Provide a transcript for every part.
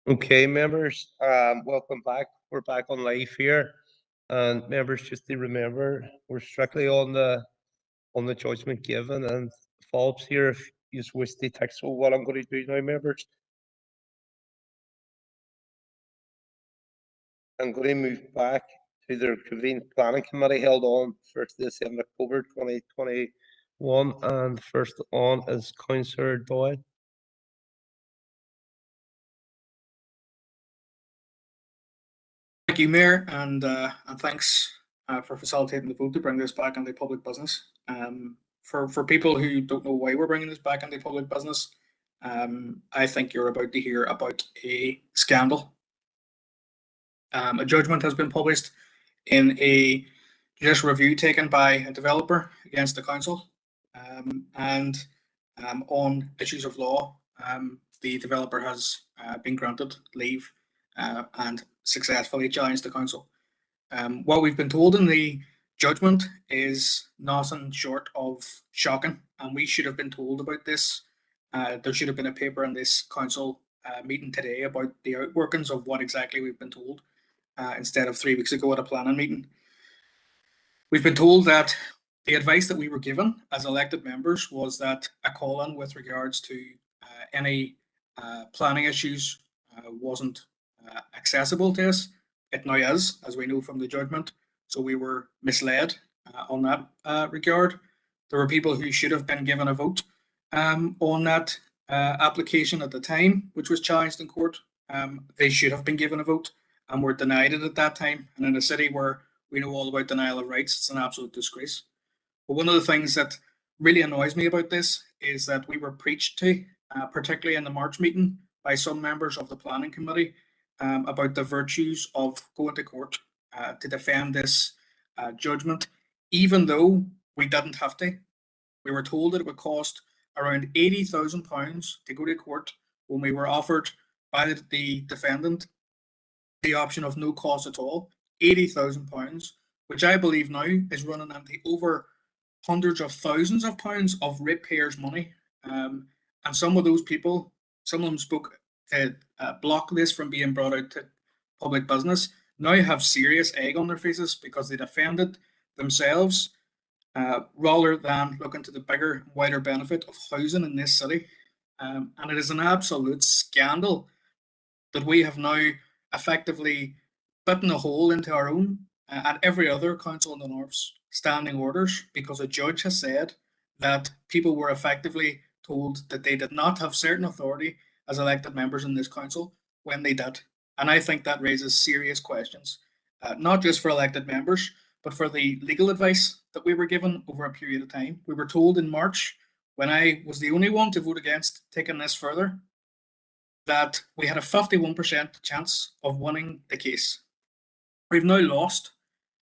Okay, members, welcome back. We're back on live here. And members, just to remember, we're strictly on the judgment given, and follow-ups here if you wish to take. So what I'm going to do now, members, I'm going to move back to the convened planning committee held on 1st of October 2021, and first on is Councillor Doyle. Thank you, Mayor, and thanks for facilitating the vote to bring this back into public business. For people who don't know why we're bringing this back into public business, I think you're about to hear about a scandal. A judgment has been published in a judicial review taken by a developer against the council, and on issues of law, the developer has been granted leave and successfully challenged the council. What we've been told in the judgment is nothing short of shocking, and we should have been told about this. There should have been a paper in this council meeting today about the outworkings of what exactly we've been told, instead of 3 weeks ago at a planning meeting. We've been told that the advice that we were given as elected members was that a call-in with regards to any planning issues wasn't accessible to us. It now is, as we know from the judgment. So we were misled on that regard. There were people who should have been given a vote on that application at the time, which was challenged in court. They should have been given a vote and were denied it at that time. And in a city where we know all about denial of rights, it's an absolute disgrace. But one of the things that really annoys me about this is that we were preached to, particularly in the March meeting, by some members of the planning committee, about the virtues of going to court to defend this judgment, even though we didn't have to. We were told that it would cost around £80,000 to go to court when we were offered by the defendant the option of no cost at all, £80,000, which I believe now is running into over hundreds of thousands of pounds of ratepayers' money. And some of those people, some of them spoke block this from being brought out to public business, now have serious egg on their faces because they defended themselves rather than looking to the bigger, wider benefit of housing in this city. And it is an absolute scandal that we have now effectively bitten a hole into our own and every other council in the North's standing orders because a judge has said that people were effectively told that they did not have certain authority as elected members in this council when they did. And I think that raises serious questions, not just for elected members, but for the legal advice that we were given over a period of time. We were told in March, when I was the only one to vote against taking this further, that we had a 51% chance of winning the case. We've now lost,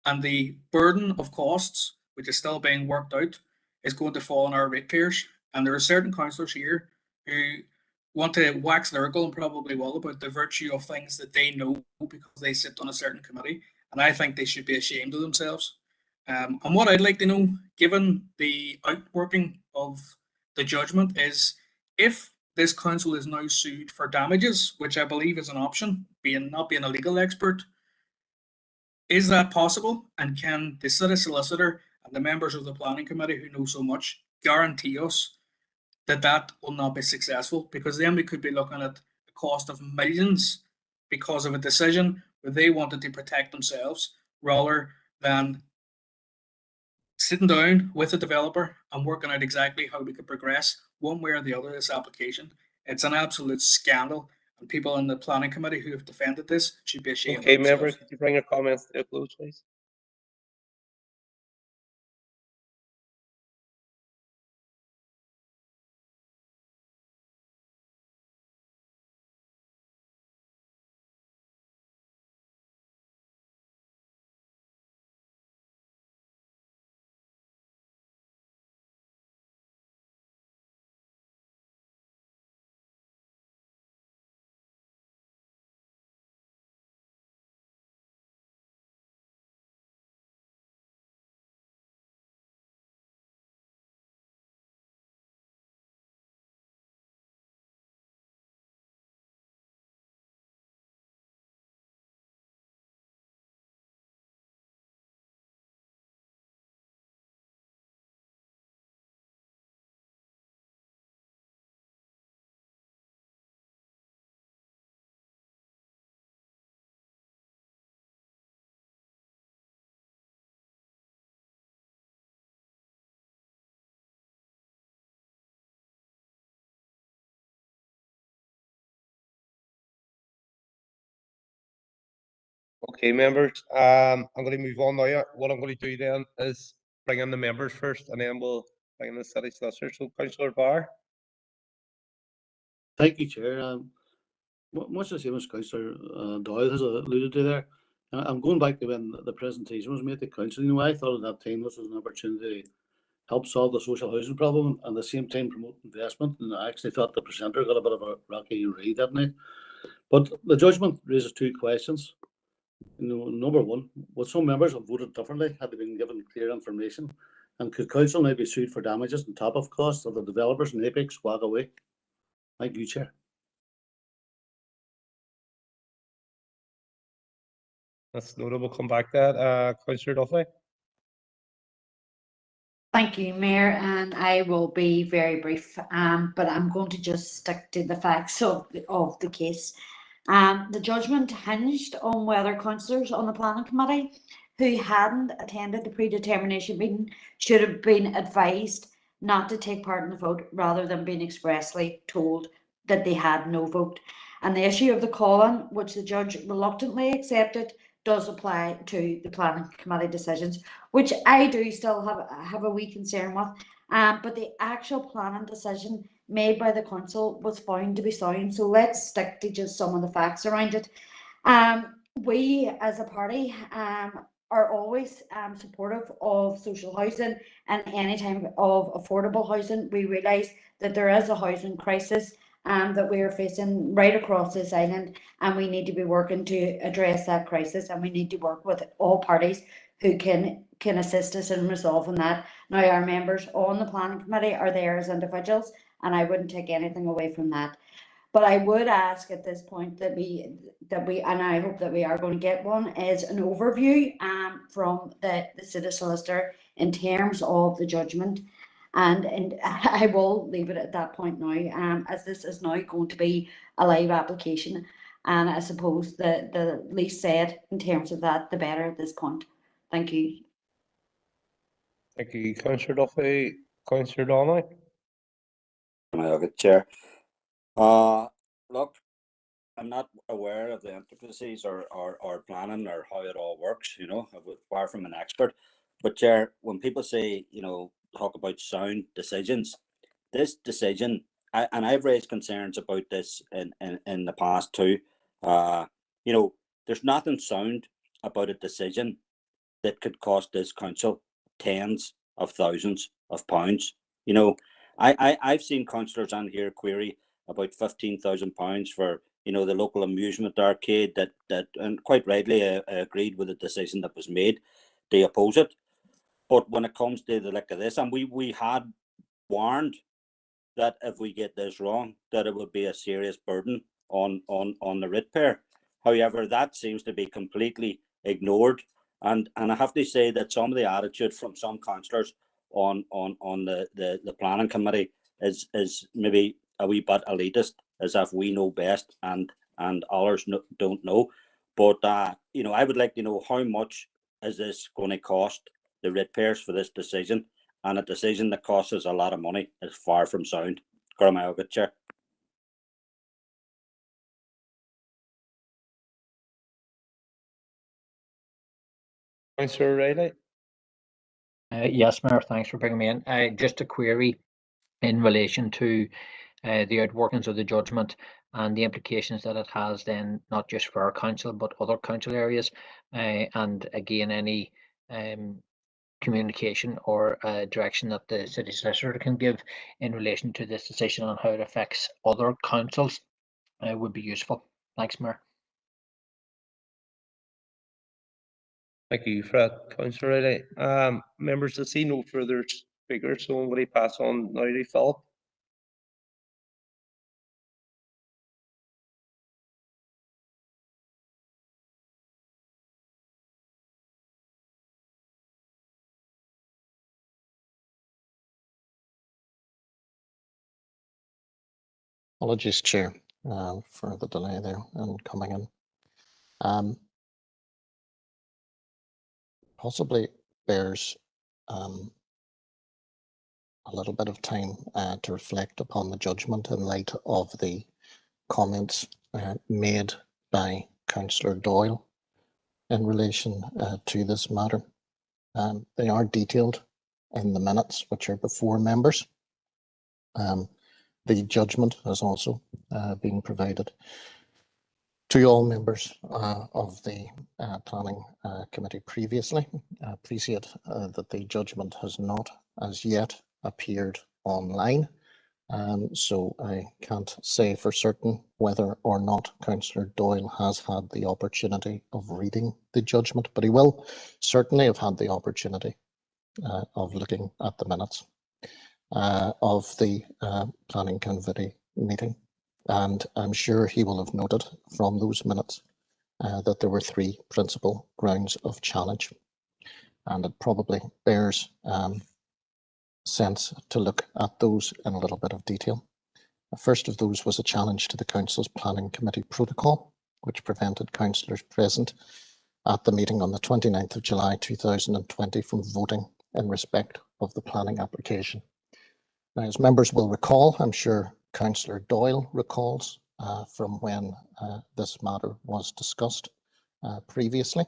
and the burden of costs, which is still being worked out, is going to fall on our ratepayers. And there are certain councillors here who want to wax lyrical, and probably will, about the virtue of things that they know because they sit on a certain committee. And I think they should be ashamed of themselves. And what I'd like to know, given the outworking of the judgment, is if this council is now sued for damages, which I believe is an option, not being a legal expert, is that possible? And can the city solicitor and the members of the planning committee who know so much guarantee us that that will not be successful? Because then we could be looking at a cost of millions because of a decision where they wanted to protect themselves rather than sitting down with the developer and working out exactly how we could progress one way or the other this application. It's an absolute scandal, and people in the planning committee who have defended this should be ashamed. Okay, member, could you bring your comments to a close, please? Okay, members, I'm going to move on now. What I'm going to do then is bring in the members first, and then we'll bring in the city solicitor. So, Councillor Barr. Thank you, Chair. Much the same as Councillor Doyle has alluded to there. I'm going back to when the presentation was made to Council. You know, I thought at that time this was an opportunity to help solve the social housing problem and at the same time promote investment. And I actually thought the presenter got a bit of a rocky read that night. But the judgment raises two questions. You know, number one, would some members have voted differently had they been given clear information? And could Council now be sued for damages on top of costs of the developers and Apex walk away? Thank you, Chair. That's notable. Come back to that. Councillor Duffy. Thank you, Mayor, and I will be very brief, but I'm going to just stick to the facts of the case. The judgment hinged on whether councillors on the planning committee who hadn't attended the predetermination meeting should have been advised not to take part in the vote rather than being expressly told that they had no vote. And the issue of the call-in, which the judge reluctantly accepted, does apply to the planning committee decisions, which I do still have a wee concern with. But the actual planning decision made by the council was found to be sound. So let's stick to just some of the facts around it. We as a party are always supportive of social housing and any type of affordable housing. We realise that there is a housing crisis that we are facing right across this island, and we need to be working to address that crisis, and we need to work with all parties who can assist us in resolving that. Now, our members on the planning committee are there as individuals, and I wouldn't take anything away from that. But I would ask at this point that we, and I hope that we are going to get one, is an overview from the city solicitor in terms of the judgment. And I will leave it at that point now, as this is now going to be a live application. And I suppose the least said in terms of that, the better at this point. Thank you. Thank you, Councillor Duffy. Councillor Donnelly. Good Chair. Look, I'm not aware of the intricacies or planning or how it all works, you know, far from an expert. But Chair, when people say, you know, talk about sound decisions, this decision, and I've raised concerns about this in the past too. You know, there's nothing sound about a decision that could cost this council tens of thousands of pounds. You know, I've seen councillors on here query about £15,000 for, you know, the local amusement arcade that and quite rightly agreed with the decision that was made. They oppose it. But when it comes to the like of this, and we had warned that if we get this wrong, that it would be a serious burden on the ratepayer. However, that seems to be completely ignored. And I have to say that some of the attitude from some councillors on the planning committee is maybe a wee bit elitist, as if we know best and others don't know. But you know, I would like to know how much is this going to cost the ratepayers for this decision, and a decision that costs us a lot of money is far from sound. Good Chair. Councillor Riley. Yes, Mayor, thanks for bringing me in. Just a query in relation to the outworkings of the judgment and the implications that it has then, not just for our council, but other council areas. And again, any communication or direction that the city solicitor can give in relation to this decision on how it affects other councils would be useful. Thanks, Mayor. Thank you, Fred. Councillor Riley. Members, I see no further speakers, so I'm going to pass on now to Philip. Apologies, Chair, for the delay there and coming in. Possibly bears a little bit of time to reflect upon the judgment in light of the comments made by Councillor Doyle in relation to this matter. They are detailed in the minutes which are before members. The judgment has also been provided to all members of the planning committee previously. I appreciate that the judgment has not as yet appeared online, so I can't say for certain whether or not Councillor Doyle has had the opportunity of reading the judgment, but he will certainly have had the opportunity of looking at the minutes of the planning committee meeting. And I'm sure he will have noted from those minutes that there were 3 principal grounds of challenge. And it probably bears sense to look at those in a little bit of detail. The first of those was a challenge to the Council's Planning Committee protocol, which prevented councillors present at the meeting on the 29th of July 2020 from voting in respect of the planning application. Now, as members will recall, I'm sure Councillor Doyle recalls from when this matter was discussed previously,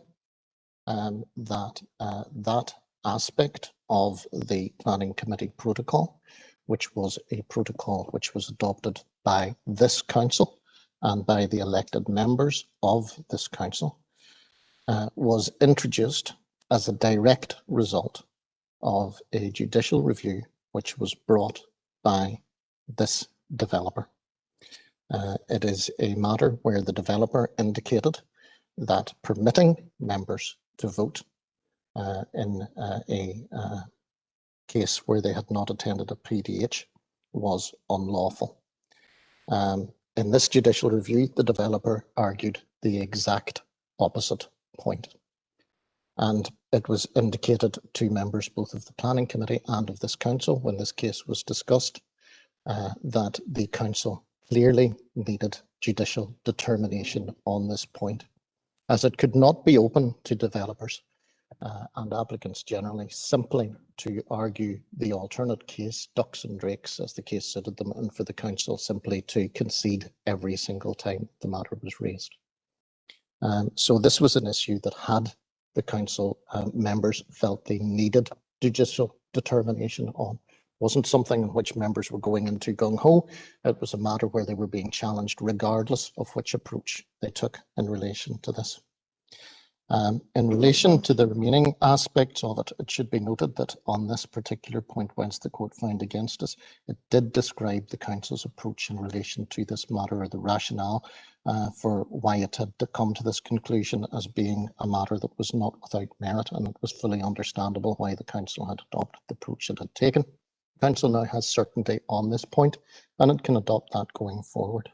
that aspect of the Planning Committee protocol, which was a protocol which was adopted by this council and by the elected members of this council, was introduced as a direct result of a judicial review which was brought by this developer. It is a matter where the developer indicated that permitting members to vote in a case where they had not attended a PDH was unlawful. In this judicial review, the developer argued the exact opposite point. And it was indicated to members both of the Planning Committee and of this council when this case was discussed that the council clearly needed judicial determination on this point, as it could not be open to developers and applicants generally simply to argue the alternate case, ducks and drakes, as the case suited them, and for the council simply to concede every single time the matter was raised. So this was an issue that had the council members felt they needed judicial determination on. Wasn't something in which members were going into gung-ho. It was a matter where they were being challenged regardless of which approach they took in relation to this. In relation to the remaining aspects of it, it should be noted that on this particular point, whence the court found against us, it did describe the council's approach in relation to this matter, or the rationale for why it had to come to this conclusion as being a matter that was not without merit, and it was fully understandable why the council had adopted the approach it had taken. The council now has certainty on this point, and it can adopt that going forward.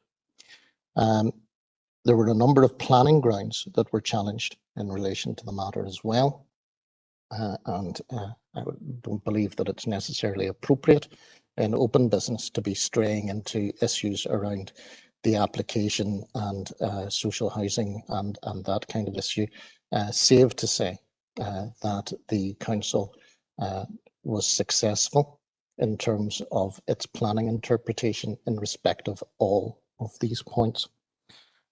There were a number of planning grounds that were challenged in relation to the matter as well. I don't believe that it's necessarily appropriate in open business to be straying into issues around the application and social housing and that kind of issue, save to say that the council was successful in terms of its planning interpretation in respect of all of these points.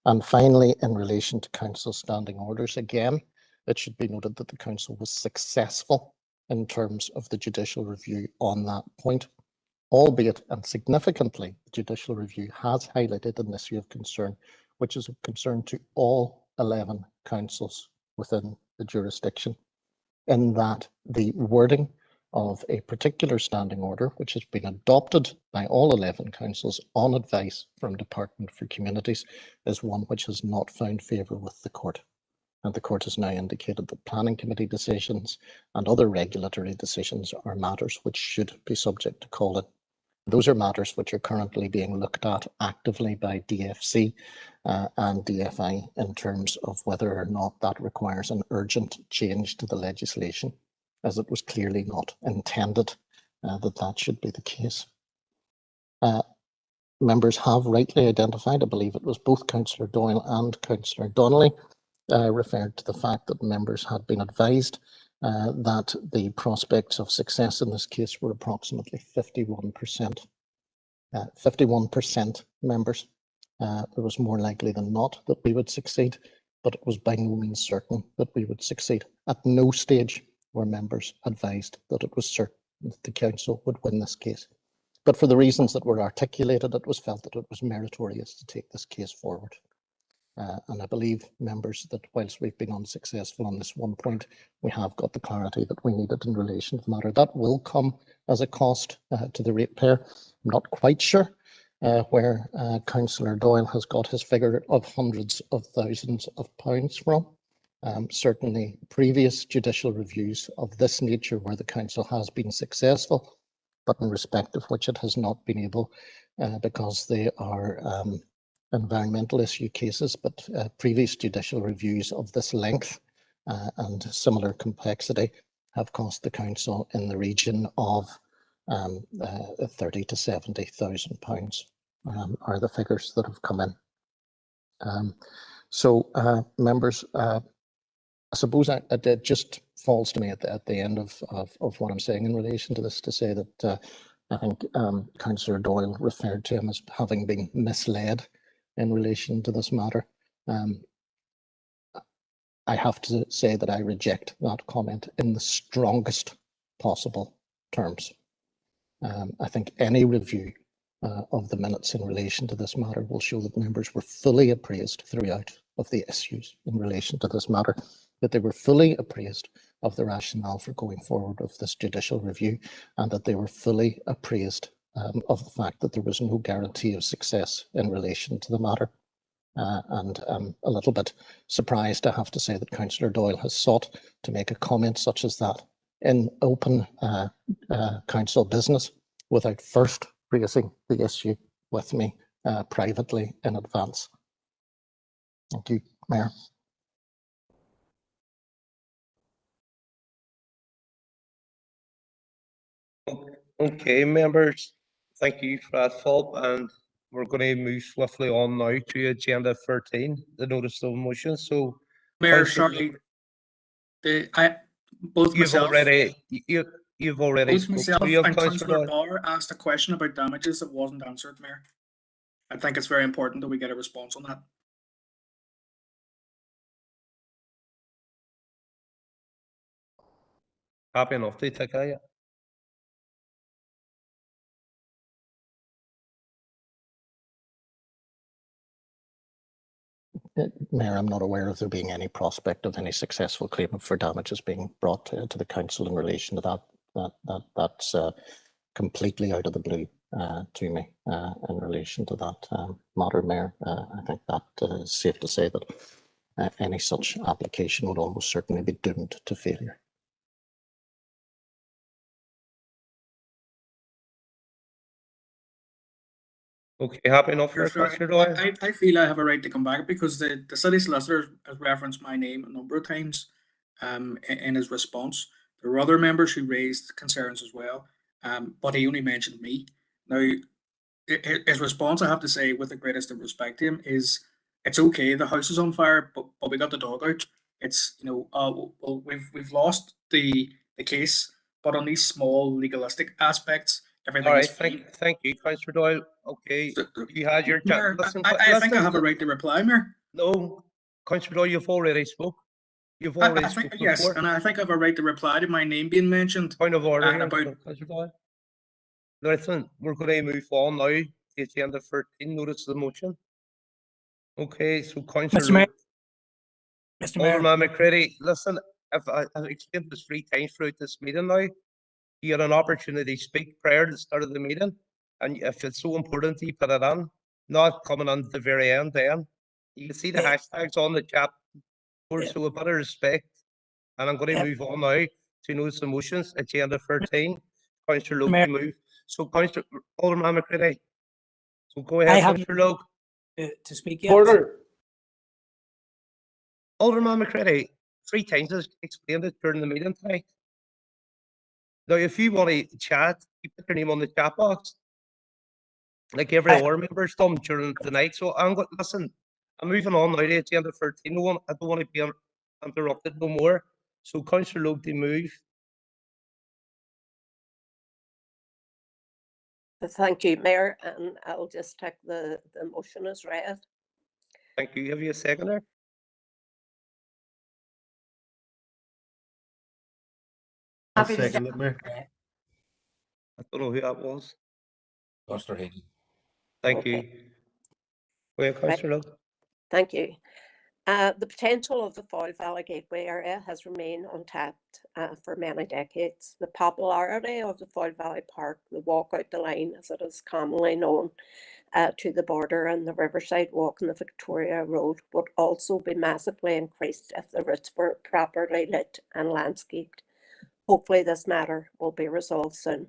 And finally, in relation to council standing orders, again, it should be noted that the council was successful in terms of the judicial review on that point, albeit, and significantly, the judicial review has highlighted an issue of concern, which is of concern to all 11 councils within the jurisdiction, in that the wording of a particular standing order, which has been adopted by all 11 councils on advice from Department for Communities, is one which has not found favour with the court. And the court has now indicated that planning committee decisions and other regulatory decisions are matters which should be subject to call-in. Those are matters which are currently being looked at actively by DFC and DFI in terms of whether or not that requires an urgent change to the legislation, as it was clearly not intended that should be the case. Members have rightly identified, I believe it was both Councillor Doyle and Councillor Donnelly, referred to the fact that members had been advised that the prospects of success in this case were approximately 51%. 51% members. It was more likely than not that we would succeed, but it was by no means certain that we would succeed. At no stage were members advised that it was certain that the council would win this case. But for the reasons that were articulated, it was felt that it was meritorious to take this case forward. And I believe, members, that whilst we've been unsuccessful on this one point, we have got the clarity that we needed in relation to the matter. That will come as a cost to the ratepayer. I'm not quite sure where Councillor Doyle has got his figure of hundreds of thousands of pounds from. Certainly, previous judicial reviews of this nature where the council has been successful, but in respect of which it has not been able because they are environmental issue cases, but previous judicial reviews of this length and similar complexity have cost the council in the region of 30 to 70,000 pounds are the figures that have come in. Members, I suppose it just falls to me at the end of what I'm saying in relation to this to say that I think Councillor Doyle referred to him as having been misled in relation to this matter. I have to say that I reject that comment in the strongest possible terms. I think any review of the minutes in relation to this matter will show that members were fully appraised throughout of the issues in relation to this matter, that they were fully appraised of the rationale for going forward of this judicial review, and that they were fully appraised of the fact that there was no guarantee of success in relation to the matter. And I'm a little bit surprised, I have to say, that Councillor Doyle has sought to make a comment such as that in open council business without first raising the issue with me privately in advance. Thank you, Mayor. Okay, members, thank you for that, Philip, and we're going to move swiftly on now to agenda 13, the notice of motion. So, Mayor, Councillor- sorry, both you've myself already spoken. myself So you have and Councillor Councillor Doyle. Barr asked a question about damages that wasn't answered, Mayor. I think it's very important that we get a response on that. Happy enough to take that, yeah. Mayor, I'm not aware of there being any prospect of any successful claim for damages being brought to the council in relation to that. That's completely out of the blue to me in relation to that matter, Mayor. I think that is safe to say that any such application would almost certainly be doomed to failure. Okay, happy enough Mayor, for Councillor sorry, Doyle. I feel I have a right to come back because the city solicitor has referenced my name a number of times in his response. There were other members who raised concerns as well, but he only mentioned me. Now, his response, I have to say, with the greatest of respect to him, is it's okay. The house is on fire, but we got the dog out. It's well, we've lost the case, but on these small legalistic aspects, everything All right, is fine. thank you, Councillor Doyle. Okay, you had your Mayor, listen. I think I have a right to reply, Mayor. No, Councillor Doyle, you've already spoke. You've already spoke Yes, before. and I think I have a right to reply to my name being mentioned. Point of order here, about Councillor Doyle. Listen, we're going to move on now to agenda 13, notice of the motion. Okay, so Councillor Mayor. Luke. Mr. Mayor. Alderman McCready, listen, I've explained this 3 times throughout this meeting now. You had an opportunity to speak prior to the start of the meeting, and if it's so important to you, put it on, not coming on at the very end then. You can see the hashtags on the chat board, so a bit of respect. And I'm going to move on now to notice the motions, agenda 13. Councillor Luke, you move. So Councillor Alderman McCready. So go ahead, Councillor Luke. To speak yet. Order. Alderman McCready, 3 times I explained it during the meeting tonight. Now, if you want to chat, you put your name on the chat box, like every other member's done during the night. So listen, I'm moving on now to agenda 13. I don't want to be interrupted no more. So Councillor Luke, to move. Thank you, Mayor, and I'll just take the motion as read. Thank you. Have you a seconder? I'll Happy to second it, Mayor. I don't know who that was. Councillor Hayden. Thank Okay. you. Wait, Councillor Logue. Thank you. The potential of the Foyle Valley Gateway area has remained untapped for many decades. The popularity of the Foyle Valley Park, the walk out the line as it is commonly known, to the border and the Riverside Walk and the Victoria Road would also be massively increased if the routes were properly lit and landscaped. Hopefully this matter will be resolved soon.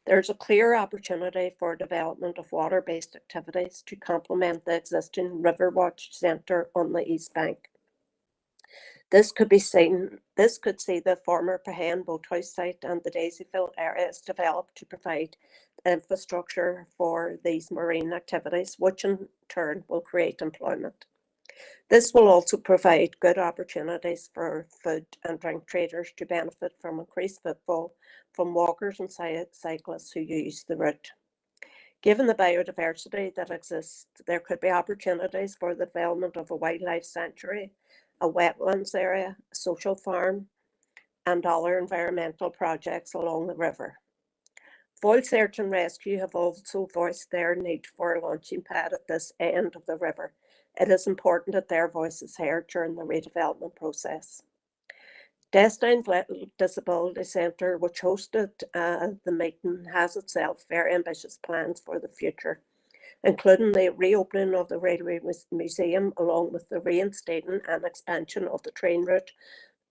There's a clear opportunity for development of water-based activities to complement the existing Riverwatch Centre on the east bank. This could see the former Pahan Boathouse site and the Daisyville areas developed to provide infrastructure for these marine activities, which in turn will create employment. This will also provide good opportunities for food and drink traders to benefit from increased footfall from walkers and cyclists who use the route. Given the biodiversity that exists, there could be opportunities for the development of a wildlife sanctuary, a wetlands area, a social farm, and other environmental projects along the river. Foyle Search and Rescue have also voiced their need for a launching pad at this end of the river. It is important that their voice is heard during the redevelopment process. Destine's Disability Centre, which hosted the meeting, has itself very ambitious plans for the future, including the reopening of the Railway Museum, along with the reinstating and expansion of the train route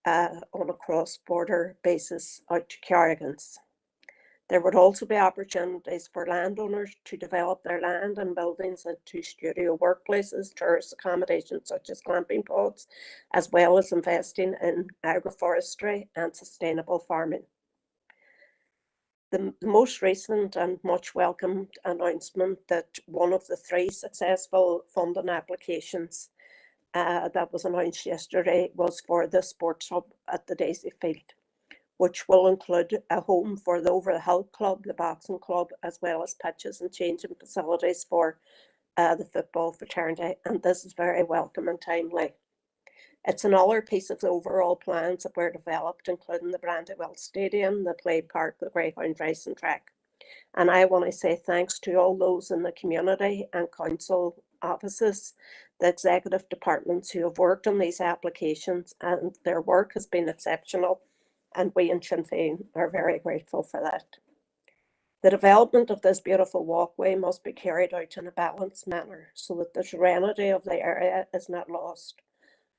on a cross-border basis out to Carrigan's. There would also be opportunities for landowners to develop their land and buildings into studio workplaces, tourist accommodations such as glamping pods, as well as investing in agroforestry and sustainable farming. The most recent and much welcomed announcement that one of the 3 successful funding applications that was announced yesterday was for the sports hub at the Daisy Field, which will include a home for the Over the Hill Club, the boxing club, as well as pitches and changing facilities for the football fraternity. And this is very welcome and timely. It's another piece of the overall plans that were developed, including the Brandywell Stadium, the play park, the Greyhound racing track. And I want to say thanks to all those in the community and council offices, the executive departments who have worked on these applications, and their work has been exceptional. And we in Sinn Féin are very grateful for that. The development of this beautiful walkway must be carried out in a balanced manner so that the serenity of the area is not lost.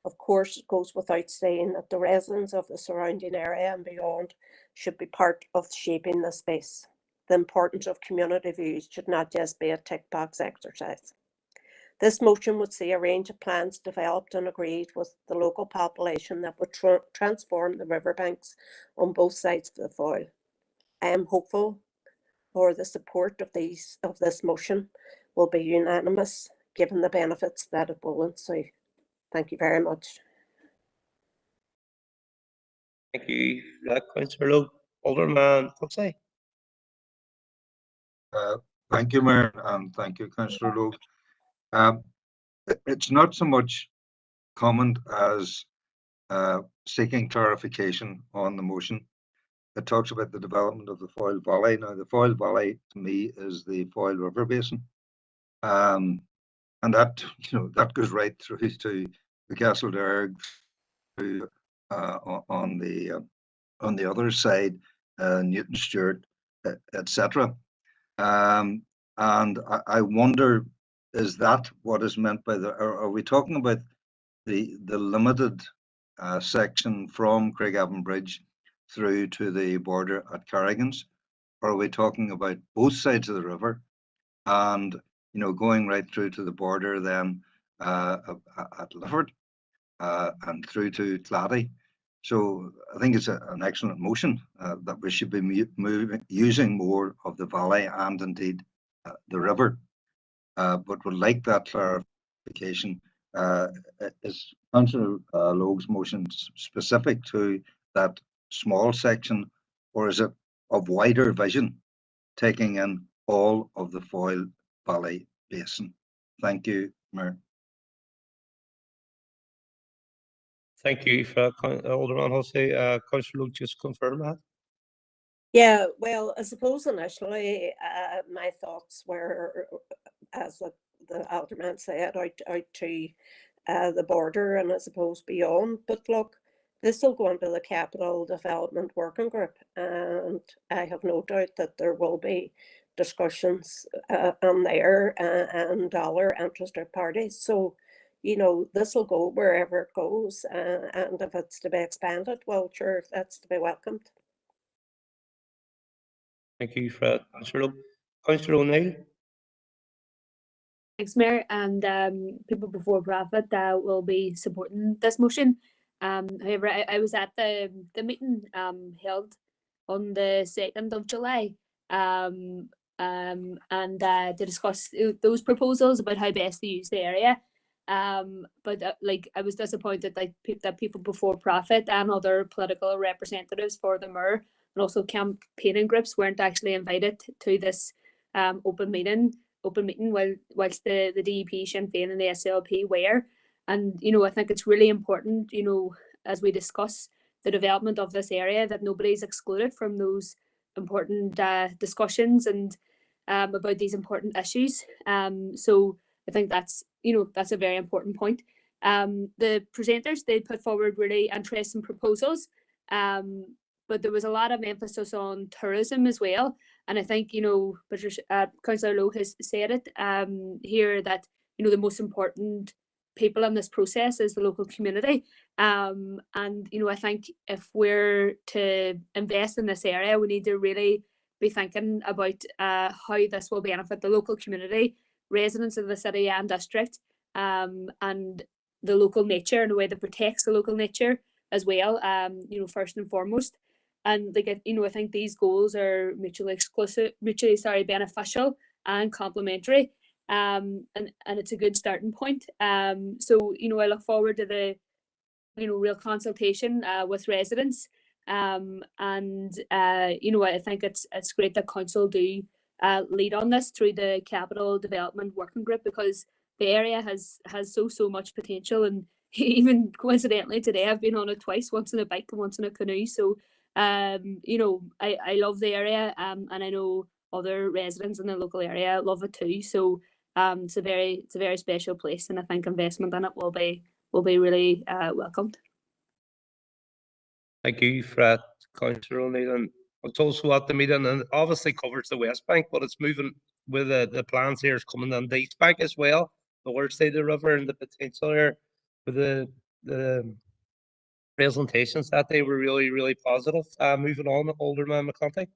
Of course, it goes without saying that the residents of the surrounding area and beyond should be part of shaping the space. The importance of community views should not just be a tick box exercise. This motion would see a range of plans developed and agreed with the local population that would transform the riverbanks on both sides of the Foyle. I am hopeful for the support of this motion will be unanimous, given the benefits that it will ensue. Thank you very much. Thank you for that, Councillor Logue. Alderman Huxley. Thank you, Mayor, and thank you, Councillor Logue. It's not so much comment as seeking clarification on the motion. It talks about the development of the Foyle Valley. Now, the Foyle Valley to me is the Foyle River Basin, and that that goes right through to the Castle Derg, on the other side, Newton Stewart, etc. And I wonder, is that what is meant by are we talking about the limited section from Craigavon Bridge through to the border at Carrigan's, or are we talking about both sides of the river and going right through to the border then at Lifford and through to Clatty? So I think it's an excellent motion that we should be using more of the valley and indeed the river, but would like that clarification. Is Councillor Logue's motion specific to that small section, or is it of wider vision, taking in all of the Foyle Valley Basin? Thank you, Mayor. Thank you for Alderman Hussey. Councillor Luke, just confirm that. Yeah, well, I suppose initially my thoughts were, as the alderman said, out to the border and I suppose beyond. But look, this will go into the Capital Development Working Group, and I have no doubt that there will be discussions on there and other interested parties. So, you know, this will go wherever it goes, and if it's to be expanded, well, sure, that's to be welcomed. Thank you, Fred. Councillor O'Neill. Thanks, Mayor, and people before profit will be supporting this motion. However, I was at the meeting held on the 2nd of July and to discuss those proposals about how best to use the area. But like I was disappointed that people before profit and other political representatives for the mayor and also campaigning groups weren't actually invited to this open meeting whilst the DEP, Sinn Féin and the SLP were. And, you know, I think it's really important, you know, as we discuss the development of this area, that nobody's excluded from those important discussions and about these important issues. So I think that's, you know, that's a very important point. The presenters, they put forward really interesting proposals, but there was a lot of emphasis on tourism as well. And I think, you know, Councillor Lowe has said it here that, you know, the most important people in this process is the local community. And, you know, I think if we're to invest in this area, we need to really be thinking about how this will benefit the local community, residents of the city and district, and the local nature in a way that protects the local nature as well, you know, first and foremost. And like, you know, I think these goals are mutually beneficial and complementary. And it's a good starting point. So, you know, I look forward to the, you know, real consultation with residents. And you know, I think it's great that council do lead on this through the Capital Development Working Group, because the area has so much potential. And even coincidentally today I've been on it twice, once in a bike and once in a canoe. So you know, I love the area, and I know other residents in the local area love it too. So it's a very special place, and I think investment in it will be really welcomed. Thank you, Fred. Councillor O'Neill. And it's also at the meeting, and it obviously covers the West Bank, but it's moving with the plans here is coming on the East Bank as well, the west side of the river, and the potential here for the presentations that they were really positive. Moving on, Alderman McConaughey.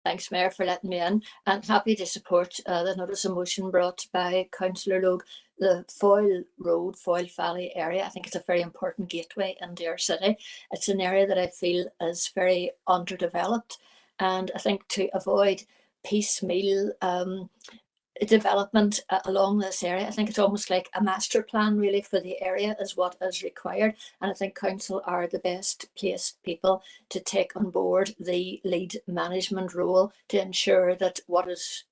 Thanks, Mayor, for letting me in, and happy to support the notice of motion brought by Councillor Logue. The Foyle Road, Foyle Valley area, I think it's a very important gateway into our city. It's an area that I feel is very underdeveloped, and I think to avoid piecemeal development along this area, I think it's almost like a master plan really for the area is what is required. And I think council are the best placed people to take on board the lead management role to ensure that what is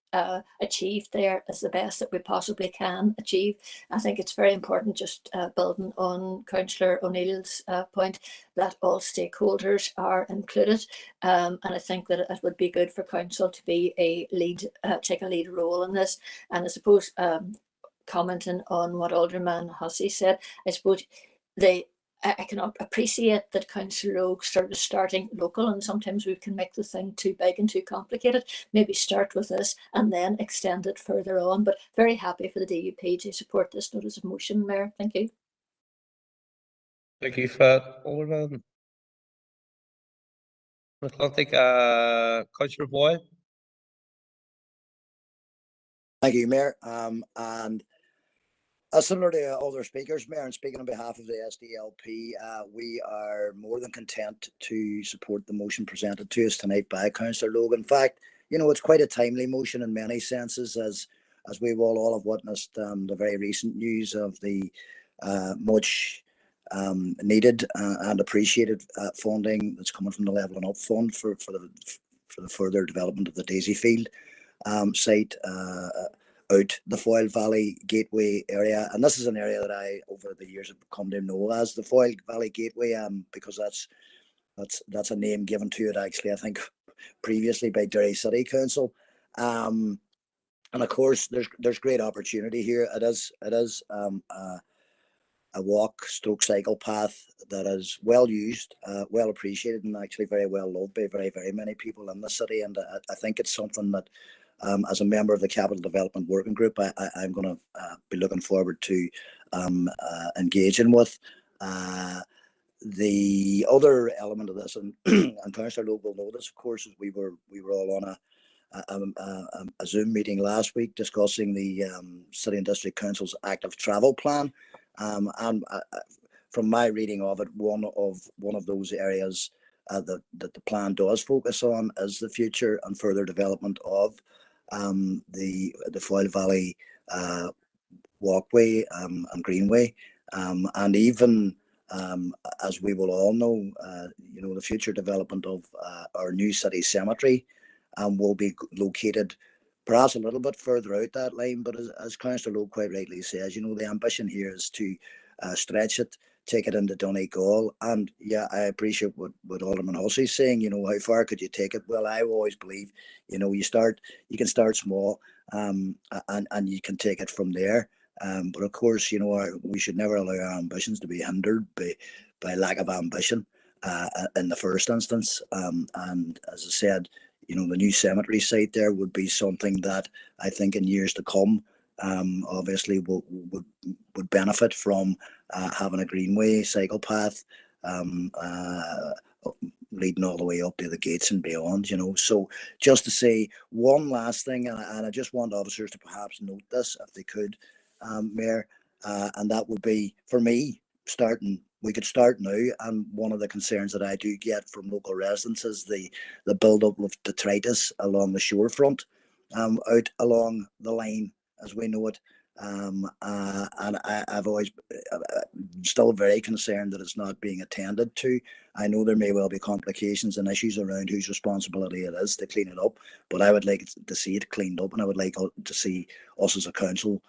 achieved there is the best that we possibly can achieve. I think it's very important, just building on Councillor O'Neill's point, that all stakeholders are included, and I think that it would be good for council to be a lead, take a lead role in this. And I suppose commenting on what Alderman Hussey said, I suppose I cannot appreciate that Councillor Logue starting local, and sometimes we can make the thing too big and too complicated. Maybe start with this and then extend it further on. But very happy for the DUP to support this notice of motion, Mayor. Thank you. Thank you, Fred. Alderman McConaughey, Councillor Boyle. Thank you, Mayor. And similar to other speakers, Mayor, and speaking on behalf of the SDLP, we are more than content to support the motion presented to us tonight by Councillor Logue. In fact, you know, it's quite a timely motion in many senses, as we will all have witnessed the very recent news of the much needed and appreciated funding that's coming from the Levelling Up Fund for the further development of the Daisyfield site out the Foyle Valley Gateway area. And this is an area that I, over the years, have come to know as the Foyle Valley Gateway, because that's a name given to it, actually, I think, previously by Derry City Council. And of course, there's great opportunity here. It is a walk stroke cycle path that is well used, well appreciated, and actually very well loved by very, very many people in the city. And I think it's something that, as a member of the Capital Development Working Group, I'm going to be looking forward to engaging with. The other element of this, and, and Councillor Lowe will know this, of course, is we were all on a Zoom meeting last week discussing the City and District Council's active travel plan. And from my reading of it, one of those areas that the plan does focus on is the future and further development of the Foyle Valley walkway and greenway, and even as we will all know, the future development of our new city cemetery will be located perhaps a little bit further out that line. But as Councillor Lowe quite rightly says, the ambition here is to stretch it, take it into Donegal. And yeah, I appreciate what Alderman Hussey's saying, how far could you take it? Well, I always believe, you can start small, and you can take it from there. But of course, we should never allow our ambitions to be hindered by lack of ambition in the first instance. And as I said, the new cemetery site there would be something that I think in years to come, obviously would benefit from having a greenway cycle path leading all the way up to the gates and beyond. So just to say one last thing, and I just want officers to perhaps note this if they could, Mayor, and that would be, for me, we could start now. And one of the concerns that I do get from local residents is the build-up of detritus along the shorefront, out along the line as we know it. And I've always still very concerned that it's not being attended to. I know there may well be complications and issues around whose responsibility it is to clean it up, but I would like to see it cleaned up, and I would like to see us as a council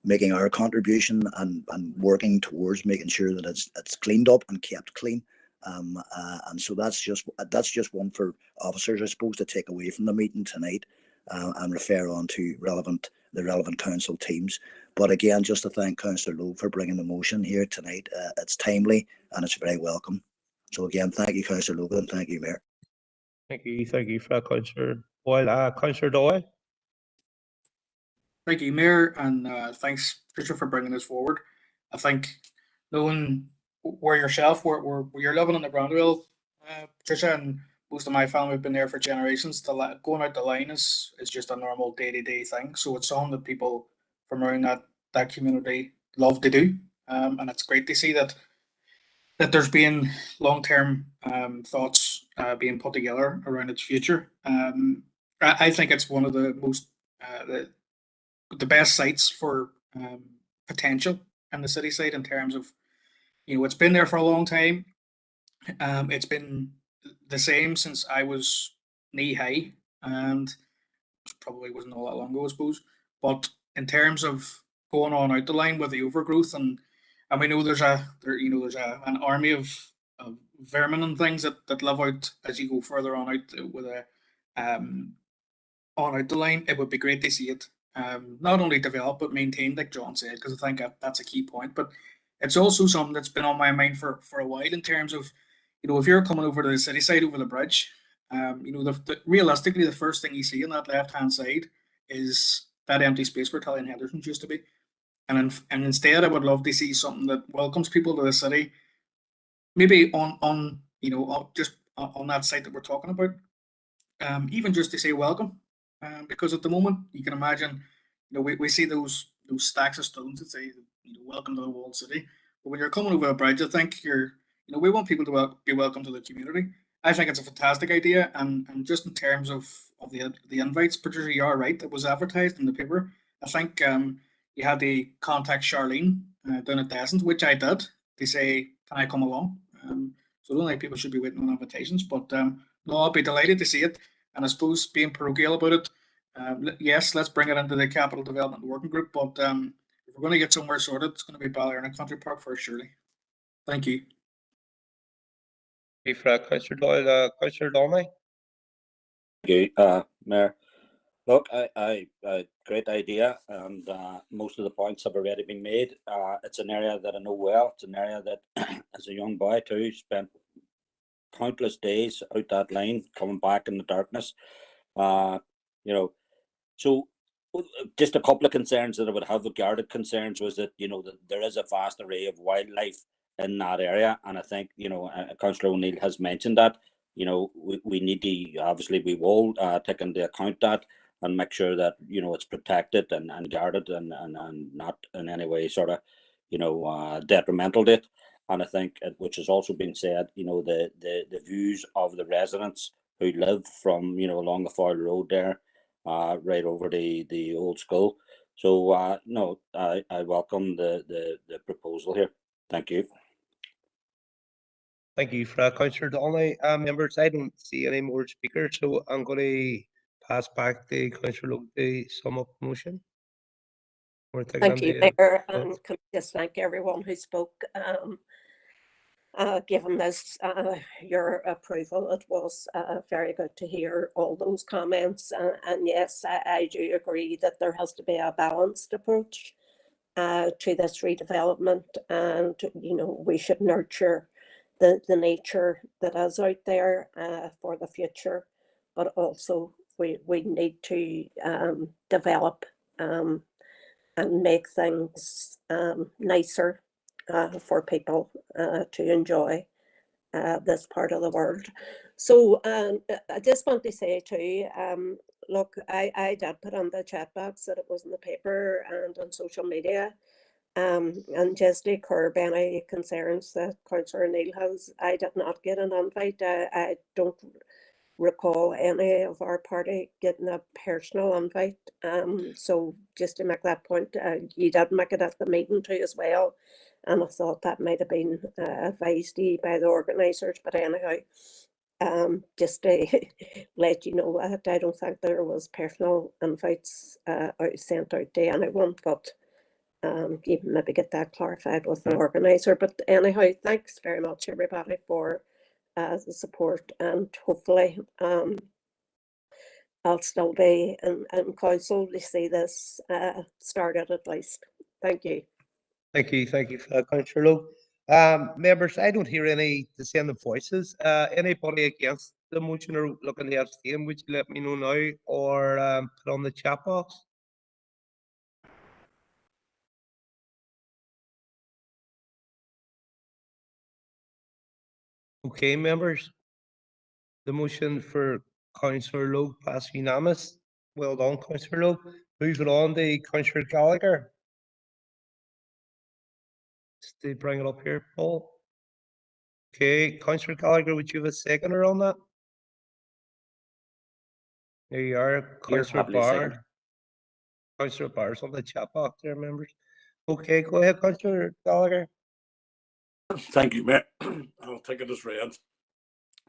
making our contribution and working towards making sure that it's cleaned up and kept clean. And so that's just one for officers, I suppose, to take away from the meeting tonight, and refer on to the relevant council teams. But again, just to thank Councillor Lowe for bringing the motion here tonight. It's timely and it's very welcome. So again, thank you, Councillor Lowe, and thank you, Mayor. Thank you for that, Councillor Boyle. Councillor Doyle. Thank you, Mayor, and thanks, Patricia, for bringing this forward. I think knowing where you're living in the Brandywell, Patricia, and most of my family have been there for generations. Going out the line is just a normal day-to-day thing. So it's something that people from around that community love to do, and it's great to see that there's been long-term thoughts being put together around its future. I think it's one of the most the best sites for potential in the city side in terms of, it's been there for a long time. It's been the same since I was knee high, and probably wasn't all that long ago, I suppose. But in terms of going on out the line with the overgrowth, and we know there's an army of vermin and things that live out as you go further on out with on out the line. It would be great to see it not only develop but maintained, like John said, because I think that's a key point. But it's also something that's been on my mind for a while in terms of, if you're coming over to the city side over the bridge, realistically the first thing you see on that left hand side is that empty space where Talion Henderson's used to be, and instead I would love to see something that welcomes people to the city, maybe on just on that site that we're talking about, even just to say welcome. Because at the moment, you can imagine, we see those stacks of stones that say, welcome to the walled city. But when you're coming over a bridge, I think we want people to be welcome to the community. I think it's a fantastic idea, and just in terms of the invites, Patricia, you are right. It was advertised in the paper. I think you had to contact Charlene down at Descent, which I did, to say, can I come along? So I don't think people should be waiting on invitations, but no, I'll be delighted to see it. And I suppose being parochial about it, Yes, let's bring it into the capital development working group, but if we're going to get somewhere sorted, it's going to be Ballyarna Country Park first, surely. Thank you. Hey, Fred, Councillor Doyle, Councillor Donnelly. Thank you, Mayor. Look, great idea, and most of the points have already been made. It's an area that I know well. It's an area that, as a young boy too, spent countless days out that line, coming back in the darkness. You know, so just a couple of concerns that I would have, guarded concerns, was that, you know, that there is a vast array of wildlife in that area, and I think, you know, Councillor O'Neill has mentioned that. You know, we need to, obviously we will take into account that and make sure that, you know, it's protected and guarded and not in any way sort of, you know, detrimental to it. And I think, which has also been said, you know, the views of the residents who live from, you know, along the Foyle Road there, right over the old school. So no, I welcome the proposal here. Thank you. Thank you, Fred. Councillor Donnelly. Members, I don't see any more speakers, so I'm going to pass back to Councillor Logue to sum up the motion. Thank you, Mayor, and can I just thank everyone who spoke. Given this, your approval, it was very good to hear all those comments. And yes, I do agree that there has to be a balanced approach to this redevelopment, and you know, we should nurture the nature that is out there for the future, but also we need to develop and make things nicer for people to enjoy this part of the world. So I just want to say too, look, I did put on the chat box that it was in the paper and on social media, and just to curb any concerns that Councillor O'Neill has, I did not get an invite. I don't recall any of our party getting a personal invite. So just to make that point, you did make it at the meeting too as well. And I thought that might have been advised to you by the organisers, but anyhow, just to let you know that I don't think there was personal invites sent out to anyone, but you maybe get that clarified with the organiser. But anyhow, thanks very much everybody for the support, and hopefully I'll still be in council to see this started at least. Thank you. Thank you, Councillor Logue. Members, I don't hear any dissenting voices. Anybody against the motion or looking to abstain, would you let me know now, or put on the chat box? Okay, members. The motion for Councillor Logue passed unanimous. Well done, Councillor Logue. Moving on to Councillor Gallagher. Just to bring it up here, Paul. Okay, Councillor Gallagher, would you have a seconder on that? There you are, Councillor Barr. Councillor Barr's on the chat box there, members. Okay, go ahead, Councillor Gallagher. Thank you, Mayor. I'll take it as read,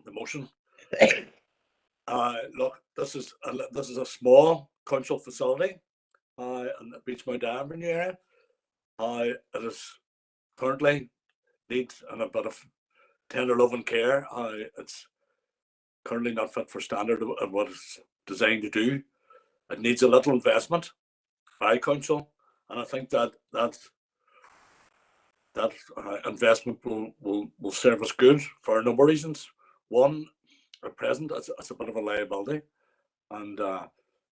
the motion. Look, this is a small council facility in the Beachmount Avenue area. It is currently needs a bit of tender love and care. It's currently not fit for standard of what it's designed to do. It needs a little investment by council, and I think that investment will serve us good for a number of reasons. One, at present, it's a bit of a liability, and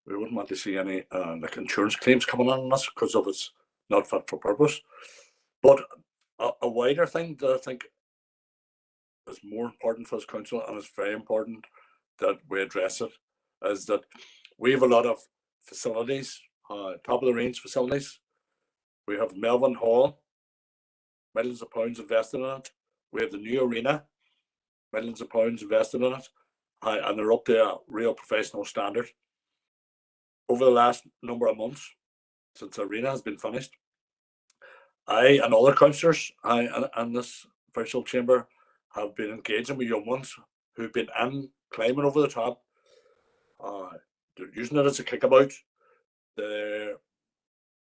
we wouldn't want to see any like insurance claims coming on us because of it's not fit for purpose. But a wider thing that I think is more important for this council, and it's very important that we address it, is that we have a lot of facilities, top of the range facilities. We have Melbourne Hall, millions of pounds invested in it. We have the new arena, millions of pounds invested in it, and they're up to a real professional standard. Over the last number of months, since the arena has been finished, I and other councillors and this virtual chamber have been engaging with young ones who've been climbing over the top, they're using it as a kickabout. They're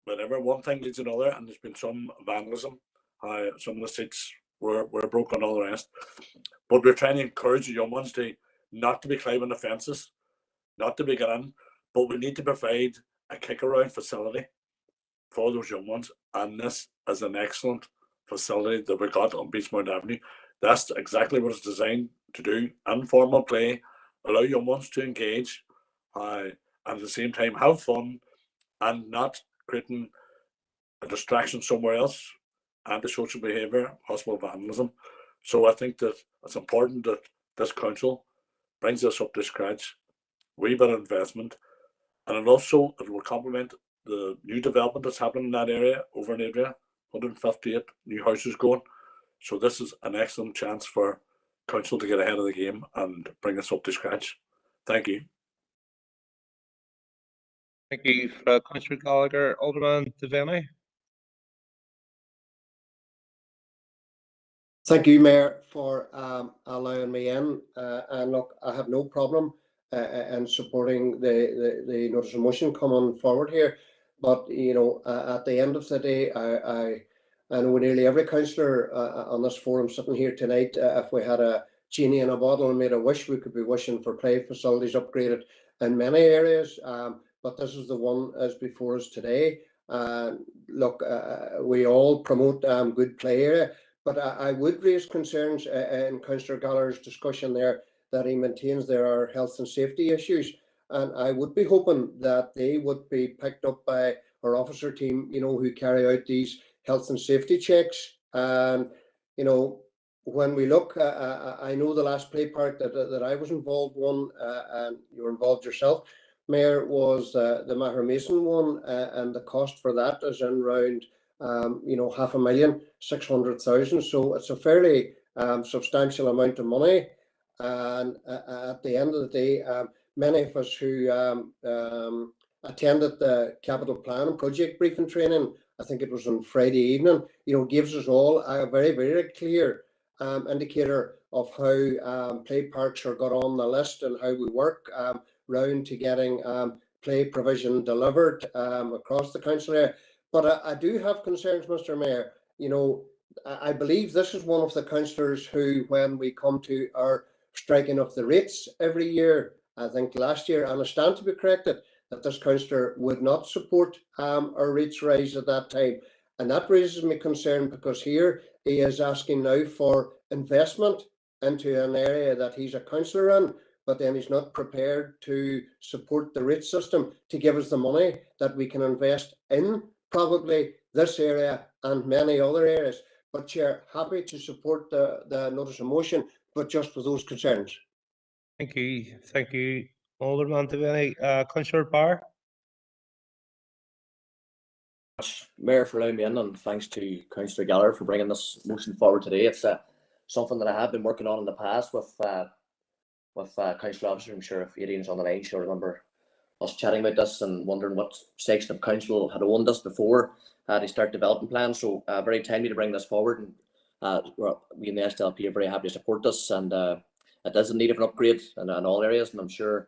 whatever, one thing leads to another, and there's been some vandalism. Some of the seats were broken and all the rest. But we're trying to encourage the young ones to not to be climbing the fences, not to be getting in, but we need to provide a kick-around facility for those young ones. And this is an excellent facility that we got on Beachmount Avenue. That's exactly what it's designed to do. Informal play, allow young ones to engage, and at the same time have fun, and not creating a distraction somewhere else, antisocial behaviour, possible vandalism. So I think that it's important that this council brings this up to scratch, wee bit of investment, and it will complement the new development that's happening in that area over in Adria, 158 new houses going. So this is an excellent chance for council to get ahead of the game and bring us up to scratch. Thank you. Thank you, Councillor Gallagher. Alderman Devaney. Thank you, Mayor, for allowing me in. And look, I have no problem in supporting the notice of motion coming forward here. But, you know, at the end of the day, I know nearly every councillor on this forum sitting here tonight, if we had a genie in a bottle and made a wish, we could be wishing for play facilities upgraded in many areas. But this is the one as before us today. Look, we all promote good play area. But I would raise concerns in Councillor Gallagher's discussion there that he maintains there are health and safety issues. And I would be hoping that they would be picked up by our officer team, you know, who carry out these health and safety checks. And, you know, when we look, I know the last play park that I was involved in, and you were involved yourself, Mayor, was the Maher Mason one, and the cost for that is in around you know, 500,600,000. So it's a fairly substantial amount of money. And at the end of the day, many of us who attended the capital plan and project briefing training, I think it was on Friday evening, you know, gives us all a very, very clear indicator of how play parks are got on the list and how we work round to getting play provision delivered across the council area. But I do have concerns, Mr. Mayor. You know, I believe this is one of the councillors who, when we come to our striking of the rates every year, I think last year, and I stand to be corrected, that this councillor would not support our rates rise at that time. And that raises me concern because here he is asking now for investment into an area that he's a councillor in, but then he's not prepared to support the rate system to give us the money that we can invest in probably this area and many other areas. But Chair, happy to support the notice of motion, but just with those concerns. Thank you, Alderman Devaney. Councillor Barr. Mayor, for allowing me in, and thanks to Councillor Gallagher for bringing this motion forward today. It's something that I have been working on in the past with Councillor Officer. I'm sure if Adrian's on the line, she'll remember us chatting about this and wondering what section of council had owned this before to start developing plans. So very timely to bring this forward, and we in the SDLP are very happy to support this, and it is in need of an upgrade in all areas. And I'm sure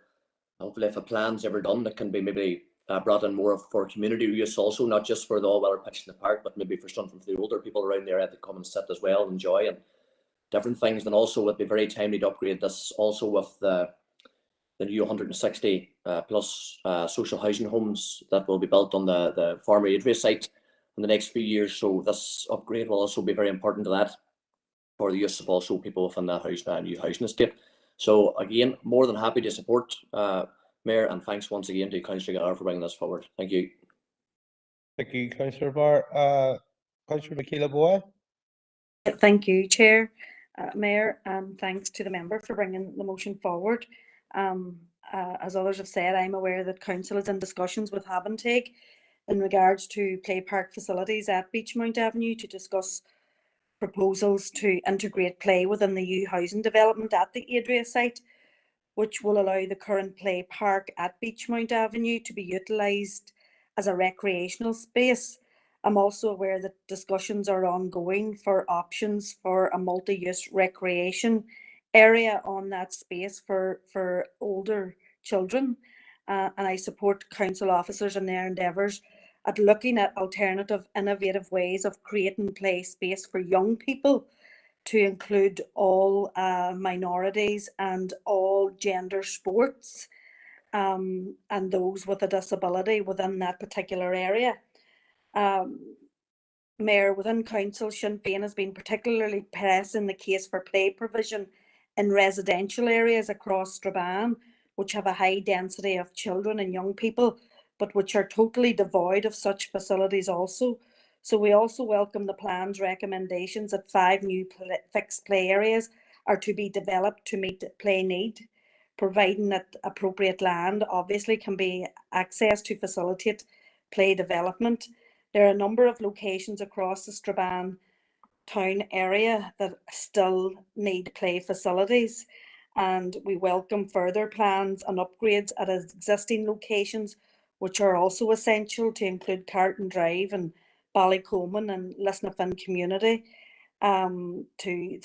hopefully if a plan's ever done, that can be maybe brought in more for community use also, not just for the all-weather pitch in the park, but maybe for something for the older people around the area that come and sit as well, enjoy and different things. And also it'd be very timely to upgrade this also with the new 160 plus social housing homes that will be built on the former Adria site in the next few years. So this upgrade will also be very important to that for the use of also people within that new housing estate. So again, more than happy to support, Mayor, and thanks once again to Councillor Gallagher for bringing this forward. Thank you. Thank you, Councillor Barr. Councillor Michaela Boy. Thank you, Chair, Mayor, and thanks to the member for bringing the motion forward. As others have said, I'm aware that Council is in discussions with Havantake in regards to play park facilities at Beachmount Avenue to discuss proposals to integrate play within the new housing development at the Adria site, which will allow the current play park at Beachmount Avenue to be utilised as a recreational space. I'm also aware that discussions are ongoing for options for a multi-use recreation area on that space for older children. and I support council officers in their endeavours at looking at alternative, innovative ways of creating play space for young people to include all minorities and all gender sports, and those with a disability within that particular area. Mayor, within council, Sinn Féin has been particularly pressing the case for play provision in residential areas across Strabane, which have a high density of children and young people, but which are totally devoid of such facilities also. So we also welcome the plan's recommendations that 5 new fixed play areas are to be developed to meet play need, providing that appropriate land obviously can be accessed to facilitate play development. There are a number of locations across the Strabane town area that still need play facilities, and we welcome further plans and upgrades at existing locations, which are also essential, to include Carton Drive and Ballycoman and Lisnafin community, to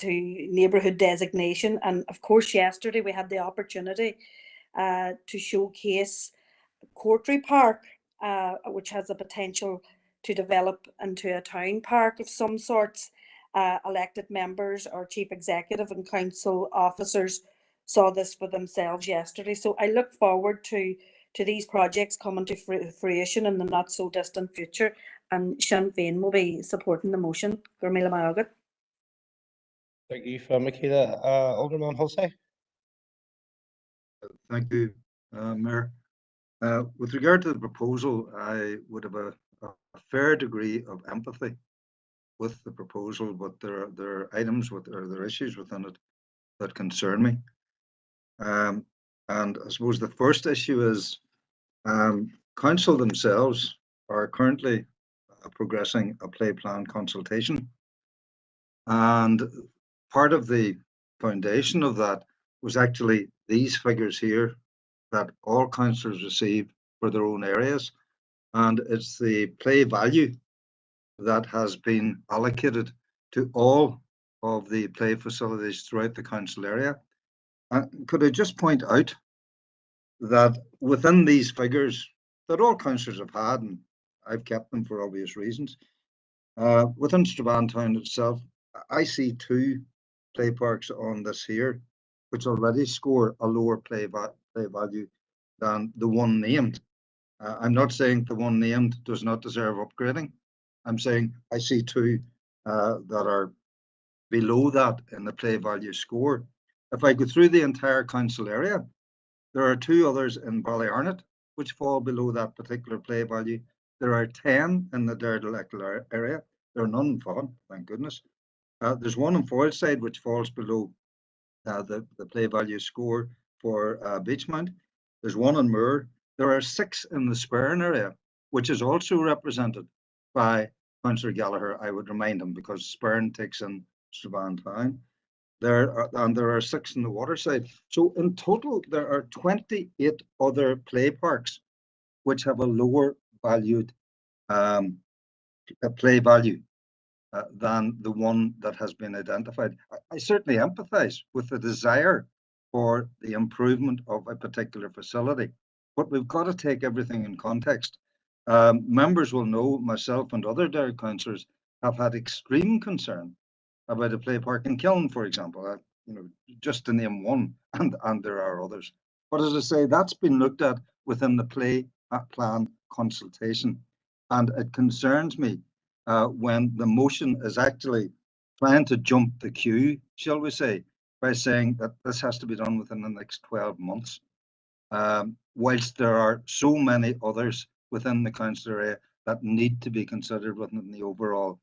neighbourhood designation. And of course, yesterday we had the opportunity to showcase Courtry Park, which has the potential to develop into a town park of some sorts. Elected members or chief executive and council officers saw this for themselves yesterday. So I look forward to these projects coming to fruition in the not so distant future, and Sinn Féin will be supporting the motion. Thank you, Michaela. Alderman Hussey. Thank you, Mayor. With regard to the proposal, I would have a fair degree of empathy with the proposal, but there are items or there are issues within it that concern me. And I suppose the first issue is council themselves are currently progressing a play plan consultation, and part of the foundation of that was actually these figures here that all councillors receive for their own areas, and it's the play value that has been allocated to all of the play facilities throughout the council area. Could I just point out that within these figures that all councillors have had, and I've kept them for obvious reasons, within Strabane town itself, I see 2 play parks on this here, which already score a lower play value than the one named. I'm not saying the one named does not deserve upgrading. I'm saying I see 2 that are below that in the play value score. If I go through the entire council area, there are 2 others in Ballyarnett which fall below that particular play value. There are 10 in the Derdalek area. There are none in Faughan, thank goodness. There's 1 in Foyle side which falls below the play value score for Beachmount. There's 1 in Moor. There are 6 in the Spurn area, which is also represented by Councillor Gallagher. I would remind him, because Spurn takes in Strabane town. There are 6 in the Waterside. So in total, there are 28 other play parks which have a lower valued play value than the one that has been identified. I certainly empathise with the desire for the improvement of a particular facility, but we've got to take everything in context. Members will know myself and other Derry councillors have had extreme concern about a play park in Kiln, for example, just to name one, and there are others. But as I say, that's been looked at within the play plan consultation, and it concerns me when the motion is actually trying to jump the queue, shall we say, by saying that this has to be done within the next 12 months, whilst there are so many others within the council area that need to be considered within the overall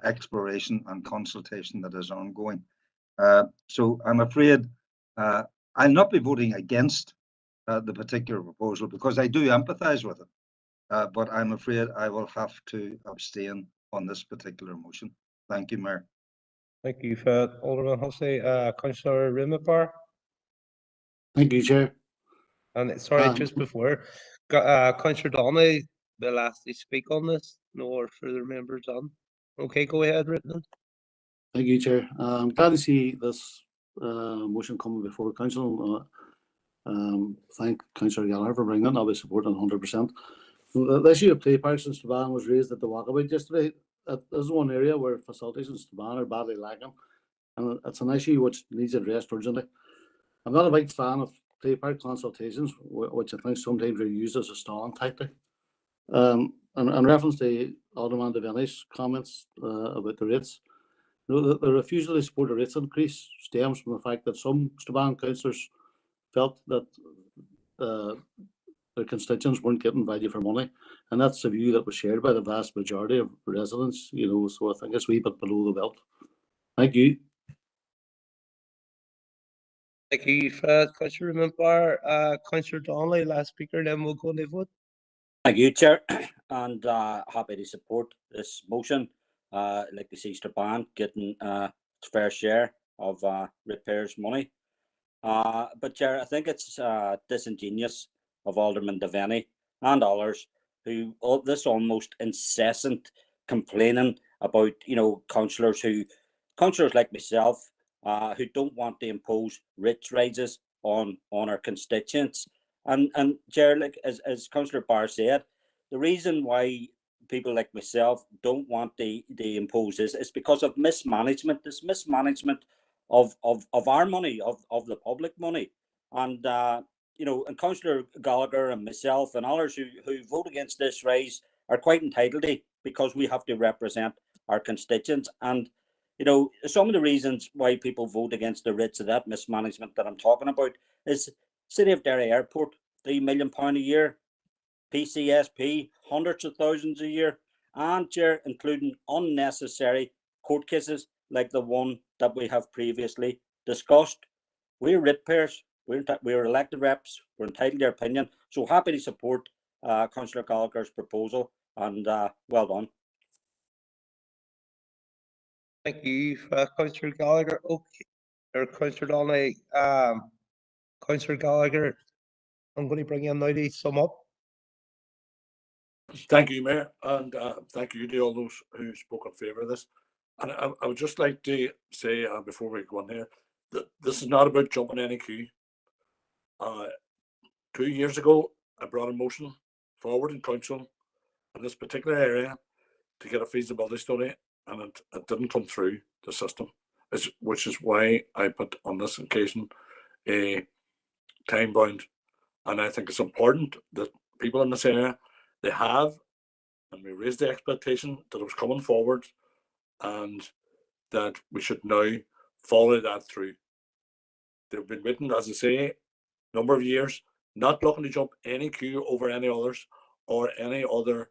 exploration and consultation that is ongoing. So I'm afraid I'll not be voting against the particular proposal, because I do empathise with it, but I'm afraid I will have to abstain on this particular motion. Thank you, Mayor. Thank you, Alderman Hussey. Councillor Rimapar. Thank you, Chair. And sorry, just before, Councillor Donnelly, the last to speak on this. No further members on. Okay, go ahead, Rittman. Thank you, Chair. I'm glad to see this motion coming before Council. Thank Councillor Gallagher for bringing it. I'll be supporting 100%. The issue of play parks in Strabane was raised at the walkabout yesterday. This is one area where facilities in Strabane are badly lacking, and it's an issue which needs addressed urgently. I'm not a big fan of play park consultations, which I think sometimes are used as a stalling tactic. In reference to Alderman Devaney's comments about the rates, the refusal to support a rates increase stems from the fact that some Strabane councillors felt that their constituents weren't getting value for money, and that's a view that was shared by the vast majority of residents. So I think it's a wee bit below the belt. Thank you. Thank you, Councillor Remember. Councillor Donnelly, last speaker, then we'll go to vote. Thank you, Chair, and happy to support this motion. Like to see Strabane getting its fair share of repairs money. But Chair, I think it's disingenuous of Alderman Devaney and others who this almost incessant complaining about councillors like myself who don't want to impose rate rises on our constituents. And Chair, like as Councillor Barr said, the reason why people like myself don't want to impose this is because of mismanagement. This mismanagement of our money, of the public money, and and Councillor Gallagher and myself and others who vote against this rise are quite entitled to, because we have to represent our constituents. And some of the reasons why people vote against the rates of that mismanagement that I'm talking about is City of Derry Airport, £3 million a year, PCSP, hundreds of thousands a year, and Chair, including unnecessary court cases like the one that we have previously discussed. We're ratepayers, we're elected reps, we're entitled to our opinion, so happy to support Councillor Gallagher's proposal, and well done. Thank you, Councillor Gallagher. Okay, or Councillor Donnelly. Councillor Gallagher, I'm going to bring you in now to sum up. Thank you, Mayor, and thank you to all those who spoke in favour of this. And I would just like to say before we go on here that this is not about jumping any queue. 2 years ago, I brought a motion forward in council in this particular area to get a feasibility study, and it didn't come through the system, which is why I put on this occasion a time bound. And I think it's important that people in this area, they have, and we raised the expectation that it was coming forward, and that we should now follow that through. They've been waiting, as I say, a number of years, not looking to jump any queue over any others or any other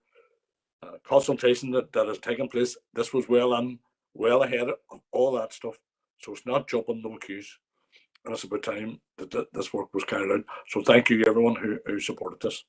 consultation that has taken place. This was well ahead of all that stuff. So it's not jumping no queues. And it's about time that this work was carried out. So thank you everyone who supported this.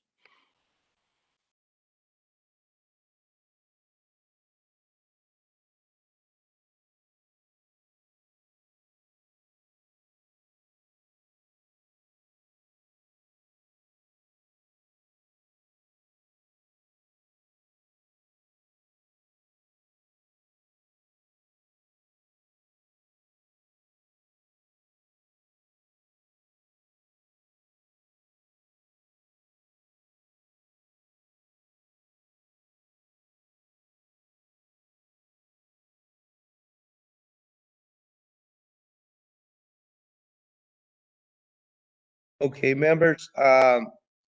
Okay, members, I'm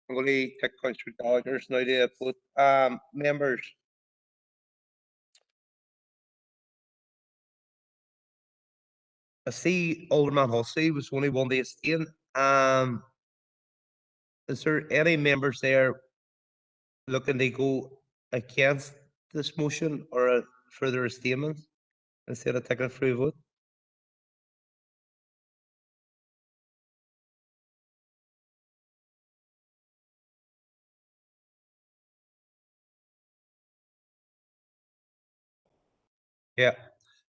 going to take Councillor Gallagher's now to vote. Members, I see Alderman Hussey was only one to abstain. Is there any members there looking to go against this motion or a further statement instead of taking a free vote? Yeah.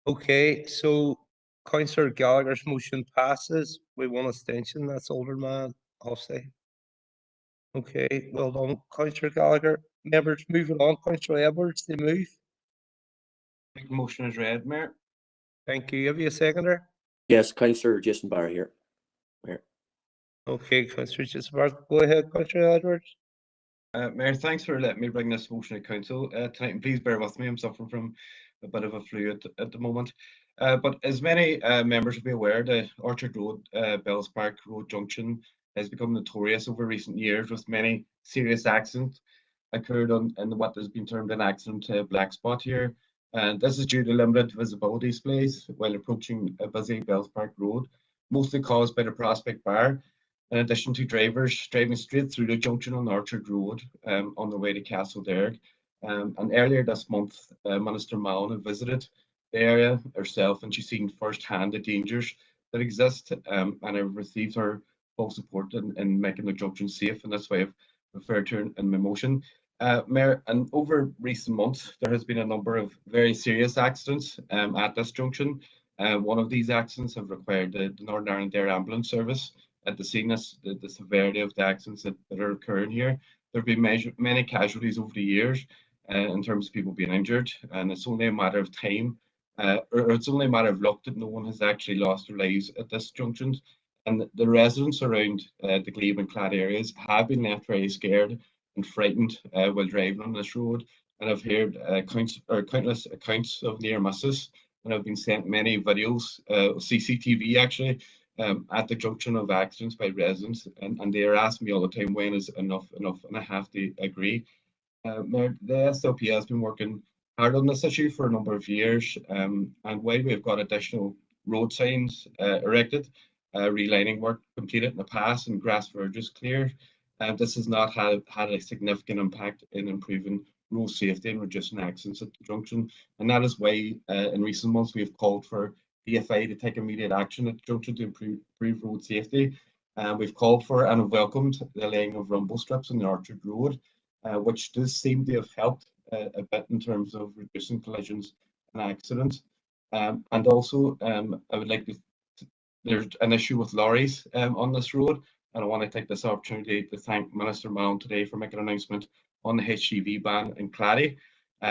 Okay, so Councillor Gallagher's motion passes with one abstention. That's Alderman Hussey. Okay, well done, Councillor Gallagher. Members, moving on. Councillor Edwards, they move. I think the motion is read, Mayor. Thank you. Have you a seconder? Yes, Councillor Jason Barr here. Mayor. Okay, Councillor Gisberg, go ahead, Councillor Edwards. Mayor, thanks for letting me bring this motion to council tonight, and please bear with me, I'm suffering from a bit of a flu at the moment. But as many members will be aware, the Orchard Road, Bells Park Road junction has become notorious over recent years, with many serious accidents occurred in what has been termed an accident black spot here. And this is due to limited visibility displays while approaching a busy Bells Park Road, mostly caused by the Prospect Bar, in addition to drivers driving straight through the junction on Orchard Road on the way to Castlederg. And earlier this month, Minister Mallon visited the area herself, and she's seen firsthand the dangers that exist, and I've received her full support in making the junction safe, and that's why I've referred to her in my motion. Mayor, and over recent months, there has been a number of very serious accidents at this junction. One of these accidents have required the Northern Ireland Air Ambulance Service at the scene. The severity of the accidents that are occurring here. There have been many casualties over the years in terms of people being injured, and it's only a matter of time, or it's only a matter of luck that no one has actually lost their lives at this junction. And the residents around the Glebe and Clad areas have been left very scared and frightened while driving on this road. And I've heard countless accounts of near misses, and I've been sent many videos, CCTV actually, at the junction of accidents by residents, and they are asking me all the time, when is enough, and I have to agree. Mayor, the SLP has been working hard on this issue for a number of years, and while we've got additional road signs erected, relining work completed in the past, and grass verges cleared, this has not had a significant impact in improving road safety and reducing accidents at the junction, and that is why in recent months we have called for DFA to take immediate action at the junction to improve road safety. We've called for and have welcomed the laying of rumble strips on the Orchard Road, which does seem to have helped a bit in terms of reducing collisions and accidents. And also, I would like to, there's an issue with lorries on this road, and I want to take this opportunity to thank Minister Mallon today for making an announcement on the HGV ban in Clady,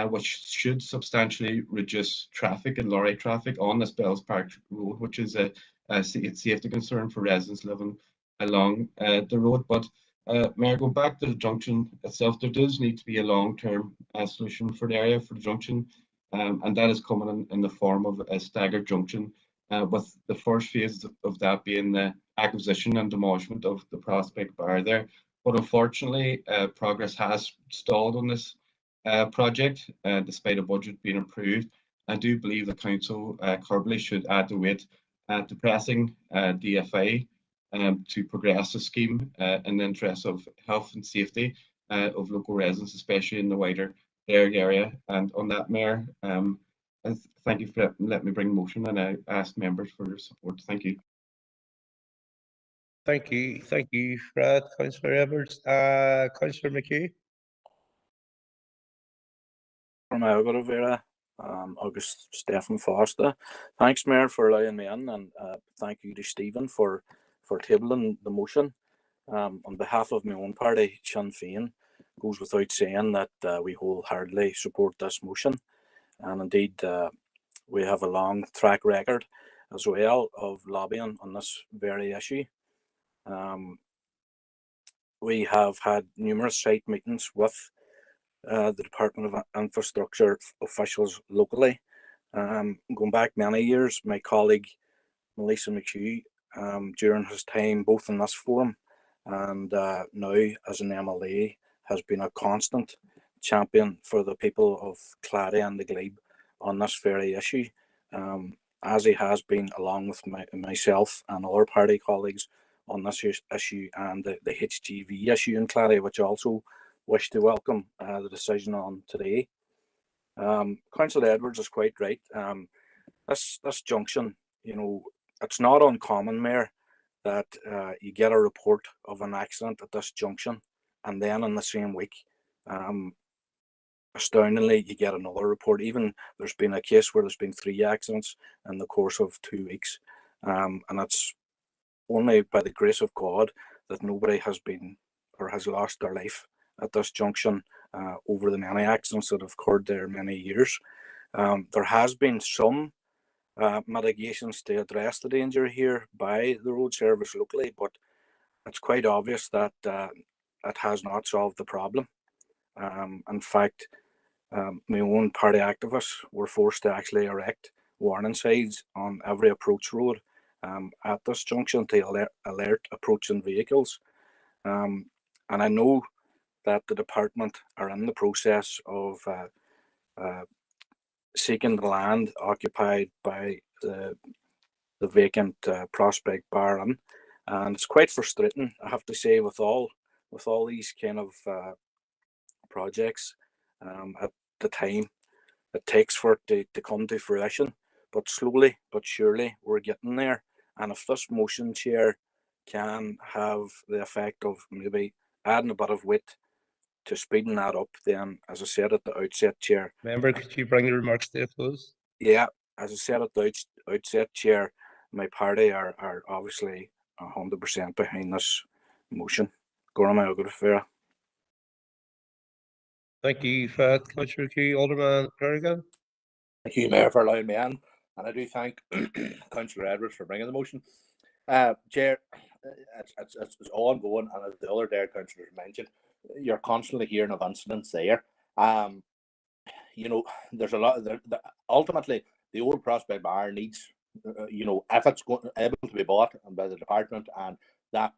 which should substantially reduce traffic and lorry traffic on this Bells Park Road, which is a safety concern for residents living along the road. But Mayor, going back to the junction itself, there does need to be a long-term solution for the area, for the junction, and that is coming in the form of a staggered junction, with the first phase of that being the acquisition and demolishment of the Prospect Bar there. But unfortunately, progress has stalled on this project, despite a budget being approved. I do believe the council currently should add the weight to pressing DFA to progress the scheme in the interest of health and safety of local residents, especially in the wider Derg area. And on that, Mayor, thank you for letting me bring motion, and I ask members for your support. Thank you. Thank you, Fred. Councillor Edwards. Councillor McHugh. August Stephen Foster. Thanks, Mayor, for allowing me in, and thank you to Stephen for tabling the motion. On behalf of my own party, Sinn Féin, goes without saying that we wholeheartedly support this motion, and indeed we have a long track record as well of lobbying on this very issue. We have had numerous site meetings with the Department of Infrastructure officials locally. Going back many years, my colleague Melissa McHugh, during his time both in this forum and now as an MLA, has been a constant champion for the people of Clady and the Glebe on this very issue, as he has been along with myself and other party colleagues on this issue and the HGV issue in Clady, which I also wish to welcome the decision on today. Councillor Edwards is quite right. This junction, you know, it's not uncommon, Mayor, that you get a report of an accident at this junction, and then in the same week, astoundingly, you get another report. Even there's been a case where there's been 3 accidents in the course of 2 weeks, and it's only by the grace of God that nobody has been or has lost their life at this junction over the many accidents that have occurred there many years. There has been some mitigations to address the danger here by the road service locally, but it's quite obvious that it has not solved the problem. In fact, my own party activists were forced to actually erect warning signs on every approach road at this junction to alert approaching vehicles. And I know that the department are in the process of seeking the land occupied by the vacant Prospect Bar Inn, and it's quite frustrating, I have to say, with all these kind of projects at the time it takes for it to come to fruition. But slowly but surely we're getting there, and if this motion, Chair, can have the effect of maybe adding a bit of wit to speeding that up, then, as I said at the outset, Chair. Member, could you bring your remarks to a close? Yeah, as I said at the outset, Chair, my party are obviously 100% behind this motion. Thank you for that, Councillor Key. Alderman Kerrigan. Thank you, Mayor, for allowing me in, and I do thank Councillor Edwards for bringing the motion. Chair, it's ongoing, and as the other there councillors mentioned, you're constantly hearing of incidents there. You know, there's a lot. Ultimately, the old Prospect Bar needs, you know, if it's able to be bought by the department, and that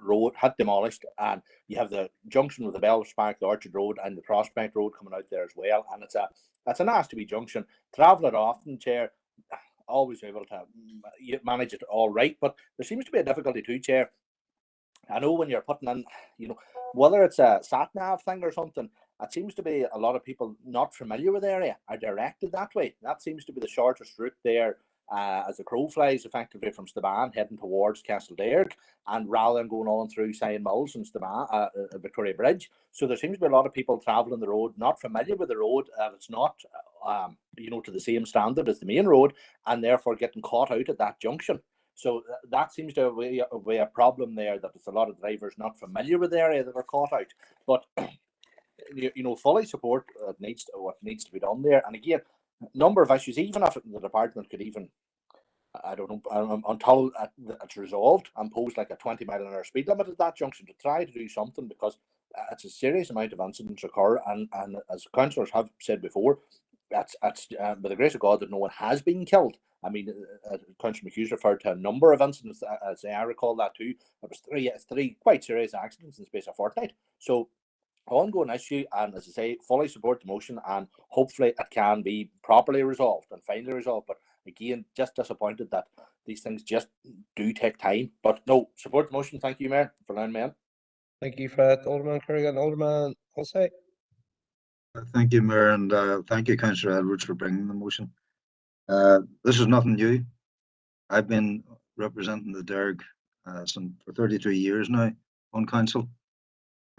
road had demolished, and you have the junction with the Bellspark, the Orchard Road, and the Prospect Road coming out there as well, and it's a nasty wee junction. Travel it often, Chair, always able to manage it all right, but there seems to be a difficulty too, Chair. I know when you're putting in, you know, whether it's a sat-nav thing or something, it seems to be a lot of people not familiar with the area are directed that way. That seems to be the shortest route there, as the crow flies, effectively from Staban heading towards Castledairg, and rather than going on through Sion Mills and Staban, Victoria Bridge. So there seems to be a lot of people travelling the road, not familiar with the road. It's not, you know, to the same standard as the main road, and therefore getting caught out at that junction. So that seems to be a problem there, that there's a lot of drivers not familiar with the area that are caught out. But you know, fully support what needs to be done there. And again, number of issues, even if the department could even, I don't know, until it's resolved, and pose like a 20-mile-an-hour speed limit at that junction to try to do something, because it's a serious amount of incidents occur, and as councillors have said before, that's by the grace of God that no one has been killed. I mean, Councillor McHugh's referred to a number of incidents, as I recall that too. It was three quite serious accidents in the space of a fortnight. So ongoing issue, and as I say, fully support the motion, and hopefully it can be properly resolved and finally resolved. But again, just disappointed that these things just do take time. But no, support the motion. Thank you, Mayor, for allowing me in. Thank you for that, Alderman Kerrigan. Alderman Hulsey. Thank you, Mayor, and thank you, Councillor Edwards, for bringing the motion. This is nothing new. I've been representing the Derg for 33 years now on council,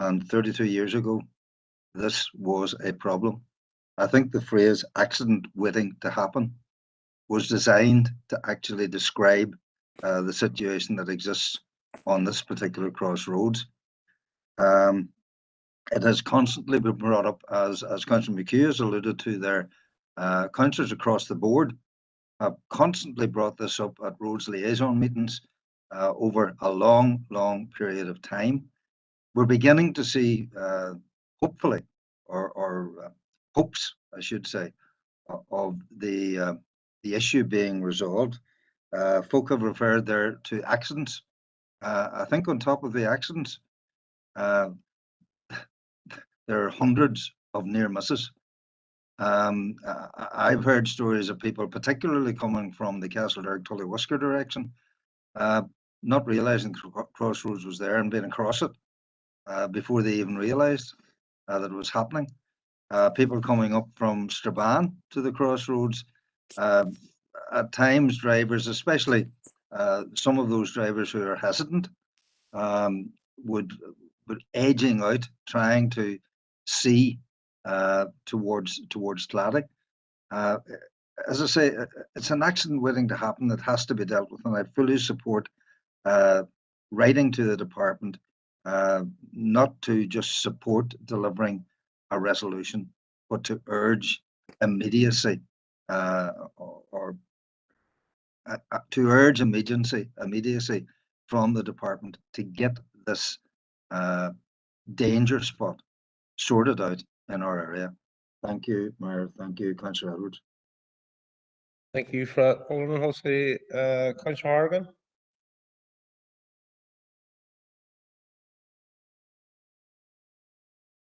and 32 years ago, this was a problem. I think the phrase "accident waiting to happen" was designed to actually describe the situation that exists on this particular crossroads. It has constantly been brought up, as Councillor McHugh has alluded to there. Councillors across the board have constantly brought this up at roads liaison meetings over a long period of time. We're beginning to see, hopefully, or hopes, I should say, of the issue being resolved. Folk have referred there to accidents. I think on top of the accidents, there are hundreds of near misses. I've heard stories of people, particularly coming from the Castledairg-Tullywisker direction, not realising crossroads was there and being across it before they even realised that it was happening. People coming up from Strabane to the crossroads, at times drivers, especially some of those drivers who are hesitant, would edging out, trying to see towards Claddagh. As I say, it's an accident waiting to happen that has to be dealt with, and I fully support writing to the department not to just support delivering a resolution, but to urge immediacy or to urge immediacy from the department to get this danger spot sorted out in our area. Thank you, Mayor. Thank you, Councillor Edwards. Thank you for that, Alderman Hussey. Councillor Hargan.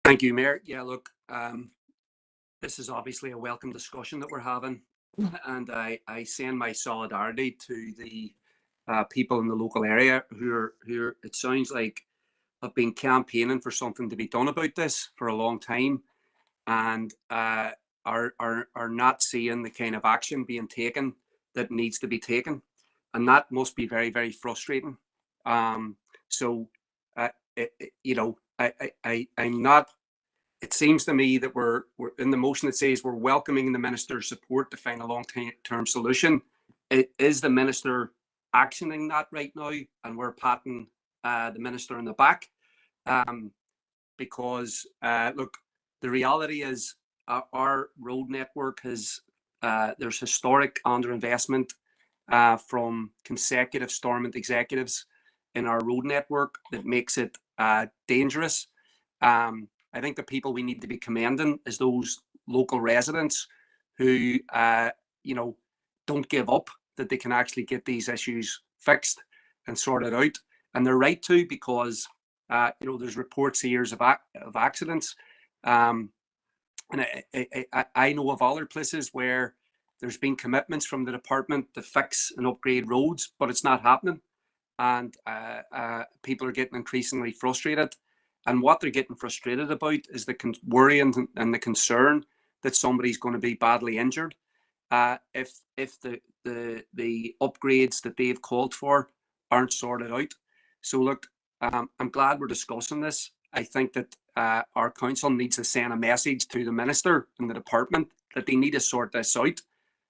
Thank you, Mayor. Yeah, look, this is obviously a welcome discussion that we're having, and I send my solidarity to the people in the local area who are, it sounds like, have been campaigning for something to be done about this for a long time, and are not seeing the kind of action being taken that needs to be taken, and that must be very, very frustrating. You know, I'm not. It seems to me that we're in the motion that says we're welcoming the minister's support to find a long-term solution. Is the minister actioning that right now? And we're patting the minister on the back, because look, the reality is our road network has there's historic underinvestment from consecutive Stormont executives in our road network that makes it dangerous. I think the people we need to be commending is those local residents who, you know, don't give up, that they can actually get these issues fixed and sorted out. And they're right to, because, you know, there's reports here of accidents. And I know of other places where there's been commitments from the department to fix and upgrade roads, but it's not happening. And people are getting increasingly frustrated. And what they're getting frustrated about is the worry and the concern that somebody's going to be badly injured if the upgrades that they've called for aren't sorted out. So look, I'm glad we're discussing this. I think that our council needs to send a message to the minister and the department that they need to sort this out.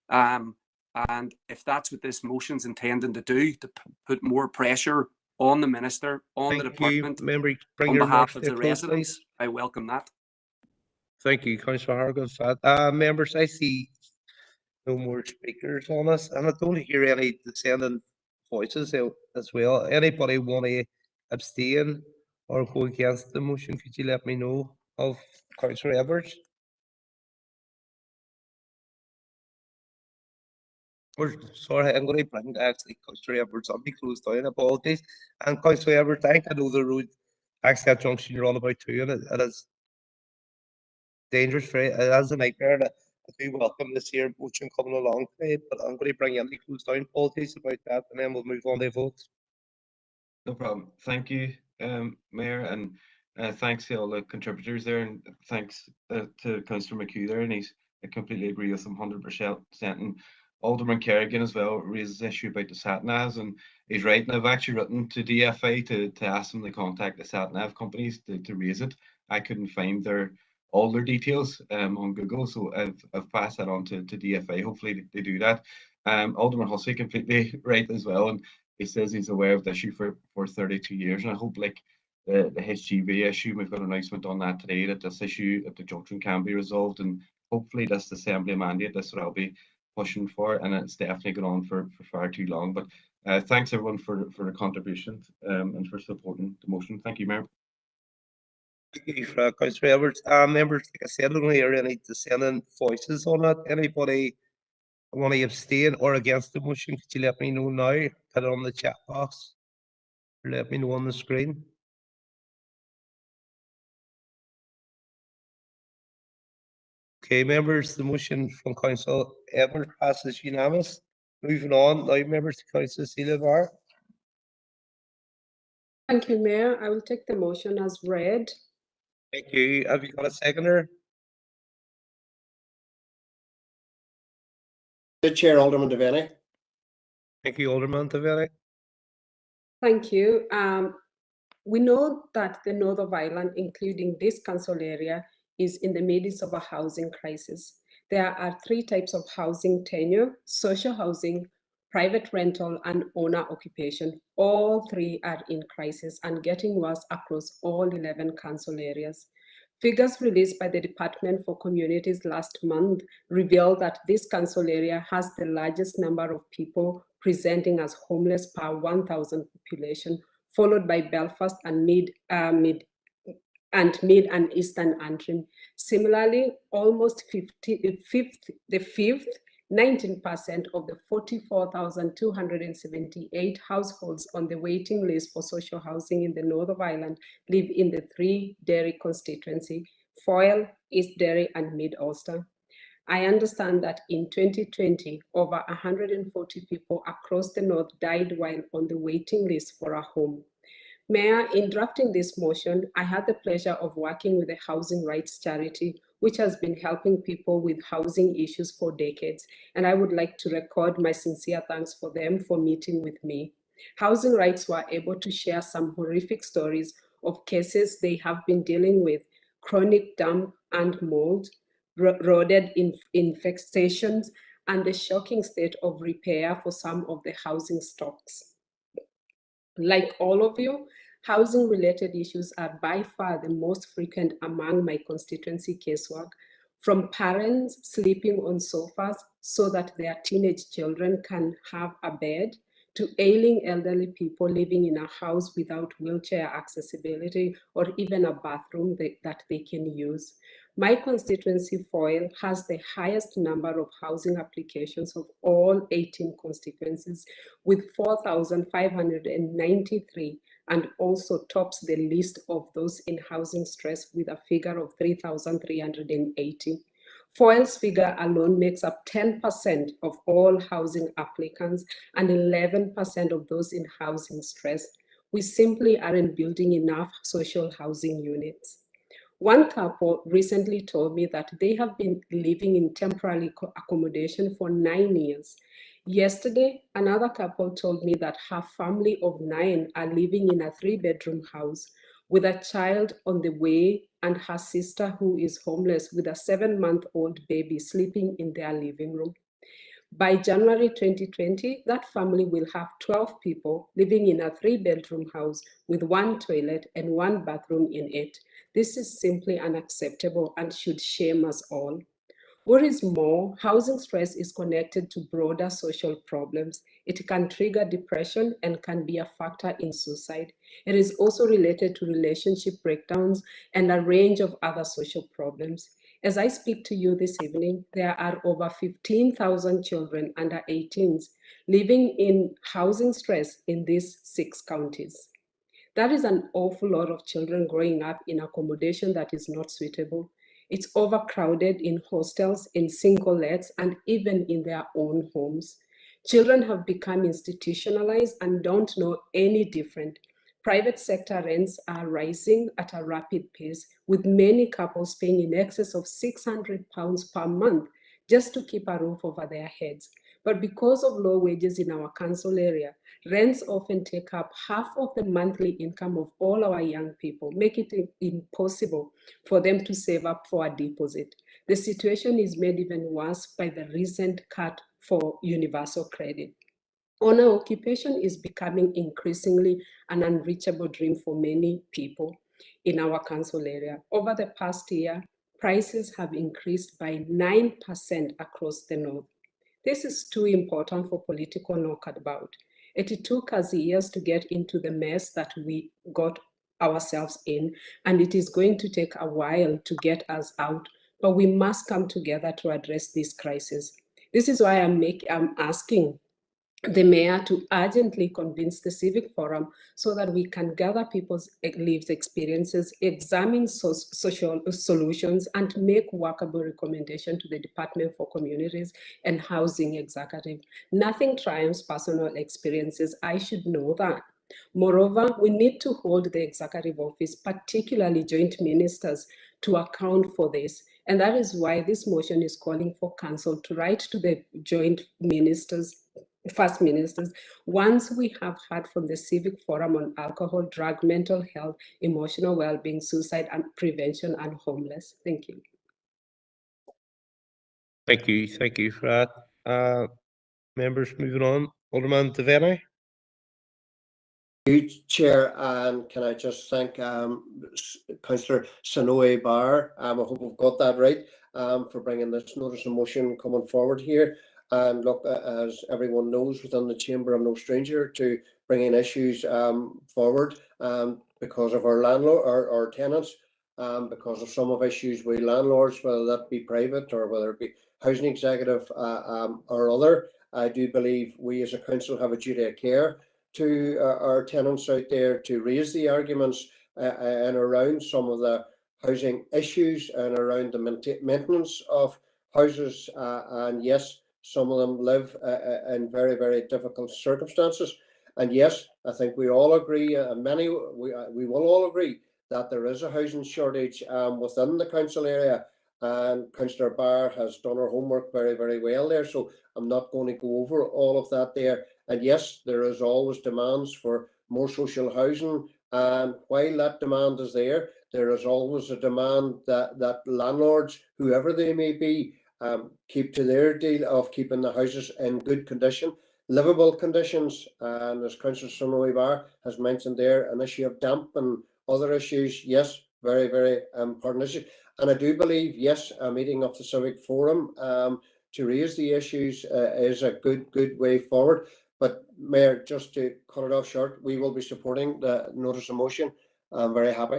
And if that's what this motion's intending to do, to put more pressure on the minister, on the department, on behalf of the residents, I welcome that. Thank you, Councillor Hargan. Members, I see no more speakers on us, and I don't hear any dissenting voices as well. Anybody want to abstain or go against the motion? Could you let me know of Councillor Edwards? Sorry, I'm going to bring actually Councillor Edwards on. Be closed down. Apologies. And Councillor Edwards, I know the road access junction you're on about too, and it is dangerous. It is a nightmare. And I do welcome this here motion coming along today, but I'm going to bring in the closed down. Apologies about that, and then we'll move on to votes. No problem. Thank you, Mayor, and thanks to all the contributors there, and thanks to Councillor McHugh there, and I completely agree with him 100%. And Alderman Kerrigan as well raises the issue about the sat-navs, and he's right. And I've actually written to DFA to ask them to contact the sat-nav companies to raise it. I couldn't find all their details on Google, so I've passed that on to DFA. Hopefully they do that. Alderman Hussey completely right as well, and he says he's aware of the issue for 32 years, and I hope, like the HGV issue, we've got an announcement on that today, that this issue at the junction can be resolved, and hopefully this Assembly mandate, this is what I'll be pushing for, and it's definitely gone on for far too long. But thanks everyone for the contributions and for supporting the motion. Thank you, Mayor. Thank you, Councillor Edwards. Members, like I said, I don't hear any dissenting voices on it. Anybody want to abstain or against the motion? Could you let me know now? Put it on the chat box. Let me know on the screen. Okay, members, the motion from Councillor Edwards passes unanimous. Moving on now, members, to Councillor Seelan. Thank you, Mayor. I will take the motion as read. Thank you. Have you got a seconder? The Chair, Alderman Devaney. Thank you, Alderman Devaney. Thank you. We know that the North of Ireland, including this council area, is in the midst of a housing crisis. There are three types of housing tenure: social housing, private rental, and owner occupation. All three are in crisis and getting worse across all 11 council areas. Figures released by the Department for Communities last month reveal that this council area has the largest number of people presenting as homeless per 1,000 population, followed by Belfast and Mid and Eastern Antrim. Similarly, almost 19% of the 44,278 households on the waiting list for social housing in the North of Ireland live in the 3 Derry constituency, Foyle, East Derry and Mid Ulster. I understand that in 2020, over 140 people across the North died while on the waiting list for a home. Mayor, in drafting this motion, I had the pleasure of working with the Housing Rights Charity, which has been helping people with housing issues for decades, and I would like to record my sincere thanks for them for meeting with me. Housing Rights were able to share some horrific stories of cases they have been dealing with: chronic damp and mold, rodent infestations, and the shocking state of repair for some of the housing stocks. Like all of you, housing-related issues are by far the most frequent among my constituency casework, from parents sleeping on sofas so that their teenage children can have a bed, to ailing elderly people living in a house without wheelchair accessibility or even a bathroom that they can use. My constituency, Foyle, has the highest number of housing applications of all 18 constituencies, with 4,593, and also tops the list of those in housing stress with a figure of 3,380. Foyle's figure alone makes up 10% of all housing applicants and 11% of those in housing stress. We simply aren't building enough social housing units. One couple recently told me that they have been living in temporary accommodation for 9 years. Yesterday, another couple told me that her family of 9 are living in a 3-bedroom house with a child on the way and her sister, who is homeless, with a 7-month-old baby sleeping in their living room. By January 2020, that family will have 12 people living in a 3-bedroom house with 1 toilet and 1 bathroom in it. This is simply unacceptable and should shame us all. What is more, housing stress is connected to broader social problems. It can trigger depression and can be a factor in suicide. It is also related to relationship breakdowns and a range of other social problems. As I speak to you this evening, there are over 15,000 children under 18s living in housing stress in these 6 counties. That is an awful lot of children growing up in accommodation that is not suitable. It's overcrowded in hostels, in single-lets, and even in their own homes. Children have become institutionalized and don't know any different. Private sector rents are rising at a rapid pace, with many couples paying in excess of £600 per month just to keep a roof over their heads. But because of low wages in our council area, rents often take up half of the monthly income of all our young people, making it impossible for them to save up for a deposit. The situation is made even worse by the recent cut for universal credit. Owner occupation is becoming increasingly an unreachable dream for many people in our council area. Over the past year, prices have increased by 9% across the north. This is too important for political knockabout. It took us years to get into the mess that we got ourselves in, and it is going to take a while to get us out, but we must come together to address this crisis. This is why I'm asking the mayor to urgently convince the civic forum so that we can gather people's lived experiences, examine social solutions, and make workable recommendations to the Department for Communities and Housing Executive. Nothing triumphs personal experiences. I should know that. Moreover, we need to hold the executive office, particularly joint ministers, to account for this. And that is why this motion is calling for council to write to the joint ministers, first ministers, once we have heard from the Civic Forum on alcohol, drug, mental health, emotional well-being, suicide and prevention, and homeless. Thank you. Thank you for that. Members, moving on. Alderman Devaney. You, Chair, and can I just thank Councillor Sanoe Barr, I hope I've got that right, for bringing this notice of motion coming forward here. And look, as everyone knows within the chamber, I'm no stranger to bringing issues forward because of our landlord, our tenants, because of some of issues with landlords, whether that be private or whether it be housing executive or other. I do believe we as a council have a duty of care to our tenants out there to raise the arguments and around some of the housing issues and around the maintenance of houses. And yes, some of them live in very, very difficult circumstances. And yes, I think we all agree, we will all agree that there is a housing shortage within the council area. And Councillor Barr has done her homework very, very well there. So I'm not going to go over all of that there. And yes, there is always demands for more social housing. And while that demand is there, there is always a demand that landlords, whoever they may be, keep to their deal of keeping the houses in good condition, livable conditions. And as Councillor Sonoy Barr has mentioned there, an issue of damp and other issues, yes, very, very important issue. And I do believe, yes, a meeting of the Civic Forum to raise the issues is a good way forward. But Mayor, just to cut it off short, we will be supporting the notice of motion. I'm very happy.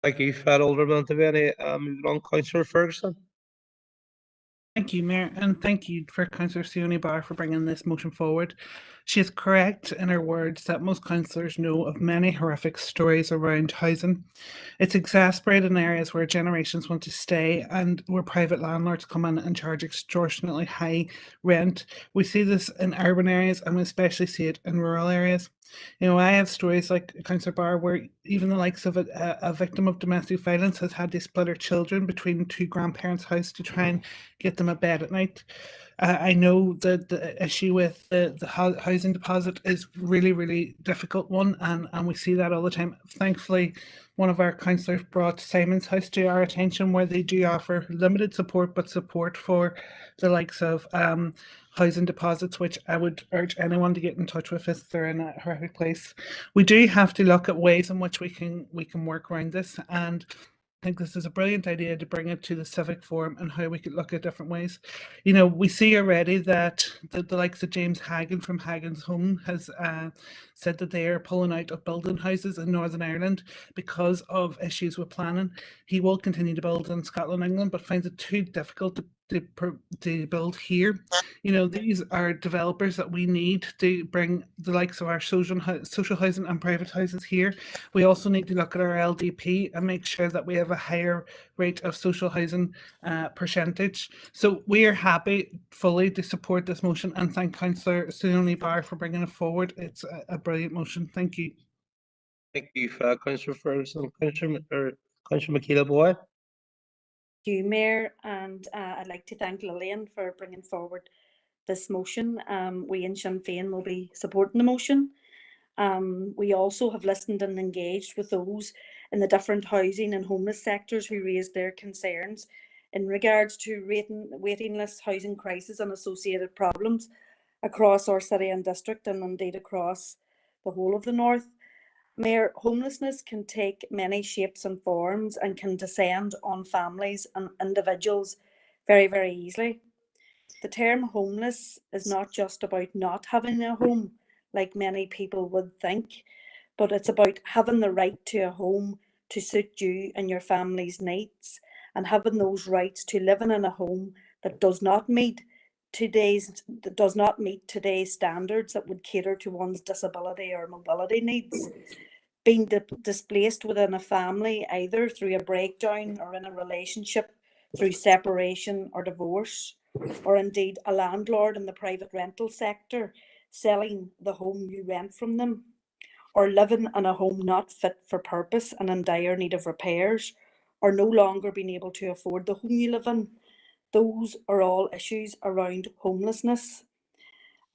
Thank you, Fat Alderman. Do we have any moving on, Councillor Ferguson? Thank you, Mayor, and thank you for Councillor Sione Barr for bringing this motion forward. She is correct in her words that most councillors know of many horrific stories around housing. It's exasperated in areas where generations want to stay and where private landlords come in and charge extortionately high rent. We see this in urban areas and we especially see it in rural areas. You know, I have stories like Councillor Barr where even the likes of a victim of domestic violence has had to split her children between two grandparents' house to try and get them a bed at night. I know that the issue with the housing deposit is really difficult one, and we see that all the time. Thankfully, one of our councillors brought Simon's House to our attention, where they do offer limited support, but support for the likes of housing deposits, which I would urge anyone to get in touch with if they're in a horrific place. We do have to look at ways in which we can work around this, and I think this is a brilliant idea to bring it to the Civic Forum and how we could look at different ways. You know, we see already that the likes of James Hagan from Hagan's Home has said that they are pulling out of building houses in Northern Ireland because of issues with planning. He will continue to build in Scotland, England, but finds it too difficult to build here. You know, these are developers that we need to bring the likes of our social housing and private houses here. We also need to look at our LDP and make sure that we have a higher rate of social housing percentage. So we are happy fully to support this motion and thank Councillor Sione Barr for bringing it forward. It's a brilliant motion. Thank you. Thank you, Councillor Ferguson. Councillor Michaela Boy. Thank you, Mayor, and I'd like to thank Lillian for bringing forward this motion. We in Sinn Féin will be supporting the motion. We also have listened and engaged with those in the different housing and homeless sectors who raised their concerns in regards to waiting list housing crisis and associated problems across our city and district, and indeed across the whole of the north. Mayor, homelessness can take many shapes and forms and can descend on families and individuals very easily. The term homeless is not just about not having a home, like many people would think, but it's about having the right to a home to suit you and your family's needs, and having those rights to living in a home that does not meet today's standards that would cater to one's disability or mobility needs. Being displaced within a family, either through a breakdown or in a relationship through separation or divorce, or indeed a landlord in the private rental sector selling the home you rent from them, or living in a home not fit for purpose and in dire need of repairs, or no longer being able to afford the home you live in. Those are all issues around homelessness.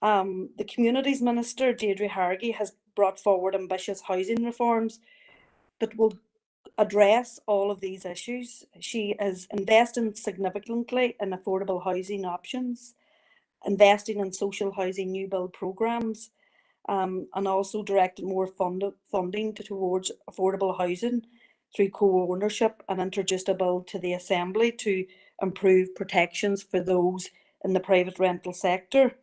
The Communities Minister, Deirdre Hargey, has brought forward ambitious housing reforms that will address all of these issues. She is investing significantly in affordable housing options, investing in social housing new build programmes, and also directed more funding towards affordable housing through co-ownership, and introduced a bill to the Assembly to improve protections for those in the private rental sector.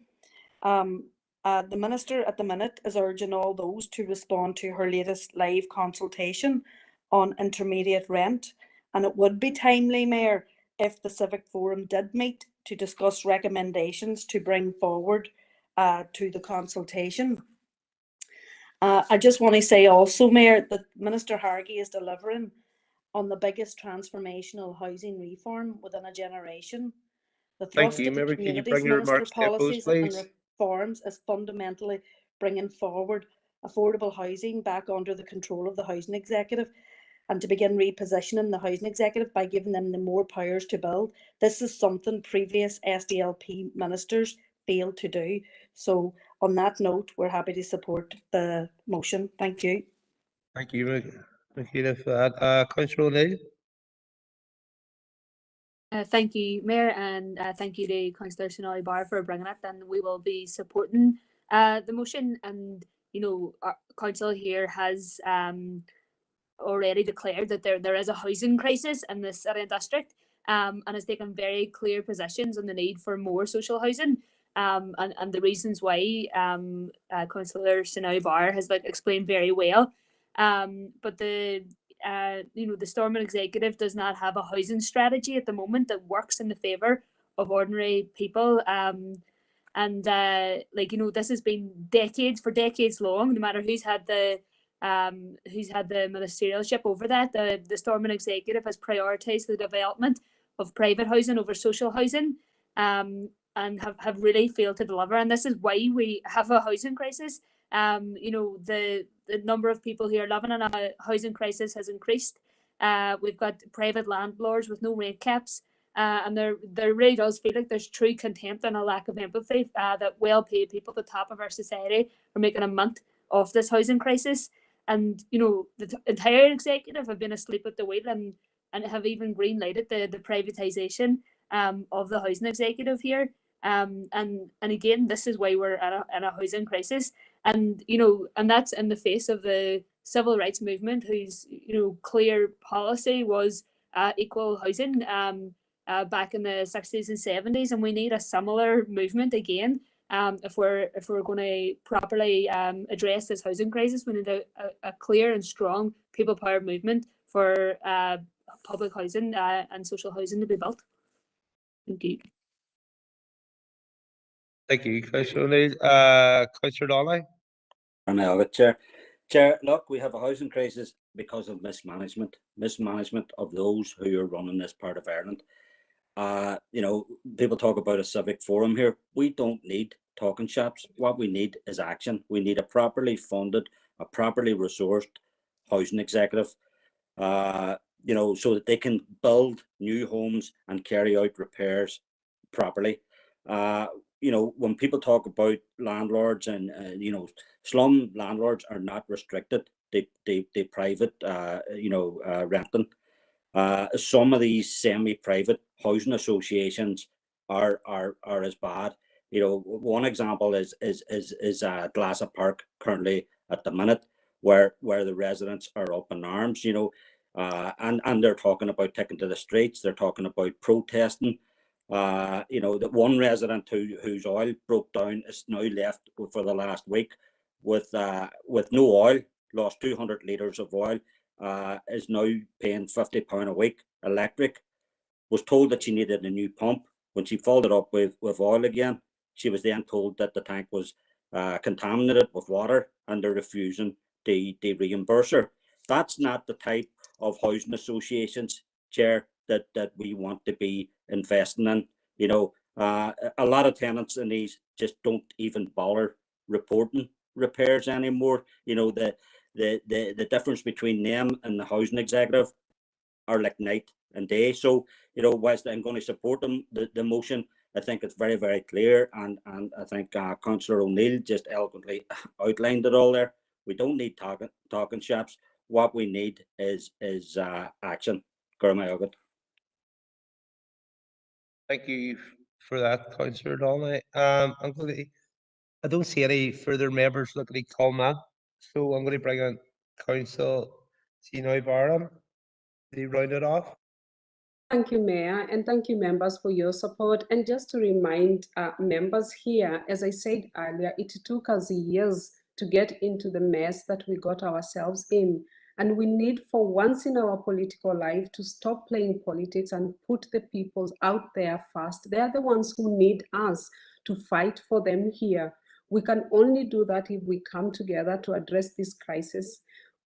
The Minister at the minute is urging all those to respond to her latest live consultation on intermediate rent, and it would be timely, Mayor, if the Civic Forum did meet to discuss recommendations to bring forward to the consultation. I just want to say also, Mayor, that Minister Hargey is delivering on the biggest transformational housing reform within a generation. The Thank thrust you. of the Member, can you Communities bring your Minister remarks to a close, policies and please? reforms is fundamentally bringing forward affordable housing back under the control of the Housing Executive, and to begin repositioning the Housing Executive by giving them the more powers to build. This is something previous SDLP ministers failed to do. So on that note, we're happy to support the motion. Thank you. Thank you, Michaela, for that. Councillor O'Neill. Thank you, Mayor, and thank you to Councillor Sonali Barr for bringing it. And we will be supporting the motion. And you know, our council here has already declared that there is a housing crisis in the city and district, and has taken very clear positions on the need for more social housing. And the reasons why Councillor Sonali Barr has explained very well. But the the Stormont Executive does not have a housing strategy at the moment that works in the favour of ordinary people. And this has been decades long, no matter who's had the ministerialship over that. The Stormont Executive has prioritised the development of private housing over social housing, and have really failed to deliver. And this is why we have a housing crisis. The number of people who are living in a housing crisis has increased. We've got private landlords with no rent caps, and there really does feel like there's true contempt and a lack of empathy that well-paid people at the top of our society are making a month of this housing crisis. And the entire executive have been asleep at the wheel and have even green-lighted the privatisation of the housing executive here. And again, this is why we're in a housing crisis. And and that's in the face of the civil rights movement, whose clear policy was equal housing back in the 60s and 70s, and we need a similar movement again. If we're going to properly address this housing crisis, we need a clear and strong people power movement for public housing and social housing to be built. Thank you. Thank you, Councillor O'Neill. Councillor Donnelly. Chair, look, we have a housing crisis because of mismanagement of those who are running this part of Ireland. People talk about a civic forum here. We don't need talking shops. What we need is action. We need a properly funded, a properly resourced housing executive, so that they can build new homes and carry out repairs properly. When people talk about landlords and slum landlords are not restricted. They private renting. Some of these semi-private housing associations are as bad. One example is Glassett Park currently at the minute, where the residents are up in arms. And they're talking about taking to the streets. They're talking about protesting. That one resident whose oil broke down is now left for the last week with no oil, lost 200 litres of oil, is now paying £50 a week. Electric, was told that she needed a new pump. When she filled it up with oil again, she was then told that the tank was contaminated with water, and they're refusing to reimburse her. That's not the type of housing associations, Chair, that we want to be investing in. A lot of tenants in these just don't even bother reporting repairs anymore. The difference between them and the housing executive are like night and day. So whilst I'm going to support them, the motion, I think it's very, very clear, and I think Councillor O'Neill just eloquently outlined it all there. We don't need talking shops. What we need is action. Thank you for that, Councillor Donnelly. I don't see any further members looking to comment, so I'm going to bring in Councillor Sonali Barr to round it off. Thank you, Mayor, and thank you, members, for your support. And just to remind members here, as I said earlier, it took us years to get into the mess that we got ourselves in. And we need, for once in our political life, to stop playing politics and put the people out there first. They're the ones who need us to fight for them here. We can only do that if we come together to address this crisis.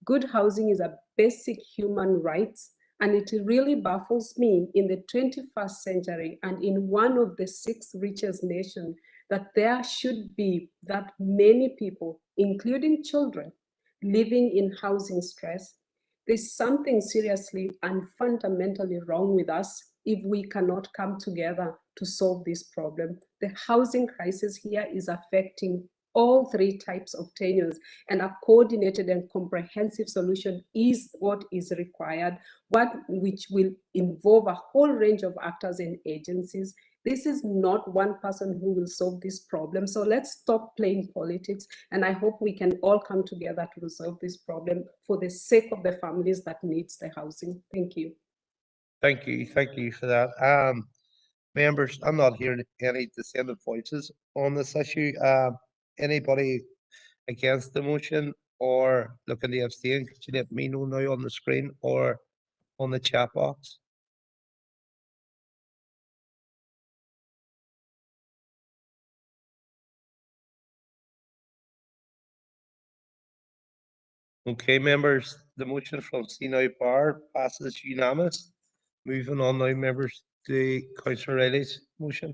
Good housing is a basic human right, and it really baffles me in the 21st century and in one of the 6 richest nations that there should be that many people, including children, living in housing stress. There's something seriously and fundamentally wrong with us if we cannot come together to solve this problem. The housing crisis here is affecting all 3 types of tenures, and a coordinated and comprehensive solution is what is required, which will involve a whole range of actors and agencies. This is not one person who will solve this problem. So let's stop playing politics. And I hope we can all come together to resolve this problem for the sake of the families that needs the housing. Thank you. Thank you for that. Members, I'm not hearing any dissenting voices on this issue. Anybody against the motion or looking to abstain, could you let me know now on the screen or on the chat box? Okay, members, the motion from Sino Bar passes unanimous. Moving on now, members, to Councillor Riley's motion.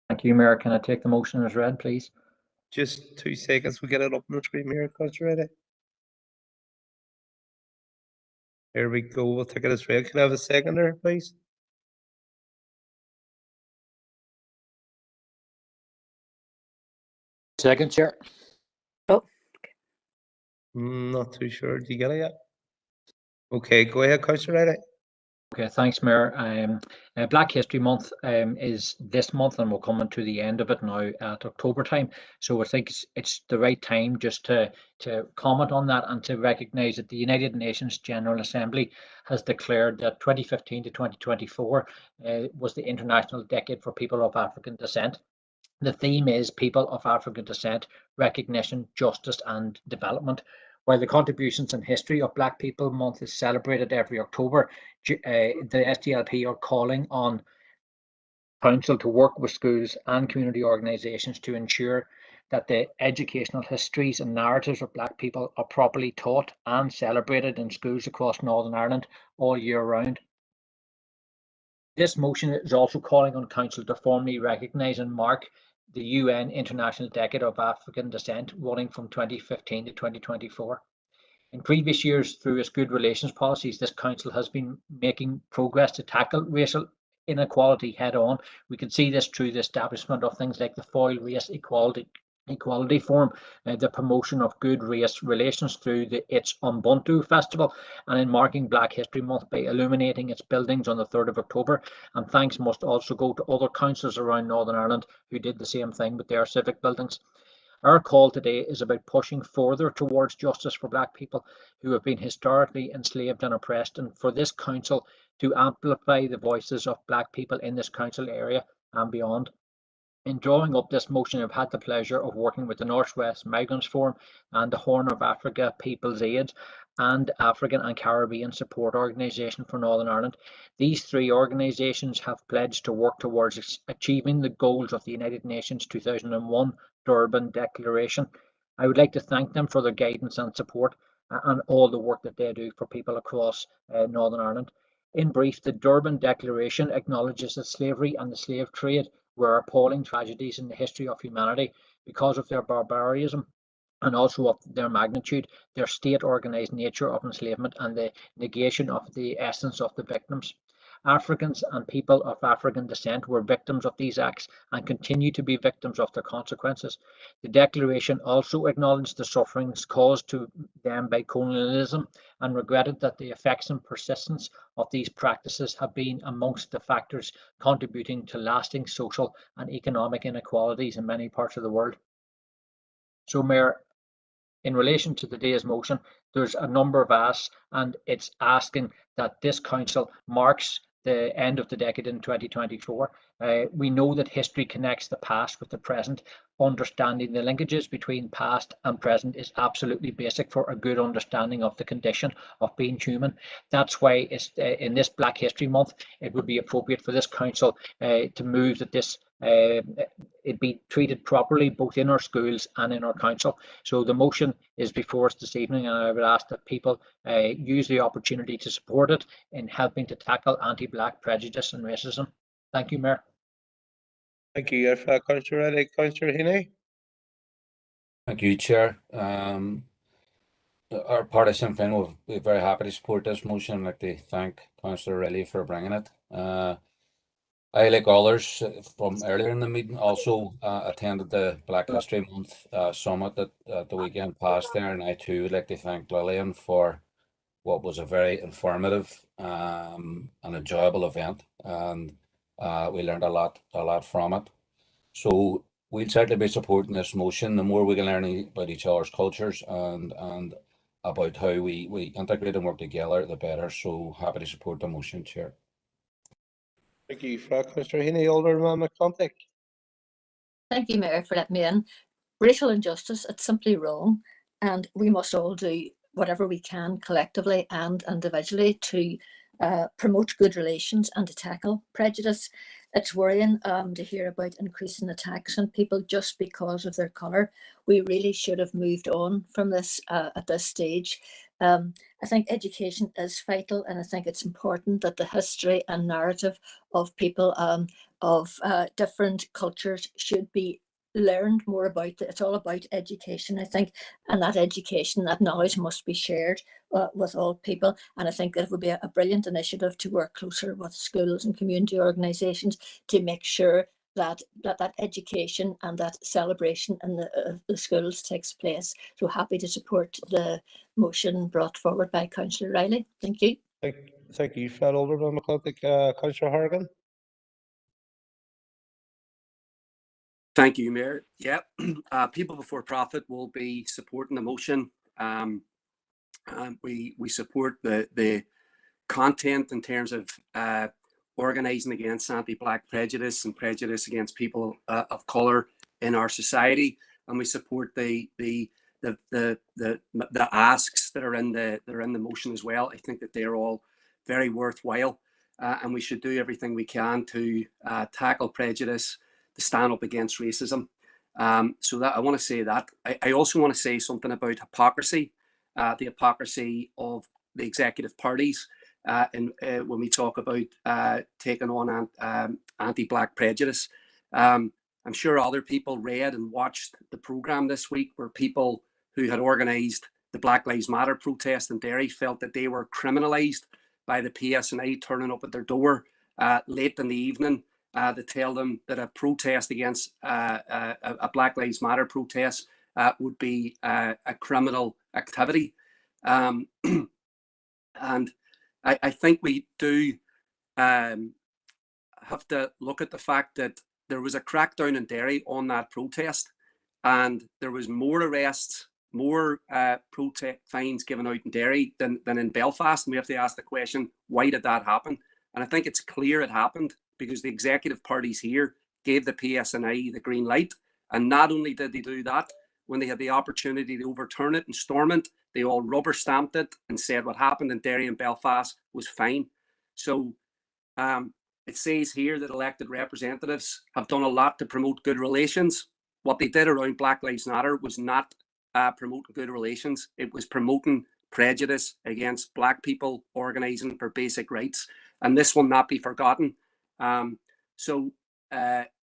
Thank you, Mayor. Can I take the motion as read, please? Just 2 seconds, we get it up on the screen here, Councillor Riley. Here we go, we'll take it as read. Can I have a seconder, please? Second, Chair. Oh. Not too sure. Do you get it yet? Okay, go ahead, Councillor Riley. Okay, thanks, Mayor. Black History Month is this month, and we're coming to the end of it now at October time. So I think it's the right time just to comment on that and to recognise that the United Nations General Assembly has declared that 2015 to 2024 was the International Decade for People of African Descent. The theme is People of African Descent, Recognition, Justice and Development. While the contributions and history of Black People Month is celebrated every October, the SDLP are calling on Council to work with schools and community organisations to ensure that the educational histories and narratives of Black people are properly taught and celebrated in schools across Northern Ireland all year round. This motion is also calling on Council to formally recognise and mark the UN International Decade of African Descent running from 2015 to 2024. In previous years, through its good relations policies, this council has been making progress to tackle racial inequality head on. We can see this through the establishment of things like the Foyle Race Equality Forum, the promotion of good race relations through its Ubuntu Festival, and in marking Black History Month by illuminating its buildings on the 3rd of October. And thanks must also go to other councils around Northern Ireland who did the same thing with their civic buildings. Our call today is about pushing further towards justice for Black people who have been historically enslaved and oppressed, and for this council to amplify the voices of Black people in this council area and beyond. In drawing up this motion, I've had the pleasure of working with the Northwest Migrants Forum and the Horn of Africa People's Aid and African and Caribbean Support Organisation for Northern Ireland. These 3 organisations have pledged to work towards achieving the goals of the United Nations 2001 Durban Declaration. I would like to thank them for their guidance and support and all the work that they do for people across Northern Ireland. In brief, the Durban Declaration acknowledges that slavery and the slave trade were appalling tragedies in the history of humanity because of their barbarism and also of their magnitude, their state-organised nature of enslavement and the negation of the essence of the victims. Africans and people of African descent were victims of these acts and continue to be victims of their consequences. The Declaration also acknowledged the sufferings caused to them by colonialism and regretted that the effects and persistence of these practices have been amongst the factors contributing to lasting social and economic inequalities in many parts of the world. So, Mayor, in relation to today's motion, there's a number of asks, and it's asking that this council marks the end of the decade in 2024. We know that history connects the past with the present. Understanding the linkages between past and present is absolutely basic for a good understanding of the condition of being human. That's why it's, in this Black History Month, it would be appropriate for this council to move that this it be treated properly both in our schools and in our council. So the motion is before us this evening, and I would ask that people use the opportunity to support it in helping to tackle anti-Black prejudice and racism. Thank you, Mayor. Thank you, Councillor Reddy. Councillor Heaney. Thank you, Chair. Our party Sinn Féin will be very happy to support this motion. I'd like to thank Councillor Riley for bringing it. I, like others from earlier in the meeting, also attended the Black History Month summit at the weekend past there, and I too would like to thank Lillian for what was a very informative and enjoyable event, and we learned a lot from it. So we'll certainly be supporting this motion. The more we can learn about each other's cultures and about how we integrate and work together, the better. So happy to support the motion, Chair. Thank you, Councillor Heaney. Alderman McContick. Thank you, Mayor, for letting me in. Racial injustice, it's simply wrong, and we must all do whatever we can collectively and individually to promote good relations and to tackle prejudice. It's worrying to hear about increasing attacks on people just because of their colour. We really should have moved on from this at this stage. I think education is vital, and I think it's important that the history and narrative of people of different cultures should be learned more about. It's all about education, I think, and that education, that knowledge must be shared with all people. And I think that it would be a brilliant initiative to work closer with schools and community organisations to make sure that education and that celebration in the schools takes place. So happy to support the motion brought forward by Councillor Riley. Thank you. Thank you, Alderman McContick. Councillor Hargan. Thank you, Mayor. Yeah, People Before Profit will be supporting the motion. We support the content in terms of organising against anti-Black prejudice and prejudice against people of colour in our society, and we support the asks that are in the motion as well. I think that they're all very worthwhile, and we should do everything we can to tackle prejudice, to stand up against racism. So that I want to say that. I also want to say something about hypocrisy, the hypocrisy of the executive parties, and when we talk about taking on anti-Black prejudice. I'm sure other people read and watched the programme this week where people who had organised the Black Lives Matter protest in Derry felt that they were criminalised by the PSNI turning up at their door late in the evening to tell them that a protest against a Black Lives Matter protest would be a criminal activity. And I think we do have to look at the fact that there was a crackdown in Derry on that protest, and there was more arrests, more protest fines given out in Derry than in Belfast. And we have to ask the question, why did that happen? And I think it's clear it happened because the executive parties here gave the PSNI the green light. And not only did they do that, when they had the opportunity to overturn it and storm it, they all rubber stamped it and said what happened in Derry and Belfast was fine. So it says here that elected representatives have done a lot to promote good relations. What they did around Black Lives Matter was not promoting good relations. It was promoting prejudice against Black people organising for basic rights. And this will not be forgotten. I think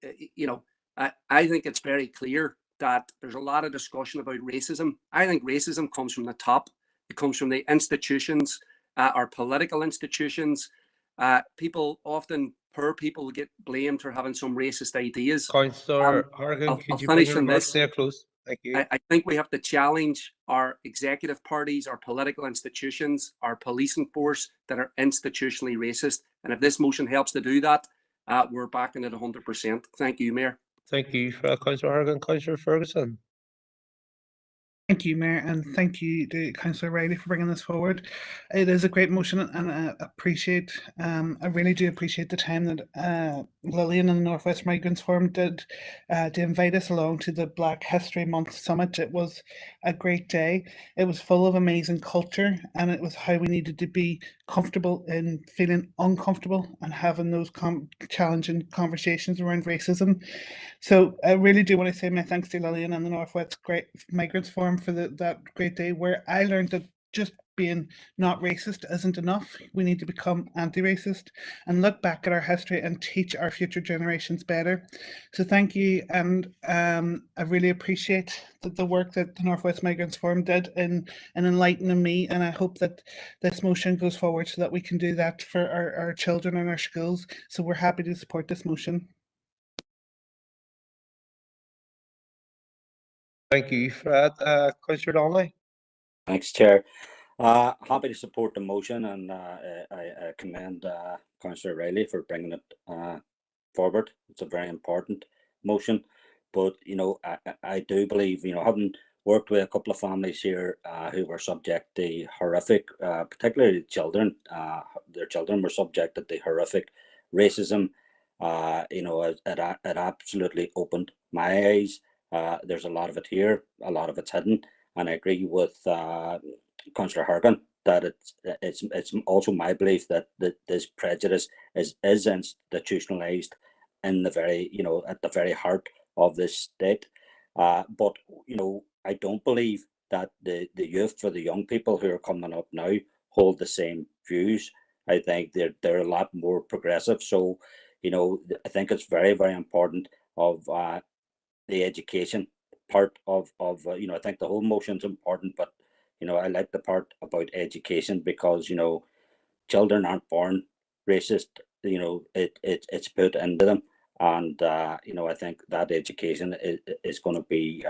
it's very clear that there's a lot of discussion about racism. I think racism comes from the top. It comes from the institutions, our political institutions. Poor people get blamed for having some racist ideas. Councillor Hargan, could you bring your remarks to a close? Thank you. I think we have to challenge our executive parties, our political institutions, our policing force that are institutionally racist. And if this motion helps to do that, we're backing it 100%. Thank you, Mayor. Thank you, Councillor Hargan. Councillor Ferguson. Thank you, Mayor, and thank you to Councillor Riley for bringing this forward. It is a great motion, and I really do appreciate the time that Lillian and the Northwest Migrants Forum did to invite us along to the Black History Month Summit. It was a great day. It was full of amazing culture, and it was how we needed to be comfortable in feeling uncomfortable and having those challenging conversations around racism. So I really do want to say my thanks to Lillian and the Northwest Migrants Forum for that great day, where I learned that just being not racist isn't enough. We need to become anti-racist and look back at our history and teach our future generations better. So thank you, and I really appreciate the work that the Northwest Migrants Forum did in enlightening me, and I hope that this motion goes forward so that we can do that for our children and our schools. So we're happy to support this motion. Thank you for that, Councillor Donnelly. Thanks, Chair. Happy to support the motion, and I commend Councillor Riley for bringing it forward. It's a very important motion, but I do believe, having worked with a couple of families here who were subject to horrific, particularly children, their children were subjected to horrific racism. It absolutely opened my eyes. There's a lot of it here, a lot of it's hidden, and I agree with Councillor Hargan that it's also my belief that this prejudice is institutionalized in the very at the very heart of this state. But I don't believe that the youth, for the young people who are coming up now, hold the same views. I think they're a lot more progressive. So I think it's very, very important of the education part of I think the whole motion's important, but I like the part about education, because children aren't born racist. It's put into them, and I think that education is going to be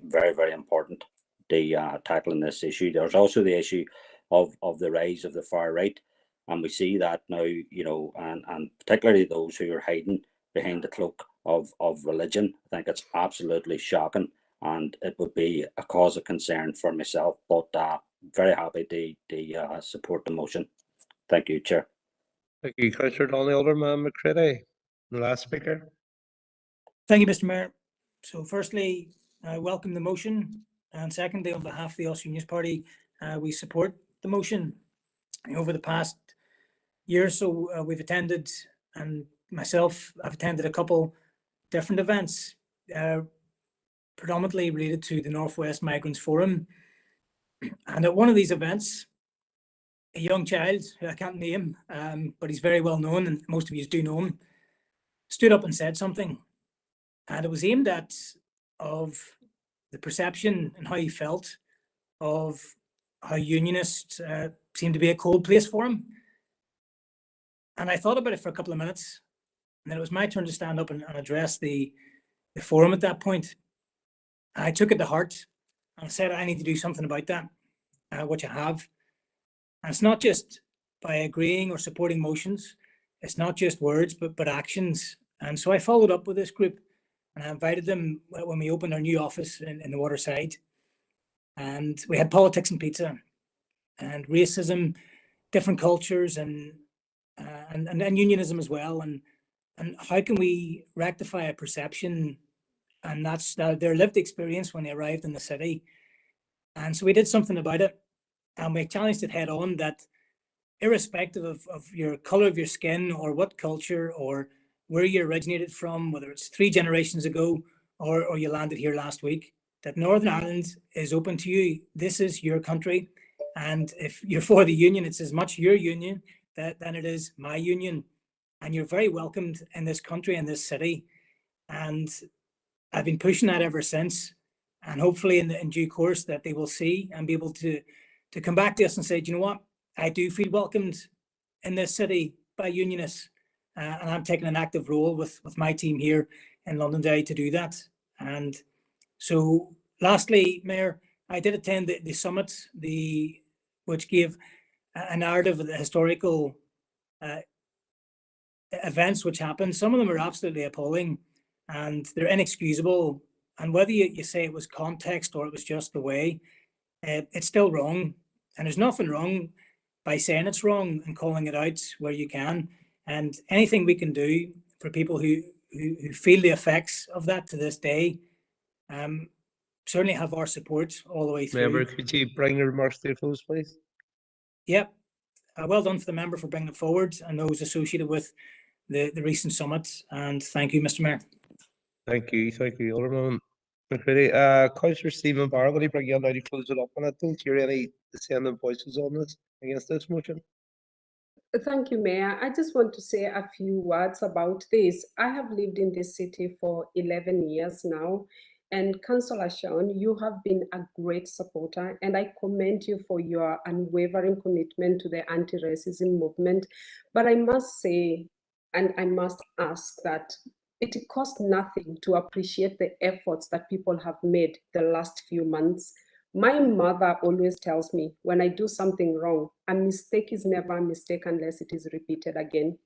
very, very important to tackling this issue. There's also the issue of the rise of the far right, and we see that now, and particularly those who are hiding behind the cloak of religion. I think it's absolutely shocking, and it would be a cause of concern for myself, but very happy to support the motion. Thank you, Chair. Thank you, Councillor Donnelly. Alderman McCready, the last speaker. Thank you, Mr. Mayor. So firstly, I welcome the motion, and secondly, on behalf of the Ulster Unionist Party, we support the motion. Over the past year or so, we've attended, and myself, I've attended a couple different events, predominantly related to the Northwest Migrants Forum. And at one of these events, a young child, who I can't name, but he's very well known, and most of you do know him, stood up and said something. And it was aimed at of the perception and how he felt of how unionists seemed to be a cold place for him. And I thought about it for a couple of minutes, and then it was my turn to stand up and address the forum at that point. I took it to heart and said, I need to do something about that, which I have. And it's not just by agreeing or supporting motions. It's not just words, but actions. And so I followed up with this group, and I invited them when we opened our new office in the Waterside. And we had politics and pizza and racism, different cultures, and unionism as well. And how can we rectify a perception? And that's their lived experience when they arrived in the city. And so we did something about it, and we challenged it head on, that irrespective of your color of your skin or what culture or where you originated from, whether it's 3 generations ago or you landed here last week, that Northern Ireland is open to you. This is your country. And if you're for the union, it's as much your union than it is my union. And you're very welcomed in this country and this city. And I've been pushing that ever since. And hopefully in due course that they will see and be able to come back to us and say, do you know what? I do feel welcomed in this city by unionists. And I'm taking an active role with my team here in Londonderry to do that. And so lastly, Mayor, I did attend the summit, which gave a narrative of the historical events which happened. Some of them are absolutely appalling, and they're inexcusable And whether you say it was context or it was just the way, it's still wrong. And there's nothing wrong by saying it's wrong and calling it out where you can. And anything we can do for people who feel the effects of that to this day, certainly have our support all the way through. Member, could you bring your remarks to a close, please? Yep. Well done for the member for bringing it forward and those associated with the recent summit. And thank you, Mr. Mayor. Thank you, Alderman McCready. Councillor Stephen Barr, will you bring you on now to close it up? And I don't hear any dissenting voices on this against this motion. Thank you, Mayor. I just want to say a few words about this. I have lived in this city for 11 years now. And Councillor Sean, you have been a great supporter, and I commend you for your unwavering commitment to the anti-racism movement. But I must say, and I must ask that it costs nothing to appreciate the efforts that people have made the last few months. My mother always tells me when I do something wrong, a mistake is never a mistake unless it is repeated again.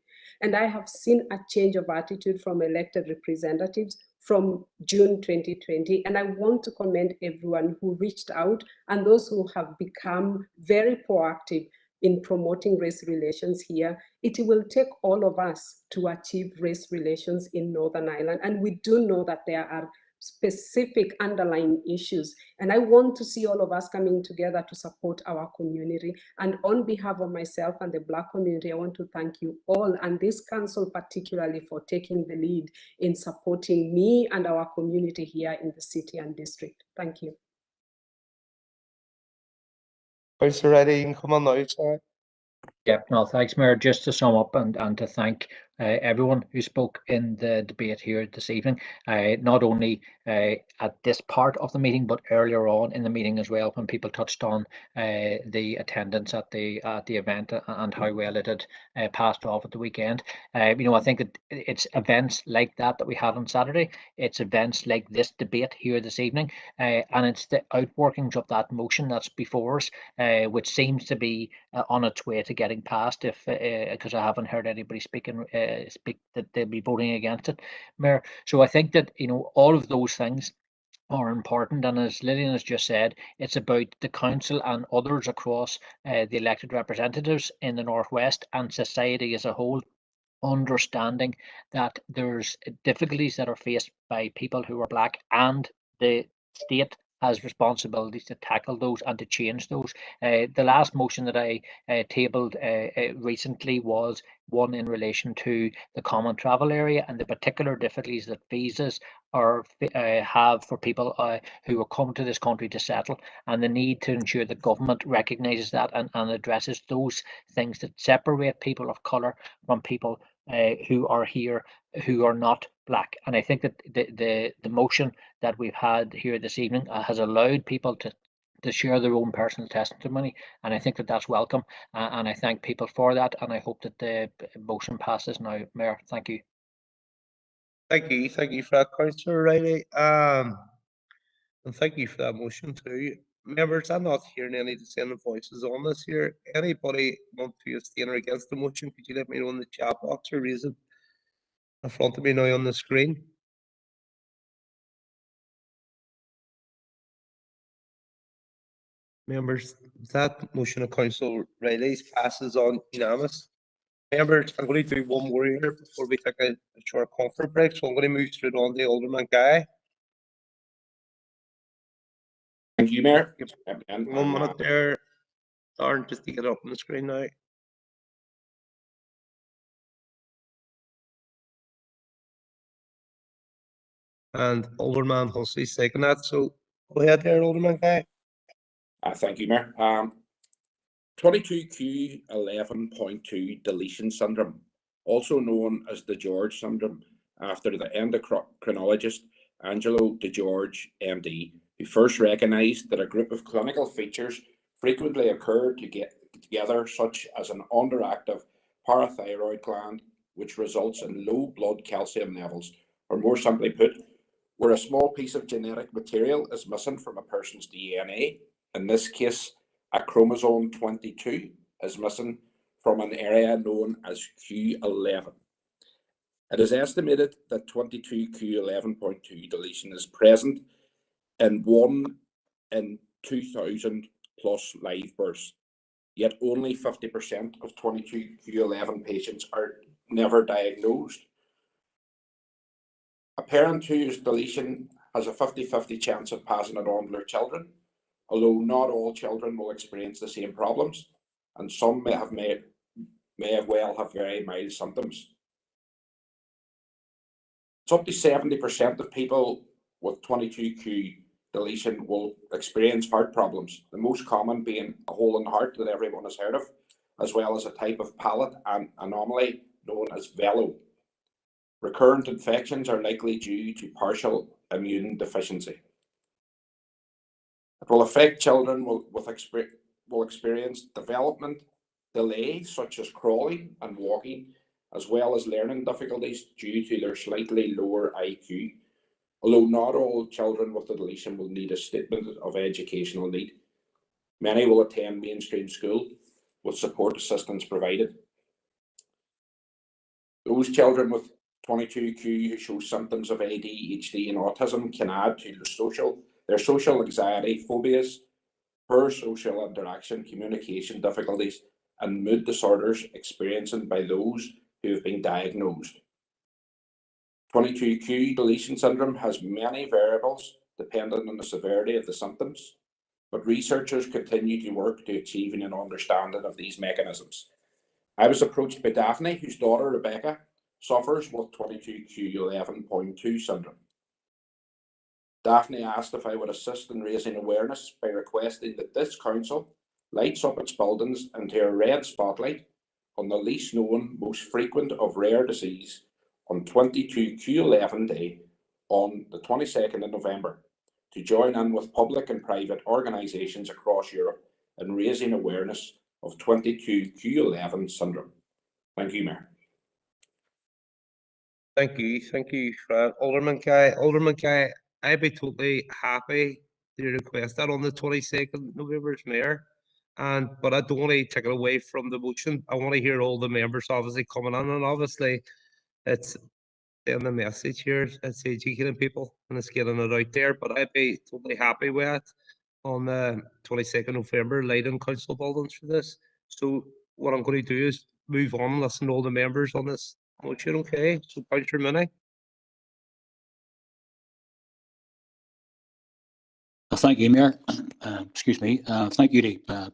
And I have seen a change of attitude from elected representatives from June 2020. And I want to commend everyone who reached out and those who have become very proactive in promoting race relations here. It will take all of us to achieve race relations in Northern Ireland. And we do know that there are specific underlying issues. And I want to see all of us coming together to support our community. And on behalf of myself and the Black community, I want to thank you all and this council particularly for taking the lead in supporting me and our community here in the city and district. Thank you. Councillor Riley, you can come on now, sorry. Yep, no, thanks, Mayor. Just to sum up and to thank everyone who spoke in the debate here this evening, not only at this part of the meeting, but earlier on in the meeting as well, when people touched on the attendance at the event and how well it had passed off at the weekend. You know, I think it's events like that we had on Saturday. It's events like this debate here this evening, and it's the outworkings of that motion that's before us, which seems to be on its way to getting passed. If because I haven't heard anybody speak that they'll be voting against it, Mayor. So I think that, you know, all of those things are important, and as Lillian has just said, it's about the council and others across the elected representatives in the Northwest and society as a whole understanding that there's difficulties that are faced by people who are Black, and the state has responsibilities to tackle those and to change those. The last motion that I tabled recently was one in relation to the common travel area and the particular difficulties that visas have for people who will come to this country to settle, and the need to ensure that government recognises that and addresses those things that separate people of colour from people who are here who are not Black. And I think that the motion that we've had here this evening has allowed people to share their own personal testimony, and I think that that's welcome, and I thank people for that, and I hope that the motion passes now. Mayor, thank you. Thank you for that, Councillor Riley. And thank you for that motion too. Members, I'm not hearing any dissenting voices on this here. Anybody want to abstain or against the motion, could you let me know in the chat box or raise it in front of me now on the screen? Members, that motion of Councillor Riley's passes on unanimous. Members, I'm going to do one more here before we take a short comfort break. So I'm going to move straight on to Alderman Guy. Thank you, Mayor. 1 minute there, Darren, just to get up on the screen now. And Alderman Hussey second that. So go ahead there, Alderman Guy. Thank you, Mayor. 22Q11.2 deletion syndrome, also known as the George syndrome, after the endocrinologist Angelo DeGeorge, MD, who first recognised that a group of clinical features frequently occur together, such as an underactive parathyroid gland, which results in low blood calcium levels, or more simply put, where a small piece of genetic material is missing from a person's DNA. In this case, a chromosome 22 is missing from an area known as Q11. It is estimated that 22q11.2 deletion is present in 1 in 2,000 plus live births, yet only 50% of 22q11 patients are never diagnosed. A parent whose deletion has a 50-50 chance of passing it on to their children, although not all children will experience the same problems, and some may well have very mild symptoms. It's up to 70% of people with 22q deletion will experience heart problems, the most common being a hole in the heart that everyone has heard of, as well as a type of palate anomaly known as velo. Recurrent infections are likely due to partial immune deficiency. It will affect children will experience development delays such as crawling and walking, as well as learning difficulties due to their slightly lower IQ. Although not all children with the deletion will need a statement of educational need, many will attend mainstream school with support assistance provided. Those children with 22q who show symptoms of ADHD and autism can add to their social anxiety, phobias, poor social interaction, communication difficulties, and mood disorders experienced by those who have been diagnosed. 22q deletion syndrome has many variables depending on the severity of the symptoms, but researchers continue to work to achieving an understanding of these mechanisms. I was approached by Daphne, whose daughter Rebecca suffers with 22q11.2 syndrome. Daphne asked if I would assist in raising awareness by requesting that this council lights up its buildings into a red spotlight on the least known, most frequent of rare disease on 22q11 Day on the 22nd of November to join in with public and private organisations across Europe in raising awareness of 22q11 syndrome. Thank you, Mayor. Thank you, Alderman Guy. Alderman Guy, I'd be totally happy to request that on the 22nd of November as Mayor. But I don't want to take it away from the motion. I want to hear all the members obviously coming on, and obviously it's in the message here, it's educating people and it's getting it out there. But I'd be totally happy with it on the 22nd of November, lighting council buildings for this. So what I'm going to do is move on and listen to all the members on this motion, okay? So Councillor Minnie. Thank you, Mayor. Excuse me. Thank you to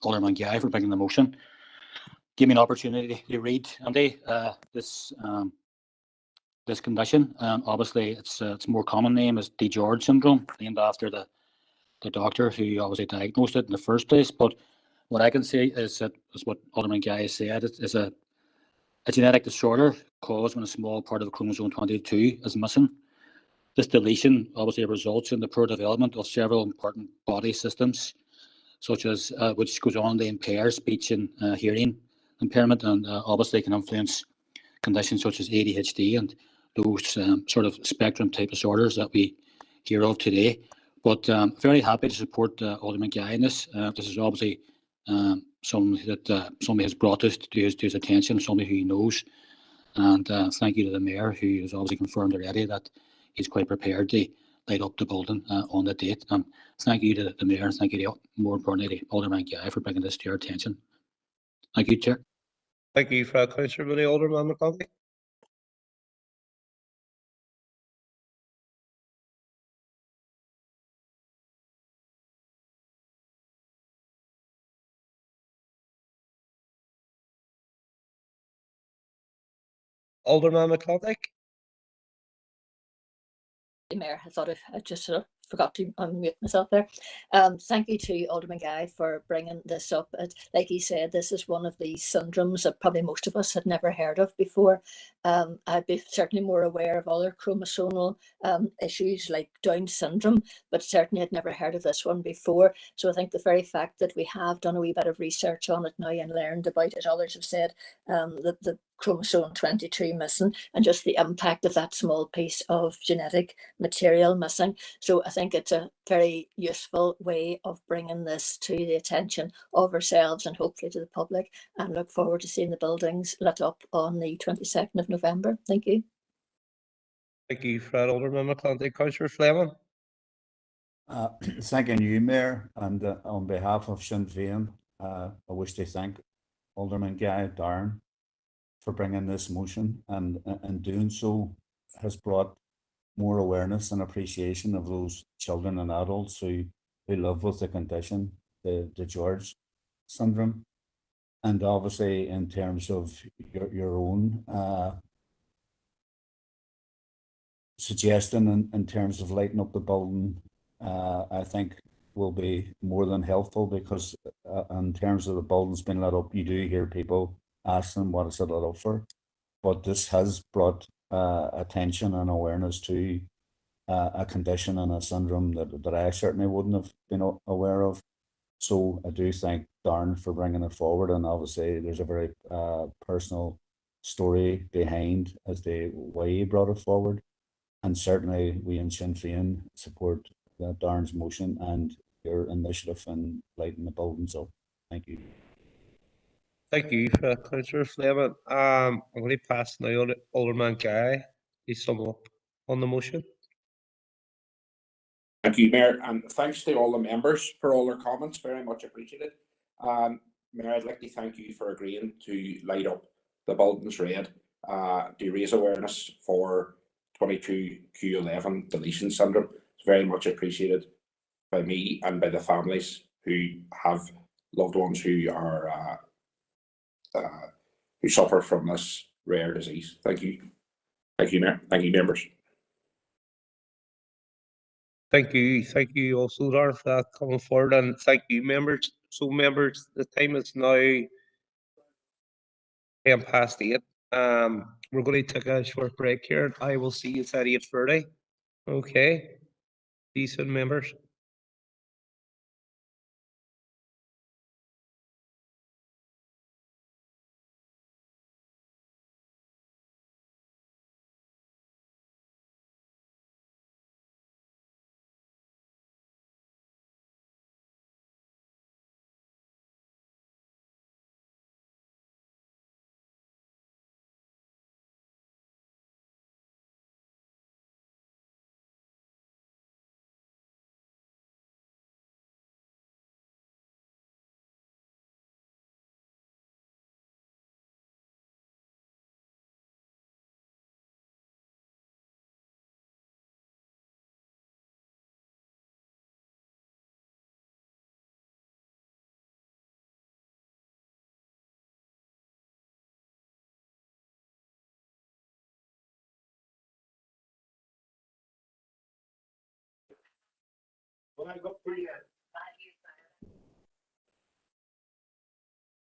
Alderman Guy for bringing the motion. Give me an opportunity to read, Andy, this condition. Obviously, its more common name is DiGeorge syndrome, named after the doctor who obviously diagnosed it in the first place. But what I can say is that, as what Alderman Guy said, it is a genetic disorder caused when a small part of chromosome 22 is missing. This deletion obviously results in the poor development of several important body systems, such as which goes on to impair speech and hearing impairment, and obviously can influence conditions such as ADHD and those sort of spectrum type disorders that we hear of today. But very happy to support Alderman Guy in this. This is obviously something that somebody has brought this to his attention, somebody who he knows. And thank you to the Mayor, who has obviously confirmed already that he's quite prepared to light up the building on the date. Thank you to the Mayor, and thank you to, more importantly, to Alderman Guy for bringing this to your attention. Thank you, Chair. Thank you, Councillor Minnie. Alderman McCarthy. Alderman McCarthy. Mayor, I thought I just sort of forgot to unmute myself there. Thank you to Alderman Guy for bringing this up. Like he said, this is one of these syndromes that probably most of us had never heard of before. I'd be certainly more aware of other chromosomal issues like Down syndrome, but certainly had never heard of this one before. So I think the very fact that we have done a wee bit of research on it now and learned about it, others have said that the chromosome 22 missing and just the impact of that small piece of genetic material missing. So I think it's a very useful way of bringing this to the attention of ourselves and hopefully to the public, and look forward to seeing the buildings lit up on the 22nd of November. Thank you. Thank you, Fred Alderman McClanty. Councillor Fleming. Thanking you, Mayor, and on behalf of Sinn Féin, I wish to thank Alderman Guy Darren for bringing this motion, and in doing so has brought more awareness and appreciation of those children and adults who live with the condition, the George syndrome. And obviously in terms of your own suggestion in terms of lighting up the building, I think will be more than helpful, because in terms of the buildings being lit up, you do hear people asking what is it lit up for. But this has brought attention and awareness to a condition and a syndrome that I certainly wouldn't have been aware of. So I do thank Darren for bringing it forward, and obviously there's a very personal story behind as the way he brought it forward. And certainly we in Sinn Féin support Darren's motion and your initiative in lighting the buildings up. Thank you. Thank you, Councillor Fleming. I'm going to pass now on to Alderman Guy. Please sum up on the motion. Thank you, Mayor, and thanks to all the members for all their comments. Very much appreciated. Mayor, I'd like to thank you for agreeing to light up the buildings red to raise awareness for 22q11 deletion syndrome. It's very much appreciated by me and by the families who have loved ones who are who suffer from this rare disease. Thank you. Thank you, Mayor. Thank you, members. Thank you also, Darren, for that coming forward, and thank you, members. So, members, the time is now 8:10. We're going to take a short break here. I will see you at 8:30. Okay. Decent, members.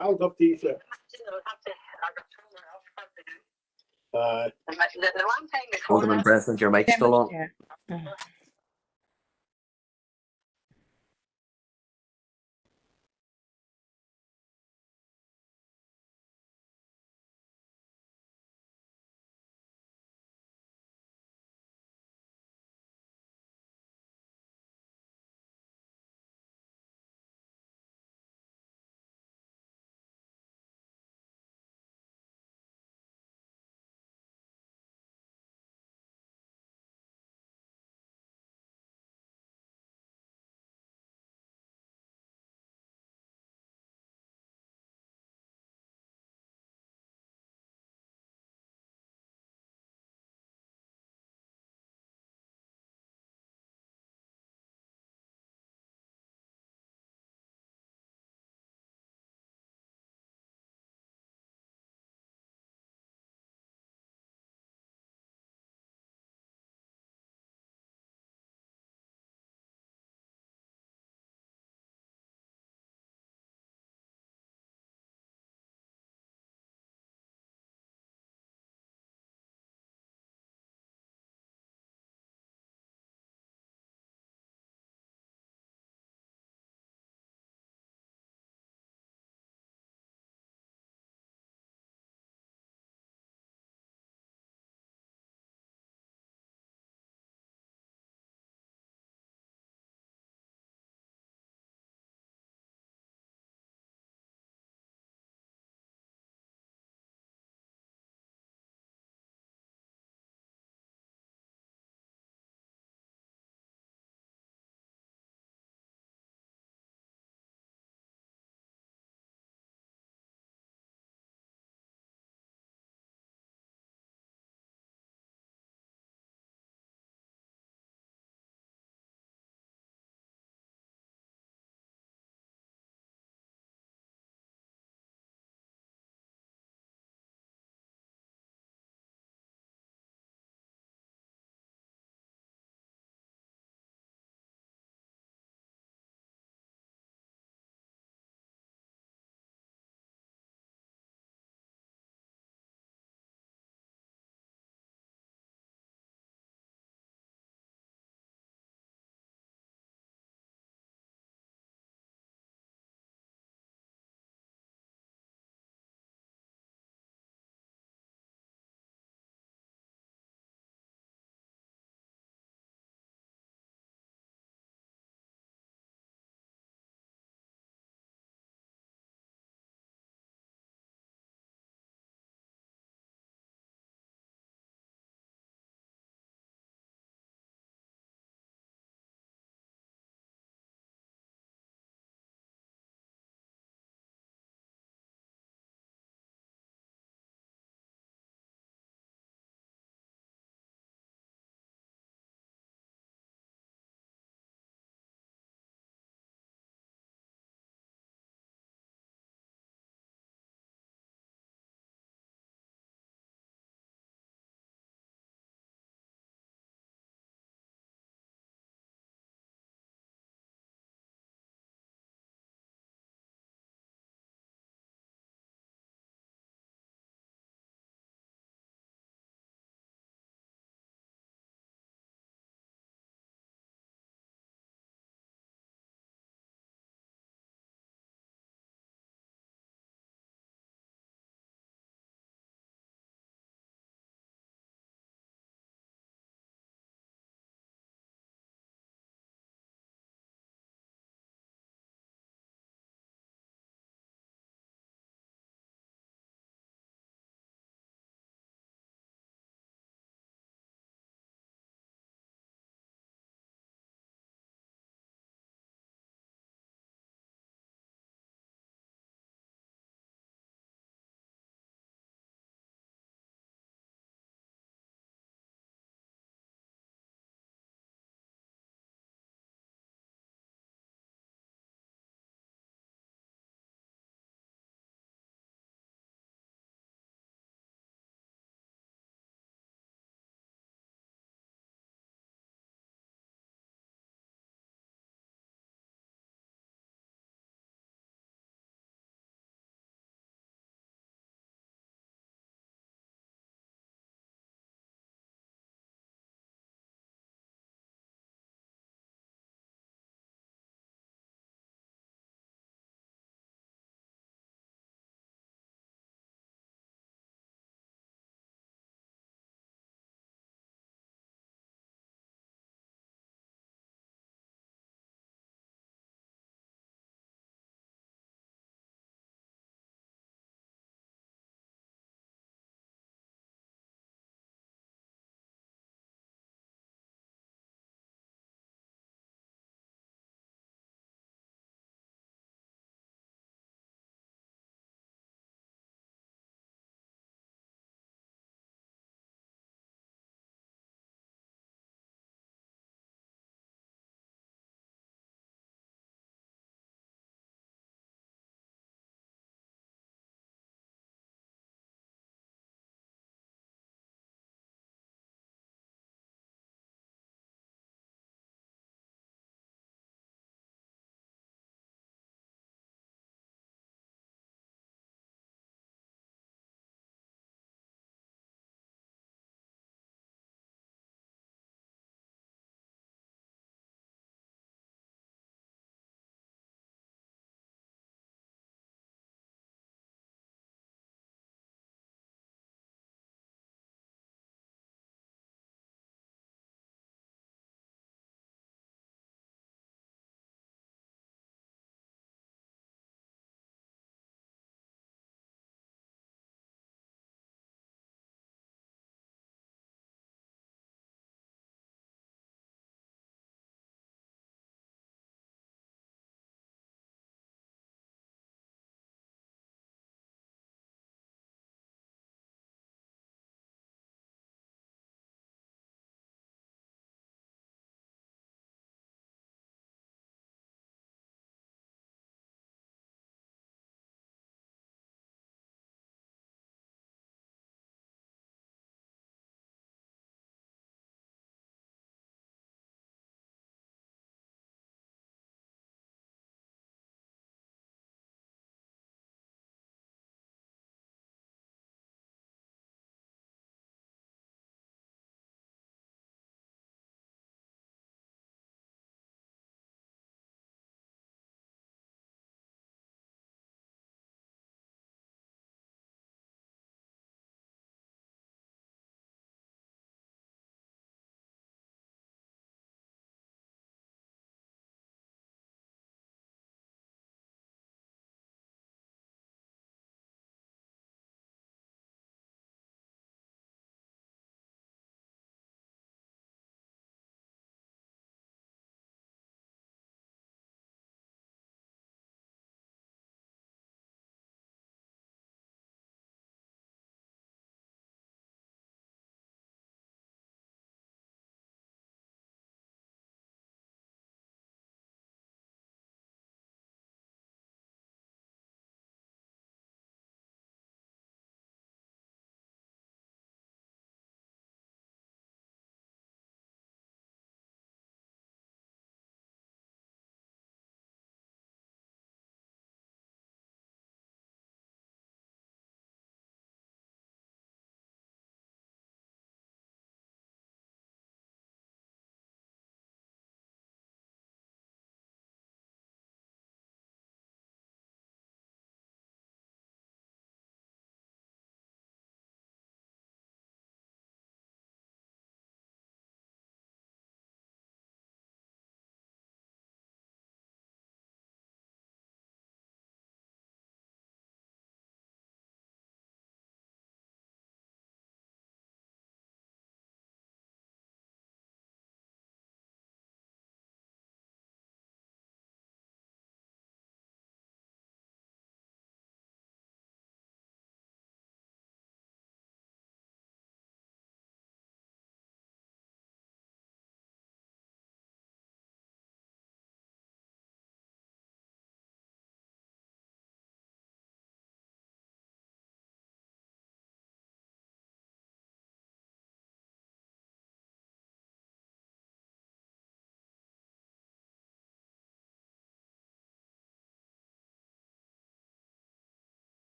I'll go to you, sir. Alderman President, your mic's still on.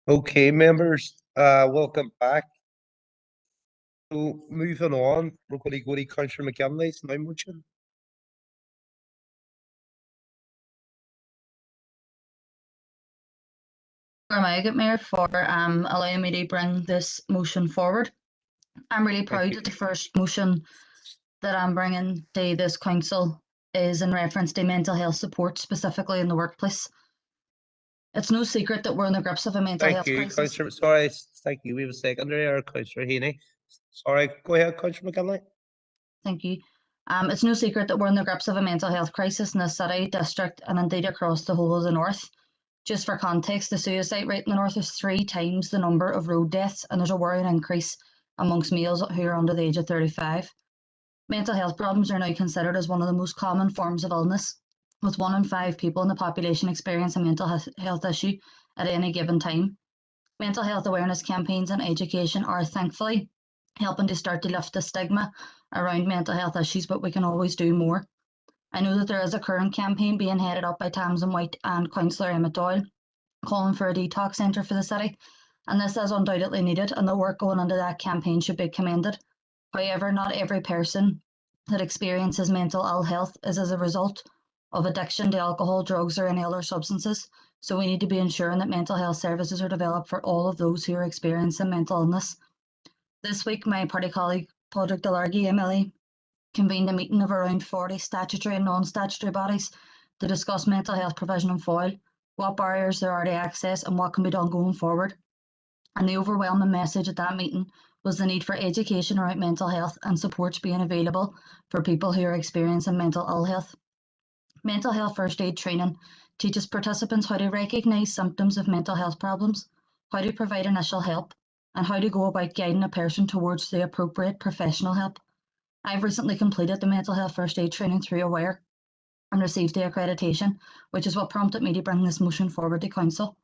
Okay, members, welcome back. So moving on, we're going to go to Councillor McGinley's now motion. Mayor, for allowing me to bring this motion forward. I'm really proud that the first motion that I'm bringing to this council is in reference to mental health support, specifically in the workplace. It's no secret that we're in the grips of a mental health crisis. Councillor. Sorry, thank you. We have a secondary or Councillor Heaney. Sorry, go ahead, Councillor McGinley. Thank you. It's no secret that we're in the grips of a mental health crisis in the city, district, and indeed across the whole of the north. Just for context, the suicide rate in the north is 3 times the number of road deaths, and there's a worrying increase amongst males who are under the age of 35. Mental health problems are now considered as one of the most common forms of illness, with 1 in 5 people in the population experiencing a mental health issue at any given time. Mental health awareness campaigns and education are thankfully helping to start to lift the stigma around mental health issues, but we can always do more. I know that there is a current campaign being headed up by Tamsin White and Councillor Emmett Doyle, calling for a detox centre for the city, and this is undoubtedly needed, and the work going into that campaign should be commended. However, not every person that experiences mental ill health is as a result of addiction to alcohol, drugs, or any other substances, so we need to be ensuring that mental health services are developed for all of those who are experiencing mental illness. This week, my party colleague, Padraig Delargy, MLE, convened a meeting of around 40 statutory and non-statutory bodies to discuss mental health provision in Foyle, what barriers there are to access and what can be done going forward. And the overwhelming message at that meeting was the need for education around mental health and supports being available for people who are experiencing mental ill health. Mental health first aid training teaches participants how to recognise symptoms of mental health problems, how to provide initial help, and how to go about guiding a person towards the appropriate professional help. I've recently completed the mental health first aid training through Aware and received the accreditation, which is what prompted me to bring this motion forward to council.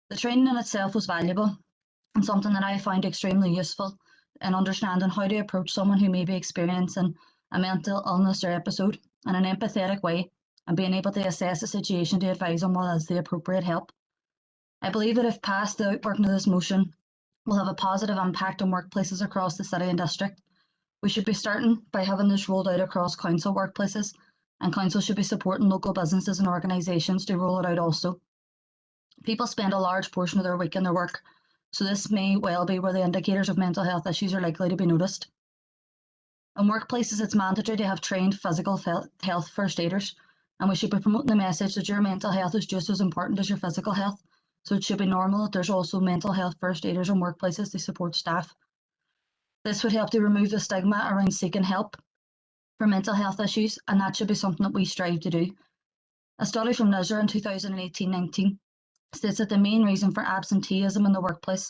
The training in itself was valuable and something that I found extremely useful in understanding how to approach someone who may be experiencing a mental illness or episode in an empathetic way and being able to assess the situation to advise on what is the appropriate help. I believe that if passed, the outworking of this motion will have a positive impact on workplaces across the city and district. We should be starting by having this rolled out across council workplaces, and council should be supporting local businesses and organisations to roll it out also. People spend a large portion of their week in their work, so this may well be where the indicators of mental health issues are likely to be noticed. In workplaces, it's mandatory to have trained physical health first aiders, and we should be promoting the message that your mental health is just as important as your physical health, so it should be normal that there's also mental health first aiders in workplaces to support staff. This would help to remove the stigma around seeking help for mental health issues, and that should be something that we strive to do. A study from NISR in 2018-19 states that the main reason for absenteeism in the workplace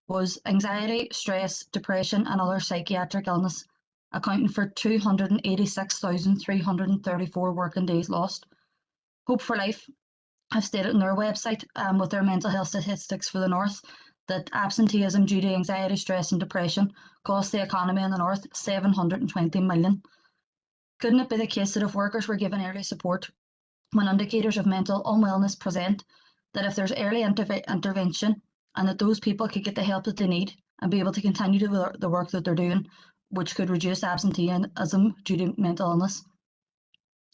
was anxiety, stress, depression, and other psychiatric illness, accounting for 286,334 working days lost. Hope for Life have stated on their website with their mental health statistics for the North that absenteeism due to anxiety, stress, and depression cost the economy in the North 720 million. Couldn't it be the case that if workers were given early support when indicators of mental unwellness present, that if there's early intervention and that those people could get the help that they need and be able to continue to do the work that they're doing, which could reduce absenteeism due to mental illness?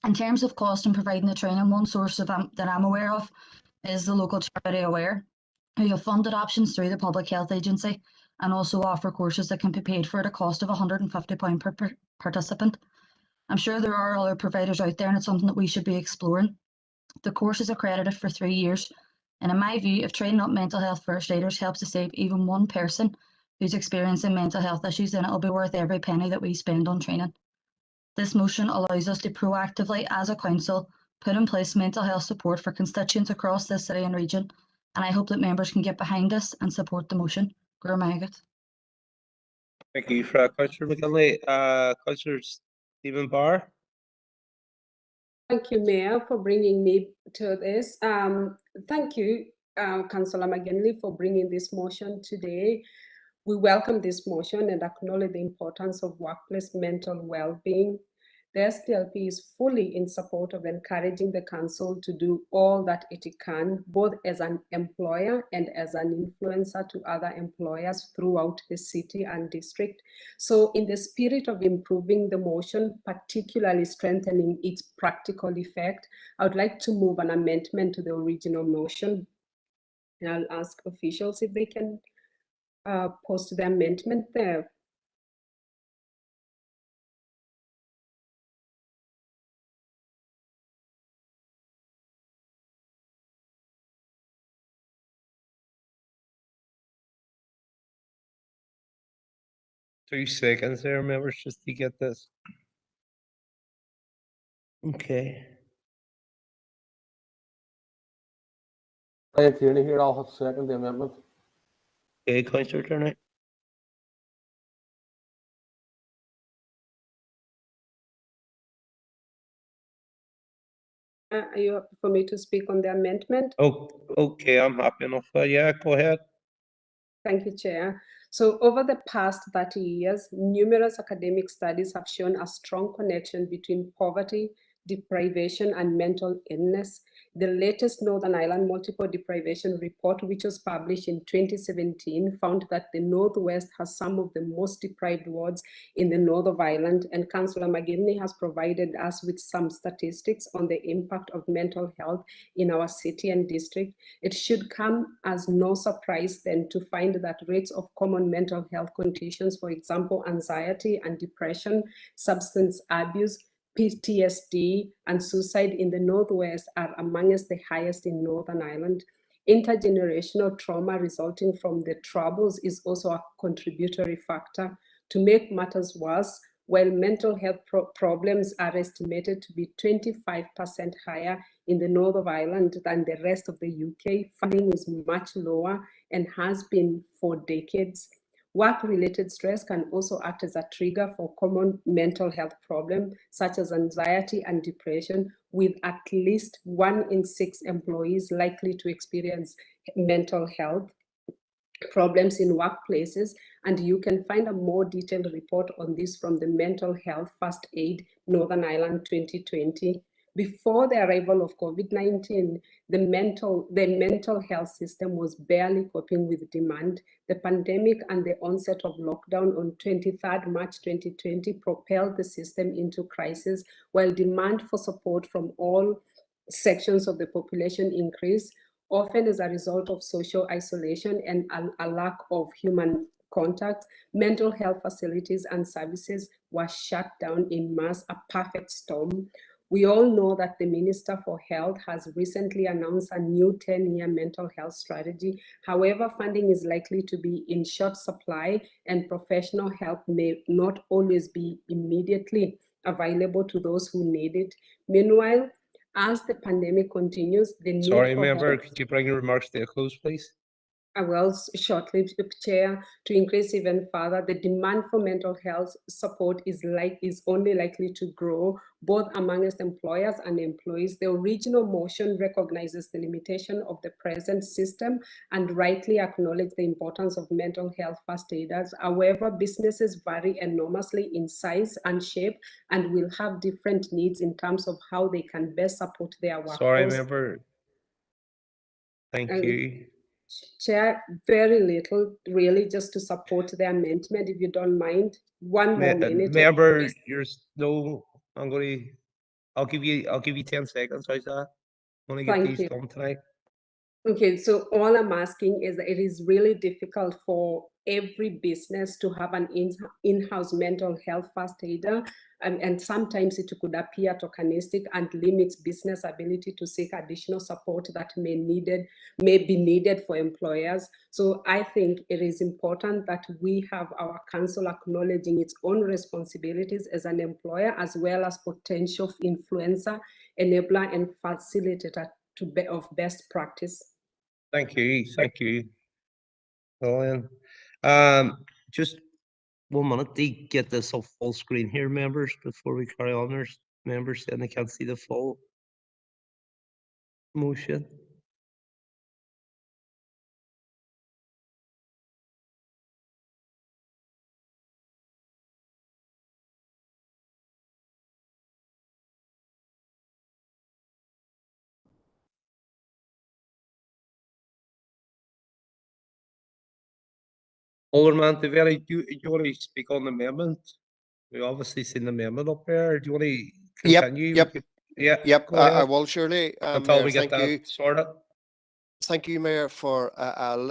In terms of cost and providing the training, one source that I'm aware of is the local charity Aware, who have funded options through the Public Health Agency and also offer courses that can be paid for at a cost of £150 per participant. I'm sure there are other providers out there, and it's something that we should be exploring. The course is accredited for 3 years, and in my view, if training up mental health first aiders helps to save even one person who's experiencing mental health issues, then it'll be worth every penny that we spend on training. This motion allows us to proactively, as a council, put in place mental health support for constituents across this city and region, and I hope that members can get behind this and support the motion. Thank you for that, Councillor McGinley. Councillor Stephen Barr. Thank you, Mayor, for bringing me to this. Thank you, Councillor McGinley, for bringing this motion today. We welcome this motion and acknowledge the importance of workplace mental well-being. The SDLP is fully in support of encouraging the council to do all that it can, both as an employer and as an influencer to other employers throughout the city and district. So in the spirit of improving the motion, particularly strengthening its practical effect, I would like to move an amendment to the original motion. And I'll ask officials if they can post the amendment there. Two seconds there, members, just to get this. Okay. Brian Tierney here, I'll have second the amendment. Okay, Councillor Turner. Are you happy for me to speak on the amendment? Oh, okay, I'm happy enough. Yeah, go ahead. Thank you, Chair. So over the past 30 years, numerous academic studies have shown a strong connection between poverty, deprivation, and mental illness. The latest Northern Ireland Multiple Deprivation Report, which was published in 2017, found that the Northwest has some of the most deprived wards in the North of Ireland, and Councillor McGivney has provided us with some statistics on the impact of mental health in our city and district. It should come as no surprise then to find that rates of common mental health conditions, for example, anxiety and depression, substance abuse, PTSD, and suicide in the Northwest are amongst the highest in Northern Ireland. Intergenerational trauma resulting from the troubles is also a contributory factor. To make matters worse, while mental health problems are estimated to be 25% higher in the North of Ireland than the rest of the UK, funding is much lower and has been for decades. Work-related stress can also act as a trigger for common mental health problems such as anxiety and depression, with at least 1 in 6 employees likely to experience mental health problems in workplaces. And you can find a more detailed report on this from the Mental Health First Aid Northern Ireland 2020. Before the arrival of COVID-19, the mental health system was barely coping with demand. The pandemic and the onset of lockdown on 23rd March 2020 propelled the system into crisis, while demand for support from all sections of the population increased, often as a result of social isolation and a lack of human contact. Mental health facilities and services were shut down in mass, a perfect storm. We all know that the Minister for Health has recently announced a new 10-year mental health strategy. However, funding is likely to be in short supply and professional help may not always be immediately available to those who need it. Meanwhile, as the pandemic continues, the need Sorry, for member, help, could you bring your remarks to a close, please? I will shortly, Chair, to increase even further, the demand for mental health support is only likely to grow, both amongst employers and employees. The original motion recognizes the limitation of the present system and rightly acknowledges the importance of mental health first aiders. However, businesses vary enormously in size and shape and will have different needs in terms of how they can best support their workforce. Sorry, member. Thank And you. Chair, very little, really, just to support the amendment, if you don't mind. One more minute. Member, I'll give you 10 seconds. How's that? I want to get Thank these you. done tonight. Okay, so all I'm asking is that it is really difficult for every business to have an in-house mental health first aider, and sometimes it could appear tokenistic and limits business ability to seek additional support that may be needed for employers. So I think it is important that we have our council acknowledging its own responsibilities as an employer, as well as potential influencer, enabler, and facilitator of best practice. Thank you. Thank you. Colin. Just 1 minute to get this up full screen here, members, before we carry on. There's members saying they can't see the full motion. Alderman Devaney, do you want to speak on the amendment? We obviously seen the amendment up there. Do you want to continue? We Yep. could- Yeah, Yep, go ahead. I will surely. Until Mayor, we get thank you. that sorted. Thank you, Mayor, for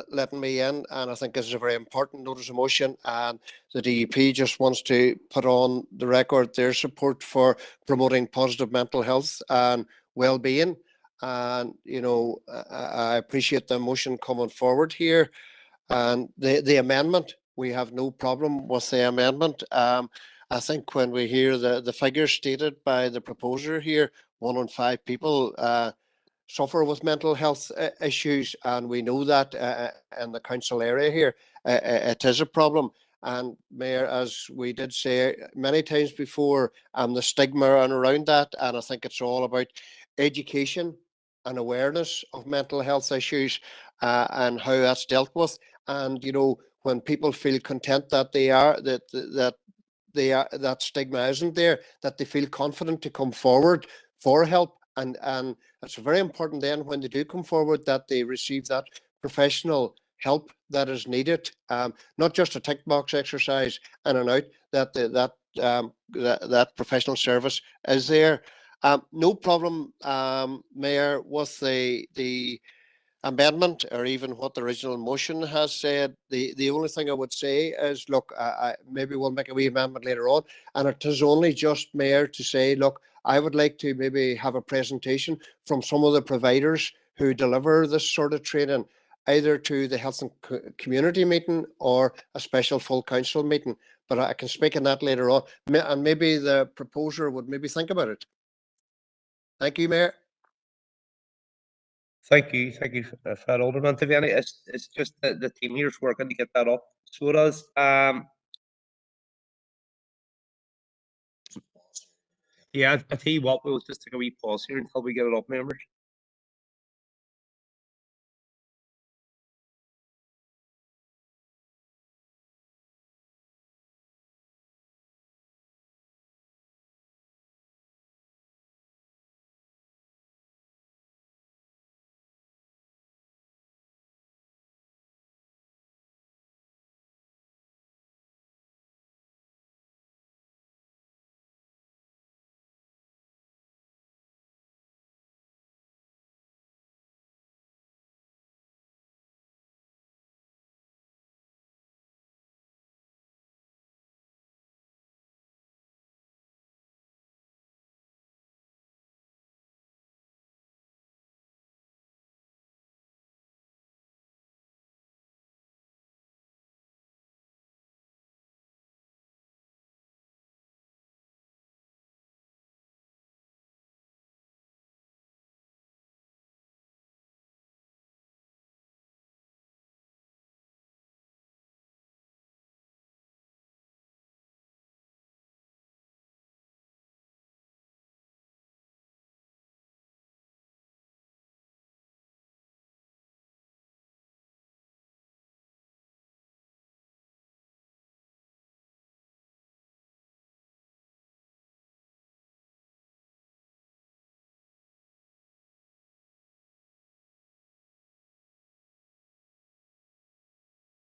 letting me in. And I think this is a very important notice of motion. And the DEP just wants to put on the record their support for promoting positive mental health and well-being. And, you know, I appreciate the motion coming forward here. And the amendment, we have no problem with the amendment. I think when we hear the figures stated by the proposer here, 1 in 5 people suffer with mental health issues, and we know that in the council area here, it is a problem. And Mayor, as we did say many times before, the stigma around that, and I think it's all about education and awareness of mental health issues and how that's dealt with. And you know, when people feel content that they are that stigma isn't there, that they feel confident to come forward for help, and it's very important then when they do come forward that they receive that professional help that is needed, not just a tick box exercise in and out, that professional service is there. No problem, Mayor, with the amendment or even what the original motion has said. The only thing I would say is, look, maybe we'll make a wee amendment later on, and it is only just, Mayor, to say, look, I would like to maybe have a presentation from some of the providers who deliver this sort of training, either to the health and community meeting or a special full council meeting. But I can speak on that later on, and maybe the proposer would maybe think about it. Thank you, Mayor. Thank you for that, Alderman Devaney. It's just that the team here is working to get that up. So it is. Yeah, I tell you what, we'll just take a wee pause here until we get it up, members.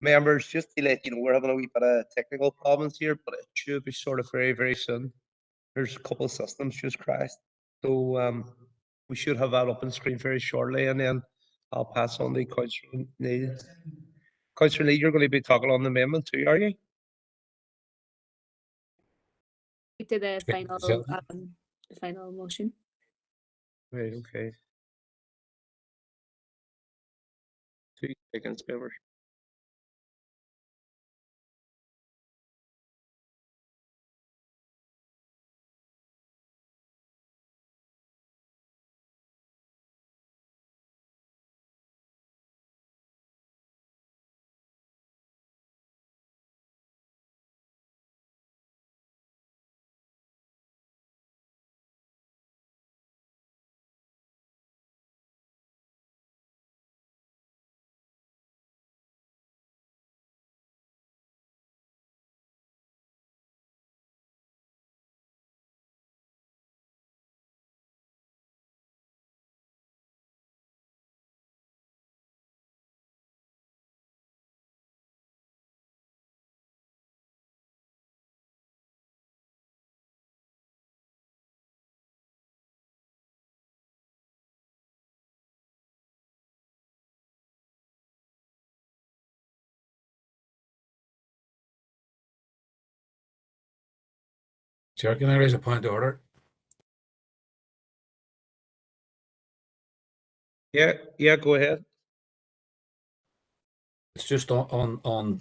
Members, just to let you know, we're having a wee bit of technical problems here, but it should be sort of very, very soon. There's a couple of systems just crashed. So we should have that up on screen very shortly, and then I'll pass on to Councillor Neil. Councillor Neil, you're going to be talking on the amendment too, are you? To the final motion. Right, okay. 2 seconds, members. Chair, can I raise a point of order? Yeah, go ahead. It's just on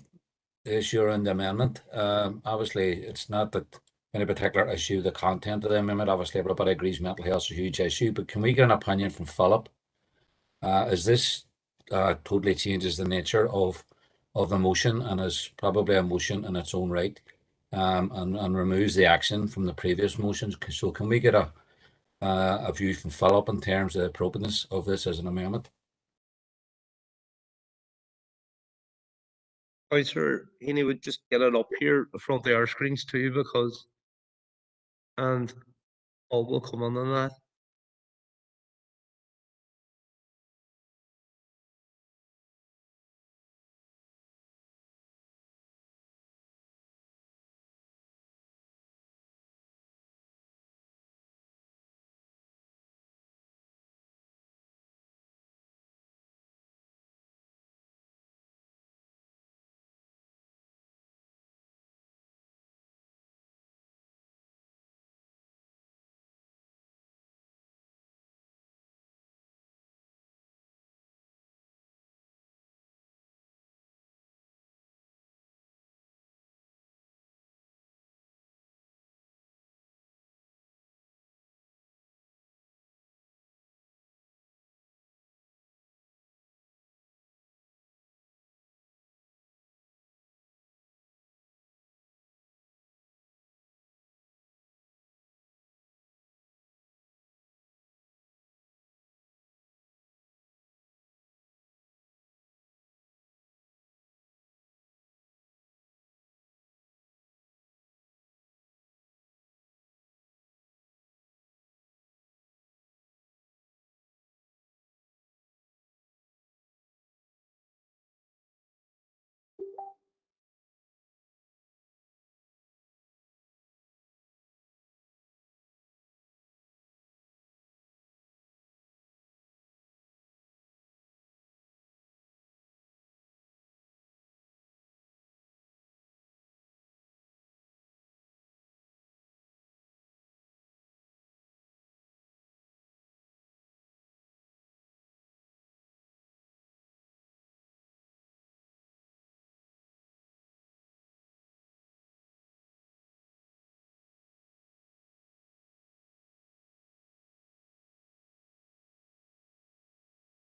the issue around the amendment. Obviously, it's not that any particular issue, the content of the amendment. Obviously, everybody agrees mental health is a huge issue, but can we get an opinion from Philip? Is this totally changes the nature of the motion and is probably a motion in its own right, and removes the action from the previous motions? So can we get a view from Philip in terms of the appropriateness of this as an amendment? Councillor Heaney would just get it up here in front of our screens too, because and all will come on that.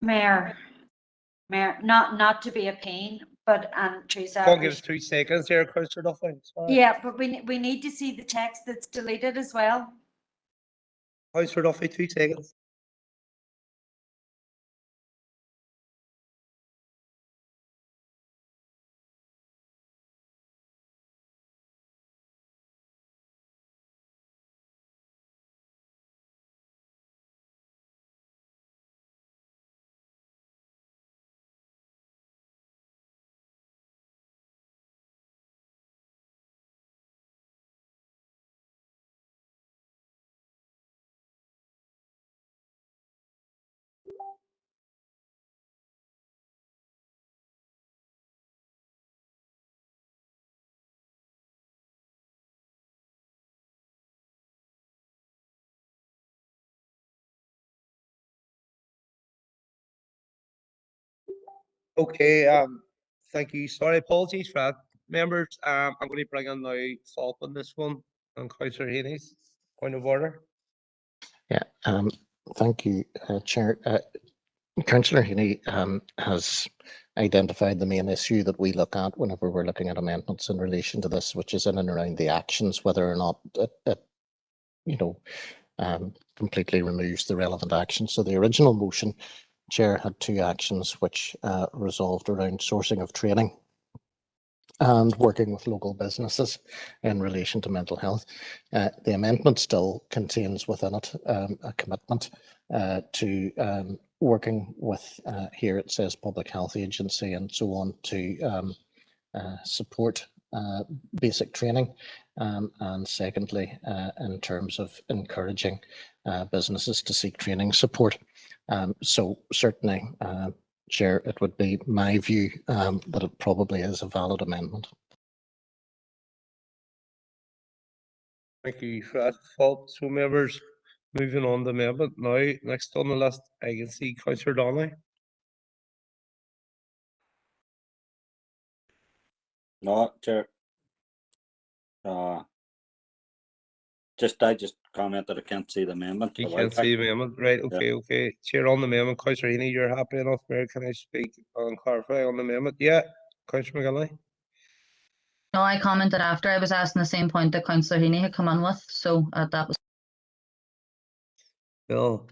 Mayor, not to be a pain, but Teresa. Can't give us 2 seconds here, Councillor Duffy. Sorry. Yeah, but we need to see the text that's deleted as well. Councillor Duffy, 2 seconds. Okay, thank you. Sorry, apologies for that. Members, I'm going to bring in now Falk on this one, and Councillor Heaney's point of order. Yeah, thank you, Chair. Councillor Heaney has identified the main issue that we look at whenever we're looking at amendments in relation to this, which is in and around the actions, whether or not it completely removes the relevant actions. So the original motion, Chair, had 2 actions which resolved around sourcing of training and working with local businesses in relation to mental health. The amendment still contains within it a commitment to working with, here it says Public Health Agency and so on, to support basic training, and secondly, in terms of encouraging businesses to seek training support. So certainly, Chair, it would be my view that it probably is a valid amendment. Thank you for that, Paul. So members, moving on to amendment now. Next on the list, I can see Councillor Donnelly. No, Chair. I just commented I can't see the amendment. You a while can't back. see the amendment, right? Okay, okay. Chair on the amendment, Councillor Heaney, you're happy enough, Mayor? Can I speak and clarify on the amendment? Yeah, Councillor McGinley. No, I commented after I was asking the same point that Councillor Heaney had come in with, so that was. Bill,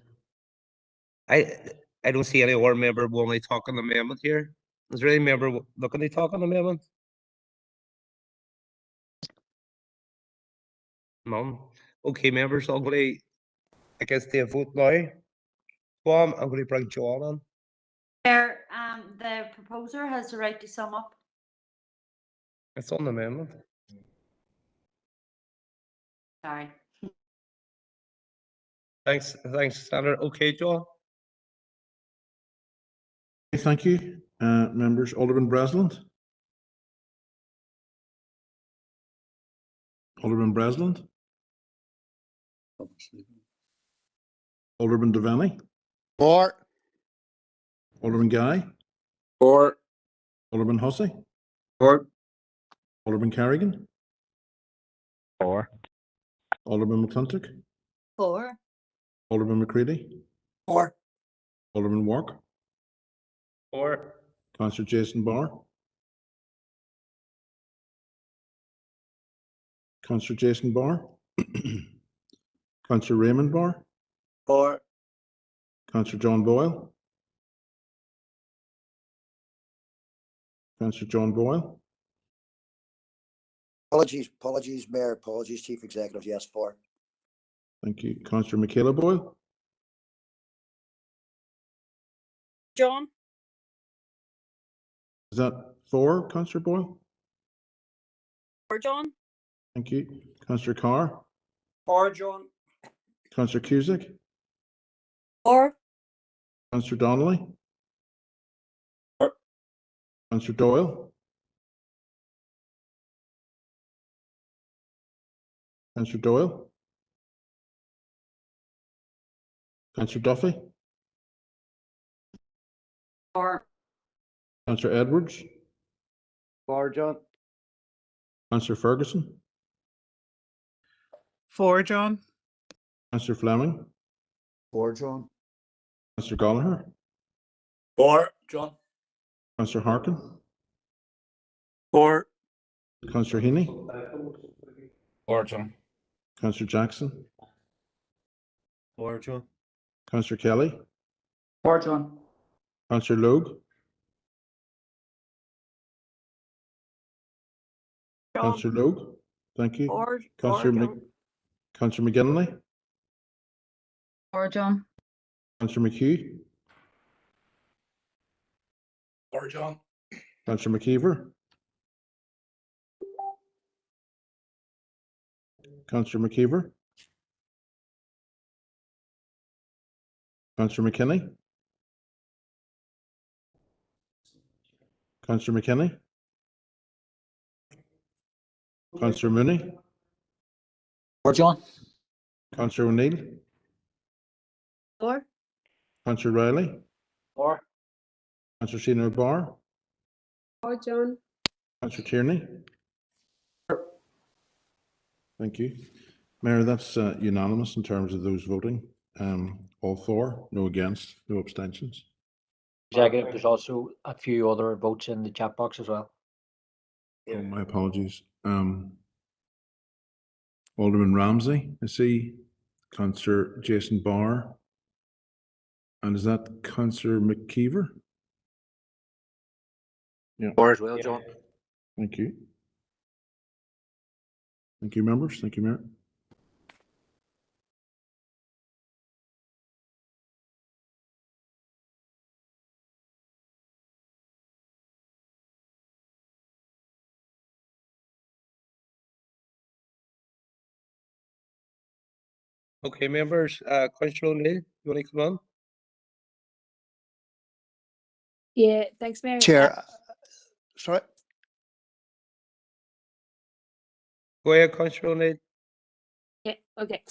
I don't see any other member wanting to talk on the amendment here. Is there any member looking to talk on the amendment? None. Okay, members, I'm going to, I guess, take a vote now. I'm going to bring Joanne on. Chair, the proposer has the right to sum up. It's on the amendment. Sorry. Thanks, Senator. Okay, Joanne. Thank you, members. Alderman Breslin. Alderman Breslin. Alderman Devaney. For. Alderman Guy. For. Alderman Hussey. For. Alderman Carrigan. For. Alderman McClintock. For. Alderman McCready. For. Alderman Wark. For. Councillor Jason Barr. Councillor Jason Barr. Councillor Raymond Barr. For. Councillor John Boyle. Councillor John Boyle. Apologies, Mayor. Apologies, Chief Executive. Yes, for. Thank you. Councillor Michaela Boyle. John. Is that for Councillor Boyle? For John. Thank you. Councillor Carr. For John. Councillor Cusick. For. Councillor Donnelly. For. Councillor Doyle. Councillor Doyle. Councillor Duffy. For. Councillor Edwards. For, John. Councillor Ferguson. For John. Councillor Fleming. For John. Councillor Gallagher. For John. Councillor Harkin. For. Councillor Heaney. For John. Councillor Jackson. For John. Councillor Kelly. For John. Councillor Logue. Councillor Logue. Thank you. For Councillor Councillor McGinley. For John. Councillor McHugh. For John. Councillor McKeever. Councillor McKeever. Councillor McKinney. Councillor McKinney. Councillor Mooney. For John. Councillor O'Neill. For. Councillor Riley. For. Councillor Sheena Barr. For John. Councillor Tierney. Thank you. Mayor, that's unanimous in terms of those voting. All for, no against, no abstentions. Executive, there's also a few other votes in the chat box as well. Oh, my apologies. Alderman Ramsey, I see. Councillor Jason Barr. And is that Councillor McKeever? Yeah. For as well, John. Thank you. Thank you, members. Thank you, Mayor. Okay, members, Councillor O'Neill, you want to come on? Yeah, thanks, Mayor. Chair, sorry. Go ahead, Councillor O'Neill. Okay.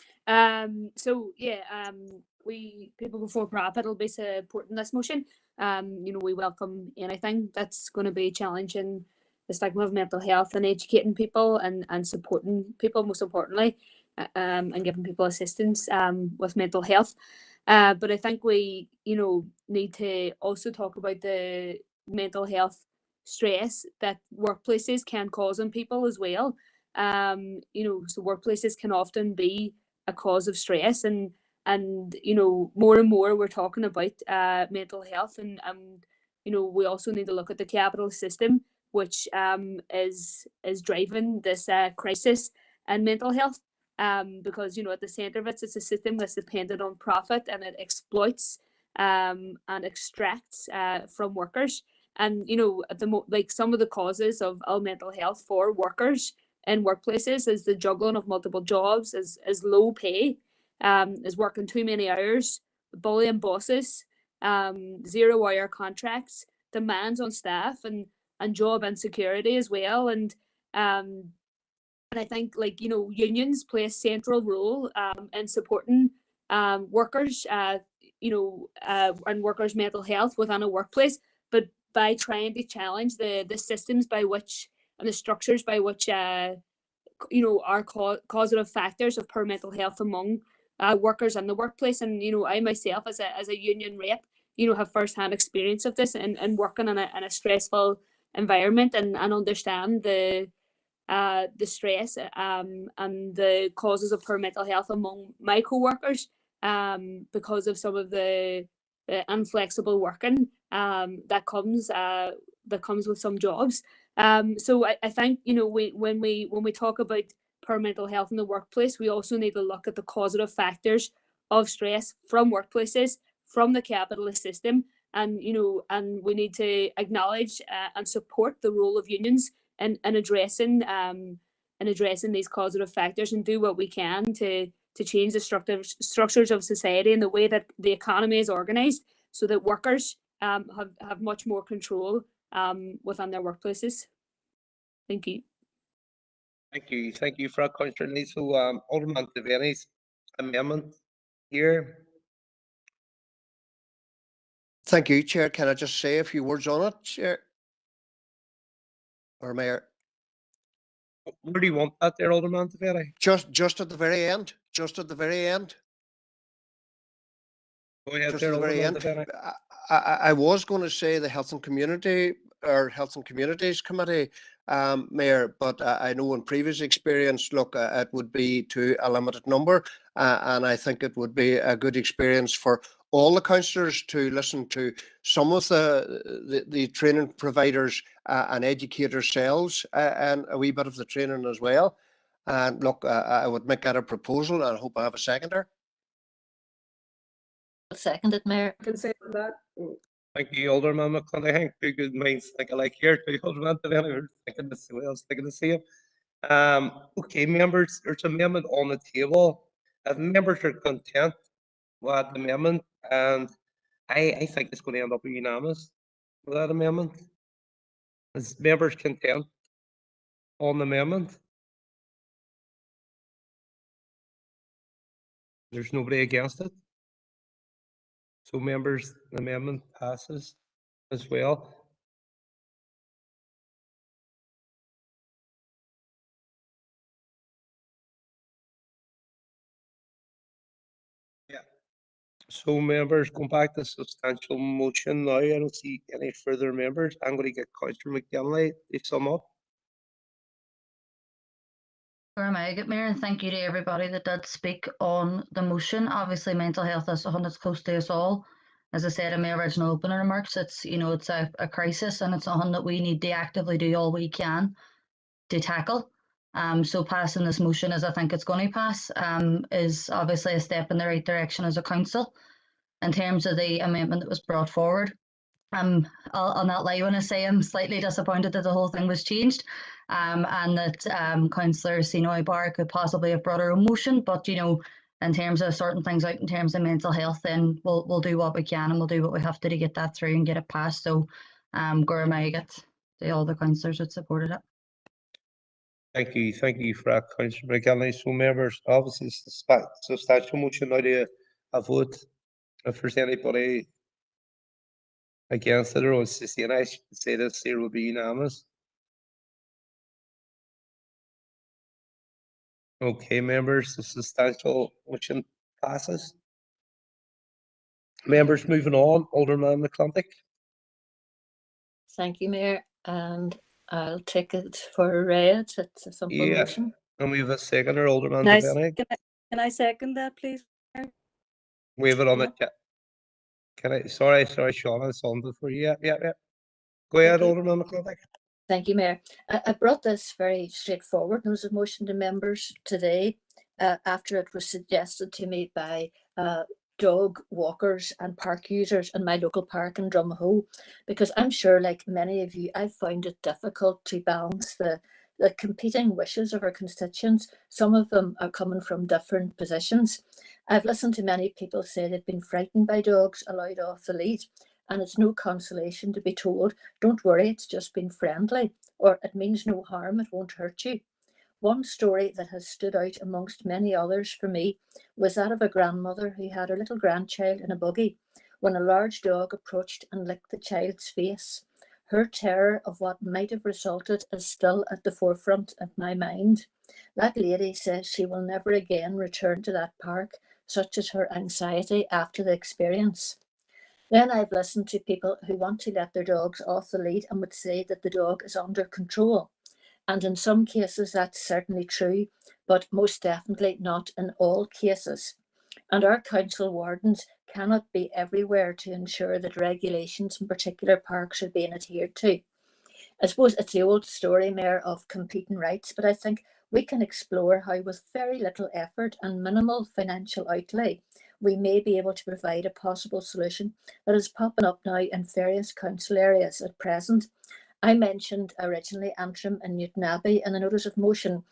So yeah, we people before profit will be supporting this motion. You know, we welcome anything that's going to be challenging the stigma of mental health and educating people and supporting people, most importantly, and giving people assistance with mental health. But I think we, you know, need to also talk about the mental health stress that workplaces can cause on people as well. You know, so workplaces can often be a cause of stress, and you know, more and more we're talking about mental health, and you know, we also need to look at the capitalist system, which is driving this crisis in mental health. Because you know, at the center of it, it's a system that's dependent on profit, and it exploits and extracts from workers. And you know, at the like some of the causes of ill mental health for workers in workplaces is the juggling of multiple jobs, is low pay, is working too many hours, bullying bosses, 0 hour contracts, demands on staff, and job insecurity as well. And I think, like, you know, unions play a central role in supporting workers, you know, and workers' mental health within a workplace. But by trying to challenge the systems by which and the structures by which you know, are causative factors of poor mental health among workers in the workplace. And you know, I myself as a union rep, you know, have first-hand experience of this and working in a stressful environment, and understand the stress and the causes of poor mental health among my co-workers because of some of the inflexible working that comes with some jobs. So I think, you know, when we talk about poor mental health in the workplace, we also need to look at the causative factors of stress from workplaces, from the capitalist system, and you know, and we need to acknowledge and support the role of unions in addressing these causative factors, and do what we can to change the structures of society and the way that the economy is organized, so that workers have much more control within their workplaces. Thank you. Thank you for that, Councillor Lee. So, Alderman Devaney's amendment here. Thank you, Chair. Can I just say a few words on it, Chair? Or Mayor? Where do you want that there, Alderman Devaney? Just at the very end. Just at the very end. Go ahead Just there, at the very Alderman end. Devaney. I was going to say the Health and Community or Health and Communities Committee, Mayor, but I know in previous experience, look, it would be to a limited number, and I think it would be a good experience for all the councillors to listen to some of the training providers and educators selves, and a wee bit of the training as well. And look, I would make that a proposal, and I hope I have a seconder. Seconded, Mayor. I can say that. Thank you, Alderman McClellan. I think two good minds think alike here. To Alderman Devaney, we're thinking the same. I was thinking the same. Okay, members, there's an amendment on the table. If members are content with the amendment, and I think it's going to end up unanimous with that amendment. Is members content on the amendment? There's nobody against it. So members, the amendment passes as well. Yeah. So members, going back to substantial motion now, I don't see any further members. I'm going to get Councillor McGinley to sum up. Mayor, and thank you to everybody that did speak on the motion. Obviously, mental health is something that's close to us all. As I said in my original opening remarks, it's, you know, it's a crisis, and it's something that we need to actively do all we can to tackle. So passing this motion, as I think it's going to pass, is obviously a step in the right direction as a council. In terms of the amendment that was brought forward, I'll not lie when I say I'm slightly disappointed that the whole thing was changed, and that Councillor Sinead Barr could possibly have brought her own motion. But you know, in terms of sorting things out in terms of mental health, then we'll do what we can, and we'll do what we have to get that through and get it passed. So, Gormaigat to all the councillors that supported it. Thank you for that, Councillor McGinley. So members, obviously it's a substantial motion now to a vote. If there's anybody against it or wants to say, I should say this here will be unanimous. Okay, members, the substantial motion passes. Members, moving on, Alderman McClintock. Thank you, Mayor, and I'll take it for read. It's a simple Yeah, motion. and we have a seconder, Alderman Can I, Devaney. can I second that, please? We have it on the chat. Can I, sorry, Sean, it's on before you. Yeah. Go ahead, Alderman McClintock. Thank you, Mayor. I brought this very straightforward. There was a motion to members today after it was suggested to me by dog walkers and park users in my local park in Drumhoe, because I'm sure, like many of you, I found it difficult to balance the competing wishes of our constituents. Some of them are coming from different positions. I've listened to many people say they've been frightened by dogs allowed off the lead, and it's no consolation to be told, don't worry, it's just been friendly, or it means no harm, it won't hurt you. One story that has stood out amongst many others for me was that of a grandmother who had her little grandchild in a buggy when a large dog approached and licked the child's face. Her terror of what might have resulted is still at the forefront of my mind. That lady says she will never again return to that park, such is her anxiety after the experience. Then I've listened to people who want to let their dogs off the lead and would say that the dog is under control. And in some cases, that's certainly true, but most definitely not in all cases. And our council wardens cannot be everywhere to ensure that regulations in particular parks are being adhered to. I suppose it's the old story, Mayor, of competing rights, but I think we can explore how with very little effort and minimal financial outlay, we may be able to provide a possible solution that is popping up now in various council areas at present. I mentioned originally Antrim and Newton Abbey in the notice of motion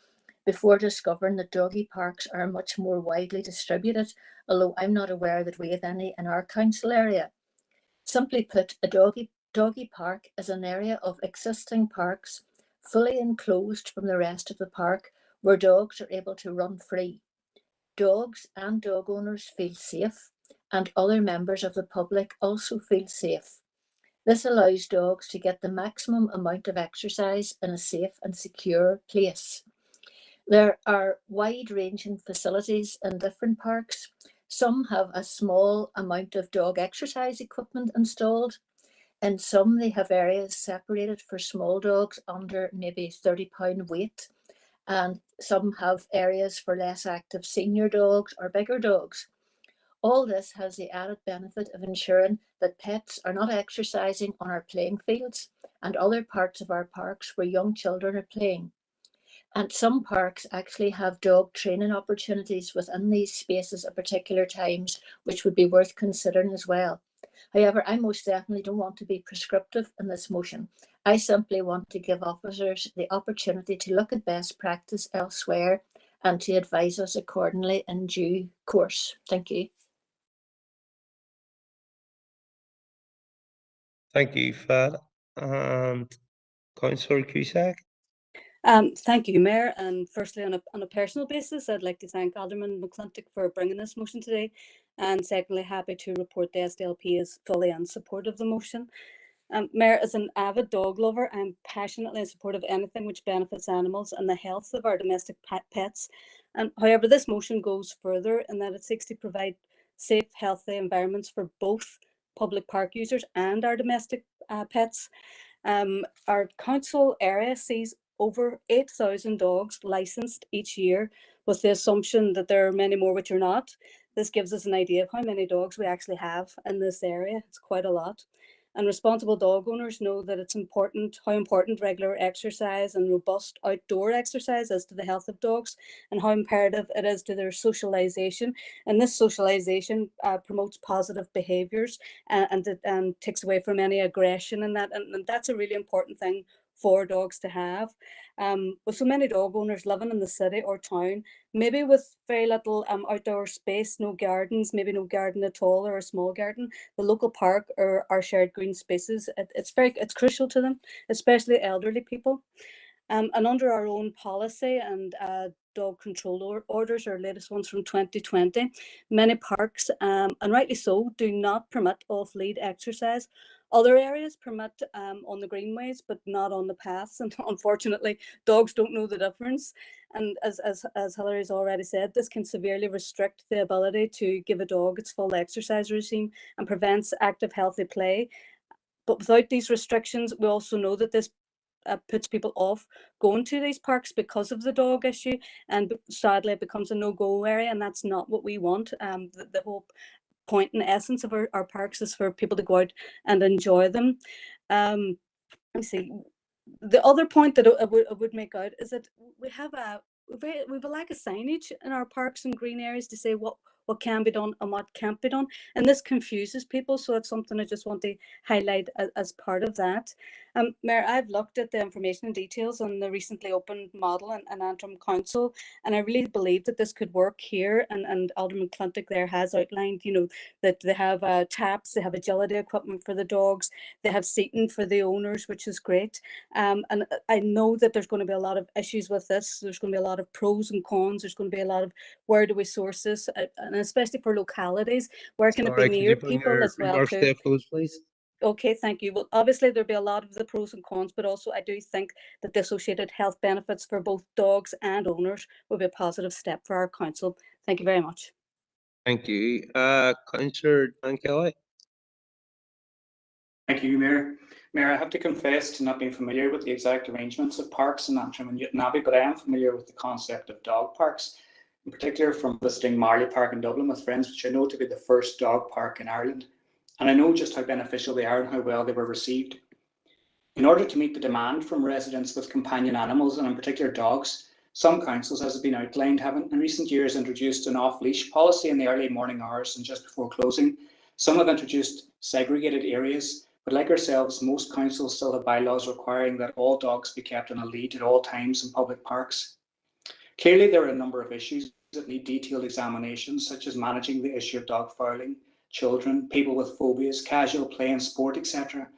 before discovering that doggy parks are much more widely distributed, although I'm not aware that we have any in our council area. Simply put, a doggy park is an area of existing parks fully enclosed from the rest of the park where dogs are able to run free. Dogs and dog owners feel safe, and other members of the public also feel safe. This allows dogs to get the maximum amount of exercise in a safe and secure place. There are wide-ranging facilities in different parks. Some have a small amount of dog exercise equipment installed. In some, they have areas separated for small dogs under maybe 30-pound weight, and some have areas for less active senior dogs or bigger dogs. All this has the added benefit of ensuring that pets are not exercising on our playing fields and other parts of our parks where young children are playing. And some parks actually have dog training opportunities within these spaces at particular times, which would be worth considering as well. However, I most definitely don't want to be prescriptive in this motion. I simply want to give officers the opportunity to look at best practice elsewhere and to advise us accordingly in due course. Thank you. Thank you for that. And Councillor Cusack. Thank you, Mayor. And firstly, on a personal basis, I'd like to thank Alderman McClintock for bringing this motion today. And secondly, happy to report the SDLP is fully in support of the motion. Mayor, as an avid dog lover, I'm passionately in support of anything which benefits animals and the health of our domestic pets. However, this motion goes further in that it seeks to provide safe, healthy environments for both public park users and our domestic pets. Our council area sees over 8,000 dogs licensed each year, with the assumption that there are many more which are not. This gives us an idea of how many dogs we actually have in this area. It's quite a lot. And responsible dog owners know that it's important, how important regular exercise and robust outdoor exercise is to the health of dogs, and how imperative it is to their socialization. And this socialization promotes positive behaviors and takes away from any aggression and that. And that's a really important thing for dogs to have. With so many dog owners living in the city or town, maybe with very little outdoor space, no gardens, maybe no garden at all or a small garden, the local park or our shared green spaces, it's crucial to them, especially elderly people. And under our own policy and dog control orders, our latest ones from 2020, many parks, and rightly so, do not permit off-lead exercise. Other areas permit on the greenways, but not on the paths. And unfortunately, dogs don't know the difference. And as Hilary's already said, this can severely restrict the ability to give a dog its full exercise regime and prevents active, healthy play. But without these restrictions, we also know that this puts people off going to these parks because of the dog issue, and sadly it becomes a no-go area, and that's not what we want. The whole point and essence of our parks is for people to go out and enjoy them. Let me see. The other point that I would make out is that we have a lack of signage in our parks and green areas to say what can be done and what can't be done, and this confuses people. So it's something I just want to highlight as part of that. Mayor, I've looked at the information and details on the recently opened model and Antrim Council, and I really believe that this could work here. And Alderman Clontic there has outlined, that they have taps, they have agility equipment for the dogs, they have seating for the owners, which is great. And I know that there's going to be a lot of issues with this. There's going to be a lot of pros and cons. There's going to be a lot of where do we source this, and especially for localities, where can it be near people as well too. Please? Okay, thank you. Well, obviously there'll be a lot of the pros and cons, but also I do think that the associated health benefits for both dogs and owners will be a positive step for our council. Thank you very much. Thank you. Councillor Dan Kelly. Thank you, Mayor. Mayor, I have to confess to not being familiar with the exact arrangements of parks in Antrim and Newtownabbey, but I am familiar with the concept of dog parks, in particular from visiting Marley Park in Dublin with friends, which I know to be the first dog park in Ireland. And I know just how beneficial they are and how well they were received. In order to meet the demand from residents with companion animals, and in particular dogs, some councils, as has been outlined, have in recent years introduced an off-leash policy in the early morning hours and just before closing. Some have introduced segregated areas, but like ourselves, most councils still have bylaws requiring that all dogs be kept on a lead at all times in public parks. Clearly, there are a number of issues that need detailed examinations, such as managing the issue of dog fouling, children, people with phobias, casual play and sport, etc.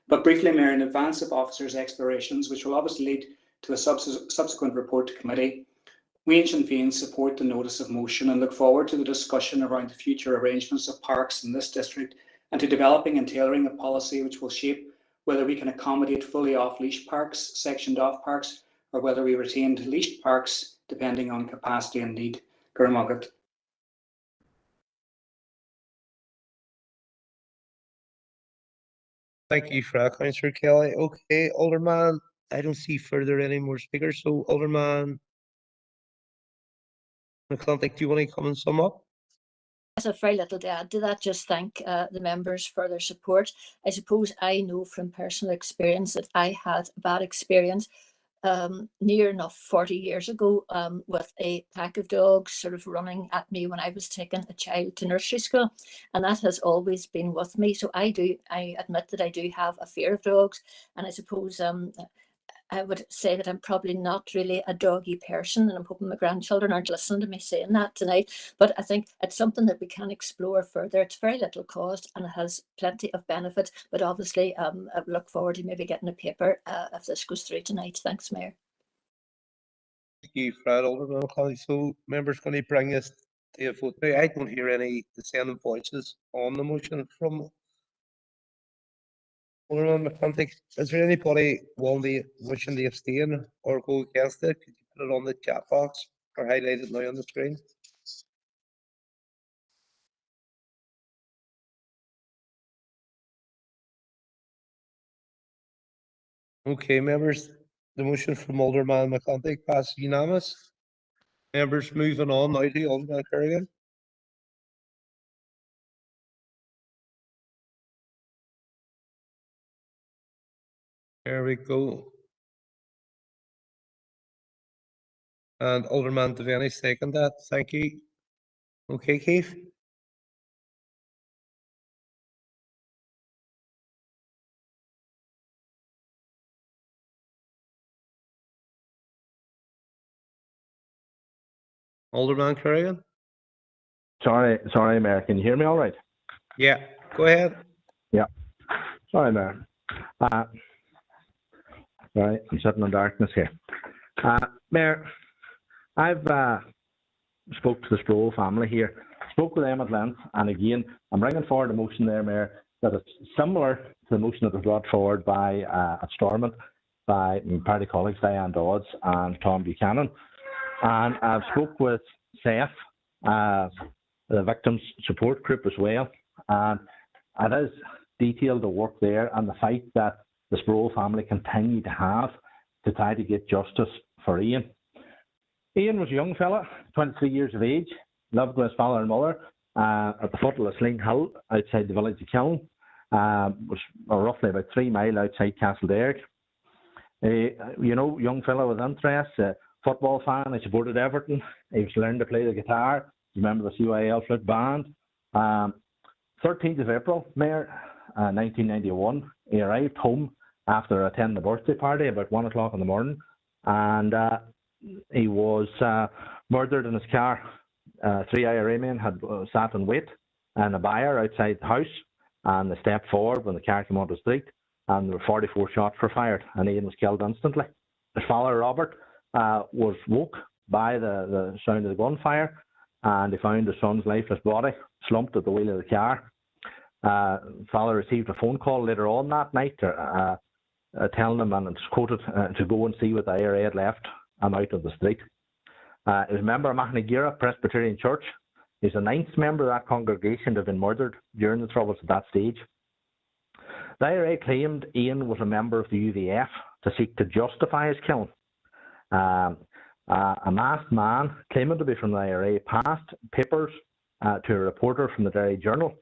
But briefly, Mayor, in advance of officers' explorations, which will obviously lead to a subsequent report to committee, we in Sinn Féin support the notice of motion and look forward to the discussion around the future arrangements of parks in this district and to developing and tailoring a policy which will shape whether we can accommodate fully off-leash parks, sectioned off parks, or whether we retain leashed parks depending on capacity and need. Gurmagat. Thank you for that, Councillor Kelly. Okay, Alderman, I don't see further any more speakers, so Alderman McClintock, do you want to come and sum up? Yes, I've very little to add to that. Just thank the members for their support. I suppose I know from personal experience that I had a bad experience near enough 40 years ago with a pack of dogs sort of running at me when I was taking a child to nursery school, and that has always been with me. So I admit that I do have a fear of dogs, and I suppose I would say that I'm probably not really a doggy person, and I'm hoping my grandchildren aren't listening to me saying that tonight. But I think it's something that we can explore further. It's very little cost and it has plenty of benefit. But obviously, I look forward to maybe getting a paper if this goes through tonight. Thanks, Mayor. Thank you, Fred. Alderman McClintock. So, members, going to bring this to a vote. Now, I don't hear any dissenting voices on the motion from Alderman McClintock. Is there anybody wishing to abstain or go against it? Could you put it on the chat box or highlight it now on the screen? Okay, members, the motion from Alderman McClintock passes unanimous. Members, moving on now to Alderman Kerrigan. There we go. And Alderman Devaney second that. Thank you. Okay, Keith. Alderman Kerrigan. Sorry, Mayor. Can you hear me all right? Yeah, go ahead. Yeah. Sorry, Mayor. Right, I'm sitting in darkness here. Mayor, I've spoke to the Sproul family here, spoke with them at length, and again, I'm bringing forward a motion there, Mayor, that is similar to the motion that was brought forward by at Stormont by my party colleagues Diane Dodds and Tom Buchanan. And I've spoke with Seth, the victims support group as well, and it is detailed the work there and the fight that the Sproul family continue to have to try to get justice for Ian. Ian was a young fella, 23 years of age, lived with his father and mother at the foot of the Sling Hill outside the village of Kiln, was roughly about 3 miles outside Castlederg. Young fella with interest, football fan, he supported Everton, he was learning to play the guitar, he was a member of the CYL flute band. 13th of April, Mayor, 1991, he arrived home after attending a birthday party about 1 o'clock in the morning, and he was murdered in his car. 3 IRA men had sat and wait and a buyer outside the house, and they stepped forward when the car came onto the street, and there were 44 shots were fired, and Ian was killed instantly. His father, Robert, was woke by the sound of the gunfire, and he found his son's lifeless body slumped at the wheel of the car. Father received a phone call later on that night telling him, and it's quoted, to go and see what the IRA had left him out of the street. He was a member of Machnagira Presbyterian Church. He's the 9th member of that congregation to have been murdered during the Troubles at that stage. The IRA claimed Ian was a member of the UVF to seek to justify his killing. A masked man claiming to be from the IRA passed papers to a reporter from the Derry Journal.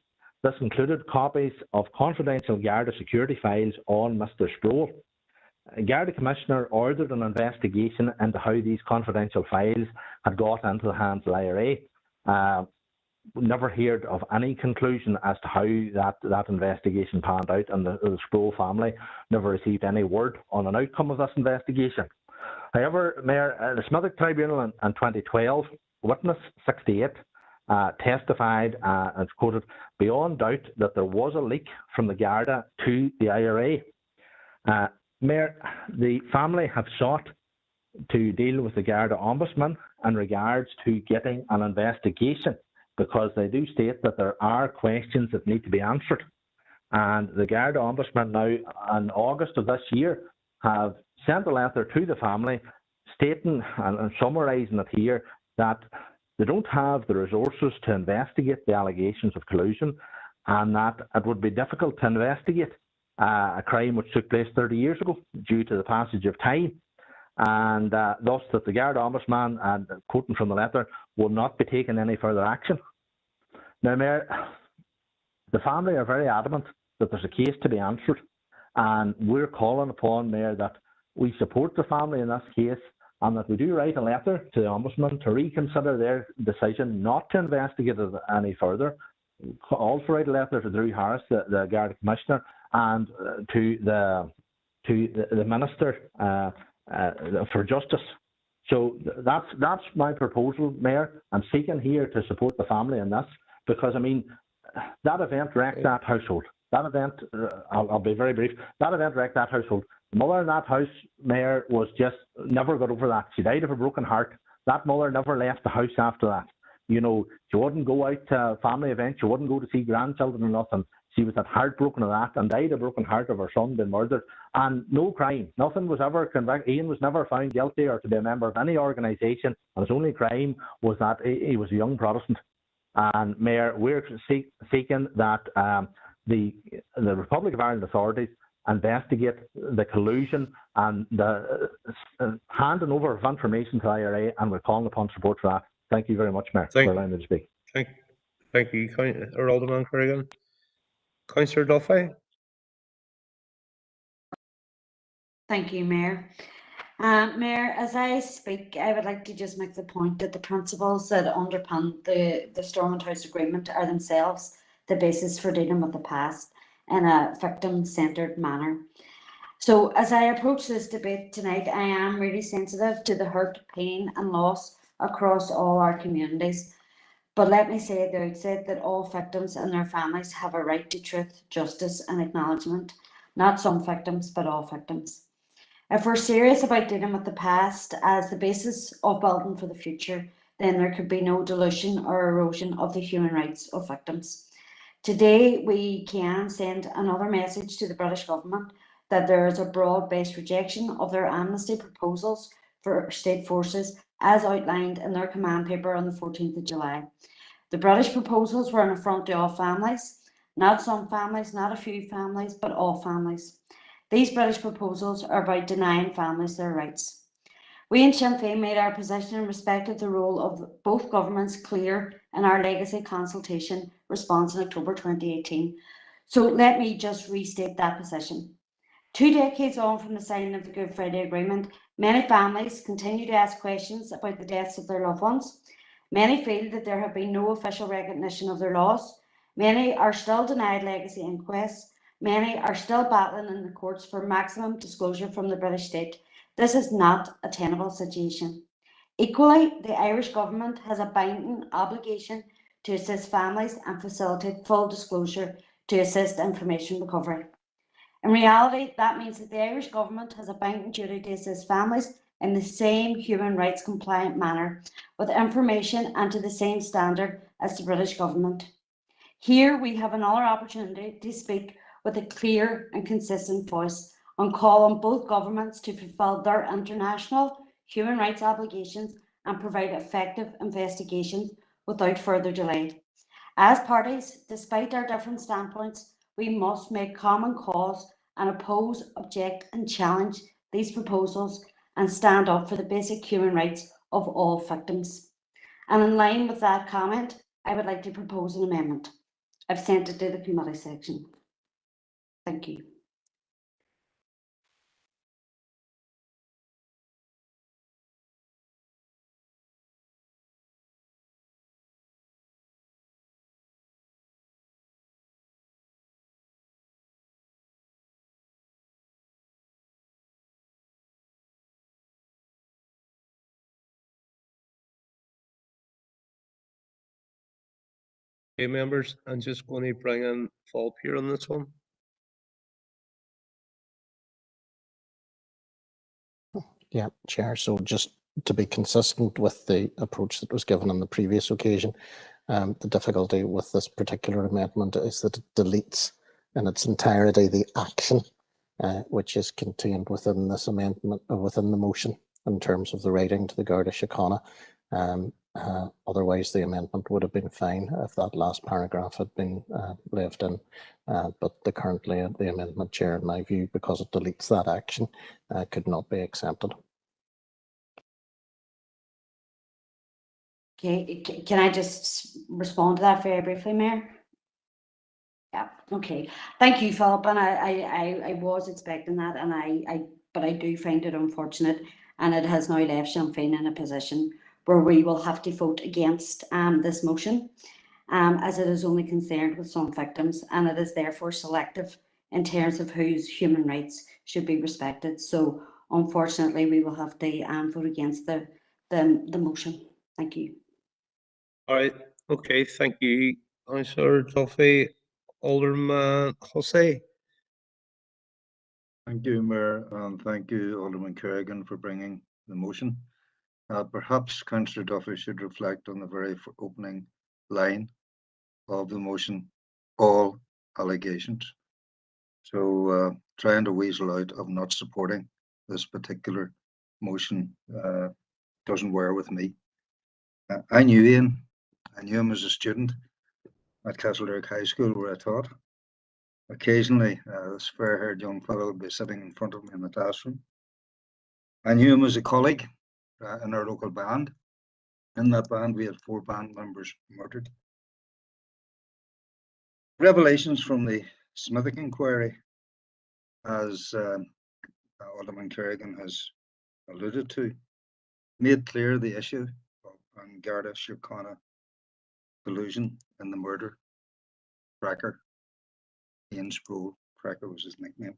This included copies of confidential Garda security files on Mr. Sproul. Garda Commissioner ordered an investigation into how these confidential files had got into the hands of the IRA. Never heard of any conclusion as to how that investigation panned out, and the Sproul family never received any word on an outcome of this investigation. However, Mayor, the Smithick Tribunal in 2012, witness 68 testified, and quoted, beyond doubt that there was a leak from the Garda to the IRA. Mayor, the family have sought to deal with the Garda Ombudsman in regards to getting an investigation, because they do state that there are questions that need to be answered. And the Garda Ombudsman now, in August of this year, have sent a letter to the family stating and summarising it here that they don't have the resources to investigate the allegations of collusion, and that it would be difficult to investigate a crime which took place 30 years ago due to the passage of time, and thus that the Garda Ombudsman, and quoting from the letter, will not be taking any further action. Now, Mayor, the family are very adamant that there's a case to be answered, and we're calling upon, Mayor, that we support the family in this case, and that we do write a letter to the Ombudsman to reconsider their decision not to investigate it any further. Also write a letter to Drew Harris, the Garda Commissioner, and to the Minister for Justice. So that's my proposal, Mayor. I'm seeking here to support the family in this, because, I mean, that event wrecked that household. That event, I'll be very brief, that event wrecked that household. The mother in that house, Mayor, was just never got over that. She died of a broken heart. That mother never left the house after that. You know, she wouldn't go out to family events, she wouldn't go to see grandchildren or nothing. She was that heartbroken of that and died of a broken heart of her son being murdered. And no crime, nothing was ever convicted. Ian was never found guilty or to be a member of any organisation, and his only crime was that he was a young Protestant. And Mayor, we're seeking that the Republic of Ireland authorities investigate the collusion and the handing over of information to the IRA, and we're calling upon support for that. Thank you very much, Mayor, for allowing me to speak. Thank you, Alderman Corrigan. Councillor Duffy. Thank you, Mayor. Mayor, as I speak, I would like to just make the point that the principles that underpin the Stormont House Agreement are themselves the basis for dealing with the past in a victim-centred manner. So as I approach this debate tonight, I am really sensitive to the hurt, pain and loss across all our communities. But let me say at the outset that all victims and their families have a right to truth, justice and acknowledgement. Not some victims, but all victims. If we're serious about dealing with the past as the basis of building for the future, then there could be no dilution or erosion of the human rights of victims. Today, we can send another message to the British government that there is a broad-based rejection of their amnesty proposals for state forces as outlined in their command paper on the 14th of July. The British proposals were an affront to all families, not some families, not a few families, but all families. These British proposals are about denying families their rights. We in Sinn Féin made our position in respect of the role of both governments clear in our legacy consultation response in October 2018. So let me just restate that position. 2 decades on from the signing of the Good Friday Agreement, many families continue to ask questions about the deaths of their loved ones. Many feel that there have been no official recognition of their loss. Many are still denied legacy inquests. Many are still battling in the courts for maximum disclosure from the British state. This is not a tenable situation. Equally, the Irish government has a binding obligation to assist families and facilitate full disclosure to assist information recovery. In reality, that means that the Irish government has a binding duty to assist families in the same human rights compliant manner, with information and to the same standard as the British government. Here we have another opportunity to speak with a clear and consistent voice and call on both governments to fulfil their international human rights obligations and provide effective investigations without further delay. As parties, despite our different standpoints, we must make common cause and oppose, object and challenge these proposals and stand up for the basic human rights of all victims. And in line with that comment, I would like to propose an amendment. I've sent it to the committee section. Thank you. Okay, members, I'm just going to bring in Foyle here on this one. Yeah, Chair. So just to be consistent with the approach that was given on the previous occasion, the difficulty with this particular amendment is that it deletes in its entirety the action which is contained within this amendment, within the motion, in terms of the writing to the Garda Síochána. Otherwise, the amendment would have been fine if that last paragraph had been left in. But currently, the amendment, Chair, in my view, because it deletes that action, could not be accepted. Okay, can I just respond to that very briefly, Mayor? Yeah, okay. Thank you, Philip. And I was expecting that, and but I do find it unfortunate, and it has now left Sinn Féin in a position where we will have to vote against this motion, as it is only concerned with some victims, and it is therefore selective in terms of whose human rights should be respected. So unfortunately, we will have to vote against the motion. Thank you. All right. Okay. Thank you, Councillor Duffy. Alderman Hussey. Thank you, Mayor, and thank you, Alderman Kerrigan, for bringing the motion. Perhaps Councillor Duffy should reflect on the very opening line of the motion, all allegations. So trying to weasel out of not supporting this particular motion doesn't wear with me. I knew Ian. I knew him as a student at Castlereagh High School, where I taught. Occasionally, this fair-haired young fellow would be sitting in front of me in the classroom. I knew him as a colleague in our local band. In that band, we had 4 band members murdered. Revelations from the Smithick inquiry, as Alderman Kerrigan has alluded to, made clear the issue of Garda Síochána collusion in the murder. Cracker, Ian Sproul, Cracker was his nickname.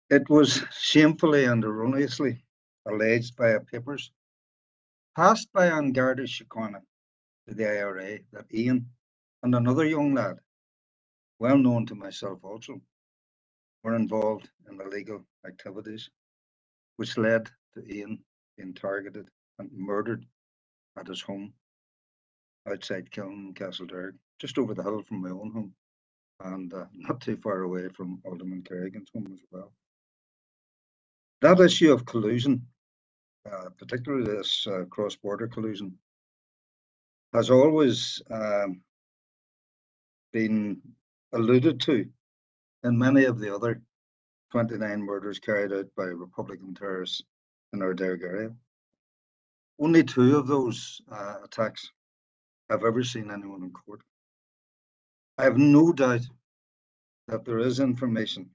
It was shamefully and erroneously alleged by papers passed by Garda Síochána to the IRA that Ian and another young lad, well known to myself also, were involved in illegal activities, which led to Ian being targeted and murdered at his home outside Kiln, Castleberg, just over the hill from my own home, and not too far away from Alderman Kerrigan's home as well. That issue of collusion, particularly this cross-border collusion, has always been alluded to in many of the other 29 murders carried out by Republican terrorists in our Derg area. Only 2 of those attacks have ever seen anyone in court. I have no doubt that there is information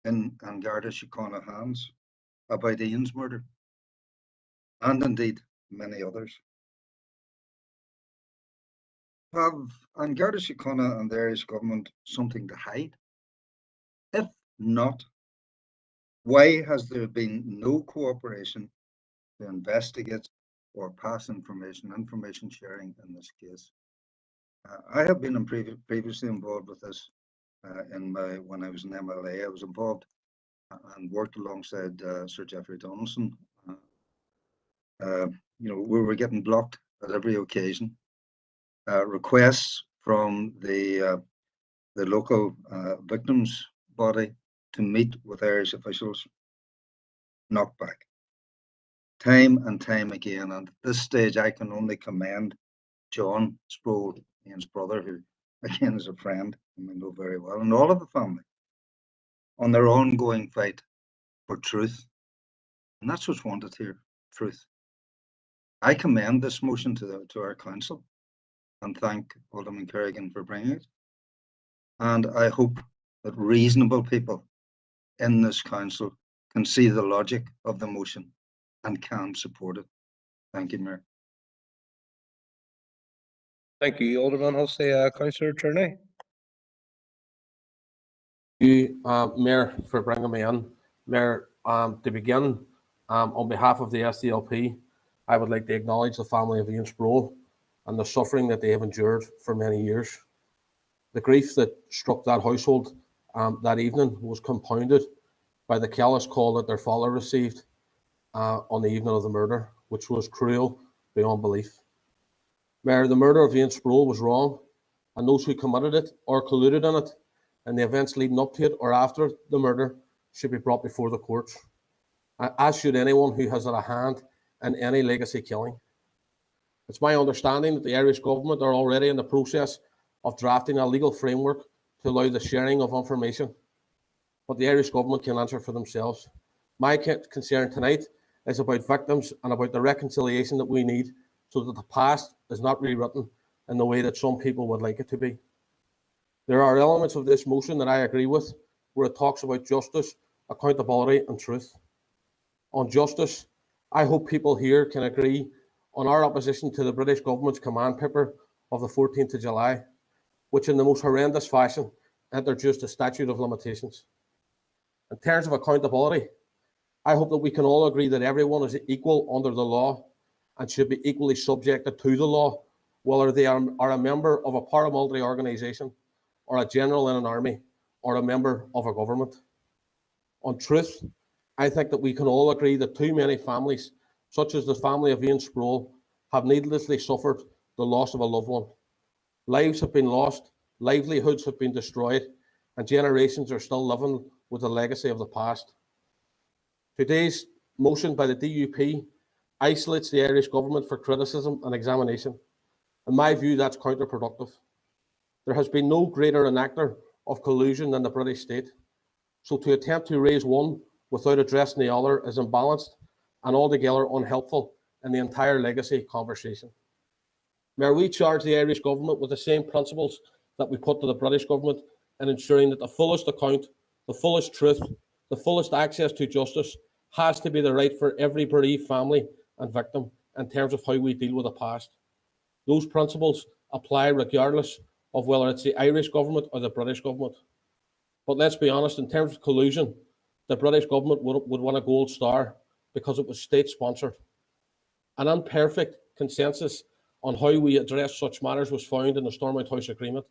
in Garda Síochána hands about Ian's murder, and indeed many others. Have Garda Síochána and the Irish government something to hide? If not, why has there been no cooperation to investigate or pass information sharing in this case? I have been previously involved with this when I was an MLA. I was involved and worked alongside Sir Geoffrey Donaldson. We were getting blocked at every occasion. Requests from the local victims body to meet with Irish officials, knocked back time and time again. And at this stage, I can only commend John Sproul, Ian's brother, who again is a friend whom I know very well, and all of the family, on their ongoing fight for truth. And that's what's wanted here, truth. I commend this motion to our council and thank Alderman Kerrigan for bringing it. And I hope that reasonable people in this council can see the logic of the motion and can support it. Thank you, Mayor. Thank you, Alderman. I'll say Councillor Turney. You, Mayor, for bringing me in. Mayor, to begin, on behalf of the SDLP, I would like to acknowledge the family of Ian Sproul and the suffering that they have endured for many years. The grief that struck that household that evening was compounded by the callous call that their father received on the evening of the murder, which was cruel beyond belief. Mayor, the murder of Ian Sproul was wrong, and those who committed it or colluded in it and the events leading up to it or after the murder should be brought before the courts, as should anyone who has had a hand in any legacy killing. It's my understanding that the Irish government are already in the process of drafting a legal framework to allow the sharing of information, but the Irish government can answer for themselves. My concern tonight is about victims and about the reconciliation that we need so that the past is not rewritten in the way that some people would like it to be. There are elements of this motion that I agree with, where it talks about justice, accountability and truth. On justice, I hope people here can agree on our opposition to the British government's command paper of the 14th of July, which in the most horrendous fashion introduced a statute of limitations. In terms of accountability, I hope that we can all agree that everyone is equal under the law and should be equally subjected to the law, whether they are a member of a paramilitary organisation or a general in an army or a member of a government. On truth, I think that we can all agree that too many families, such as the family of Ian Sproul, have needlessly suffered the loss of a loved one. Lives have been lost, livelihoods have been destroyed, and generations are still living with the legacy of the past. Today's motion by the DUP isolates the Irish government for criticism and examination. In my view, that's counterproductive. There has been no greater enactor of collusion than the British state, so to attempt to raise one without addressing the other is imbalanced and altogether unhelpful in the entire legacy conversation. Mayor, we charge the Irish government with the same principles that we put to the British government in ensuring that the fullest account, the fullest truth, the fullest access to justice has to be the right for every bereaved family and victim in terms of how we deal with the past. Those principles apply regardless of whether it's the Irish government or the British government. But let's be honest, in terms of collusion, the British government would want a gold star because it was state-sponsored. An imperfect consensus on how we address such matters was found in the Stormont House Agreement.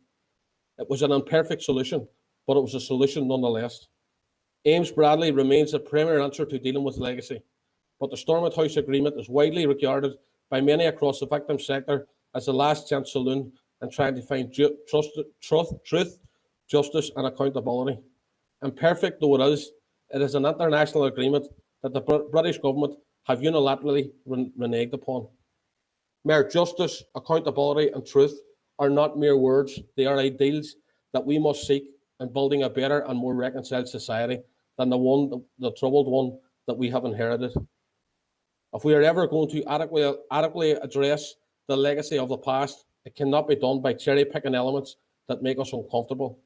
It was an imperfect solution, but it was a solution nonetheless. Ames Bradley remains the premier answer to dealing with legacy, but the Stormont House Agreement is widely regarded by many across the victim sector as the last chance saloon in trying to find truth, justice and accountability. Imperfect though it is an international agreement that the British government have unilaterally reneged upon. Mere justice, accountability and truth are not mere words, they are ideals that we must seek in building a better and more reconciled society than the troubled one that we have inherited. If we are ever going to adequately address the legacy of the past, it cannot be done by cherry-picking elements that make us uncomfortable.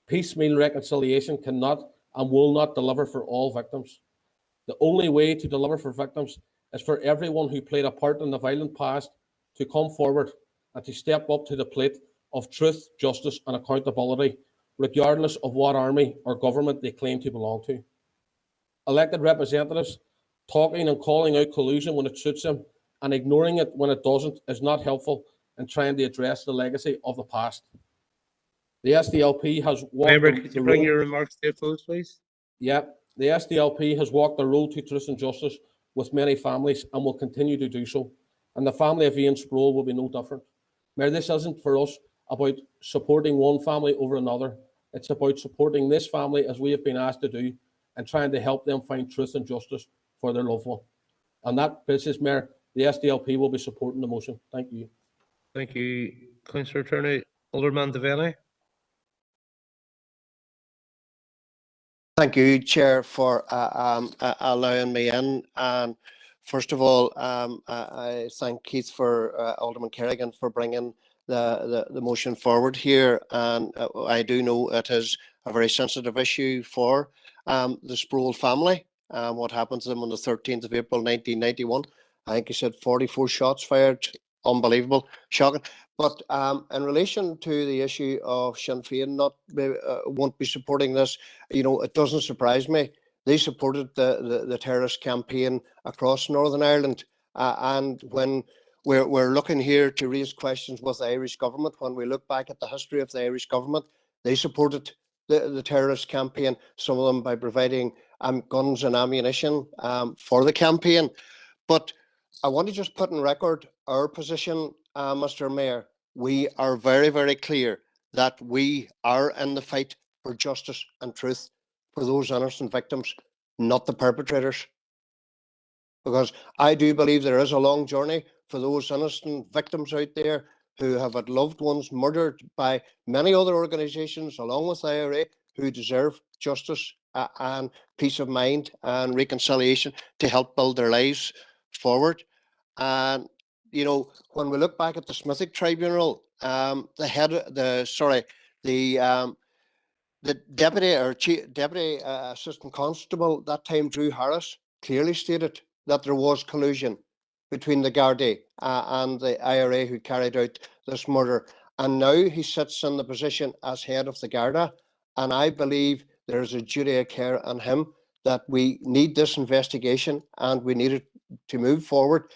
Piecemeal reconciliation cannot and will not deliver for all victims. The only way to deliver for victims is for everyone who played a part in the violent past to come forward and to step up to the plate of truth, justice and accountability, regardless of what army or government they claim to belong to. Elected representatives talking and calling out collusion when it suits them and ignoring it when it doesn't is not helpful in trying to address the legacy of the past. The SDLP has walked Member, the could you bring road. your remarks to a close, please? Yeah, the SDLP has walked the road to truth and justice with many families and will continue to do so. And the family of Ian Sproul will be no different. Mayor, this isn't for us about supporting one family over another. It's about supporting this family as we have been asked to do and trying to help them find truth and justice for their loved one. On that basis, Mayor, the SDLP will be supporting the motion. Thank you. Thank you, Councillor Attorney. Alderman Devaney. Thank you, Chair, for allowing me in. And first of all, I thank Keith for Alderman Kerrigan for bringing the motion forward here. And I do know it is a very sensitive issue for the Sproul family. What happened to them on the 13th of April 1991? I think he said 44 shots fired. Unbelievable, shocking. But in relation to the issue of Sinn Féin won't be supporting this, you know, it doesn't surprise me. They supported the terrorist campaign across Northern Ireland. And when we're looking here to raise questions with the Irish government, when we look back at the history of the Irish government, they supported the terrorist campaign, some of them by providing guns and ammunition for the campaign. But I want to just put in record our position, Mr. Mayor. We are very, very clear that we are in the fight for justice and truth for those innocent victims, not the perpetrators. Because I do believe there is a long journey for those innocent victims out there who have had loved ones murdered by many other organisations, along with the IRA, who deserve justice and peace of mind and reconciliation to help build their lives forward. And you know, when we look back at the Smithick Tribunal, the deputy assistant constable that time, Drew Harris, clearly stated that there was collusion between the Gardaí and the IRA who carried out this murder. And now he sits in the position as head of the Garda, and I believe there is a duty of care on him that we need this investigation and we need it to move forward.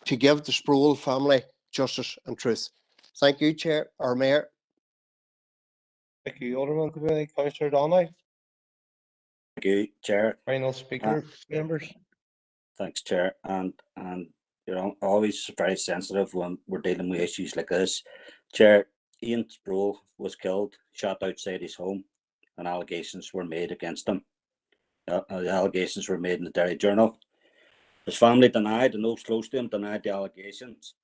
To give the Sproul family justice and truth. Thank you, Chair, or Mayor. Thank you, Alderman Devaney. Councillor Donnelly. Thank you, Chair. Final speaker, members. Thanks, Chair. And you know, always very sensitive when we're dealing with issues like this. Chair, Ian Sproul was killed, shot outside his home, and allegations were made against him. The allegations were made in the Derry Journal. His family denied, and those close to him denied the allegations.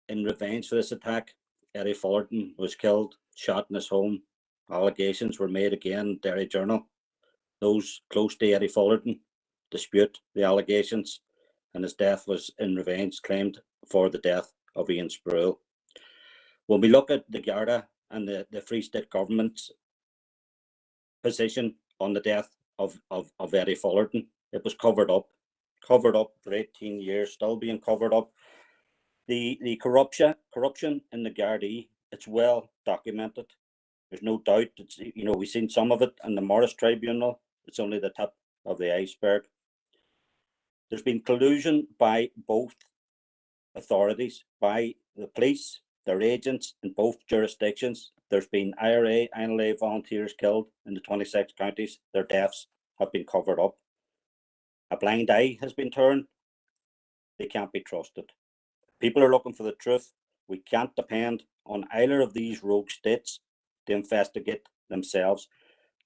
In revenge for this attack, Eddie Fullerton was killed, shot in his home. Allegations were made again in Derry Journal. Those close to Eddie Fullerton dispute the allegations, and his death was in revenge claimed for the death of Ian Sproul. When we look at the Garda and the Free State government's position on the death of Eddie Fullerton, it was covered up for 18 years, still being covered up. The corruption in the Gardaí, it's well documented. There's no doubt. It's, you know, we've seen some of it in the Morris Tribunal. It's only the tip of the iceberg. There's been collusion by both authorities, by the police, their agents in both jurisdictions, There's been IRA, INLA volunteers killed in the 26 counties. Their deaths have been covered up. A blind eye has been turned. They can't be trusted. People are looking for the truth. We can't depend on either of these rogue states to investigate themselves.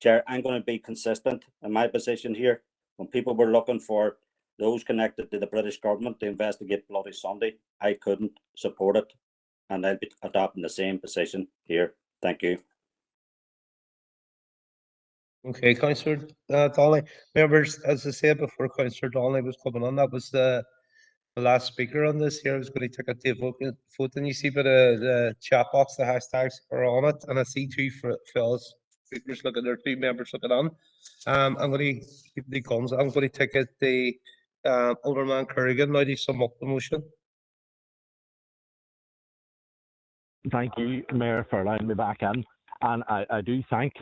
Chair, I'm going to be consistent in my position here. When people were looking for those connected to the British government to investigate Bloody Sunday, I couldn't support it, and I'll be adopting the same position here. Thank you. Okay, Councillor Donnelly. Members, as I said before, Councillor Donnelly was coming on. That was the last speaker on this here. I was going to take a vote, and you see by the chat box, the hashtags are on it, and I see two fellows speakers looking there, two members looking on. I'm going to keep the guns. I'm going to take it the Alderman Kerrigan now to sum up the motion. Thank you, Mayor, for allowing me back in. And I do thank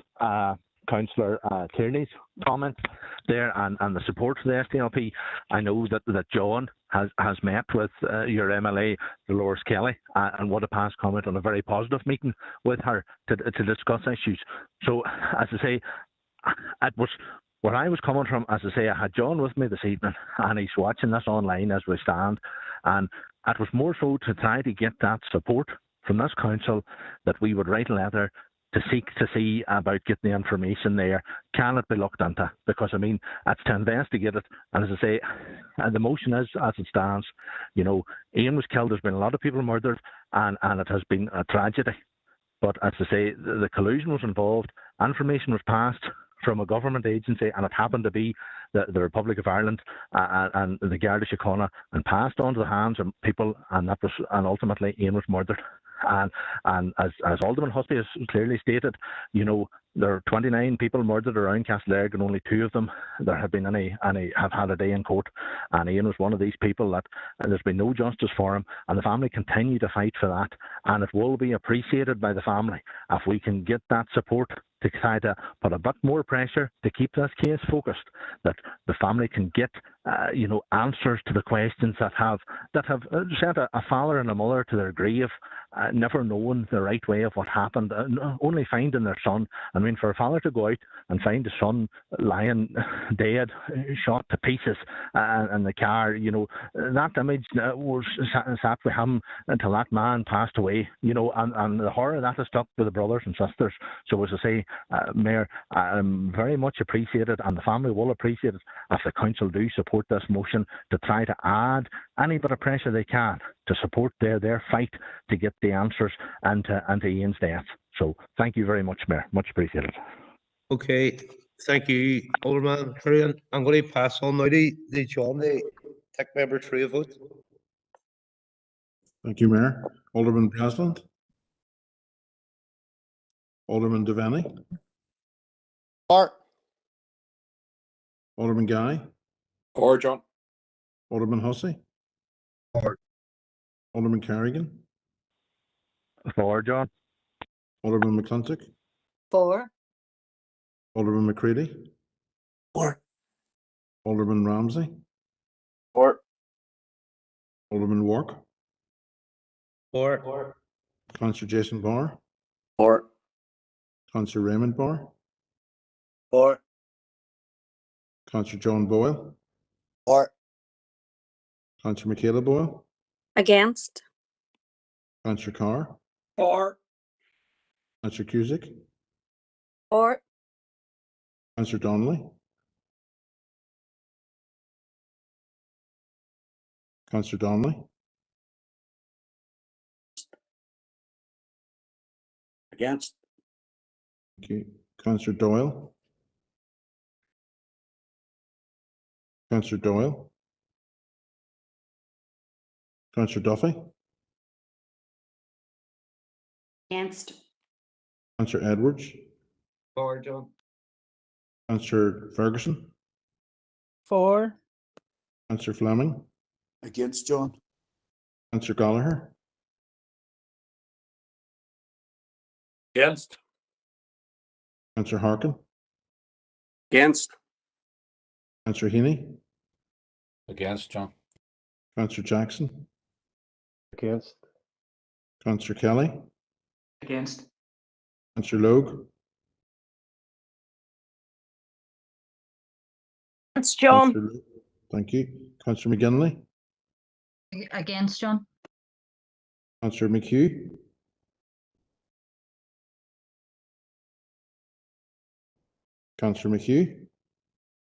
Councillor Tierney's comments there and the support for the SDLP. I know that John has met with your MLA, Dolores Kelly, and what a past comment on a very positive meeting with her to discuss issues. So, as I say, it was where I was coming from. As I say, I had John with me this evening, and he's watching this online as we stand, and it was more so to try to get that support from this council that we would write a letter to seek to see about getting the information there. Can it be looked into? Because, I mean, it's to investigate it. And as I say, the motion is as it stands. You know, Ian was killed, there's been a lot of people murdered, and it has been a tragedy. But as I say, the collusion was involved, information was passed from a government agency, and it happened to be the Republic of Ireland and the Garda Síochána, and passed on to the hands of people, and ultimately Ian was murdered. And as Alderman Hussey has clearly stated, you know, there are 29 people murdered around Castlereagh, and only 2 of them there have been any have had a day in court. And Ian was one of these people that there's been no justice for him, and the family continue to fight for that. And it will be appreciated by the family if we can get that support to try to put a bit more pressure to keep this case focused, that the family can get you know, answers to the questions that have sent a father and a mother to their grave, never knowing the right way of what happened, only finding their son. I mean, for a father to go out and find his son lying dead, shot to pieces in the car, you know, that image was sat with him until that man passed away, you know, and the horror that has stuck with the brothers and sisters. So as I say, Mayor, very much appreciated, and the family will appreciate it if the council do support this motion to try to add any bit of pressure they can to support their fight to get the answers into Ian's death. So thank you very much, Mayor. Much appreciated. Okay, thank you, Alderman Kerrigan. I'm going to pass on now to John to take member 3 a vote. Thank you, Mayor. Alderman Breslin. Alderman Devaney. For. Alderman Guy. For, John. Alderman Hussey. For. Alderman Kerrigan. For, John. Alderman McClintock. For. Alderman McCready. For. Alderman Ramsey. For. Alderman Wark. For. Councillor Jason Barr. For. Councillor Raymond Barr. For. Councillor John Boyle. For. Councillor Michaela Boyle. Against. Councillor Carr. For. Councillor Cusick. For. Councillor Donnelly. Councillor Donnelly. Against. Thank you. Councillor Doyle. Councillor Doyle. Councillor Duffy. Against. Councillor Edwards. For, John. Councillor Ferguson. For. Councillor Fleming. Against, John. Councillor Gallagher. Against. Councillor Harkin. Against. Councillor Heaney. Against, John. Councillor Jackson. Against. Councillor Kelly. Against. Councillor Logue. It's John. Councillor Logue. Thank you. Councillor McGinley. Against, John. Councillor McHugh. Councillor McHugh.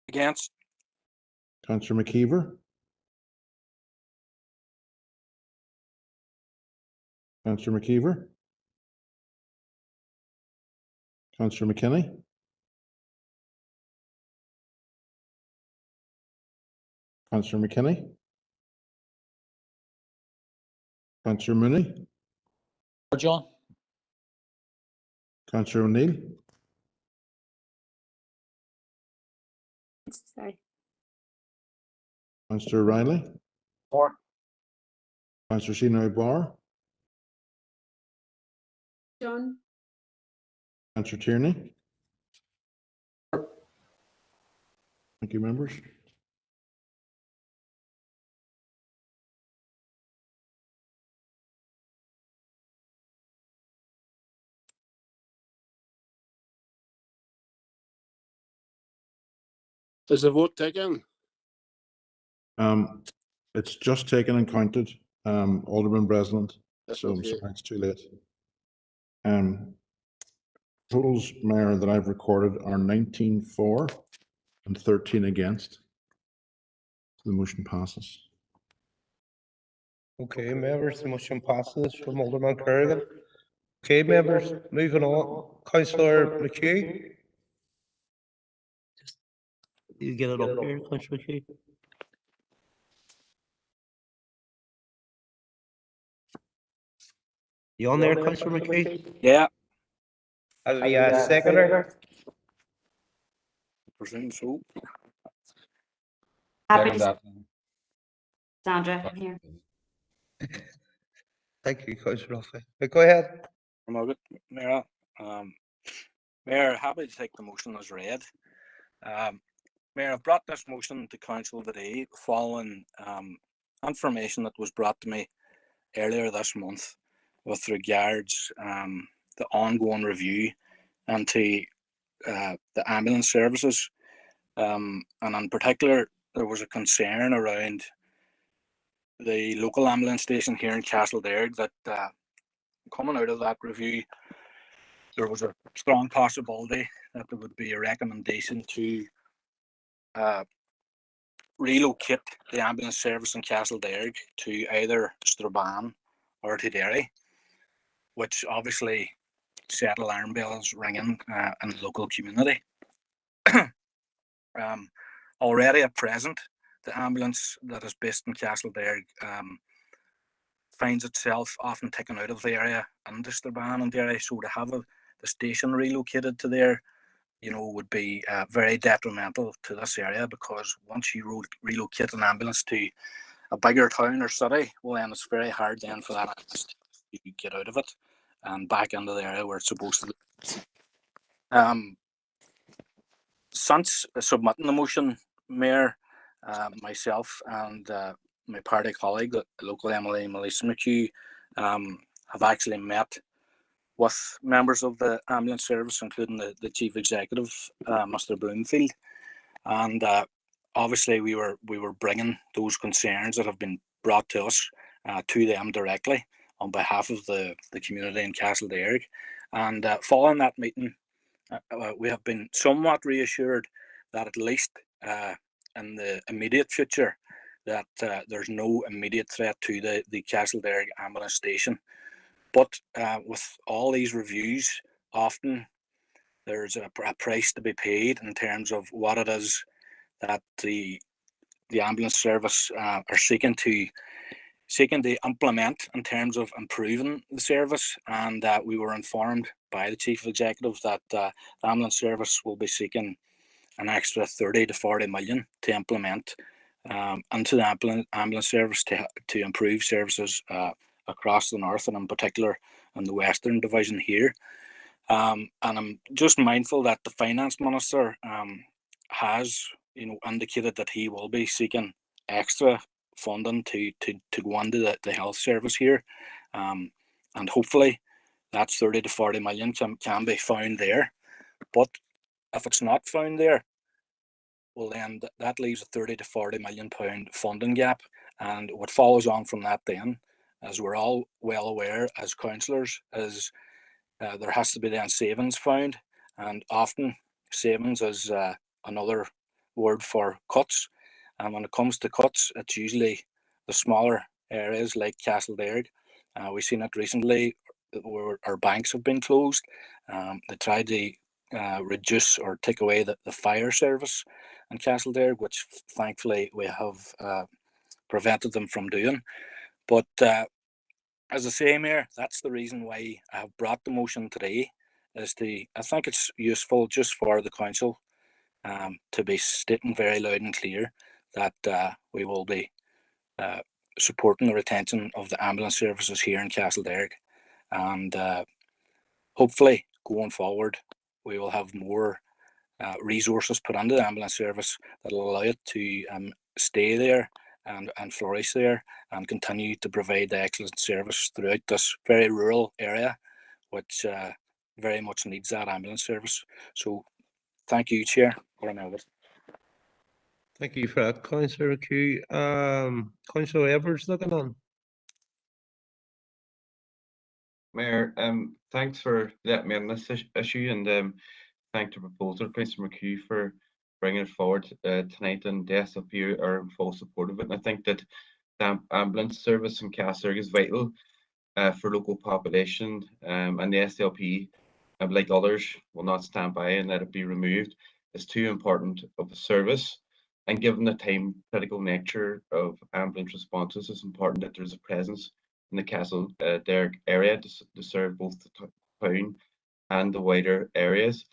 Against. Councillor McKeever. Councillor McKeever. Councillor McKinney. Councillor McKinney. Councillor Mooney. John. Councillor O'Neill. Sorry. Councillor Riley. For. Councillor Sinead Barr. John. Councillor Tierney. Thank you, members. Is the vote taken? It's just taken and counted, Alderman Breslin, That's so I'm okay. sorry it's too late. Totals, Mayor, that I've recorded are 19 for and 13 against. The motion passes. Okay, members, the motion passes from Alderman Kerrigan. Okay, members, moving on. Councillor McHugh. You get it up here, Councillor McHugh. You on there, Councillor McHugh? Yeah. As the seconder. Presume so. Happy Second to, that. Sandra, here. Thank you, Councillor Ruffy. Go ahead. Mayor, Mayor, happy to take the motion as read. Mayor, I've brought this motion to council today following information that was brought to me earlier this month with regards the ongoing review into the ambulance services. And in particular, there was a concern around the local ambulance station here in Castleberg that coming out of that review, there was a strong possibility that there would be a recommendation to relocate the ambulance service in Castleberg to either Strabane or to Derry, which obviously set alarm bells ringing in the local community. Already at present, the ambulance that is based in Castleberg finds itself often taken out of the area into Strabane and Derry, so to have the station relocated to there, you know, would be very detrimental to this area, because once you relocate an ambulance to a bigger town or city, well then it's very hard then for that ambulance to get out of it and back into the area where it's supposed to be. Since submitting the motion, Mayor, myself and my party colleague, the local MLA Melissa McHugh, have actually met with members of the ambulance service, including the chief executive, Mr. Bloomfield, and obviously we were bringing those concerns that have been brought to us to them directly on behalf of the community in Castleberg. And following that meeting, we have been somewhat reassured that at least in the immediate future that there's no immediate threat to the Castleberg ambulance station. But with all these reviews, often there's a price to be paid in terms of what it is that the ambulance service are seeking to implement in terms of improving the service. And we were informed by the chief executive that the ambulance service will be seeking an extra 30 to 40 million to implement into the ambulance service to improve services across the north, and in particular in the western division here. And I'm just mindful that the finance minister has, indicated that he will be seeking extra funding to go into the health service here, and hopefully that 30 to 40 million can be found there. But if it's not found there, well then that leaves a 30 to 40 million pound funding gap. And what follows on from that then, as we're all well aware as councillors, is there has to be then savings found. And often savings is another word for cuts. And when it comes to cuts, it's usually the smaller areas like Castledairg. We've seen it recently where our banks have been closed. They tried to reduce or take away the fire service in Castledairg, which thankfully we have prevented them from doing. But as I say, Mayor, that's the reason why I have brought the motion today, is I think it's useful just for the council to be stating very loud and clear that we will be supporting the retention of the ambulance services here in Castledairg. And hopefully going forward, we will have more resources put into the ambulance service that will allow it to stay there and flourish there and continue to provide the excellent service throughout this very rural area, which very much needs that ambulance service. So thank you, Chair. Thank you for that, Councillor McHugh. Councillor Evers looking on. Mayor, thanks for letting me on this issue, and thank the proposer, Councillor McHugh, for bringing it forward tonight, and the SLP are in full support of it. And I think that the ambulance service in Castledairg is vital for local population, and the SLP, like others, will not stand by and let it be removed. It's too important of a service, and given the time critical nature of ambulance responses, it's important that there's a presence in the Castledairg area to serve both the town and the wider areas.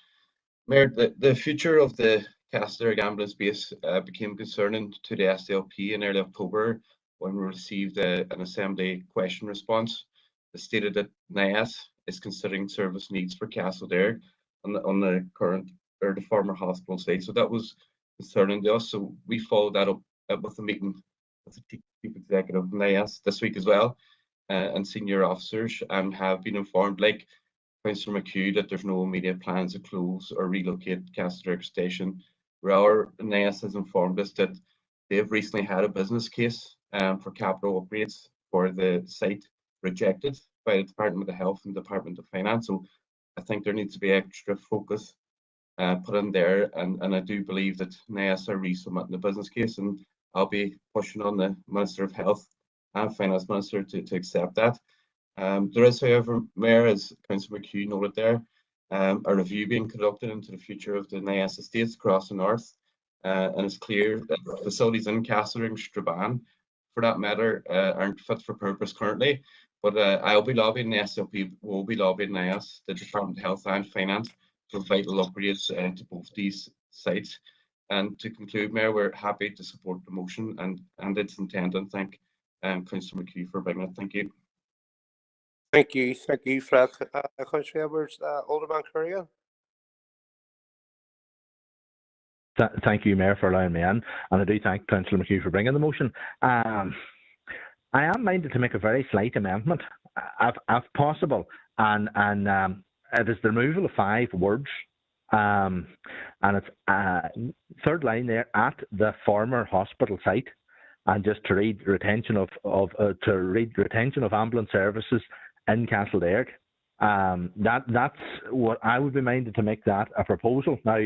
Mayor, the future of the Castledairg ambulance base became concerning to the SDLP in early October when we received an assembly question response that stated that NIAS is considering service needs for Castledairg on the current or the former hospital site. So that was concerning to us. So we followed that up with a meeting with the Chief Executive of NIAS this week as well, and senior officers, and have been informed, like Councillor McHugh, that there's no immediate plans to close or relocate Castledairg Station. Our NIAS has informed us that they've recently had a business case for capital upgrades for the site rejected by the Department of Health and Department of Finance. So I think there needs to be extra focus put in there, and I do believe that NIAS are resubmitting the business case, and I'll be pushing on the Minister of Health and Finance Minister to accept that. There is, however, Mayor, as Councillor McHugh noted there, a review being conducted into the future of the NIAS estates across the north, and it's clear that facilities in Castledairg and Strabane, for that matter, aren't fit for purpose currently. But I'll be lobbying, the SLP will be lobbying NIAS, the Department of Health and Finance, for vital upgrades to both these sites. And to conclude, Mayor, we're happy to support the motion and its intent, and thank Councillor McHugh for bringing it. Thank you. Thank you for that, Councillor Evers. Alderman Currigan. Thank you, Mayor, for allowing me in, and I do thank Councillor McHugh for bringing the motion. I am minded to make a very slight amendment, if possible, and it is the removal of 5 words, and it's third line there, at the former hospital site, and just to read retention of ambulance services in Castledairg. That's what I would be minded to make that a proposal. Now,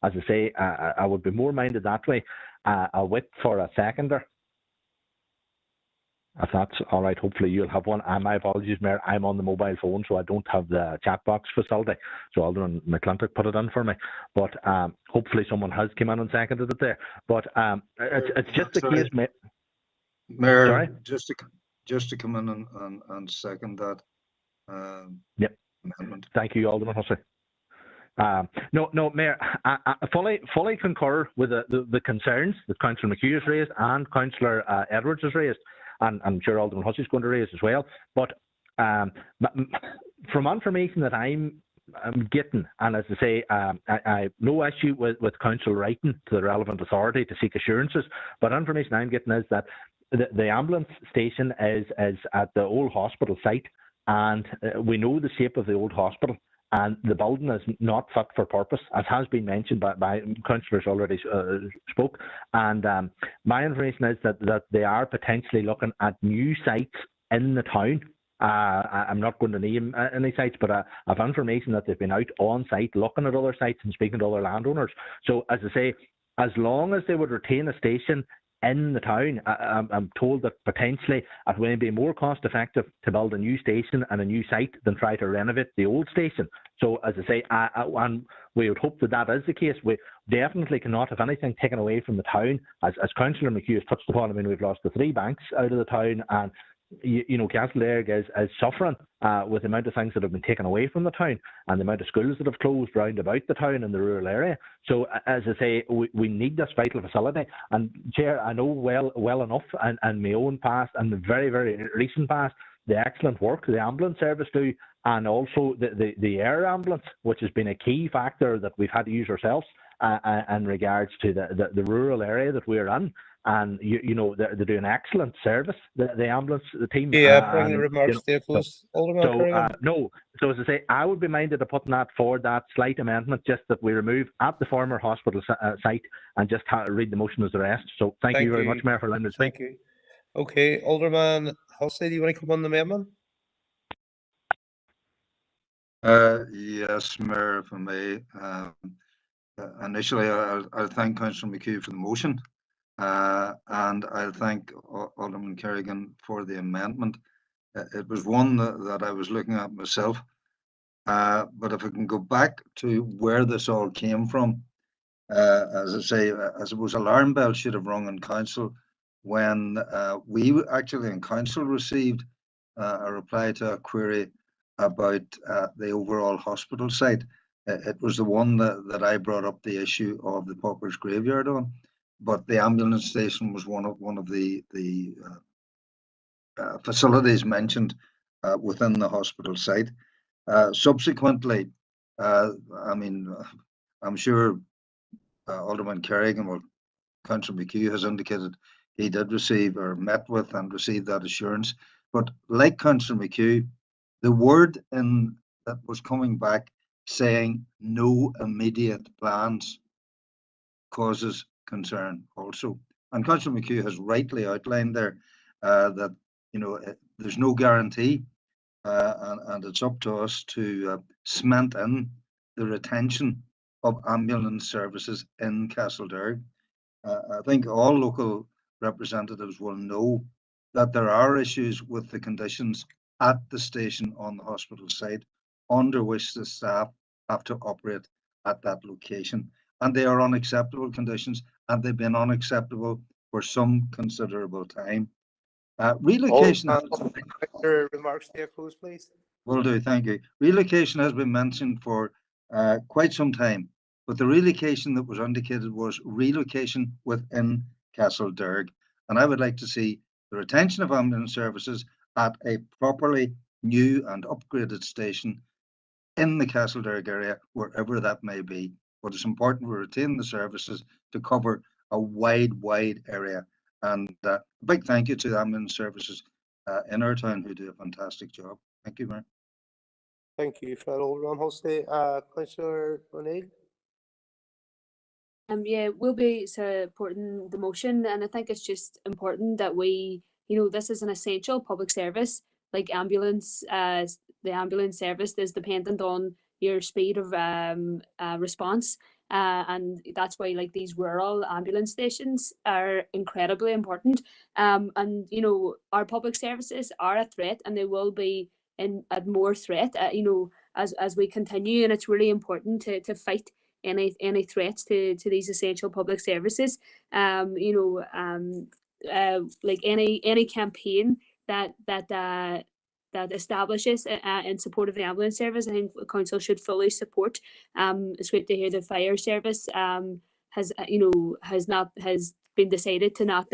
as I say, I would be more minded that way. I'll wait for a seconder, if that's all right. Hopefully you'll have one. And my apologies, Mayor, I'm on the mobile phone, so I don't have the chat box facility. So Alderman McClintock put it in for me. But hopefully someone has come in and seconded it there. But it's just the case, Mayor, sorry? just to come in and second that yep. amendment. Thank you, Alderman Hussey. No, Mayor, I fully concur with the concerns that Councillor McHugh has raised and Councillor Edwards has raised, and I'm sure Alderman Hussey is going to raise as well. But from information that I'm getting, and as I say, I have no issue with Council writing to the relevant authority to seek assurances, but information I'm getting is that the ambulance station is at the old hospital site, and we know the shape of the old hospital, and the building is not fit for purpose, as has been mentioned by councillors already spoke. And my information is that they are potentially looking at new sites in the town. I'm not going to name any sites, but I have information that they've been out on site looking at other sites and speaking to other landowners. So, as I say, as long as they would retain a station in the town, I'm told that potentially it will be more cost effective to build a new station and a new site than try to renovate the old station. So, as I say, and we would hope that that is the case. We definitely cannot have anything taken away from the town. As Councillor McHugh has touched upon, I mean, we've lost the 3 banks out of the town, and you know, Castleberg is suffering with the amount of things that have been taken away from the town and the amount of schools that have closed round about the town in the rural area. So, as I say, we need this vital facility. And Chair, I know well enough, and my own past and the very, very recent past, the excellent work the ambulance service do, and also the air ambulance, which has been a key factor that we've had to use ourselves in regards to the rural area that we're in. And you know, they're doing excellent service, the ambulance team. Yeah, bring the and, remarks to a close, Alderman Kerrigan. So as I say, I would be minded of putting that forward, that slight amendment, just that we remove at the former hospital site and just read the motion as the rest. So thank you very much, Mayor, for letting me speak. Thank you. Okay, Alderman Halsey, do you want to come on the amendment? Yes, Mayor, if I may. Initially, I'll thank Councillor McHugh for the motion. And I'll thank Alderman Kerrigan for the amendment. It was one that I was looking at myself. But if I can go back to where this all came from, as I say, I suppose alarm bells should have rung in council when we actually in council received a reply to a query about the overall hospital site. It was the one that I brought up the issue of the Paupers Graveyard on. But the ambulance station was one of the facilities mentioned within the hospital site. Subsequently, I mean, I'm sure Alderman Kerrigan, well, Councillor McHugh has indicated he did receive or met with and received that assurance. But like Councillor McHugh, the word that was coming back saying no immediate plans causes concern also. And Councillor McHugh has rightly outlined there that, you know, there's no guarantee and it's up to us to cement in the retention of ambulance services in Castleberg. I think all local representatives will know that there are issues with the conditions at the station on the hospital site under which the staff have to operate at that location. And they are unacceptable conditions, and they've been unacceptable for some considerable time. Relocation. Remarks to a close, please. Will do, thank you. Relocation has been mentioned for quite some time, but the relocation that was indicated was relocation within Castleberg. And I would like to see the retention of ambulance services at a properly new and upgraded station in the Castleberg area, wherever that may be. But it's important we retain the services to cover a wide area. And a big thank you to the ambulance services in our town who do a fantastic job. Thank you, Mayor. Thank you for that, Alderman Halsey. Councillor O'Neill. Yeah, we'll be supporting the motion, and I think it's just important that we, you know, this is an essential public service. Like ambulance, the ambulance service is dependent on your speed of response, and that's why like these rural ambulance stations are incredibly important. And you know, our public services are a threat, and they will be at more threat. You know, as we continue, and it's really important to fight any threats to these essential public services. You know, like any campaign that establishes in support of the ambulance service, I think the council should fully support. It's great to hear the fire service has been decided to not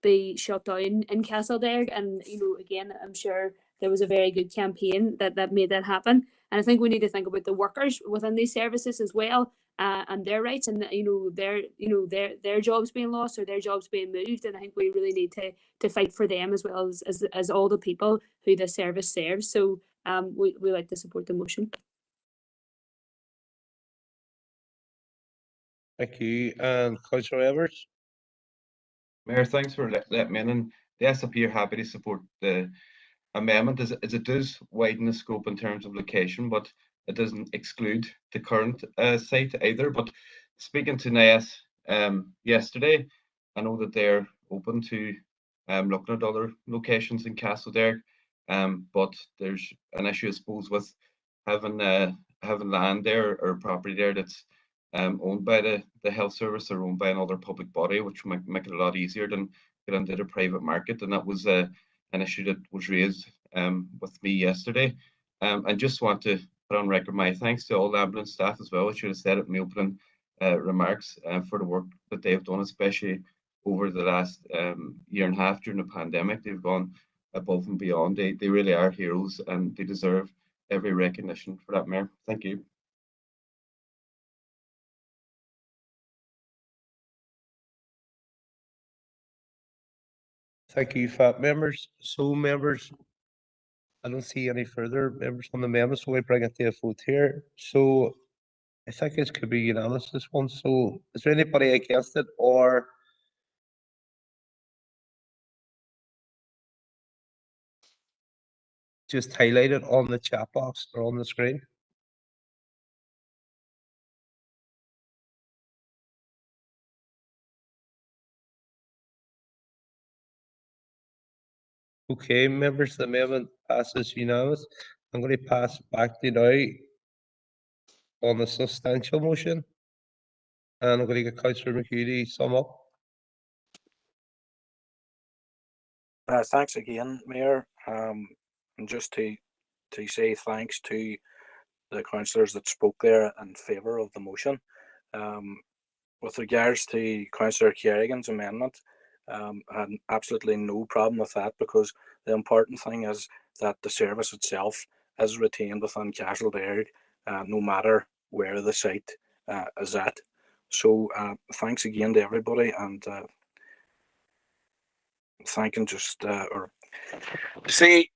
be shut down in Castleberg, and you know, again, I'm sure there was a very good campaign that made that happen. And I think we need to think about the workers within these services as well. and their rights, and their jobs being lost or their jobs being moved. And I think we really need to fight for them as well as all the people who the service serves. So we like to support the motion. Thank you. And Councillor Evers? Mayor, thanks for letting me in. And the SLP are happy to support the amendment as it does widen the scope in terms of location, but it doesn't exclude the current site either. But speaking to NIAS yesterday, I know that they're open to looking at other locations in Castledare, but there's an issue, I suppose, with having land there or property there that's owned by the health service or owned by another public body, which might make it a lot easier than get into the private market. And that was an issue that was raised with me yesterday. I just want to put on record my thanks to all the ambulance staff as well. I should have said it in my opening remarks for the work that they've done, especially over the last year and a half during the pandemic. They've gone above and beyond. They really are heroes, and they deserve every recognition for that, Mayor. Thank you. Thank you, FAT members. So members, I don't see any further members on the amendment, so we bring it to a vote here. So I think this could be unanimous, this one. So is there anybody against it, or just highlight it on the chat box or on the screen? Okay, members, the amendment passes unanimous. I'm going to pass back to now on the substantial motion. And I'm going to get Councillor McHugh to sum up. Thanks again, Mayor. And just to say thanks to the councillors that spoke there in favour of the motion. With regards to Councillor Kerrigan's amendment, I had absolutely no problem with that, because the important thing is that the service itself is retained within Castledare, no matter where the site is at. So thanks again to everybody, and thanking just or to say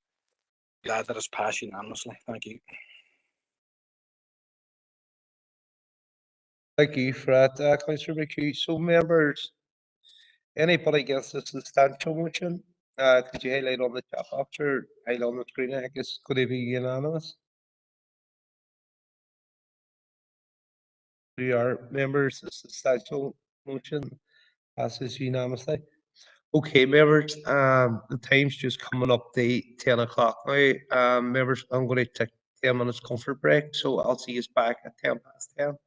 glad that it's passed unanimously. Thank you. Thank you for that, Councillor McHugh. So members, anybody against the substantial motion? Could you highlight on the chat box or highlight on the screen? I guess could it be unanimous? We are members, the substantial motion passes unanimously. Okay, members, the time's just coming up to 10 o'clock now. Members, I'm going to take 10 minutes comfort break, so I'll see you back at 10 past 10.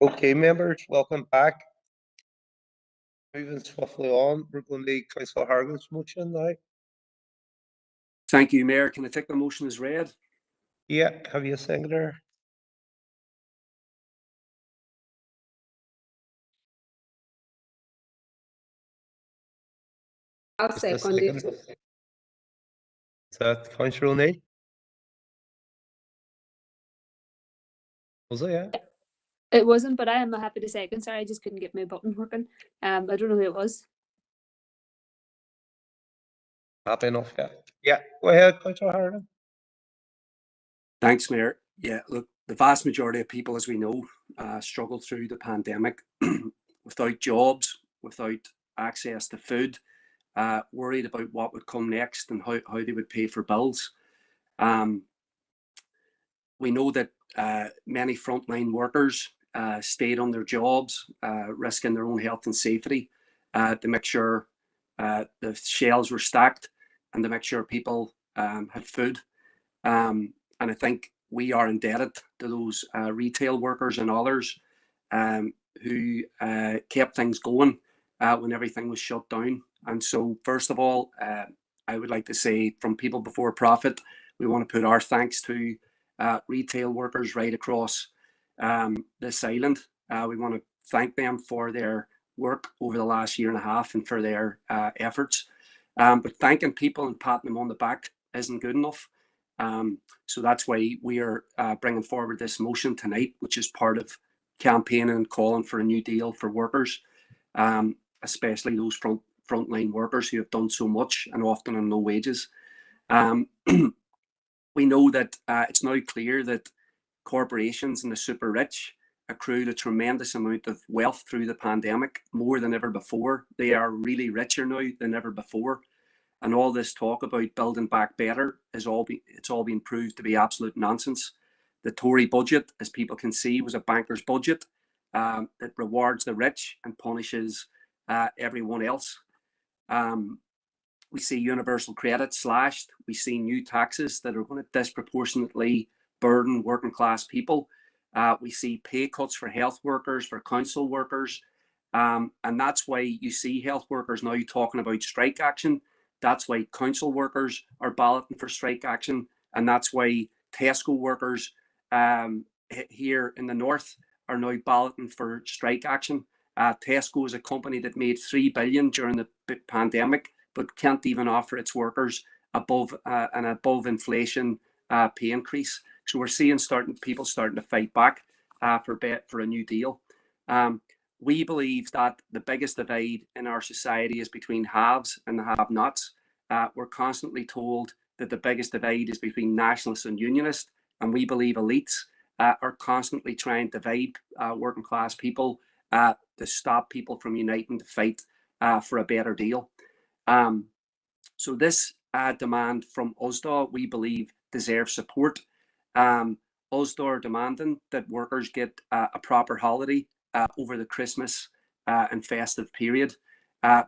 Okay, members, welcome back. Moving swiftly on, we're going to Councillor Hargan's motion now. Thank you, Mayor. Can I take the motion as read? Yeah, have you a seconder? I'll Just a second it. second. Is that Councillor O'Neill? Was it, yeah? It wasn't, but I am happy to second. Sorry, I just couldn't get my button working. I don't know who it was. Happy enough, yeah. Yeah, go ahead, Councillor Hargan. Thanks, Mayor. Yeah, look, the vast majority of people, as we know, struggled through the pandemic without jobs, without access to food, worried about what would come next and how they would pay for bills. We know that many frontline workers stayed on their jobs, risking their own health and safety to make sure the shelves were stacked and to make sure people had food. And I think we are indebted to those retail workers and others who kept things going when everything was shut down. And so, first of all, I would like to say from People Before Profit, we want to put our thanks to retail workers right across this island. We want to thank them for their work over the last year and a half and for their efforts. But thanking people and patting them on the back isn't good enough. So that's why we are bringing forward this motion tonight, which is part of campaigning and calling for a new deal for workers, especially those frontline workers who have done so much and often on no wages. We know that it's now clear that corporations and the super rich accrued a tremendous amount of wealth through the pandemic, more than ever before. They are really richer now than ever before. And all this talk about building back better it's all been proved to be absolute nonsense. The Tory budget, as people can see, was a banker's budget that rewards the rich and punishes everyone else. We see universal credit slashed. We see new taxes that are going to disproportionately burden working class people. We see pay cuts for health workers, for council workers. And that's why you see health workers now talking about strike action. That's why council workers are balloting for strike action. And that's why Tesco workers here in the north are now balloting for strike action. Tesco is a company that made $3 billion during the pandemic, but can't even offer its workers an above inflation pay increase. So we're seeing people starting to fight back for a new deal. We believe that the biggest divide in our society is between haves and the have-nots. We're constantly told that the biggest divide is between nationalists and unionists, and we believe elites are constantly trying to divide working class people to stop people from uniting to fight for a better deal. So this demand from USDA, we believe, deserves support. USDA are demanding that workers get a proper holiday over the Christmas and festive period.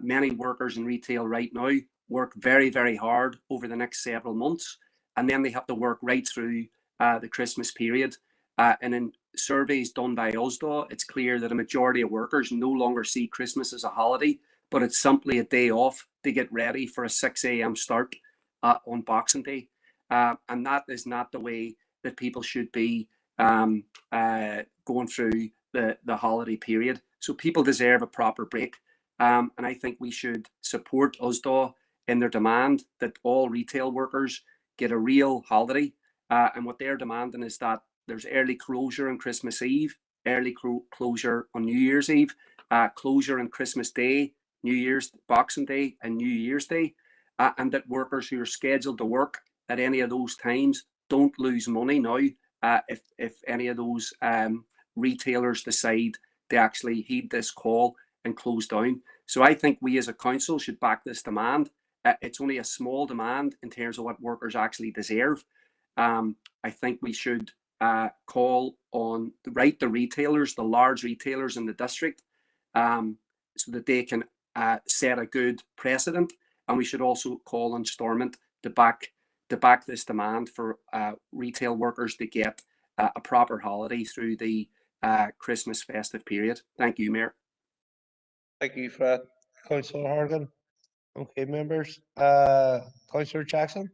Many workers in retail right now work very, very hard over the next several months, and then they have to work right through the Christmas period. And in surveys done by USDA, it's clear that a majority of workers no longer see Christmas as a holiday, but it's simply a day off to get ready for a 6 a.m. start on Boxing Day. And that is not the way that people should be going through the holiday period. So people deserve a proper break. And I think we should support USDA in their demand that all retail workers get a real holiday. And what they're demanding is that there's early closure on Christmas Eve, early closure on New Year's Eve, closure on Christmas Day, New Year's, Boxing Day, and New Year's Day, and that workers who are scheduled to work at any of those times don't lose money now if any of those retailers decide to actually heed this call and close down. So I think we as a council should back this demand. It's only a small demand in terms of what workers actually deserve. I think we should call on the retailers, the large retailers in the district, so that they can set a good precedent. And we should also call on Stormont to back this demand for retail workers to get a proper holiday through the Christmas festive period. Thank you, Mayor. Thank you for that, Councillor Hargan. Okay, members, Councillor Jackson.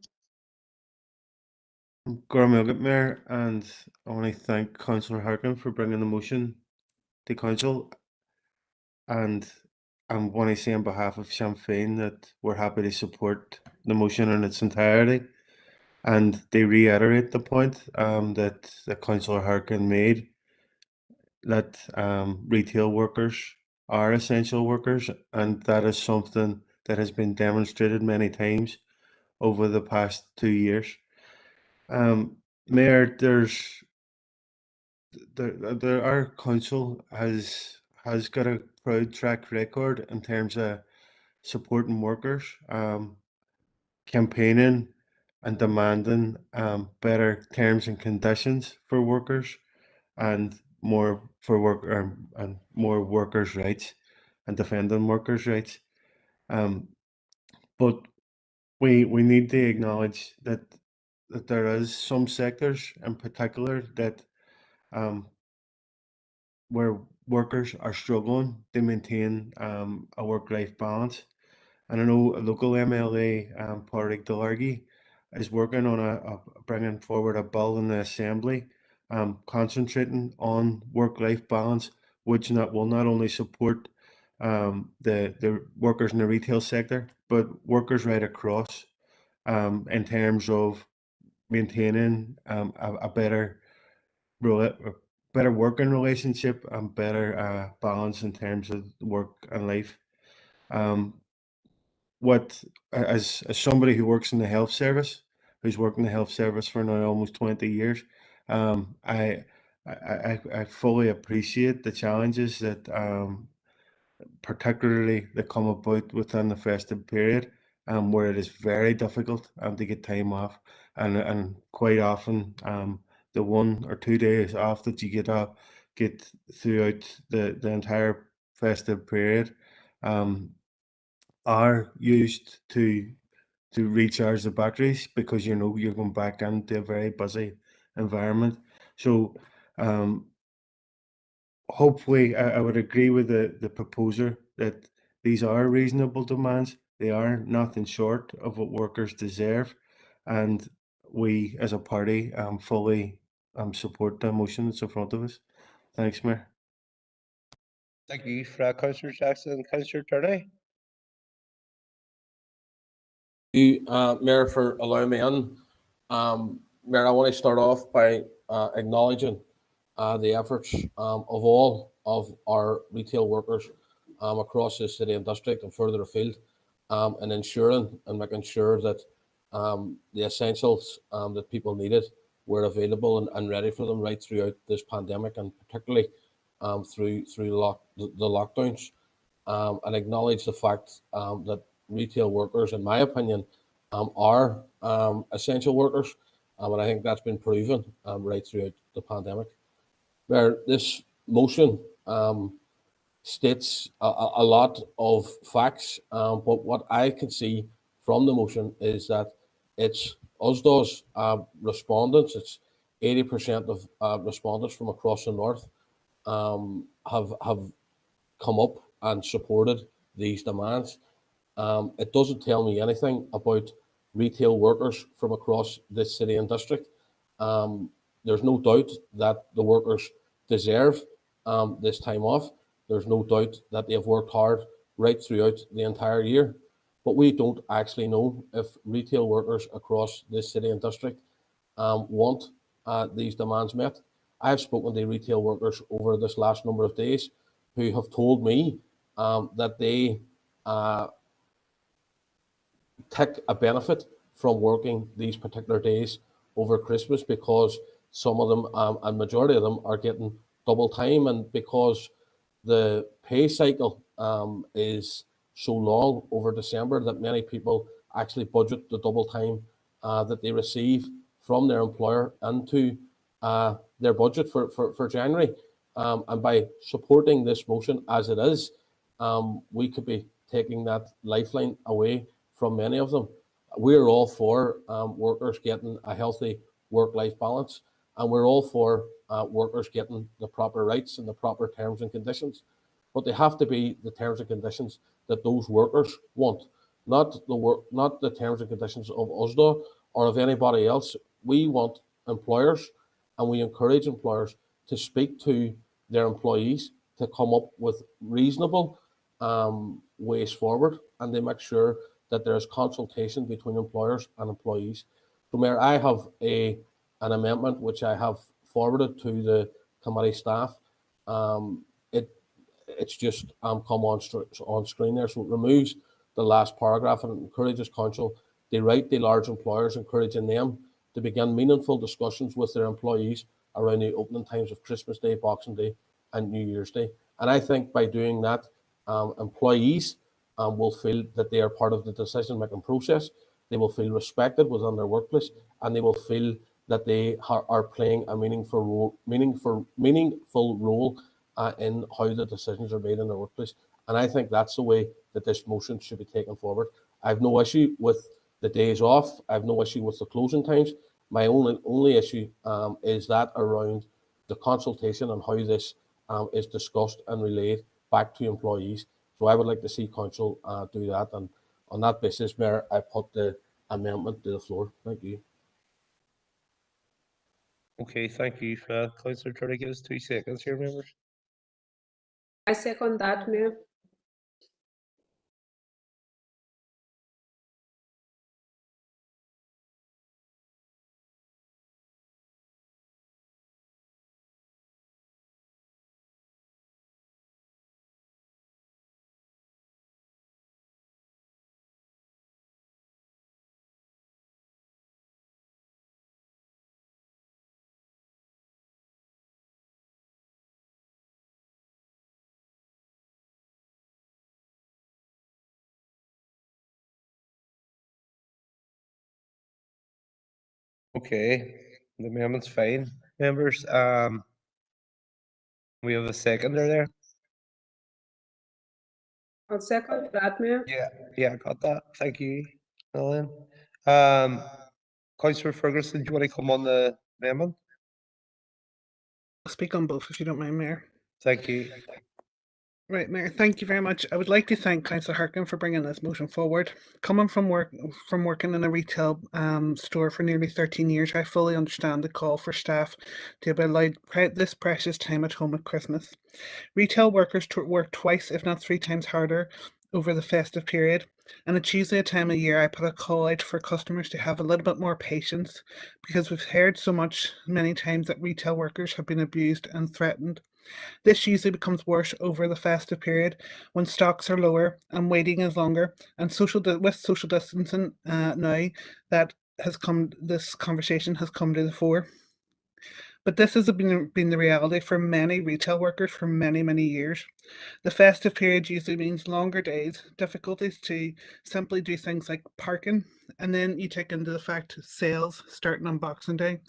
Gormilgat Mayor, and I want to thank Councillor Harkin for bringing the motion to council. And I want to say on behalf of Sinn Féin that we're happy to support the motion in its entirety. And they reiterate the point that Councillor Harkin made, that retail workers are essential workers, and that is something that has been demonstrated many times over the past 2 years. Mayor, our council has got a proud track record in terms of supporting workers, campaigning and demanding better terms and conditions for workers, and more and more workers' rights, and defending workers' rights. But we need to acknowledge that there is some sectors in particular that where workers are struggling to maintain a work-life balance. And I know a local MLA, Pádraig Delargy, is working on bringing forward a bill in the Assembly, concentrating on work-life balance, which will not only support the workers in the retail sector, but workers right across, in terms of maintaining a better working relationship and better balance in terms of work and life. As somebody who works in the health service, who's worked in the health service for now almost 20 years, I fully appreciate the challenges that particularly that come about within the festive period, where it is very difficult to get time off, and quite often the 1 or 2 days off that you get throughout the entire festive period are used to recharge the batteries, because you know you're going back into a very busy environment. So hopefully I would agree with the proposer that these are reasonable demands. They are nothing short of what workers deserve, and we as a party fully support the motion that's in front of us. Thanks, Mayor. Thank you for that, Councillor Jackson. Councillor Turney. Mayor, for allowing me in. Mayor, I want to start off by acknowledging the efforts of all of our retail workers across the city and district and further afield, and ensuring and making sure that the essentials that people needed were available and ready for them right throughout this pandemic, and particularly through the lockdowns, and acknowledge the fact that retail workers, in my opinion, are essential workers, and I think that's been proven right throughout the pandemic. Where this motion states a lot of facts, but what I can see from the motion is that it's USDO's respondents, it's 80% of respondents from across the north have come up and supported these demands. It doesn't tell me anything about retail workers from across this city and district. There's no doubt that the workers deserve this time off. There's no doubt that they have worked hard right throughout the entire year. But we don't actually know if retail workers across this city and district want these demands met. I've spoken to retail workers over this last number of days who have told me that they take a benefit from working these particular days over Christmas, because some of them and majority of them are getting double time, and because the pay cycle is so long over December that many people actually budget the double time that they receive from their employer into their budget for January. And by supporting this motion as it is, we could be taking that lifeline away from many of them. We're all for workers getting a healthy work-life balance, and we're all for workers getting the proper rights and the proper terms and conditions. But they have to be the terms and conditions that those workers want, not the terms and conditions of USDA or of anybody else. We want employers, and we encourage employers to speak to their employees to come up with reasonable ways forward, and they make sure that there is consultation between employers and employees. So, Mayor, I have an amendment which I have forwarded to the committee staff. It's just come on screen there, so it removes the last paragraph and encourages council to write to large employers, encouraging them to begin meaningful discussions with their employees around the opening times of Christmas Day, Boxing Day, and New Year's Day. And I think by doing that, employees will feel that they are part of the decision-making process. They will feel respected within their workplace, and they will feel that they are playing a meaningful role in how the decisions are made in their workplace. And I think that's the way that this motion should be taken forward. I have no issue with the days off. I have no issue with the closing times. My only issue is that around the consultation and how this is discussed and relayed back to employees. So I would like to see council do that. And on that basis, Mayor, I put the amendment to the floor. Thank you. Okay, thank you. Councillor Turley, give us 2 seconds here, members. I second that, Mayor. Okay, the amendment's fine, members. We have a seconder there. I'll second that, Mayor. Yeah, got that. Thank you, Ellen. Councillor Ferguson, do you want to come on the amendment? I'll speak on both if you don't mind, Mayor. Thank you. Right, Mayor, thank you very much. I would like to thank Councillor Harkin for bringing this motion forward. Coming from working in a retail store for nearly 13 years, I fully understand the call for staff to be allowed this precious time at home at Christmas. Retail workers work twice, if not 3 times harder over the festive period, and it's usually a time of year I put a call out for customers to have a little bit more patience, because we've heard so many times that retail workers have been abused and threatened. This usually becomes worse over the festive period when stocks are lower and waiting is longer, and with social distancing now that this conversation has come to the fore. But this has been the reality for many retail workers for many, many years. The festive period usually means longer days, difficulties to simply do things like parking, and then you take into the fact sales starting on Boxing Day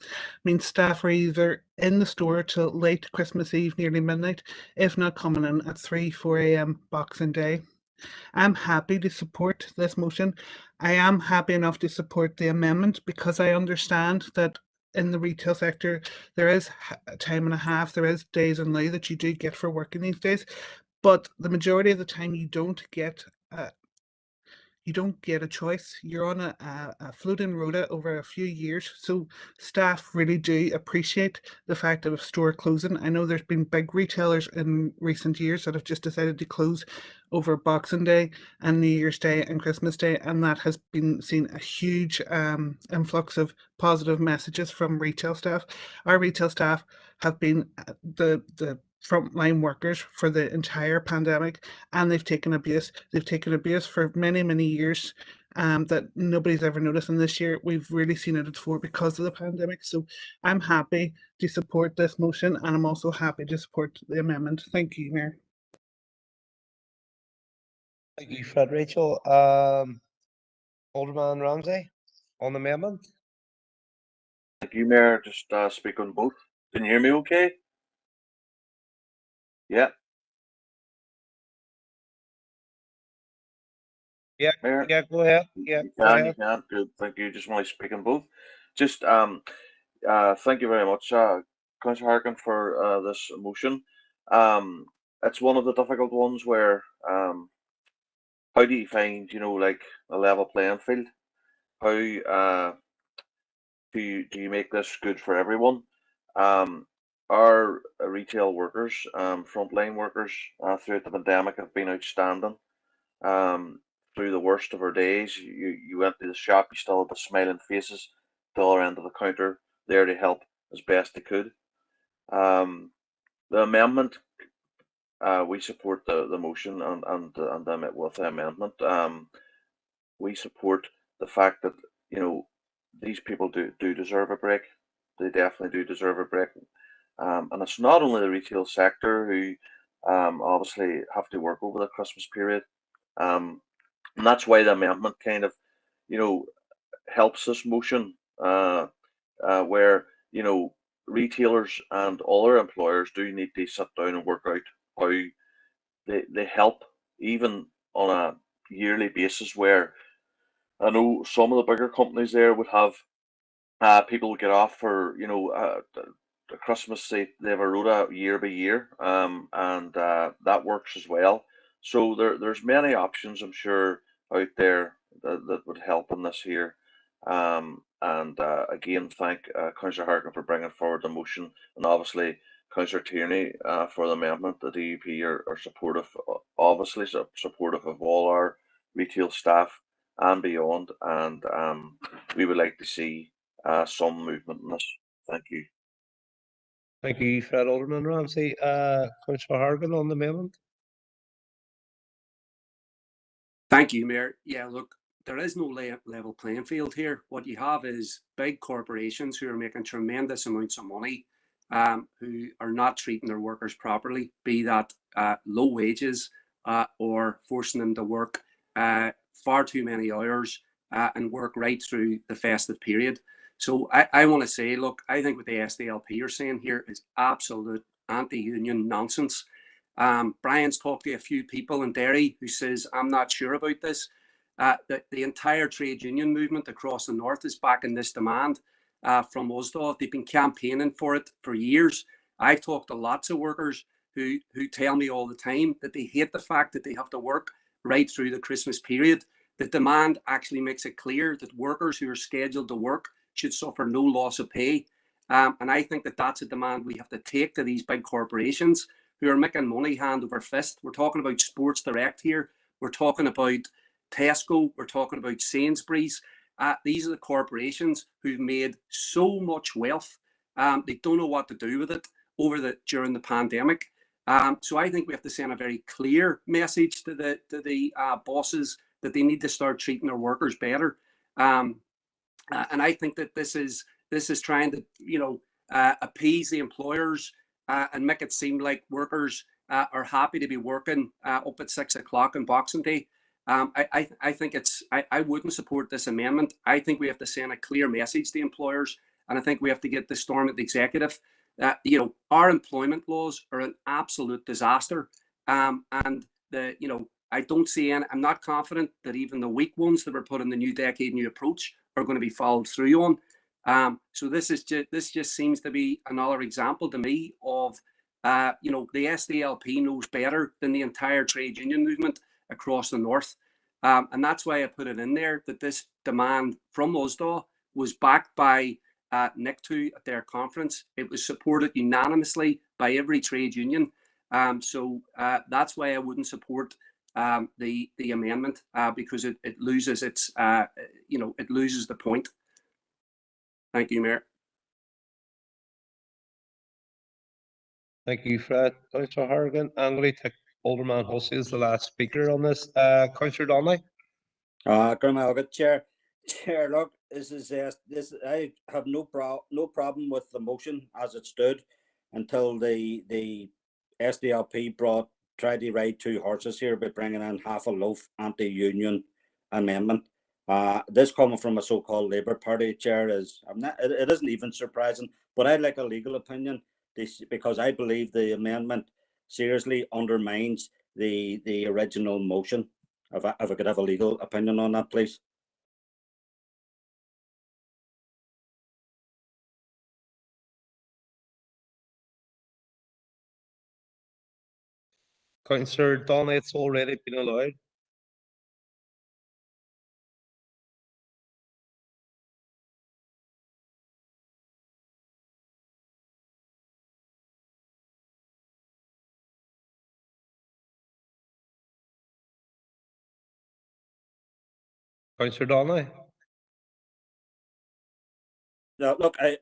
means staff are either in the store till late Christmas Eve, nearly midnight, if not coming in at 3-4 a.m. Boxing Day. I'm happy to support this motion. I am happy enough to support the amendment because I understand that in the retail sector, there is time and a half, there is days in lieu that you do get for working these days, but the majority of the time you don't get a choice. You're on a floating rota over a few years, so staff really do appreciate the fact of a store closing. I know there's been big retailers in recent years that have just decided to close over Boxing Day and New Year's Day and Christmas Day, and that has been seen a huge influx of positive messages from retail staff. Our retail staff have been the frontline workers for the entire pandemic, and they've taken abuse. They've taken abuse for many, many years that nobody's ever noticed. And this year we've really seen it before because of the pandemic. So I'm happy to support this motion, and I'm also happy to support the amendment. Thank you, Mayor. Thank you, Fred. Rachel. Alderman Ramsey on the amendment. Thank you, Mayor. Just speak on both. Can you hear me okay? Yeah. Yeah, Mayor? yeah, go ahead. Yeah, go ahead. You can. Good. Thank you. Just want to speak on both. Just Thank you very much, Councillor Harkin, for this motion. It's one of the difficult ones where how do you find, like a level playing field? How do you make this good for everyone? Our retail workers, frontline workers, throughout the pandemic have been outstanding. Through the worst of our days, you went to the shop, you still had the smiling faces, the other end of the counter, there to help as best they could. The amendment, we support the motion and with the amendment. We support the fact that these people do deserve a break. They definitely do deserve a break. And it's not only the retail sector who obviously have to work over the Christmas period. And that's why the amendment kind of, helps this motion where, retailers and other employers do need to sit down and work out how they help, even on a yearly basis, where I know some of the bigger companies there would have people get off for the Christmas. They have a rota year by year, and that works as well. So there's many options, I'm sure, out there that would help in this here. And again, thank Councillor Harkin for bringing forward the motion, and obviously Councillor Tierney for the amendment. The DUP are supportive, obviously supportive of all our retail staff and beyond, and we would like to see some movement in this. Thank you. Thank you, Fred. Alderman Ramsey. Councillor Hargan on the amendment. Thank you, Mayor. Yeah, look, there is no level playing field here. What you have is big corporations who are making tremendous amounts of money, who are not treating their workers properly, be that low wages or forcing them to work far too many hours and work right through the festive period. So I want to say, look, I think what the SDLP are saying here is absolute anti-union nonsense. Brian's talked to a few people in Derry who says, I'm not sure about this. The entire trade union movement across the north is backing this demand from USDA. They've been campaigning for it for years. I've talked to lots of workers who tell me all the time that they hate the fact that they have to work right through the Christmas period. The demand actually makes it clear that workers who are scheduled to work should suffer no loss of pay. And I think that that's a demand we have to take to these big corporations who are making money hand over fist. We're talking about Sports Direct here. We're talking about Tesco. We're talking about Sainsbury's. These are the corporations who've made so much wealth. They don't know what to do with it during the pandemic. So I think we have to send a very clear message to the bosses that they need to start treating their workers better. And I think that this is trying to appease the employers and make it seem like workers are happy to be working up at 6 o'clock on Boxing Day. I think I wouldn't support this amendment. I think we have to send a clear message to employers, and I think we have to get the storm at the executive. Our employment laws are an absolute disaster, and I don't see any. I'm not confident that even the weak ones that were put in the New Decade New Approach are going to be followed through on. So this just seems to be another example to me of the SDLP knows better than the entire trade union movement across the north, and that's why I put it in there that this demand from USDA was backed by NICTU at their conference. It was supported unanimously by every trade union. So that's why I wouldn't support the amendment because it loses its it loses the point. Thank you, Mayor. Thank you, Fred. Councillor Hargan. I'm going to take Alderman Hussey as the last speaker on this. Councillor Donnelly. Chair. Chair, look, this. I have no problem with the motion as it stood until the SDLP tried to ride two horses here by bringing in half a loaf anti-union amendment. This coming from a so-called Labour Party chair it isn't even surprising, but I'd like a legal opinion because I believe the amendment seriously undermines the original motion. If I could have a legal opinion on that, please. Councillor Donnelly, it's already been allowed. Councillor Donnelly. No, look, I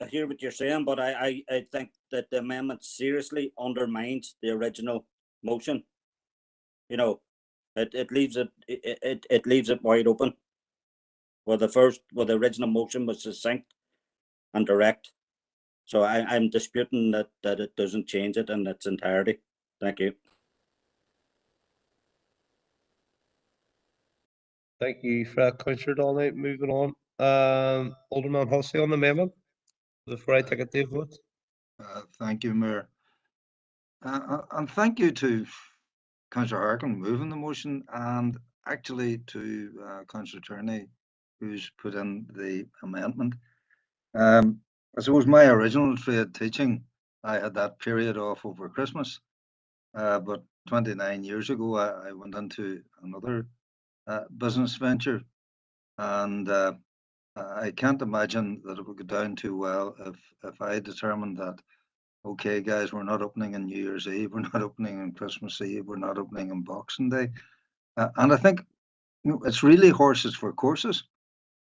hear what you're saying, but I think that the amendment seriously undermines the original motion. You know, it leaves it leaves it wide open. Well, the original motion was succinct and direct. So I'm disputing that it doesn't change it in its entirety. Thank you. Thank you for that, Councillor Donnelly. Moving on. Alderman Hussey on the amendment before I take it to a vote. Thank you, Mayor. And thank you to Councillor Harkin moving the motion, and actually to Councillor Turney, who's put in the amendment. I suppose my original trade teaching, I had that period off over Christmas, but 29 years ago I went into another business venture, and I can't imagine that it would go down too well if I determined that, okay, guys, we're not opening on New Year's Eve, we're not opening on Christmas Eve, we're not opening on Boxing Day. And I think it's really horses for courses.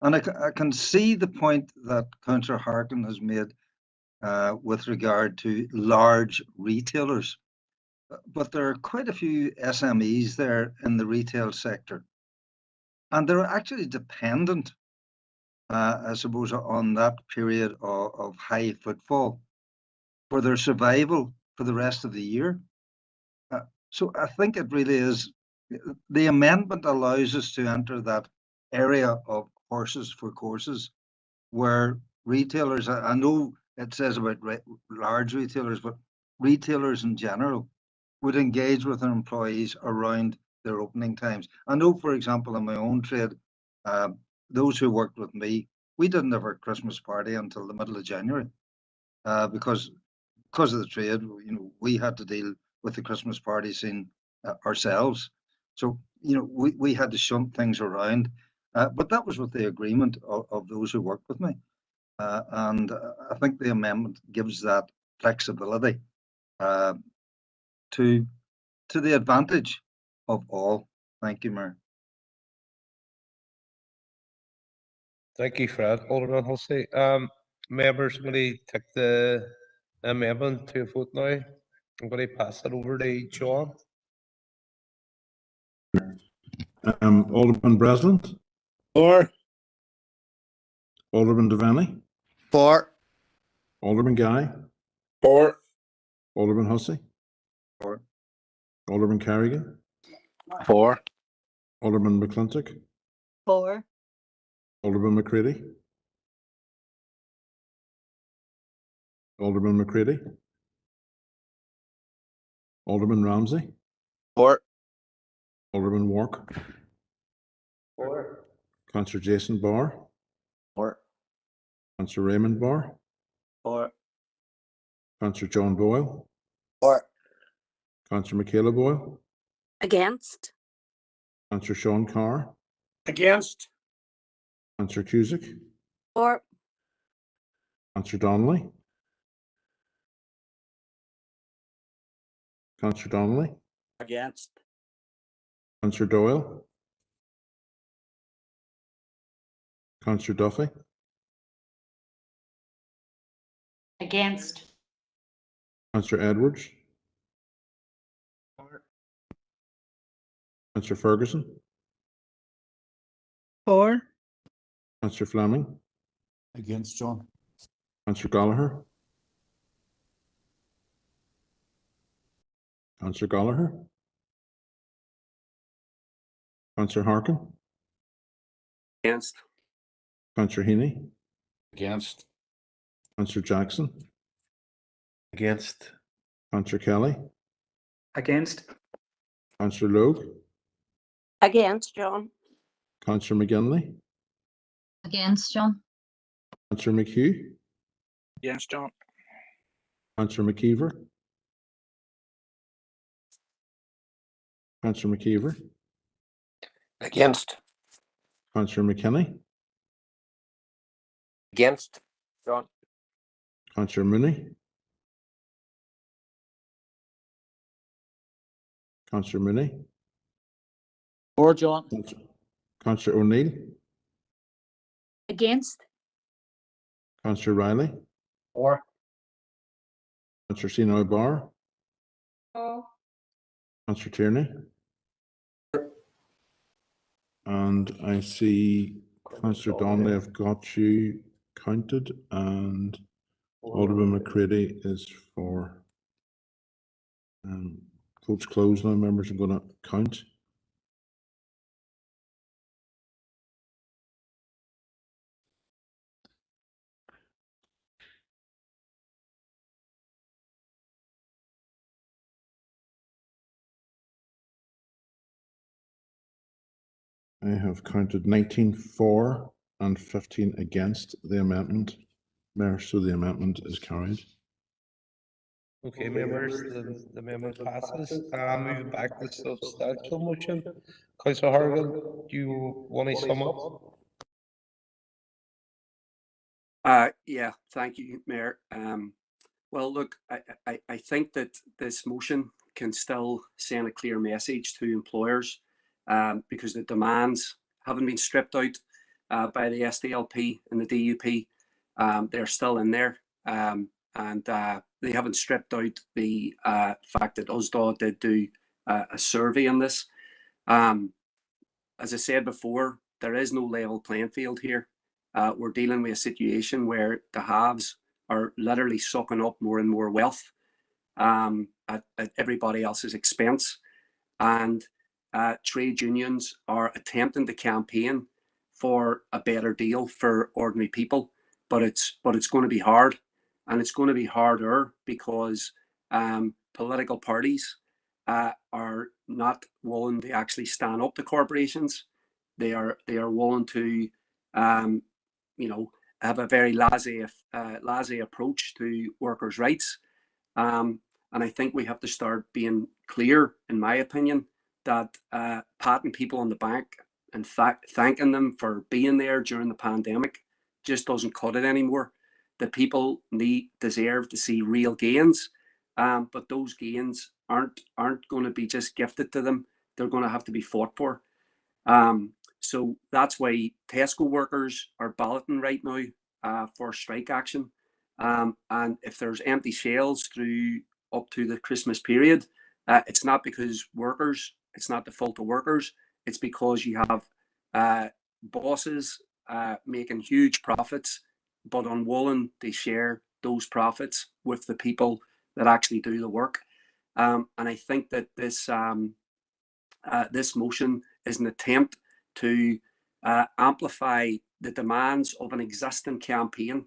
And I can see the point that Councillor Harkin has made with regard to large retailers. But there are quite a few SMEs there in the retail sector. And they're actually dependent, I suppose, on that period of high footfall for their survival for the rest of the year. So I think it really is, the amendment allows us to enter that area of horses for courses where retailers, I know it says about large retailers, but retailers in general would engage with their employees around their opening times. I know, for example, in my own trade, those who worked with me, we didn't have our Christmas party until the middle of January, because of the trade. You know, we had to deal with the Christmas party scene ourselves. So, you know, we had to shunt things around, but that was with the agreement of those who worked with me. And I think the amendment gives that flexibility to the advantage of all. Thank you, Mayor. Thank you for that, Alderman Hussey. Members, I'm going to take the amendment to a vote now. I'm going to pass it over to John. Alderman Breslin. For. Alderman Devaney. For. Alderman Guy. For. Alderman Hussey. For. Alderman Carrigan. For. Alderman McClintock. For. Alderman McCready. Alderman McCready. Alderman Ramsey. For. Alderman Wark. For. Councillor Jason Barr. For. Councillor Raymond Barr. For. Councillor John Boyle. For. Councillor Michaela Boyle. Against. Councillor Sean Carr. Against. Councillor Cusick. For. Councillor Donnelly. Councillor Donnelly. Against. Councillor Doyle. Councillor Duffy. Against. Councillor Edwards. Councillor Ferguson. For. Councillor Fleming. Against, John. Councillor Gallagher. Councillor Gallagher. Councillor Harkin. Against. Councillor Heaney. Against. Councillor Jackson. Against. Councillor Kelly. Against. Councillor Logue. Against, John. Councillor McGinley. Against, John. Councillor McHugh. Against, John. Councillor McKeever. Councillor McKeever, Against. Councillor McKinney, Against. John. Councillor Mooney, Councillor Mooney, For John. Councillor O'Neill, Against? Councillor Riley, For. Councillor Sinoy Barr, For. Councillor Tierney. And I see Councillor Donnelly, I've got you counted, and Alderman McCready is for. Votes closed now, members are going to count. I have counted 19 for and 15 against the amendment. Mayor, so the amendment is carried. Okay, members, the amendment passes. Moving back to substantial motion. Councillor Horgan, do you want to sum up? Yeah, thank you, Mayor. Well, look, I think that this motion can still send a clear message to employers because the demands haven't been stripped out by the SDLP and the DUP. They're still in there, and they haven't stripped out the fact that USDA did do a survey on this. As I said before, there is no level playing field here. We're dealing with a situation where the haves are literally sucking up more and more wealth at everybody else's expense. And trade unions are attempting to campaign for a better deal for ordinary people, but it's going to be hard, and it's going to be harder because political parties are not willing to actually stand up to corporations. They are willing to have a very laissez approach to workers' rights. And I think we have to start being clear, in my opinion, that patting people on the back and thanking them for being there during the pandemic just doesn't cut it anymore. The people deserve to see real gains, but those gains aren't going to be just gifted to them. They're going to have to be fought for. So that's why Tesco workers are balloting right now for strike action. And if there's empty shelves up to the Christmas period, it's not because it's not the fault of workers. It's because you have bosses making huge profits, but unwilling to share those profits with the people that actually do the work. And I think that this motion is an attempt to amplify the demands of an existing campaign.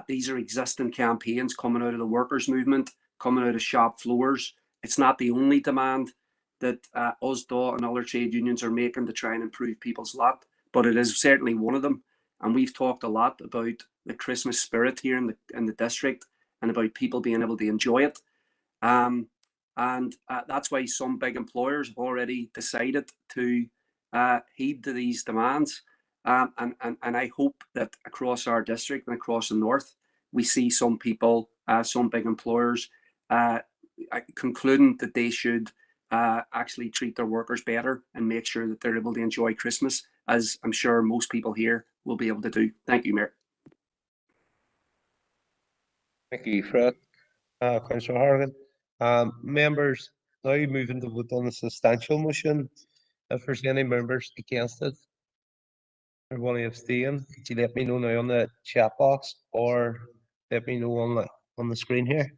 These are existing campaigns coming out of the workers' movement, coming out of shop floors. It's not the only demand that USDA and other trade unions are making to try and improve people's lot, but it is certainly one of them. And we've talked a lot about the Christmas spirit here in the district and about people being able to enjoy it. And that's why some big employers have already decided to heed to these demands. And I hope that across our district and across the north, we see some people, some big employers concluding that they should actually treat their workers better and make sure that they're able to enjoy Christmas, as I'm sure most people here will be able to do. Thank you, Mayor. Thank you, Fred. Councillor Horgan. Members, now moving to vote on the substantial motion. If there's any members against it or want to abstain, could you let me know now on the chat box or let me know on the screen here?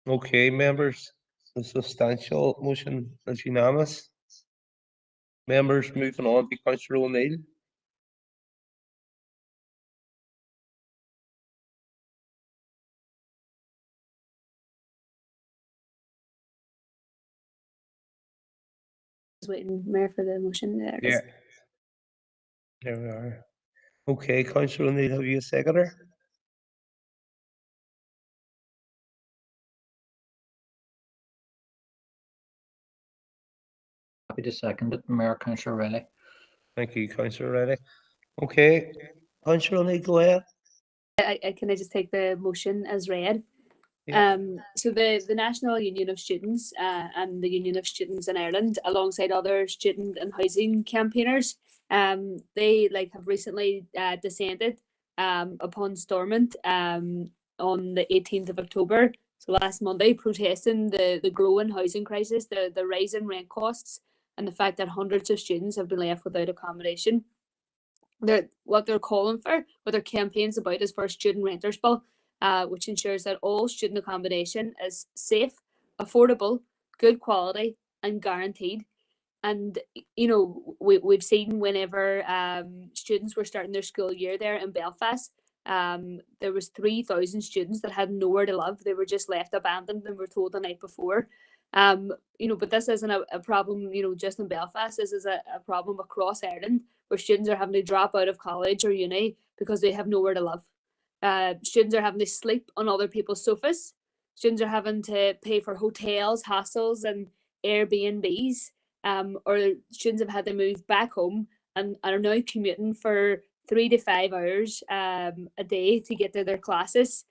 Okay, members, the substantial motion is unanimous. Members, moving on to Councillor O'Neill. Waiting, Mayor, for the motion. There it is. There we are. Okay, Councillor O'Neill, have you a seconder? Happy to second it, Mayor Councillor Riley. Thank you, Councillor Reddy. Okay, Councillor O'Neill, go ahead. Can I just take the motion as read? Yeah. So the National Union of Students and the Union of Students in Ireland, alongside other student and housing campaigners, they have recently descended upon Stormont on the 18th of October, so last Monday, protesting the growing housing crisis, the rise in rent costs, and the fact that hundreds of students have been left without accommodation. What they're calling for, what their campaign's about, is for a student renters bill, which ensures that all student accommodation is safe, affordable, good quality, and guaranteed. And we've seen whenever students were starting their school year there in Belfast, there was 3,000 students that had nowhere to live. They were just left abandoned and were told the night before. But this isn't a problem, just in Belfast. This is a problem across Ireland, where students are having to drop out of college or uni because they have nowhere to live. Students are having to sleep on other people's sofas. Students are having to pay for hotels, hostels, and Airbnbs. Or students have had to move back home and are now commuting for 3 to 5 hours a day to get to their classes.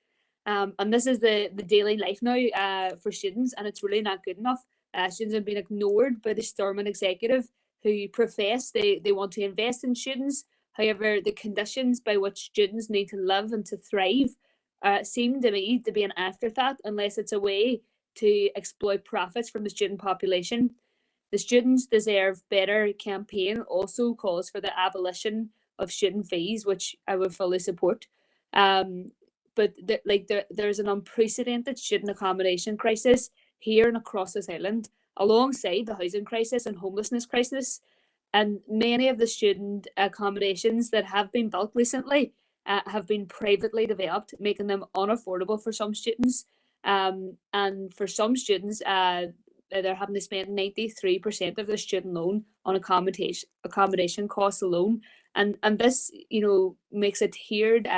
And this is the daily life now for students, and it's really not good enough. Students have been ignored by the Stormont executive, who profess they want to invest in students. However, the conditions by which students need to live and to thrive seem to me to be an afterthought, unless it's a way to exploit profits from the student population. The Students Deserve Better campaign also calls for the abolition of student fees, which I would fully support. But there's an unprecedented student accommodation crisis here and across this island, alongside the housing crisis and homelessness crisis. And many of the student accommodations that have been built recently have been privately developed, making them unaffordable for some students. And for some students, they're having to spend 93% of their student loan on accommodation costs alone. And this, makes it tiered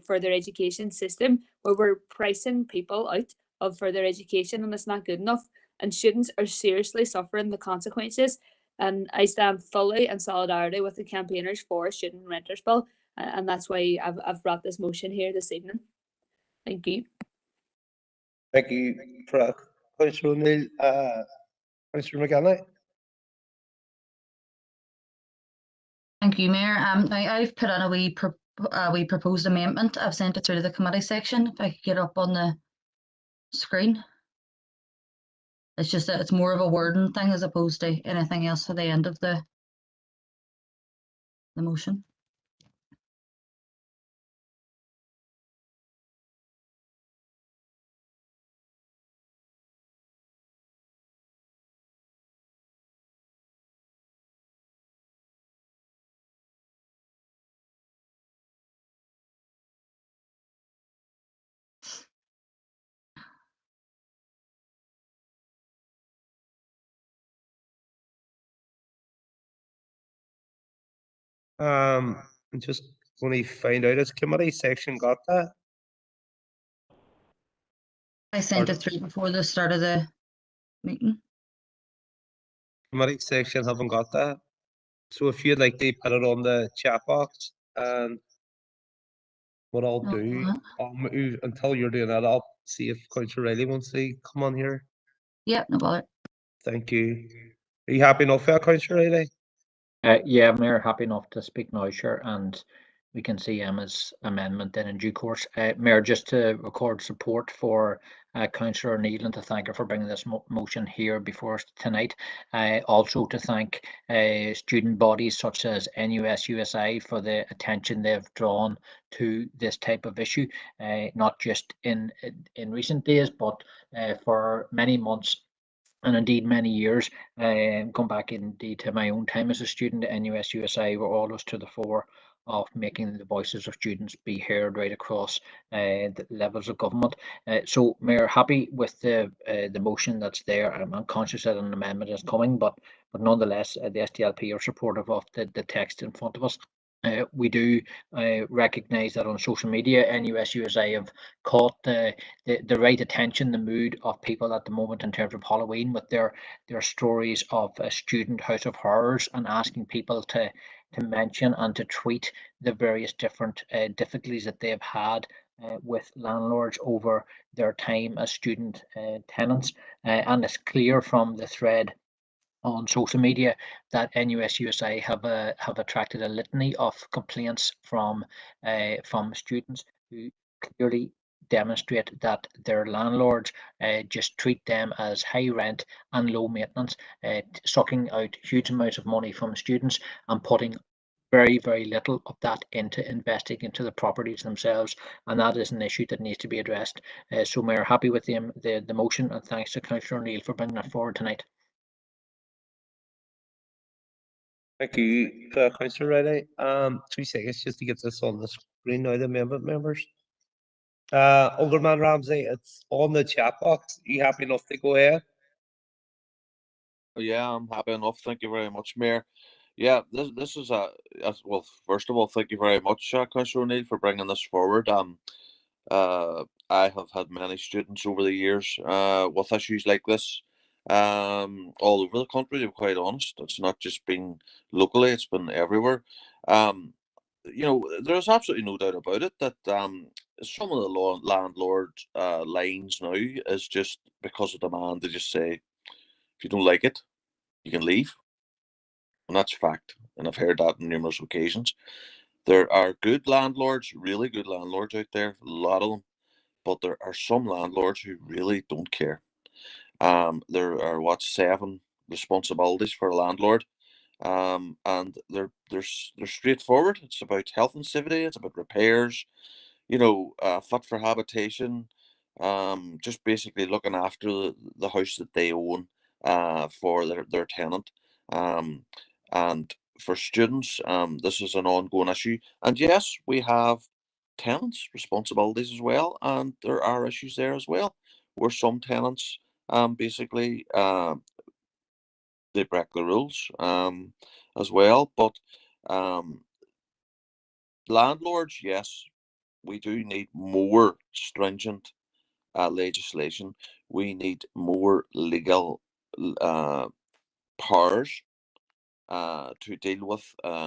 further education system, where we're pricing people out of further education, and it's not good enough. And students are seriously suffering the consequences. And I stand fully in solidarity with the campaigners for a student renters bill, and that's why I've brought this motion here this evening. Thank you. Thank you for that, Councillor O'Neill. Councillor McGann. Thank you, Mayor. I've put on a wee proposed amendment. I've sent it through to the committee section. If I could get up on the screen. It's just that it's more of a wording thing as opposed to anything else for the end of the motion. I'm just going to find out, has committee section got that? I sent it through before the start of the meeting. Committee section haven't got that. So if you'd like to put it on the chat box, and what I'll do, I'll move until you're doing that. I'll see if Councillor Riley wants to come on here. Yep, no bother. Thank you. Are you happy enough for that, Councillor Riley? Yeah, Mayor, happy enough to speak now, sure, and we can see Emma's amendment then in due course. Mayor, just to record support for Councillor O'Neill and to thank her for bringing this motion here before us tonight. Also to thank student bodies such as NUSUSI for the attention they've drawn to this type of issue, not just in recent days, but for many months. And indeed many years, going back indeed to my own time as a student at NUSUSI, were always to the fore of making the voices of students be heard right across the levels of government. So, Mayor, happy with the motion that's there. I'm conscious that an amendment is coming, but nonetheless, the SDLP are supportive of the text in front of us. We do recognise that on social media, NUSUSA have caught the right attention, the mood of people at the moment in terms of Halloween, with their stories of a student house of horrors, and asking people to mention and to tweet the various different difficulties that they have had with landlords over their time as student tenants. And it's clear from the thread on social media that NUSUSA have attracted a litany of complaints from students who clearly demonstrate that their landlords just treat them as high rent and low maintenance, sucking out huge amounts of money from students and putting very, very little of that into investing into the properties themselves, and that is an issue that needs to be addressed. So, Mayor, happy with the motion, and thanks to Councillor O'Neill for bringing that forward tonight. Thank you, Councillor Riley. 2 seconds just to get this on the screen now, the members. Alderman Ramsey, it's on the chat box. Are you happy enough to go ahead? Yeah, I'm happy enough. Thank you very much, Mayor. Yeah, this is well. First of all, thank you very much, Councillor O'Neill, for bringing this forward. I have had many students over the years with issues like this, all over the country. To be quite honest, it's not just been locally; it's been everywhere. You know, there's absolutely no doubt about it that some of the landlord lines now is just because of demand. They just say, if you don't like it, you can leave. And that's fact. And I've heard that on numerous occasions. There are good landlords, really good landlords out there, a lot of them. But there are some landlords who really don't care. There are 7 responsibilities for a landlord. And they're straightforward. It's about health and safety, it's about repairs, you know, fit for habitation, just basically looking after the house that they own for their tenant. And for students, this is an ongoing issue. And yes, we have tenants' responsibilities as well, and there are issues there as well, where some tenants basically they break the rules as well. But landlords, yes, we do need more stringent legislation. We need more legal powers to deal with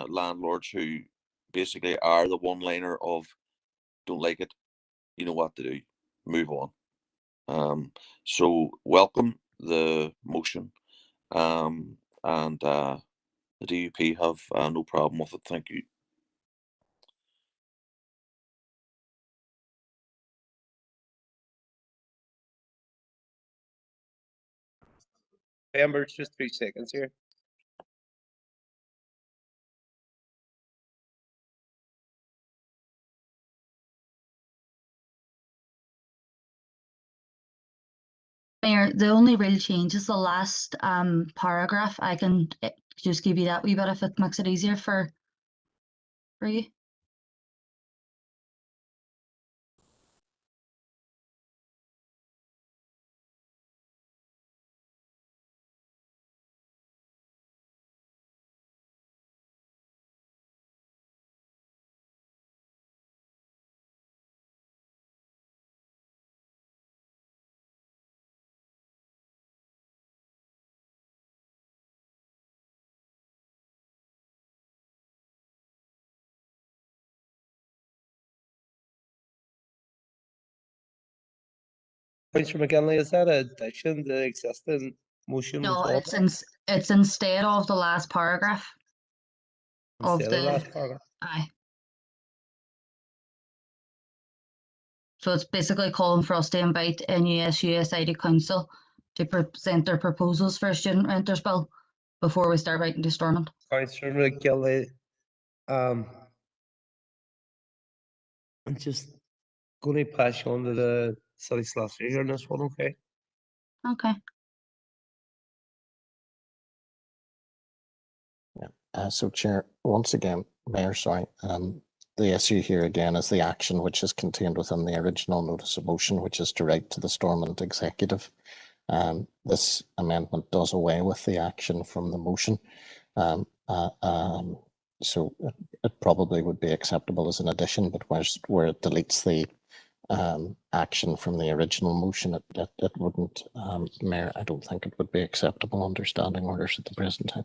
landlords who basically are the one-liner of don't like it, you know what to do, move on. So welcome the motion, and the DUP have no problem with it. Thank you. Members, just 3 seconds here. Mayor, the only real change is the last paragraph. I can just give you that wee bit if it makes it easier for you. Councillor McGinley, is that an addition to the existing motion? No, with it's instead of the last paragraph of instead of the last paragraph? aye. So it's basically calling for us to invite NUSUSA to council to present their proposals for a student renters bill before we start writing to Stormont. Councillor McGinley, I'm just going to pass you on to the city solicitor here on this one, okay? Okay. So Chair, once again, Mayor, sorry, the issue here again is the action which is contained within the original notice of motion, which is to write to the Stormont executive. This amendment does away with the action from the motion. So it probably would be acceptable as an addition, but where it deletes the action from the original motion, it wouldn't, Mayor, I don't think it would be acceptable under standing orders at the present time.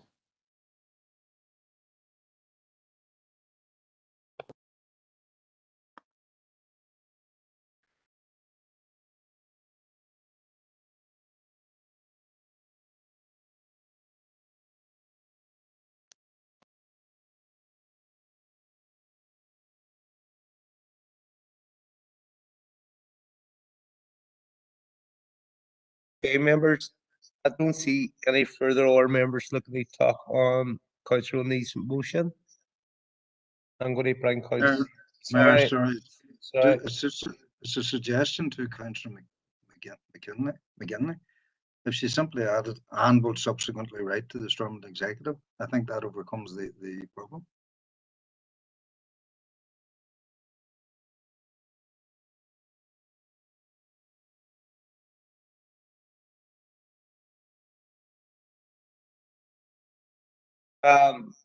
Okay, members, I don't see any further or members looking to talk on Councillor O'Neill's motion. I'm going to bring Councillor. Mayor, Sorry. It's a suggestion to Councillor McGinley. If she simply added and will subsequently write to the Stormont Executive, I think that overcomes the problem.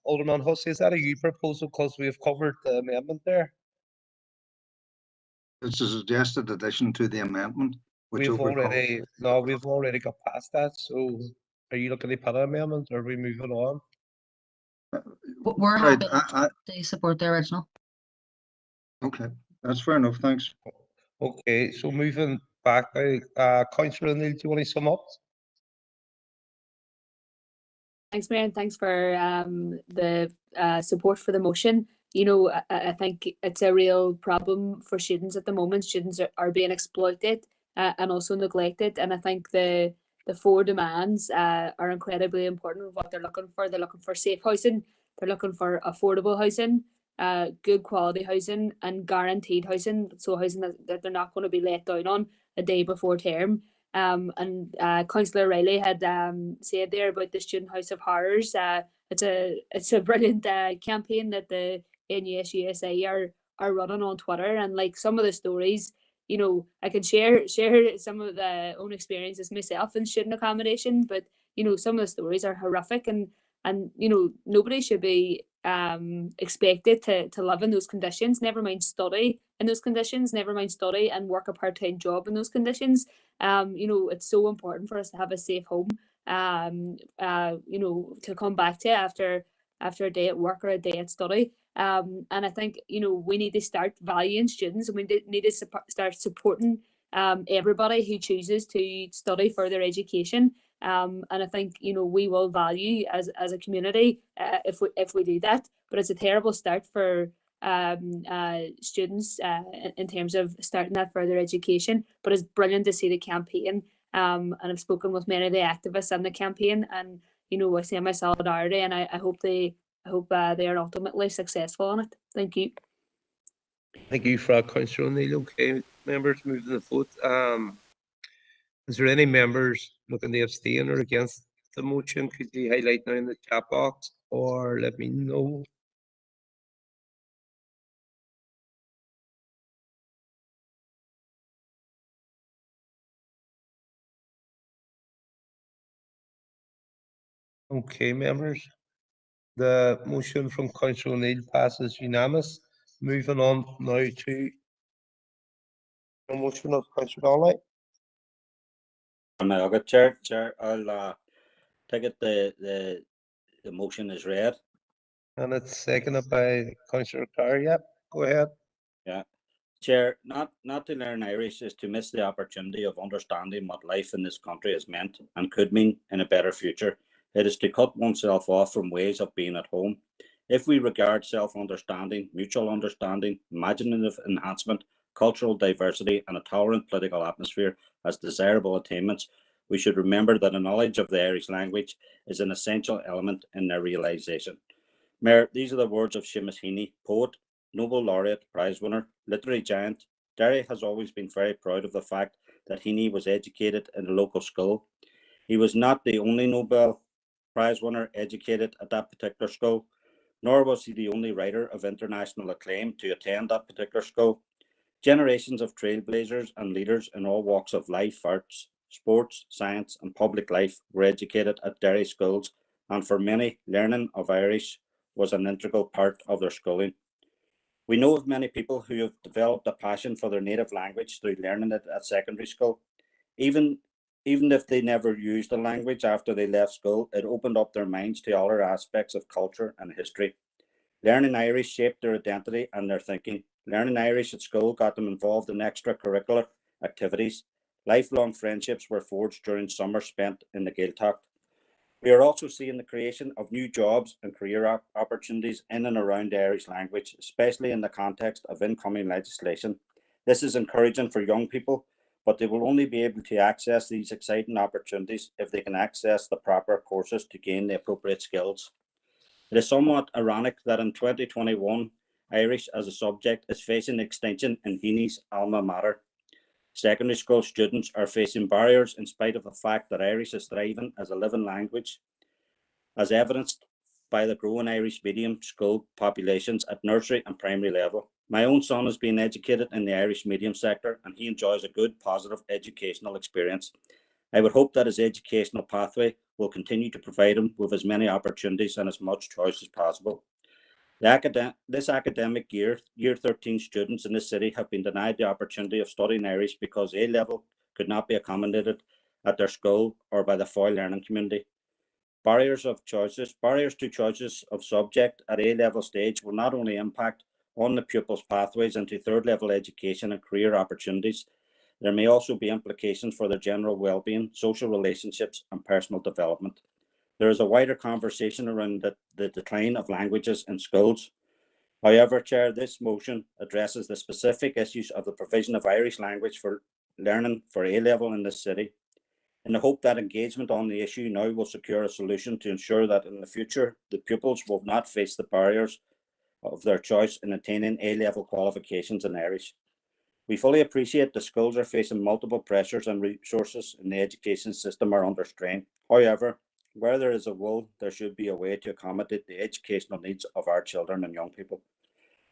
Alderman Hussey, is that a you proposal? Because we have covered the amendment there. It's a suggested addition to the amendment, which We've already overcomes. got past that. So are you looking to put an amendment or are we moving on? We're Right, happy to support the original. Okay, that's fair enough. Thanks. Okay, so moving back, Councillor O'Neill, do you want to sum up? Thanks, Mayor, and thanks for the support for the motion. You know, I think it's a real problem for students at the moment. Students are being exploited and also neglected, and I think the four demands are incredibly important. What they're looking for, they're looking for safe housing, they're looking for affordable housing, good quality housing, and guaranteed housing. So housing that they're not going to be let down on a day before term. And Councillor Riley had said there about the Student House of Horrors. It's a brilliant campaign that the NUS USA are running on Twitter, and like some of the stories, you know, I can share some of the own experiences myself in student accommodation, but you know, some of the stories are horrific, and you know, nobody should be expected to live in those conditions, never mind study in those conditions, never mind study and work a part-time job in those conditions. You know, it's so important for us to have a safe home, you know, to come back to after a day at work or a day at study. And I think, you know, we need to start valuing students, and we need to start supporting everybody who chooses to study further education. And I think, you know, we will value as a community if we do that. But it's a terrible start for students in terms of starting that further education. But it's brilliant to see the campaign. And I've spoken with many of the activists on the campaign, and you know, I send my solidarity, and I hope they are ultimately successful on it. Thank you. Thank you for that, Councillor O'Neill. Okay, members, moving the vote. Is there any members looking to abstain or against the motion? Could you highlight now in the chat box or let me know? Okay, members. The motion from Councillor O'Neill passes unanimous. Moving on now to the motion of Councillor Donnelly. Chair, I'll take it the motion is read. And it's seconded by Councillor Carr. Yep, go ahead. Yeah. Chair, not to learn Irish is to miss the opportunity of understanding what life in this country has meant and could mean in a better future. It is to cut oneself off from ways of being at home. If we regard self-understanding, mutual understanding, imaginative enhancement, cultural diversity, and a tolerant political atmosphere as desirable attainments, we should remember that a knowledge of the Irish language is an essential element in their realisation. Mayor, these are the words of Seamus Heaney, poet, Nobel laureate, prize winner, literary giant. Derry has always been very proud of the fact that Heaney was educated in a local school. He was not the only Nobel Prize winner educated at that particular school, nor was he the only writer of international acclaim to attend that particular school. Generations of trailblazers and leaders in all walks of life, arts, sports, science, and public life were educated at Derry schools, and for many, learning of Irish was an integral part of their schooling. We know of many people who have developed a passion for their native language through learning it at secondary school. Even if they never used the language after they left school, it opened up their minds to other aspects of culture and history. Learning Irish shaped their identity and their thinking. Learning Irish at school got them involved in extracurricular activities. Lifelong friendships were forged during summers spent in the Gaeltacht. We are also seeing the creation of new jobs and career opportunities in and around the Irish language, especially in the context of incoming legislation. This is encouraging for young people, but they will only be able to access these exciting opportunities if they can access the proper courses to gain the appropriate skills. It is somewhat ironic that in 2021, Irish as a subject is facing extinction in Heaney's alma mater. Secondary school students are facing barriers in spite of the fact that Irish is thriving as a living language, as evidenced by the growing Irish medium school populations at nursery and primary level. My own son is being educated in the Irish medium sector and he enjoys a good, positive educational experience. I would hope that his educational pathway will continue to provide him with as many opportunities and as much choice as possible. This academic year, Year 13 students in this city have been denied the opportunity of studying Irish because A-level could not be accommodated at their school or by the Foyle learning community. Barriers to choices of subject at A-level stage will not only impact on the pupils' pathways into third-level education and career opportunities, there may also be implications for their general well-being, social relationships, and personal development. There is a wider conversation around the decline of languages in schools. However, Chair, this motion addresses the specific issues of the provision of Irish language for learning for A-level in this city, in the hope that engagement on the issue now will secure a solution to ensure that in the future, the pupils will not face the barriers of their choice in attaining A-level qualifications in Irish. We fully appreciate the schools are facing multiple pressures and resources in the education system are under strain. However, where there is a will, there should be a way to accommodate the educational needs of our children and young people.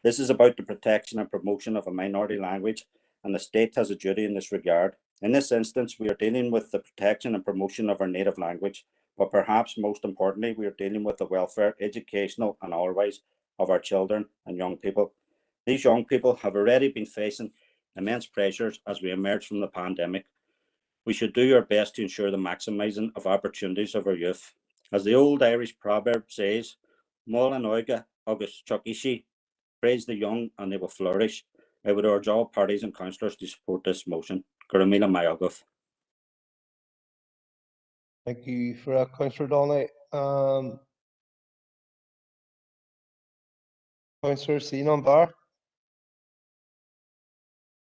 This is about the protection and promotion of a minority language, and the state has a duty in this regard. In this instance, we are dealing with the protection and promotion of our native language, but perhaps most importantly, we are dealing with the welfare, educational and otherwise, of our children and young people. These young people have already been facing immense pressures as we emerge from the pandemic. We should do our best to ensure the maximising of opportunities of our youth. As the old Irish proverb says, Mola Noiga Agus Chukishi, praise the young and they will flourish. I would urge all parties and councillors to support this motion. Guramila Mayagov. Thank you for that, Councillor Donnelly. Councillor Sinan Barr.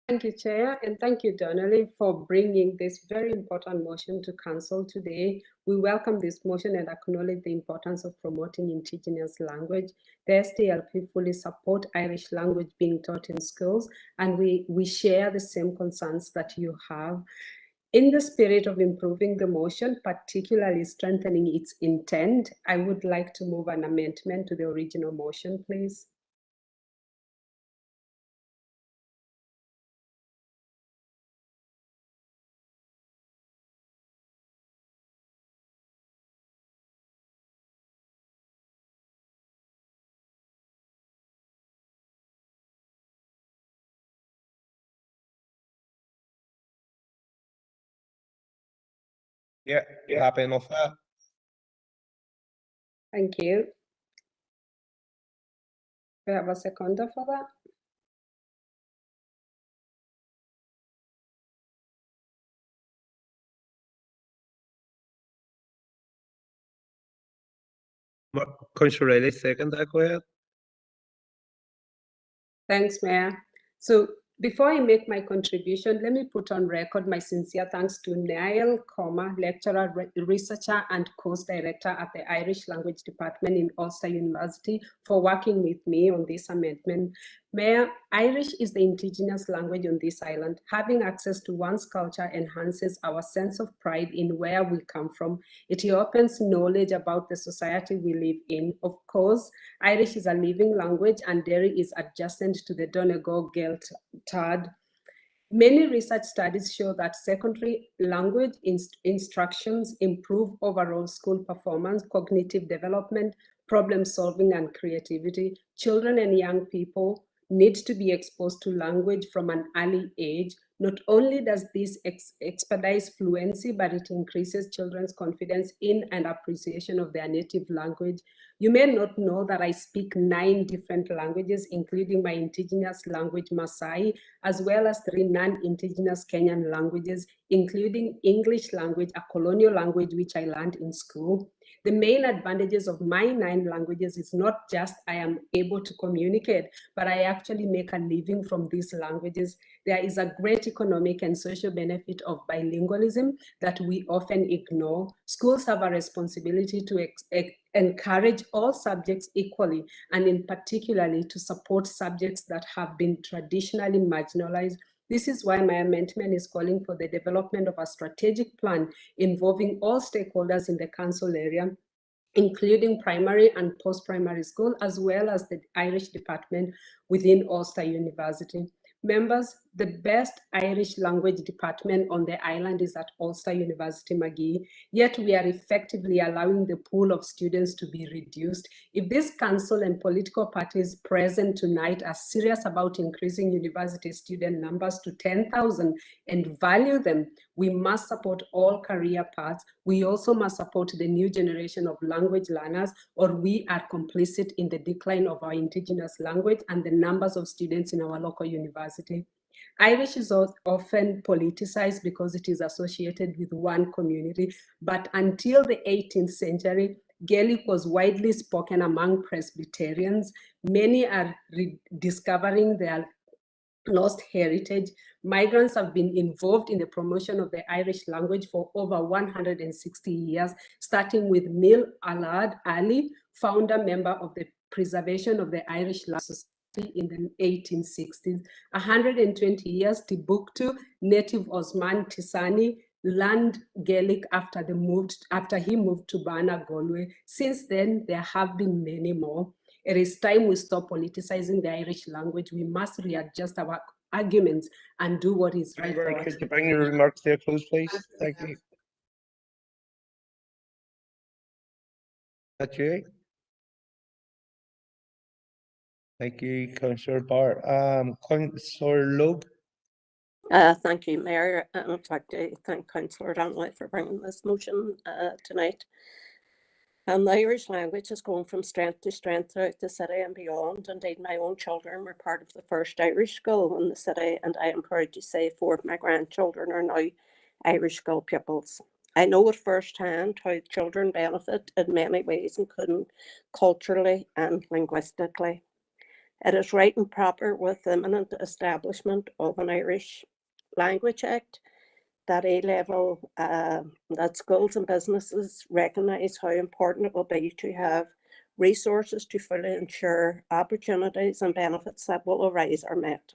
Thank you, Chair, and thank you, Donnelly, for bringing this very important motion to Council today. We welcome this motion and acknowledge the importance of promoting Indigenous language. The SDLP fully support Irish language being taught in schools, and we share the same concerns that you have. In the spirit of improving the motion, particularly strengthening its intent, I would like to move an amendment to the original motion, please. Yeah, happy enough with that. Thank you. We have a seconder for that. Councillor Riley, second that, go ahead. Thanks, Mayor. So before I make my contribution, let me put on record my sincere thanks to Niall Comer, lecturer, researcher, and course director at the Irish Language Department in Ulster University, for working with me on this amendment. Mayor, Irish is the Indigenous language on this island. Having access to one's culture enhances our sense of pride in where we come from. It opens knowledge about the society we live in. Of course, Irish is a living language and Derry is adjacent to the Donegal Gaeltacht. Many research studies show that secondary language instructions improve overall school performance, cognitive development, problem solving and creativity. Children and young people need to be exposed to language from an early age. Not only does this expedite fluency, but it increases children's confidence in and appreciation of their native language. You may not know that I speak 9 different languages, including my indigenous language, Maasai, as well as 3 non-indigenous Kenyan languages, including English language, a colonial language which I learned in school. The main advantages of my 9 languages is not just I am able to communicate, but I actually make a living from these languages. There is a great economic and social benefit of bilingualism that we often ignore. Schools have a responsibility to encourage all subjects equally, and in particularly to support subjects that have been traditionally marginalized. This is why my amendment is calling for the development of a strategic plan involving all stakeholders in the council area, including primary and post-primary school, as well as the Irish department within Ulster University. Members, the best Irish language department on the island is at Ulster University Magee, yet we are effectively allowing the pool of students to be reduced. If this council and political parties present tonight are serious about increasing university student numbers to 10,000 and value them, we must support all career paths. We also must support the new generation of language learners, or we are complicit in the decline of our indigenous language and the numbers of students in our local university. Irish is often politicized because it is associated with one community, but until the 18th century, Gaelic was widely spoken among Presbyterians. Many are rediscovering their lost heritage. Migrants have been involved in the promotion of the Irish language for over 160 years, starting with Mill Allard Ali, founder member of the Preservation of the Irish Language Society in the 1860s. 120 years, Timbuktu native Osman Tisani learned Gaelic after he moved to Bana, Galway. Since then, there have been many more. It is time we stop politicizing the Irish language. We must readjust our arguments and do what is right for us. Could you bring your remarks to a close, please? Thank you. That's you. Thank you, Councillor Barr. Councillor Loeb. Thank you, Mayor. And I'd like to thank Councillor Donnelly for bringing this motion tonight. The Irish language has gone from strength to strength throughout the city and beyond. Indeed, my own children were part of the first Irish school in the city, and I am proud to say 4 of my grandchildren are now Irish school pupils. I know at first hand how children benefit in many ways, including culturally and linguistically. It is right and proper with the imminent establishment of an Irish Language Act that A-level, that schools and businesses recognise how important it will be to have resources to fully ensure opportunities and benefits that will arise are met.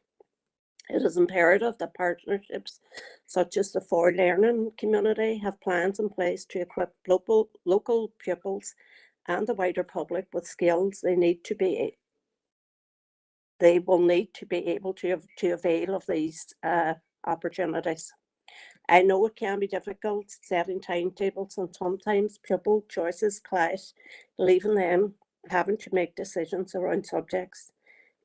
It is imperative that partnerships such as the Foyle Learning Community have plans in place to equip local pupils and the wider public with skills they will need to be able to avail of these opportunities. I know it can be difficult setting timetables, and sometimes pupil choices clash, leaving them having to make decisions around subjects.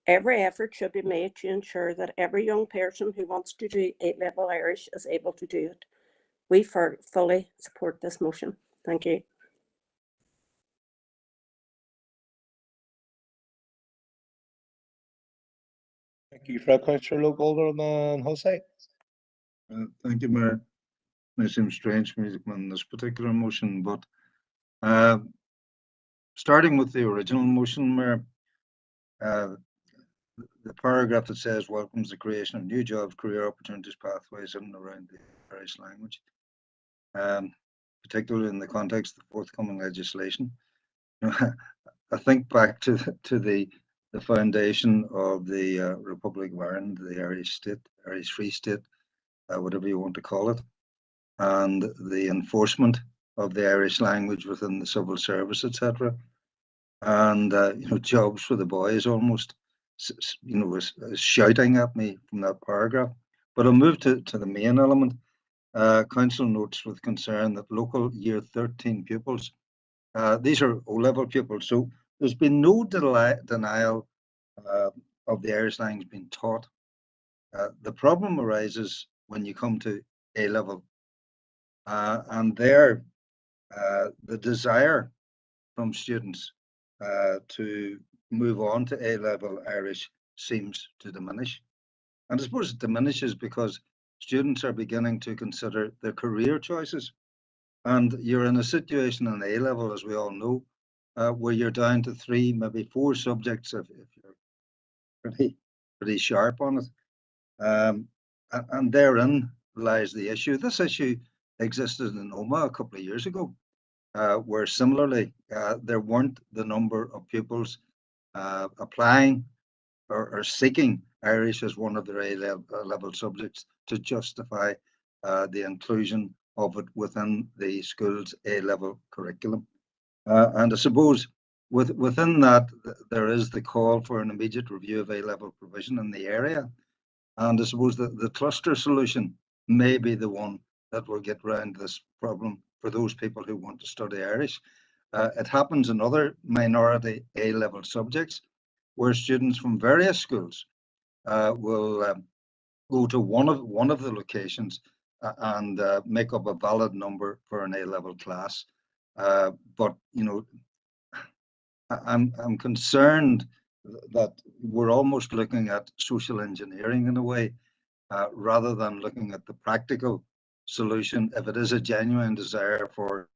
Every effort should be made to ensure that every young person who wants to do A-level Irish is able to do it. We fully support this motion. Thank you. Thank you for Councillor Loeb. Alderman Jose. Thank you, Mayor. May seem strange music on this particular motion, but starting with the original motion, Mayor, the paragraph that says welcomes the creation of new jobs, career opportunities, pathways in and around the Irish language, particularly in the context of forthcoming legislation. I think back to the foundation of the Republic of Ireland, the Irish state, Irish Free State, whatever you want to call it, and the enforcement of the Irish language within the civil service, etc. And jobs for the boys almost, was shouting at me from that paragraph. But I'll move to the main element. Council notes with concern that local year 13 pupils These are O-level pupils, so there's been no denial of the Irish language being taught. The problem arises when you come to A-level, and there the desire from students to move on to A-level Irish seems to diminish. And I suppose it diminishes because students are beginning to consider their career choices. And you're in a situation in A-level, as we all know, where you're down to 3, maybe 4 subjects if you're pretty sharp on it. And therein lies the issue. This issue existed in OMA a couple of years ago, where similarly there weren't the number of pupils applying or seeking Irish as one of their A-level subjects to justify the inclusion of it within the school's A-level curriculum. And I suppose within that, there is the call for an immediate review of A-level provision in the area. And I suppose that the cluster solution may be the one that will get round this problem for those people who want to study Irish. It happens in other minority A-level subjects, where students from various schools will go to one of the locations and make up a valid number for an A-level class. But I'm concerned that we're almost looking at social engineering in a way, rather than looking at the practical solution if it is a genuine desire for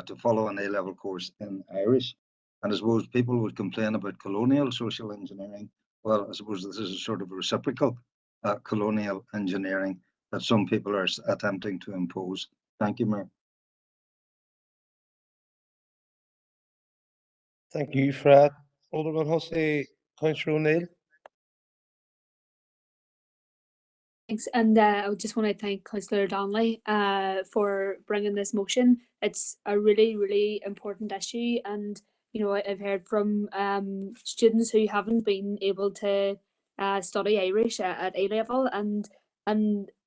to follow an A-level course in Irish. And I suppose people would complain about colonial social engineering. Well, I suppose this is a sort of reciprocal colonial engineering that some people are attempting to impose. Thank you, Mayor. Thank you, Fred. Alderman Hussey, Councillor O'Neill. Thanks, and I just want to thank Councillor Donnelly for bringing this motion. It's a really, really important issue, and I've heard from students who haven't been able to study Irish at A-level, and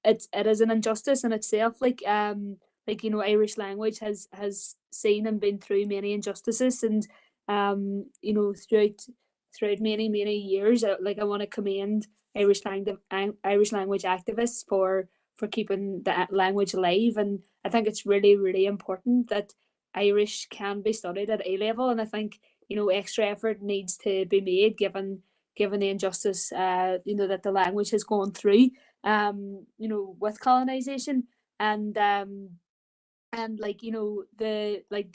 it is an injustice in itself. Irish language has seen and been through many injustices, and throughout many years. I want to commend Irish language activists for keeping that language alive, and I think it's really, really important that Irish can be studied at A-level, and I think extra effort needs to be made given the injustice that the language has gone through with colonization, and the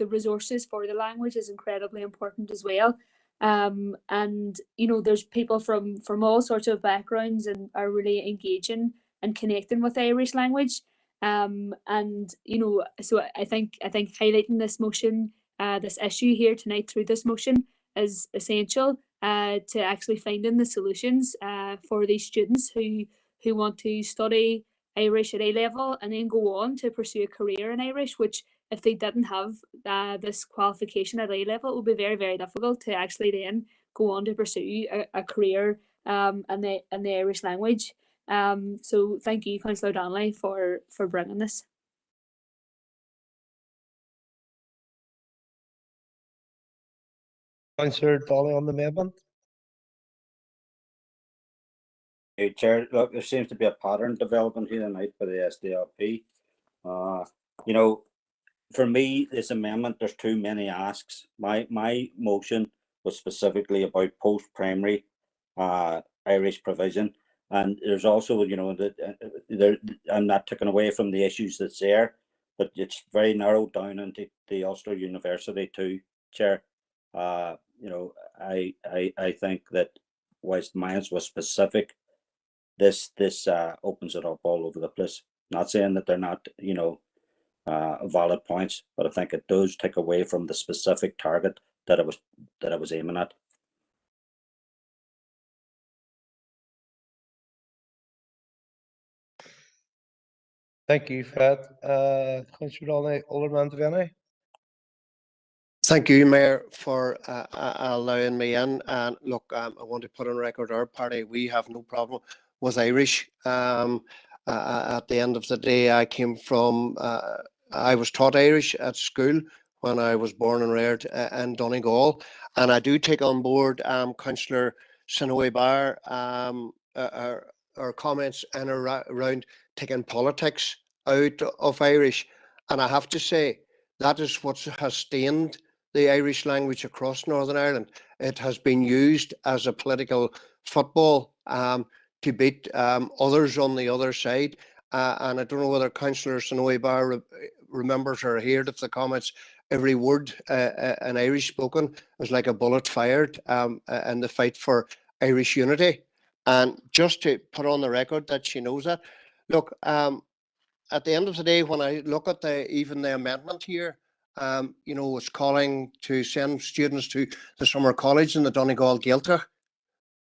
resources for the language is incredibly important as well. And there's people from all sorts of backgrounds and are really engaging and connecting with the Irish language. So I think highlighting this motion, this issue here tonight through this motion is essential to actually finding the solutions for these students who want to study Irish at A-level and then go on to pursue a career in Irish, which if they didn't have this qualification at A-level, it would be very, very difficult to actually then go on to pursue a career in the Irish language. So thank you, Councillor Donnelly, for bringing this. Councillor Donnelly on the amendment. Hey, Chair, look, there seems to be a pattern developing here tonight for the SDLP. For me, this amendment, there's too many asks. My motion was specifically about post-primary Irish provision, and there's also, I'm not taking away from the issues that's there, but it's very narrowed down into the Ulster University too, Chair. I think that whilst mine was specific, this opens it up all over the place. Not saying that they're not, valid points, but I think it does take away from the specific target that I was aiming at. Thank you, Fred. Councillor Donnelly, Alderman Devaney. Thank you, Mayor, for allowing me in. And look, I want to put on record our party. We have no problem with Irish. At the end of the day, I was taught Irish at school when I was born and reared in Donegal. And I do take on board Councillor Sinewy Barr, our comments in around taking politics out of Irish. And I have to say, that is what has stained the Irish language across Northern Ireland. It has been used as a political football to beat others on the other side. And I don't know whether Councillor Sinewy Barr remembers or heard of the comments. Every word in Irish spoken is like a bullet fired in the fight for Irish unity. And just to put on the record that she knows that. Look, at the end of the day, when I look at even the amendment here, you know, it's calling to send students to the summer college in the Donegal Gaeltacht.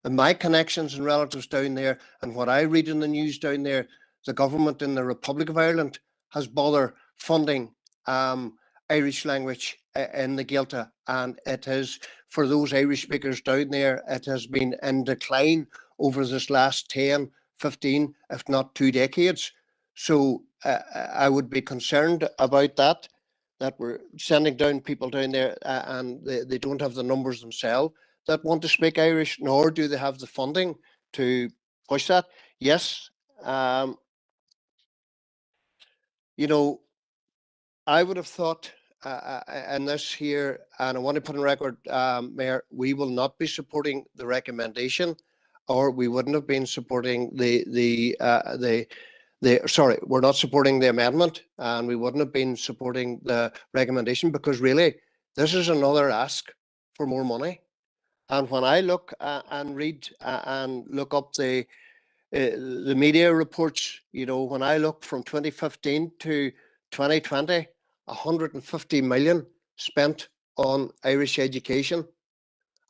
And my connections and relatives down there, and what I read in the news down there, the government in the Republic of Ireland has bothered funding Irish language in the Gaeltacht, and it is, for those Irish speakers down there, it has been in decline over this last 10, 15, if not 2 decades. So I would be concerned about that we're sending down people down there and they don't have the numbers themselves that want to speak Irish, nor do they have the funding to push that. Yes, you know, I would have thought in this here, and I want to put on record, Mayor, we will not be supporting the recommendation, or we wouldn't have been supporting sorry, we're not supporting the amendment, and we wouldn't have been supporting the recommendation, because really, this is another ask for more money. And when I look and read and look up the media reports, you know, when I look from 2015 to 2020, 150 million spent on Irish education.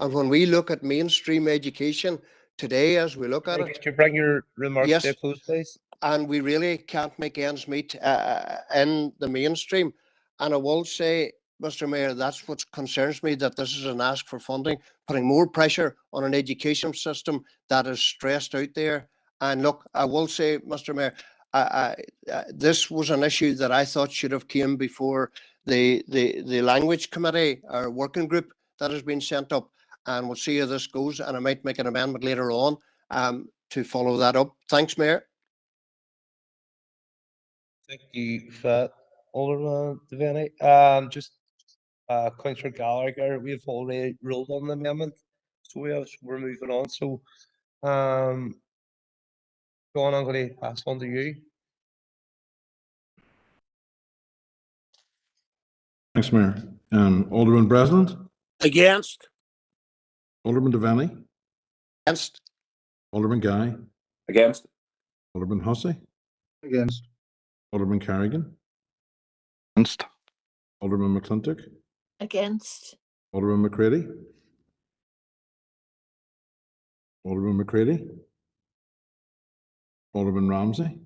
And when we look at mainstream education today, as we look at it, could you bring your remarks to a close, please? And we really can't make ends meet in the mainstream. And I will say, Mr. Mayor, that's what concerns me, that this is an ask for funding, putting more pressure on an education system that is stressed out there. And look, I will say, Mr. Mayor, this was an issue that I thought should have came before the language committee or working group that has been sent up. And we'll see how this goes. And I might make an amendment later on to follow that up. Thanks, Mayor. Thank you for that, Alderman Devaney. Just Councillor Gallagher, we've already ruled on the amendment, so we're moving on. So, John, I'm going to pass on to you. Thanks, Mayor. Alderman Breslin? Against. Alderman Devaney? Against. Alderman Guy? Against. Alderman Hussey? Against. Alderman Carrigan? Against. Alderman McClintock? Against. Alderman McCready? Alderman McCready? Alderman Ramsey?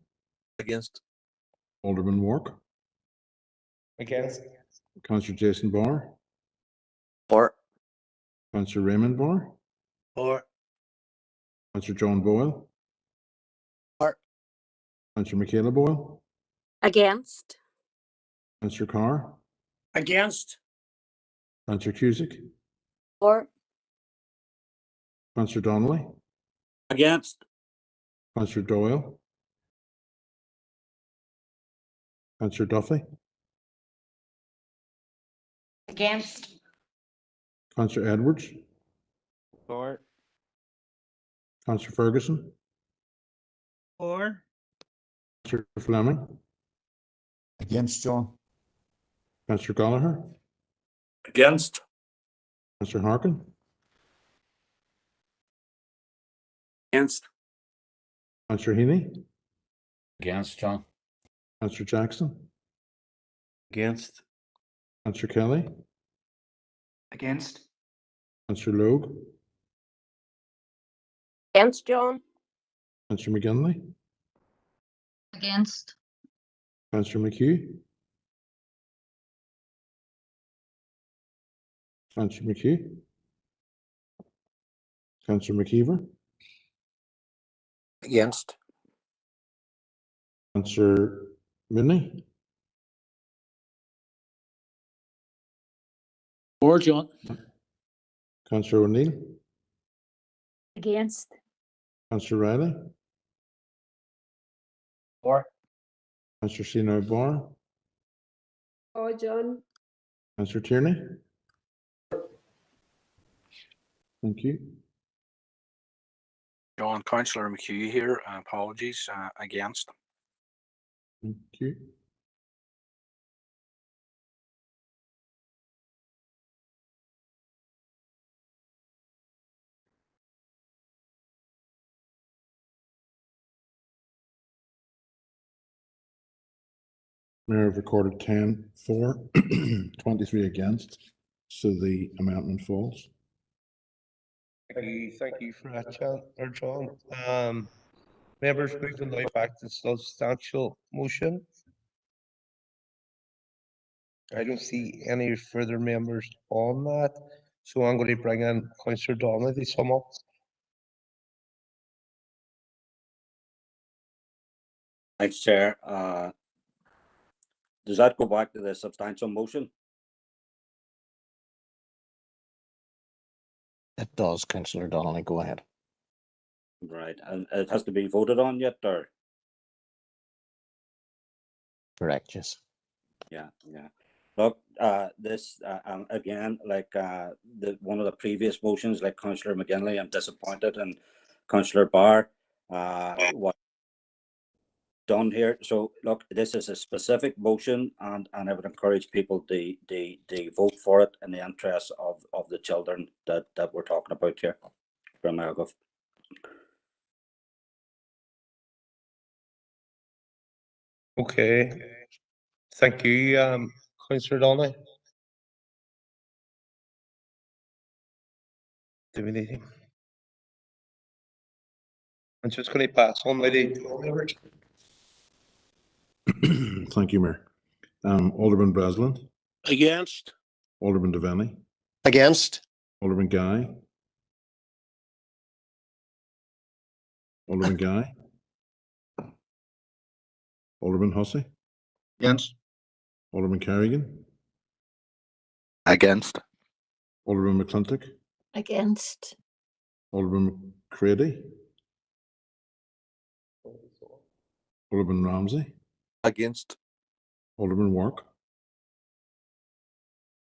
Against. Alderman Wark? Against. Councillor Jason Barr? For. Councillor Raymond Barr? For. Councillor John Boyle? For. Councillor Michaela Boyle? Against. Councillor Carr? Against. Councillor Cusick? For. Councillor Donnelly? Against. Councillor Doyle? Councillor Duffy? Against. Councillor Edwards? For. Councillor Ferguson? For. Councillor Fleming? Against, John. Councillor Gallagher? Against. Councillor Harkin? Against. Councillor Heaney? Against, John. Councillor Jackson? Against. Councillor Kelly? Against. Councillor Logue? Against, John. Councillor McGinley? Against. Councillor McHugh? Councillor McHugh? Councillor McKeever? Against. Councillor Mooney? For, John. Councillor O'Neill, Against. Councillor Riley, For. Councillor Sino Barr, For, John. Councillor Tierney. Thank you. John, Councillor McHugh here. Apologies. Against. Thank you. Mayor have recorded 10 for, 23 against, so the amendment falls. Thank you for that, John. Members, moving now back to substantial motion. I don't see any further members on that, so I'm going to bring in Councillor Donnelly to sum up. Thanks, Chair. Does that go back to the substantial motion? It does, Councillor Donnelly, go ahead. Right, and it has to be voted on yet, or? Correct, yes. Yeah. Look, this again, like one of the previous motions, like Councillor McGinley, I'm disappointed, and Councillor Barr, what done here. So look, this is a specific motion, and I would encourage people to vote for it in the interest of the children that we're talking about here from Argov. Okay. Thank you, Councillor Donnelly. Do we need him? I'm just going to pass on, lady. Thank you, Mayor. Alderman Breslin. Against. Alderman Devaney. Against. Alderman Guy. Alderman Guy. Alderman Hussey. Against. Alderman Carrigan. Against. Alderman McClintock. Against. Alderman McCready. Alderman Ramsey. Against. Alderman Wark.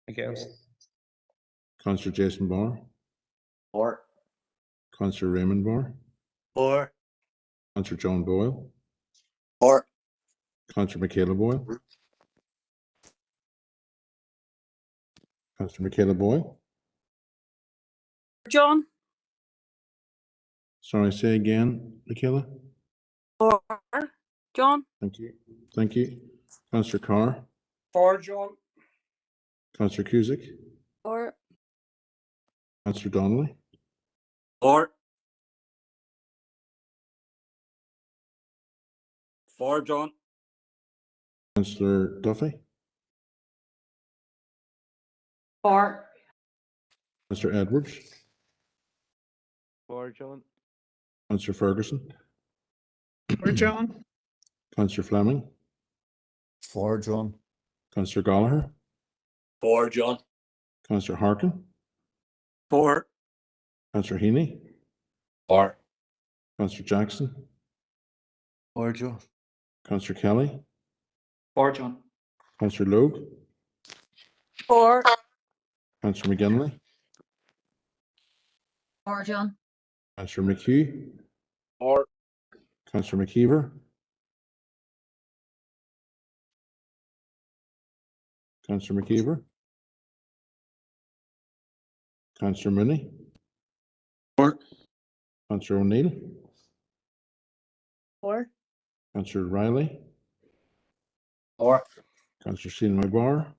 Against. Councillor Jason Barr. For. Councillor Raymond Barr. For. Councillor John Boyle. For. Councillor Michaela Boyle. Councillor Michaela Boyle. John. Sorry, say again, Michaela. For, John. Thank you. Thank you. Councillor Carr. For, John. Councillor Cusick. For. Councillor Donnelly. For. For, John. Councillor Duffy. For. Mr. Edwards. For, John. Councillor Ferguson. For, John. Councillor Fleming. For, John. Councillor Gallagher. For, John. Councillor Harkin. For. Councillor Heaney. For. Councillor Jackson. For, John. Councillor Kelly. For, John. Councillor Logue. For. Councillor McGinley. For, John. Councillor McHugh. For. Councillor McKeever. Councillor McKeever. Councillor Mooney. For. Councillor O'Neill. For. Councillor Riley. For. Councillor Sino Barr.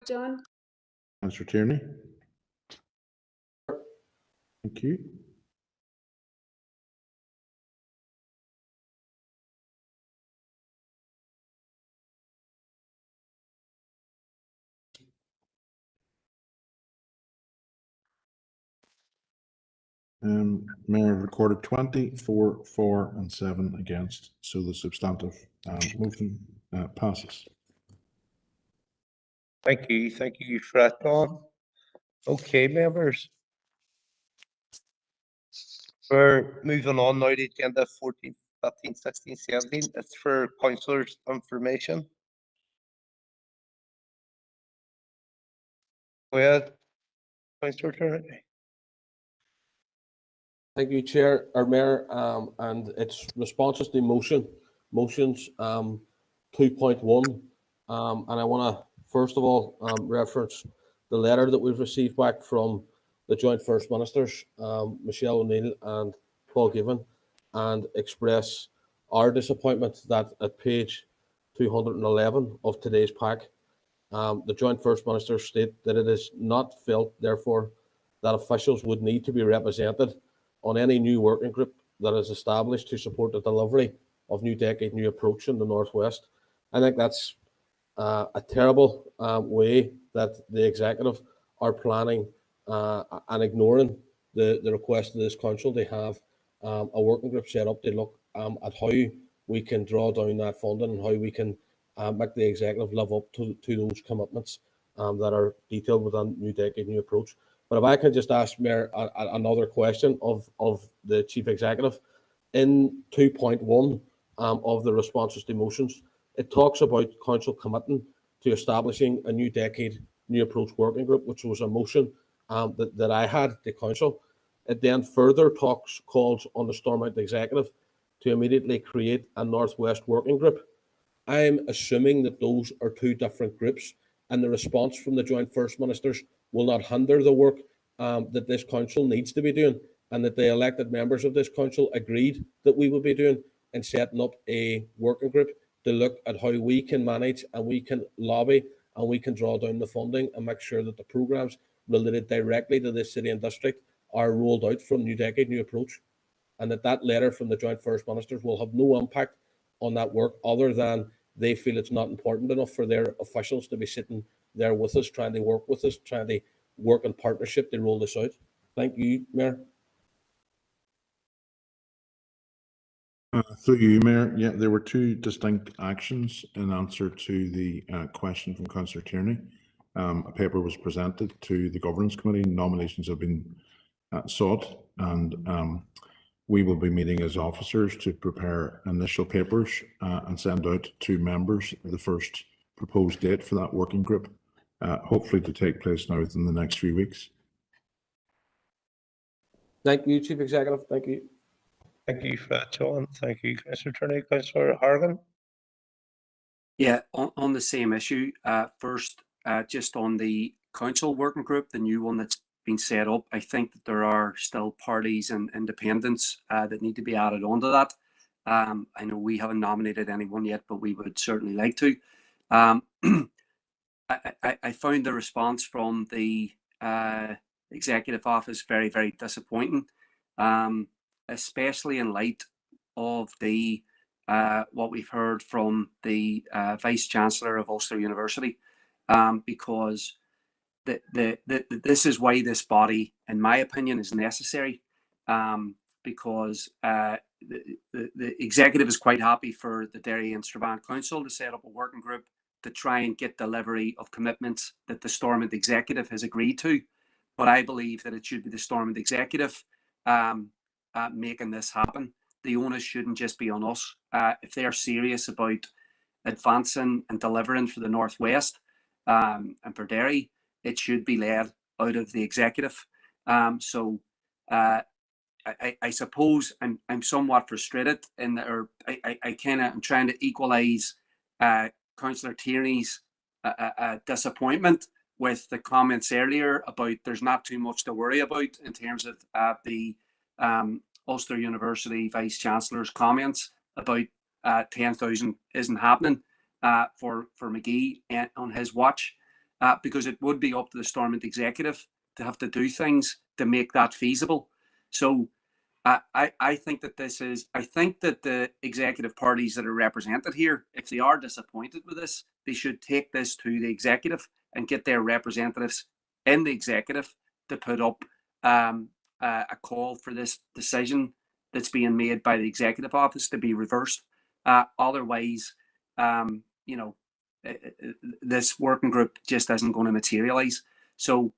John. Councillor Tierney. Thank you. Mayor recorded 24 for and 7 against, so the substantive motion passes. Thank you for that, John. Okay, members. We're moving on now to agenda 14, 15, 16, 17. It's for councillors' information. Go ahead, Councillor Turner. Thank you, Chair, or Mayor, and its responses to motions 2.1, and I want to first of all reference the letter that we've received back from the Joint First Ministers, Michelle O'Neill and Paul Given, and express our disappointment that at page 211 of today's pack, the Joint First Ministers state that it is not felt, therefore, that officials would need to be represented on any new working group that is established to support the delivery of New Decade New Approach in the Northwest. I think that's a terrible way that the executive are planning and ignoring the request of this council to have a working group set up to look at how we can draw down that funding and how we can make the executive live up to those commitments that are detailed within New Decade New Approach. But if I can just ask Mayor another question of the Chief Executive. In 2.1 of the responses to motions, it talks about council committing to establishing a New Decade New Approach working group, which was a motion that I had to council. It then further calls on the Stormont Executive to immediately create a Northwest working group. I'm assuming that those are two different groups, and the response from the Joint First Ministers will not hinder the work that this council needs to be doing, and that the elected members of this council agreed that we will be doing in setting up a working group to look at how we can manage and we can lobby and we can draw down the funding and make sure that the programmes related directly to this city and district are rolled out from New Decade New Approach, and that letter from the Joint First Ministers will have no impact on that work other than they feel it's not important enough for their officials to be sitting there with us, trying to work with us, trying to work in partnership to roll this out. Thank you, Mayor. Through you, Mayor. Yeah, there were two distinct actions in answer to the question from Councillor Tierney. A paper was presented to the Governance Committee. Nominations have been sought, and we will be meeting as officers to prepare initial papers and send out to members the first proposed date for that working group, hopefully to take place now within the next few weeks. Thank you, Chief Executive. Thank you. Thank you for that, John. Thank you, Councillor Turney. Councillor Hargan. Yeah, on the same issue, first, just on the council working group, the new one that's been set up, I think that there are still parties and independents that need to be added onto that. I know we haven't nominated anyone yet, but we would certainly like to. I found the response from the executive office very, very disappointing, especially in light of the what we've heard from the Vice Chancellor of Ulster University, because this is why this body, in my opinion, is necessary, because the executive is quite happy for the Derry and Strabane Council to set up a working group to try and get delivery of commitments that the Stormont Executive has agreed to. But I believe that it should be the Stormont Executive making this happen. The onus shouldn't just be on us. If they are serious about advancing and delivering for the Northwest and for Derry, it should be led out of the executive. So I suppose I'm somewhat frustrated in that, or I'm trying to equalise Councillor Tierney's disappointment with the comments earlier about there's not too much to worry about in terms of the Ulster University Vice Chancellor's comments about 10,000 isn't happening for McGee on his watch, because it would be up to the Stormont Executive to have to do things to make that feasible. So I think that I think that the executive parties that are represented here, if they are disappointed with this, they should take this to the executive and get their representatives in the executive to put up a call for this decision that's being made by the executive office to be reversed. Otherwise, this working group just isn't going to materialize. So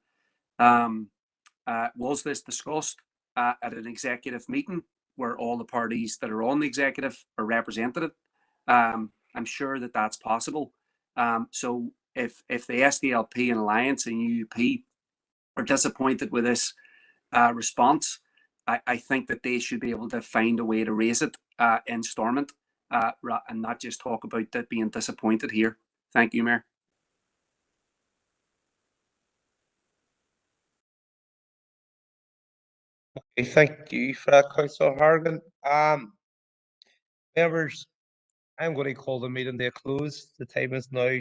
was this discussed at an executive meeting where all the parties that are on the executive are represented? I'm sure that that's possible. So if the SDLP and Alliance and UUP are disappointed with this response, I think that they should be able to find a way to raise it in Stormont and not just talk about that being disappointed here. Thank you, Mayor. Okay, thank you for that, Councillor Hargan. Members, I'm going to call the meeting to a close. The time is now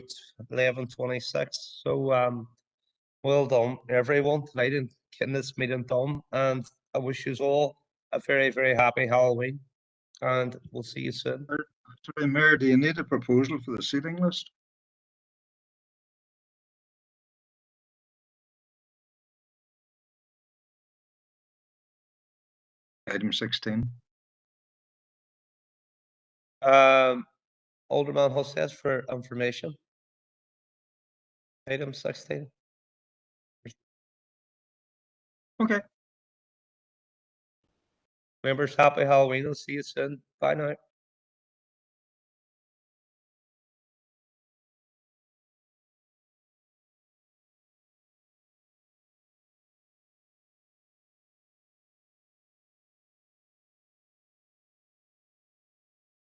11:26. So well done, everyone, tonight in getting this meeting done. And I wish you all a very, very happy Halloween. And we'll see you soon. Sorry, Mayor, do you need a proposal for the seating list? Item 16. Alderman Husses for information. Item 16. Okay. Members, happy Halloween. I'll see you soon. Bye now.